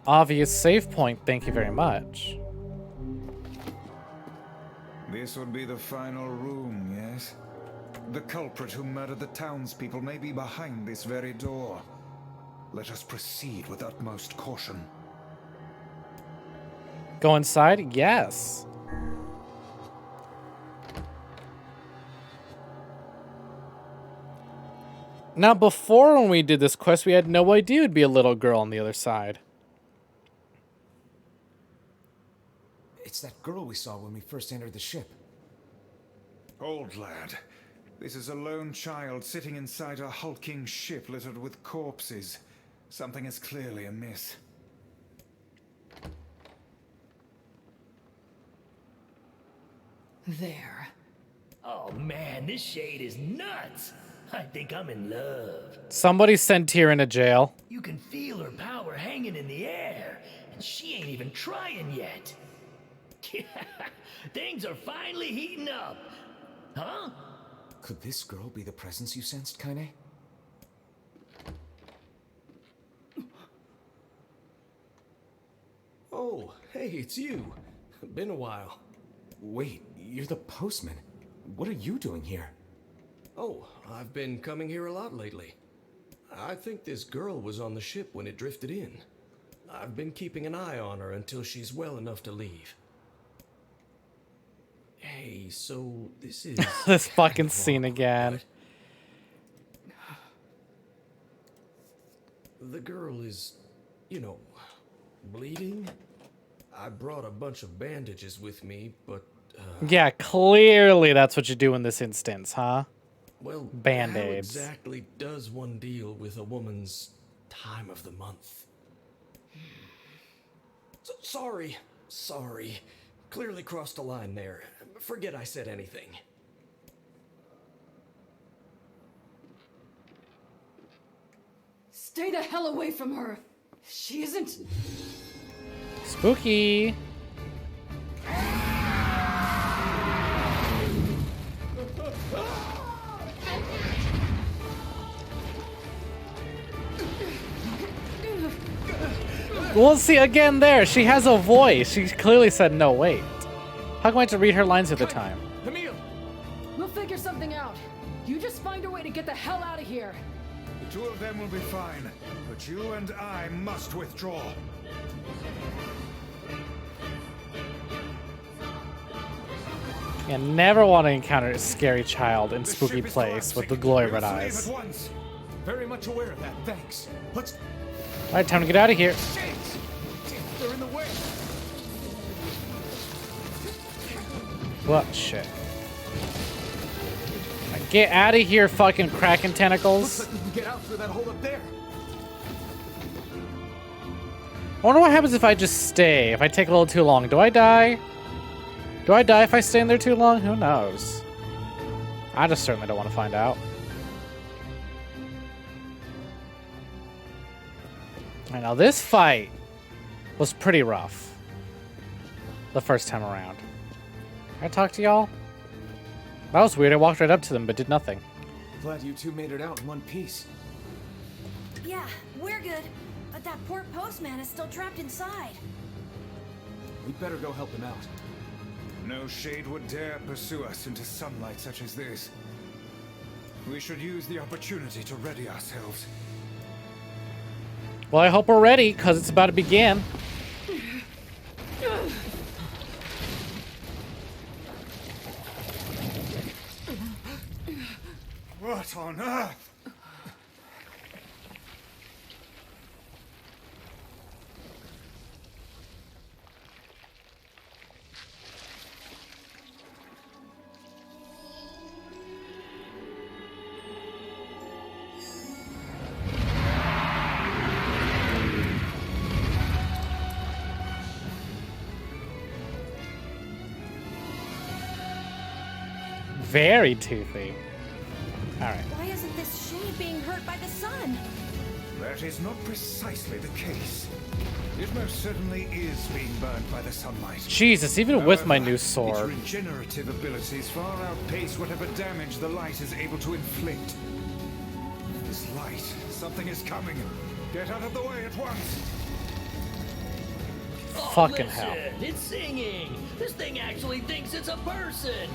Obvious save point, thank you very much. This would be the final room, yes? The culprit who murdered the townspeople may be behind this very door. Let us proceed with utmost caution. Go inside? Yes. Now, before when we did this quest, we had no idea it'd be a little girl on the other side. It's that girl we saw when we first entered the ship. Old lad, this is a lone child sitting inside a hulking ship littered with corpses. Something is clearly amiss. There. Oh man, this shade is nuts. I think I'm in love. Somebody sent Tyr into jail. You can feel her power hanging in the air, and she ain't even trying yet. Things are finally heating up. Huh? Could this girl be the presence you sensed, Kaine? Oh, hey, it's you. Been a while. Wait, you're the postman. What are you doing here? Oh, I've been coming here a lot lately. I think this girl was on the ship when it drifted in. I've been keeping an eye on her until she's well enough to leave. Hey, so this is... This fucking scene again. The girl is, you know, bleeding. I brought a bunch of bandages with me, but... Yeah, clearly that's what you do in this instance, huh? Well, Band-Aids. how exactly does one deal with a woman's time of the month? Sorry. Clearly crossed a line there. Forget I said anything. Stay the hell away from her. She isn't... Spooky. We'll see again there. She has a voice. She clearly said no, wait. How come I have to read her lines at the time? Emil! We'll figure something out. You just find a way to get the hell out of here. The two of them will be fine, but you and I must withdraw. Yeah, never want to encounter a scary child in spooky place with the glowy red eyes. Very much aware of that. Thanks. Let's. All right, time to get out of here. Shades! They're in the way. What shit? Get out of here, fucking Kraken tentacles. Looks like we can get out through that hole up there. I wonder what happens if I just stay, if I take a little too long. Do I die? Do I die if I stay in there too long? Who knows? I just certainly don't want to find out. Alright, now this fight was pretty rough. The first time around. Can I talk to y'all? That was weird. I walked right up to them, but did nothing. Glad you two made it out in one piece. Yeah, we're good. But that poor postman is still trapped inside. We'd better go help him out. No shade would dare pursue us into sunlight such as this. We should use the opportunity to ready ourselves. Well, I hope we're ready, because it's about to begin. What on earth? Very toothy. Alright. Why isn't this shade being hurt by the sun? That is not precisely the case. It most certainly is being burned by the sunlight. Jesus, even with my new Its sword. regenerative abilities far outpace whatever damage the light is able to inflict. This light, something is coming. Get out of the way at once. Fucking listen, hell. It's singing. This thing actually thinks it's a person.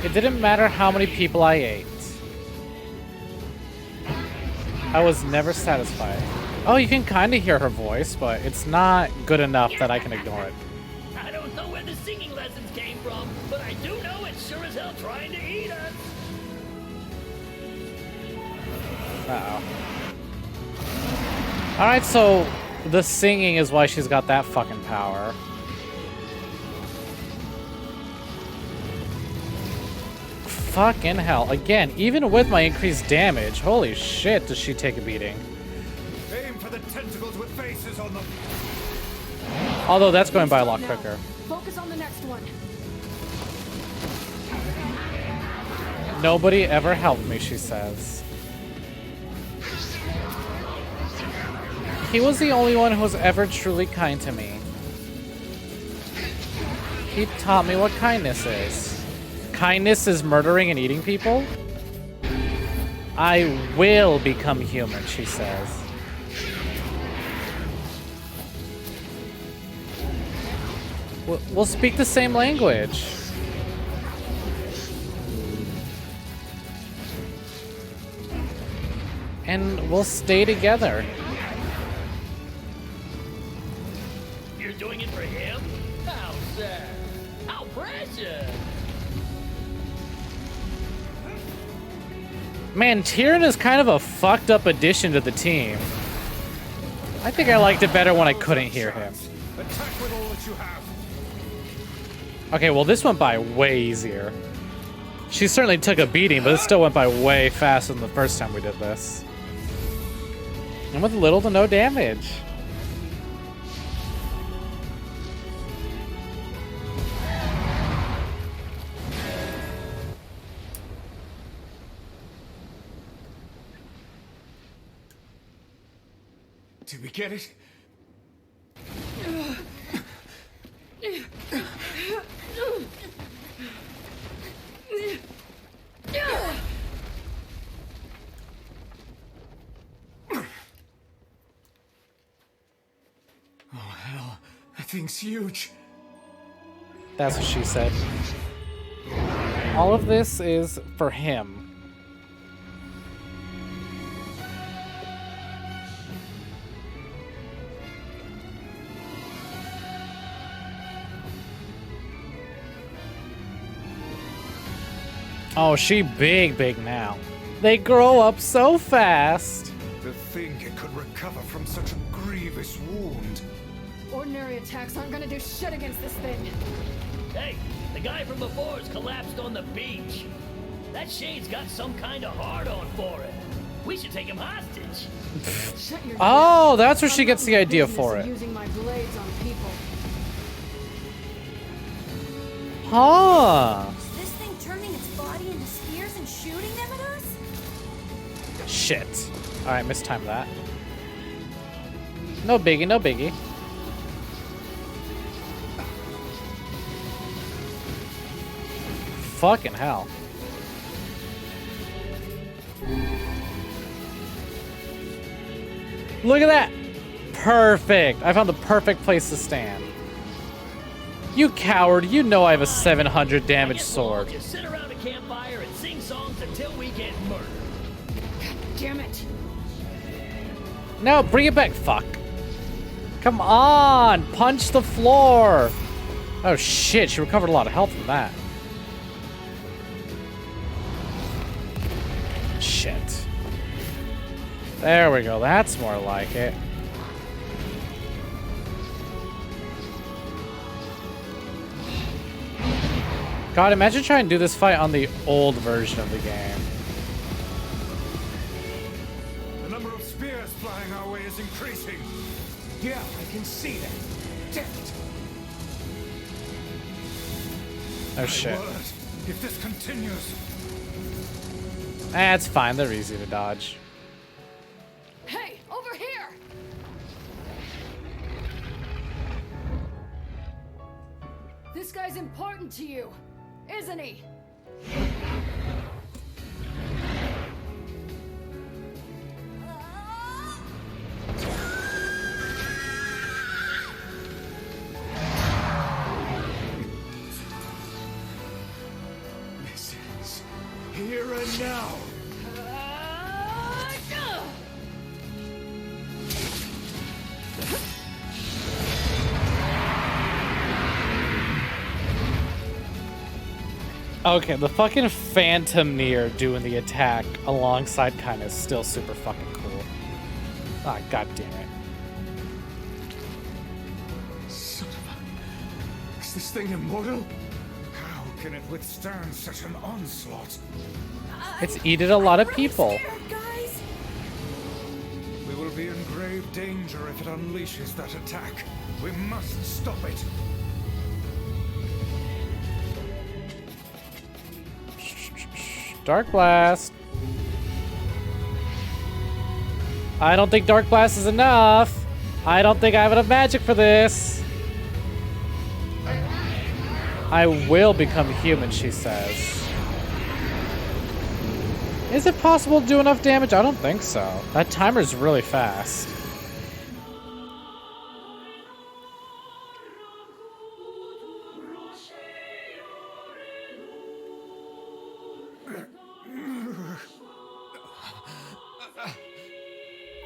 It didn't matter how many people I ate. I was never satisfied. Oh, you can kind of hear her voice, but it's not good enough that I can ignore it. I don't know where the singing lessons came from, but I do know it's sure as hell trying to eat us. Uh-oh. Alright, so the singing is why she's got that fucking power. Fucking hell. Again, even with my increased damage, holy shit, does she take a beating. Aim for the tentacles with faces on them. Although that's going by a lot quicker. Focus on the next one. Nobody ever helped me, she says. He was the only one who was ever truly kind to me. He taught me what kindness is. Kindness is murdering and eating people? I will become human, she says. We'll speak the same language. And we'll stay together. You're doing it for him? How sad. How precious. Man, Tyrion is kind of a fucked up addition to the team. I think I liked it better when I couldn't hear him. Attack with all that you have. Okay, well this went by way easier. She certainly took a beating, but it still went by way faster than the first time we did this. And with little to no damage. Did we get it? Oh hell, that thing's huge. That's what she said. All of this is for him. Oh, she big now. They grow up so fast. To think it could recover from such a grievous wound. Ordinary attacks aren't gonna do shit against this thing. Hey, the guy from before's collapsed on the beach. That shade's got some kind of hard-on for it. We should take him hostage. Oh, that's where she gets the idea for it. Using my blades on people. Huh. Is this thing turning its body into spears and shooting them at us? Shit. Alright, mistimed that. No biggie, no biggie. Fucking hell. Look at that! Perfect! I found the perfect place to stand. You coward, you know I have a 700 damage sword. Just sit around a campfire and sing songs until we get murdered. God damn it. No, bring it back, fuck. Come on, punch the floor. Oh shit, she recovered a lot of health from that. Shit. There we go, that's more like it. God, imagine trying to do this fight on the old version of the game. The number of spears flying our way is increasing. Yeah, I can see that. Damn it. Oh shit. My word, if this continues. It's fine, they're easy to dodge. Hey, over here! This guy's important to you, isn't he? This is here and now. Okay, the fucking Phantom NieR doing the attack alongside kind of still super fucking cool. Ah, god damn it. Son of a... Is this thing immortal? How can it withstand such an onslaught? It's eaten a lot of people. Guys, We will be in grave danger if it unleashes that attack. We must stop it. Dark Blast. I don't think Dark Blast is enough. I don't think I have enough magic for this. I will become human, she says. Is it possible to do enough damage? I don't think so. That timer's really fast.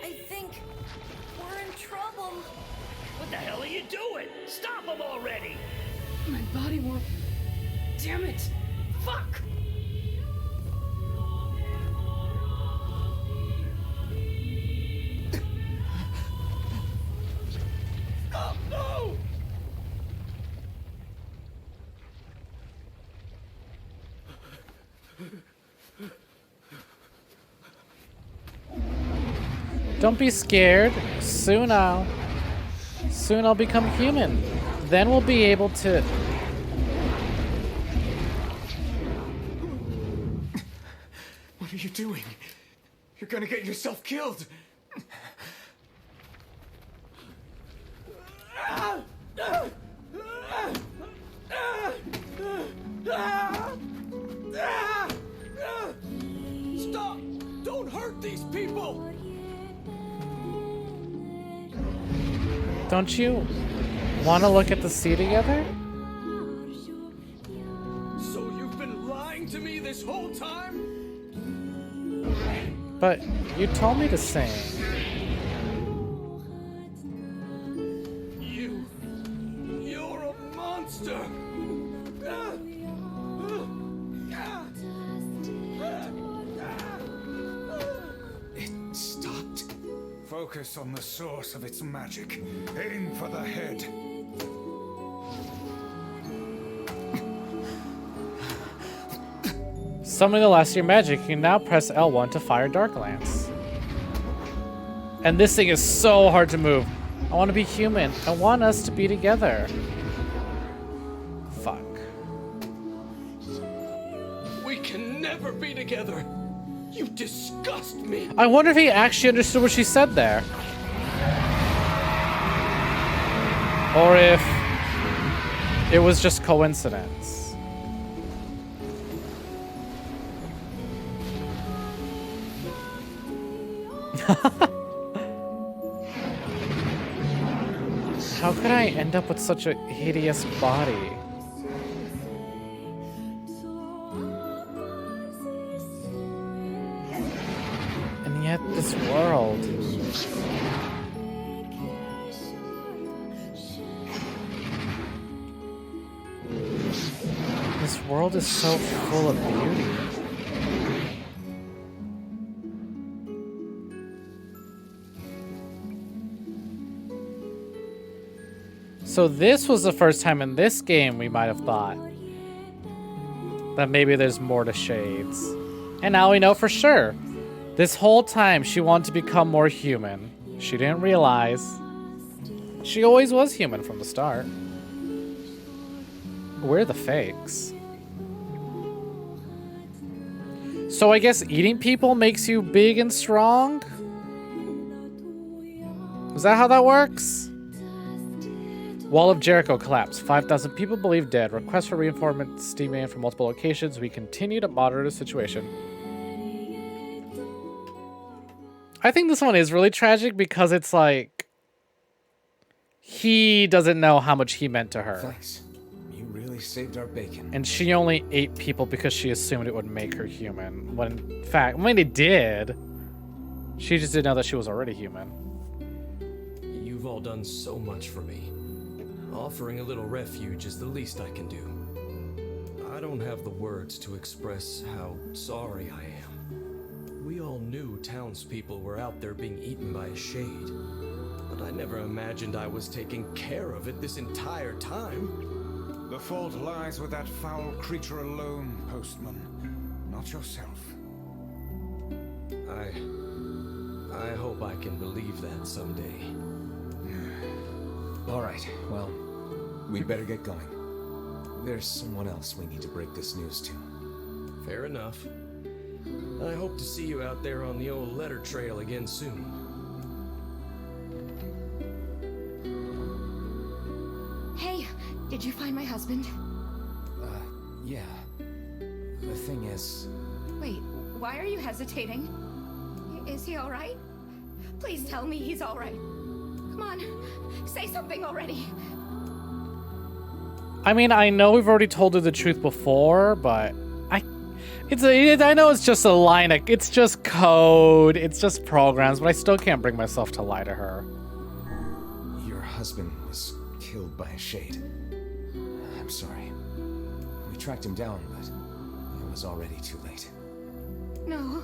I think we're in trouble. What the hell are you doing? Stop him already! My body won't... Damn it! Fuck! Oh, no! Don't be scared. Soon I'll become human. Then we'll be able to... What are you doing? You're gonna get yourself killed. Stop! Don't hurt these people! Don't you want to look at the sea together? So you've been lying to me this whole time? But you told me to sing. You're a monster! focus on the source of its magic. Aim for the head. Summoning the last of your magic, you can now press L1 to fire Dark Lance. And this thing is so hard to move. I want to be human. I want us to be together. Fuck. We can never be together. You disgust me. I wonder if he actually understood what she said there. Or if it was just coincidence. How could I end up with such a hideous body? And yet this world. This world is so full of beauty. So this was the first time in this game we might have thought that maybe there's more to Shades. And now we know for sure. This whole time she wanted to become more human. She didn't realize. She always was human from the start. We're the fakes. So I guess eating people makes you big and strong? Is that how that works? Wall of Jericho collapsed. 5,000 people believed dead. Requests for reinforcements steaming in from multiple locations. We continue to monitor the situation. I think this one is really tragic because it's like he doesn't know how much he meant to her. Thanks. You really saved our bacon. And she only ate people because she assumed it would make her human. When in fact, when it did, she just didn't know that she was already human. You've all done so much for me. Offering a little refuge is the least I can do. I don't have the words to express how sorry I am. We all knew townspeople were out there being eaten by a shade, but I never imagined I was taking care of it this entire time. The fault lies with that foul creature alone, Postman, not yourself. I hope I can believe that someday. All right, well, we'd better get going. There's someone else we need to break this news to. Fair enough. I hope to see you out there on the old letter trail again soon. Hey, did you find my husband? Yeah. The thing is... Wait, why are you hesitating? Is he all right? Please tell me he's all right. Come on, say something already. I mean, I know we've already told her the truth before, but I know it's just a line. It's just code. It's just programs, but I still can't bring myself to lie to her. Your husband was killed by a shade. I'm sorry. We tracked him down, but it was already too late. No,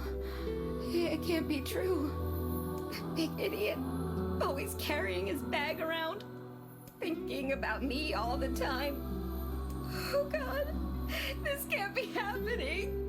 it can't be true. Big idiot. Always carrying his bag around. Thinking about me all the time. Oh God, this can't be happening.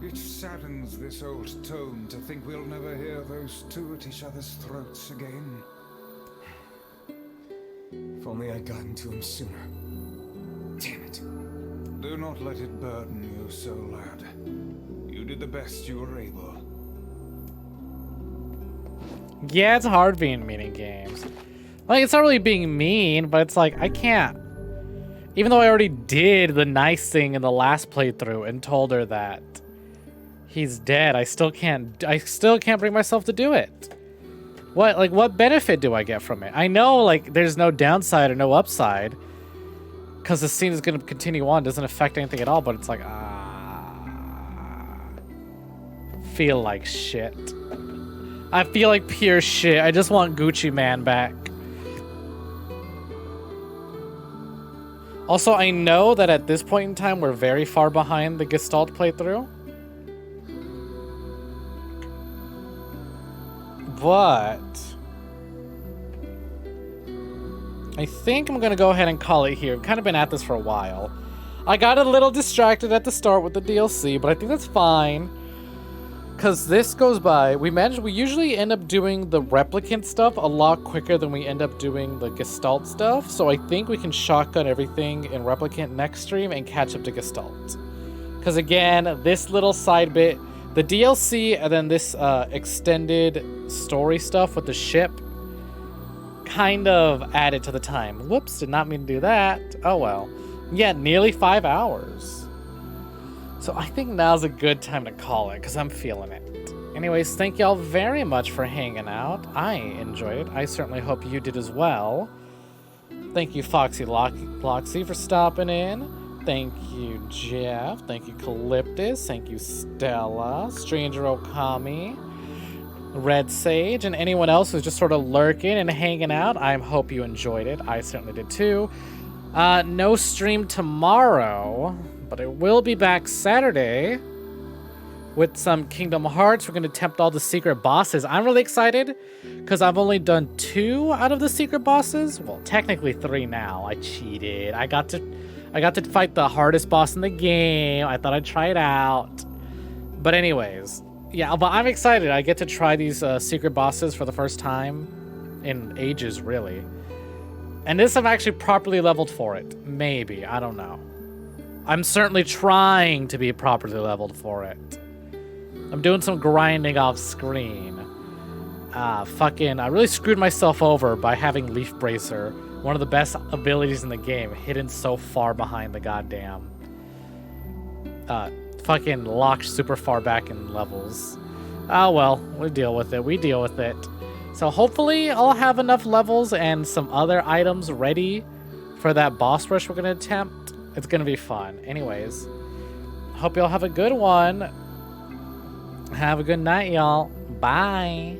It saddens this old tone to think we'll never hear those two at each other's throats again. If only I'd gotten to him sooner. Damn it. Do not let it burden you so, lad. You did the best you were able. Yeah, it's hard being mean in games. Like, it's not really being mean, but it's like, I can't. Even though I already did the nice thing in the last playthrough and told her that he's dead, I still can't bring myself to do it. What benefit do I get from it? I know, like, there's no downside or no upside, because the scene is going to continue on, doesn't affect anything at all, but it's like, feel like shit. I feel like pure shit. I just want Gucci Man back. Also, I know that at this point in time, we're very far behind the Gestalt playthrough. But I think I'm going to go ahead and call it here. I've kind of been at this for a while. I got a little distracted at the start with the DLC, but I think that's fine. Because this goes by, we usually end up doing the Replicant stuff a lot quicker than we end up doing the Gestalt stuff. So I think we can shotgun everything in Replicant next stream and catch up to Gestalt. Because again, this little side bit, the DLC and then this extended story stuff with the ship kind of added to the time. Whoops, did not mean to do that. Oh well. Yeah, nearly 5 hours. So I think now's a good time to call it, because I'm feeling it. Anyways, thank y'all very much for hanging out. I enjoyed it. I certainly hope you did as well. Thank you, Foxy Loxy, for stopping in. Thank you, Jeff. Thank you, Calyptus. Thank you, Stella, Stranger Okami, Red Sage, and anyone else who's just sort of lurking and hanging out. I hope you enjoyed it. I certainly did too. No stream tomorrow, but I will be back Saturday with some Kingdom Hearts. We're going to attempt all the secret bosses. I'm really excited because I've only done 2 out of the secret bosses. Well, technically 3 now. I cheated. I got to fight the hardest boss in the game. I thought I'd try it out. But anyways, yeah, but I'm excited. I get to try these secret bosses for the first time in ages, really. And this I'm actually properly leveled for it. Maybe. I don't know. I'm certainly trying to be properly leveled for it. I'm doing some grinding off screen. I really screwed myself over by having Leaf Bracer, one of the best abilities in the game, hidden so far behind the goddamn fucking locked super far back in levels. Oh well, we deal with it. So hopefully I'll have enough levels and some other items ready for that boss rush we're gonna attempt. It's gonna be fun. Anyways, hope y'all have a good one. Have a good night, y'all. Bye.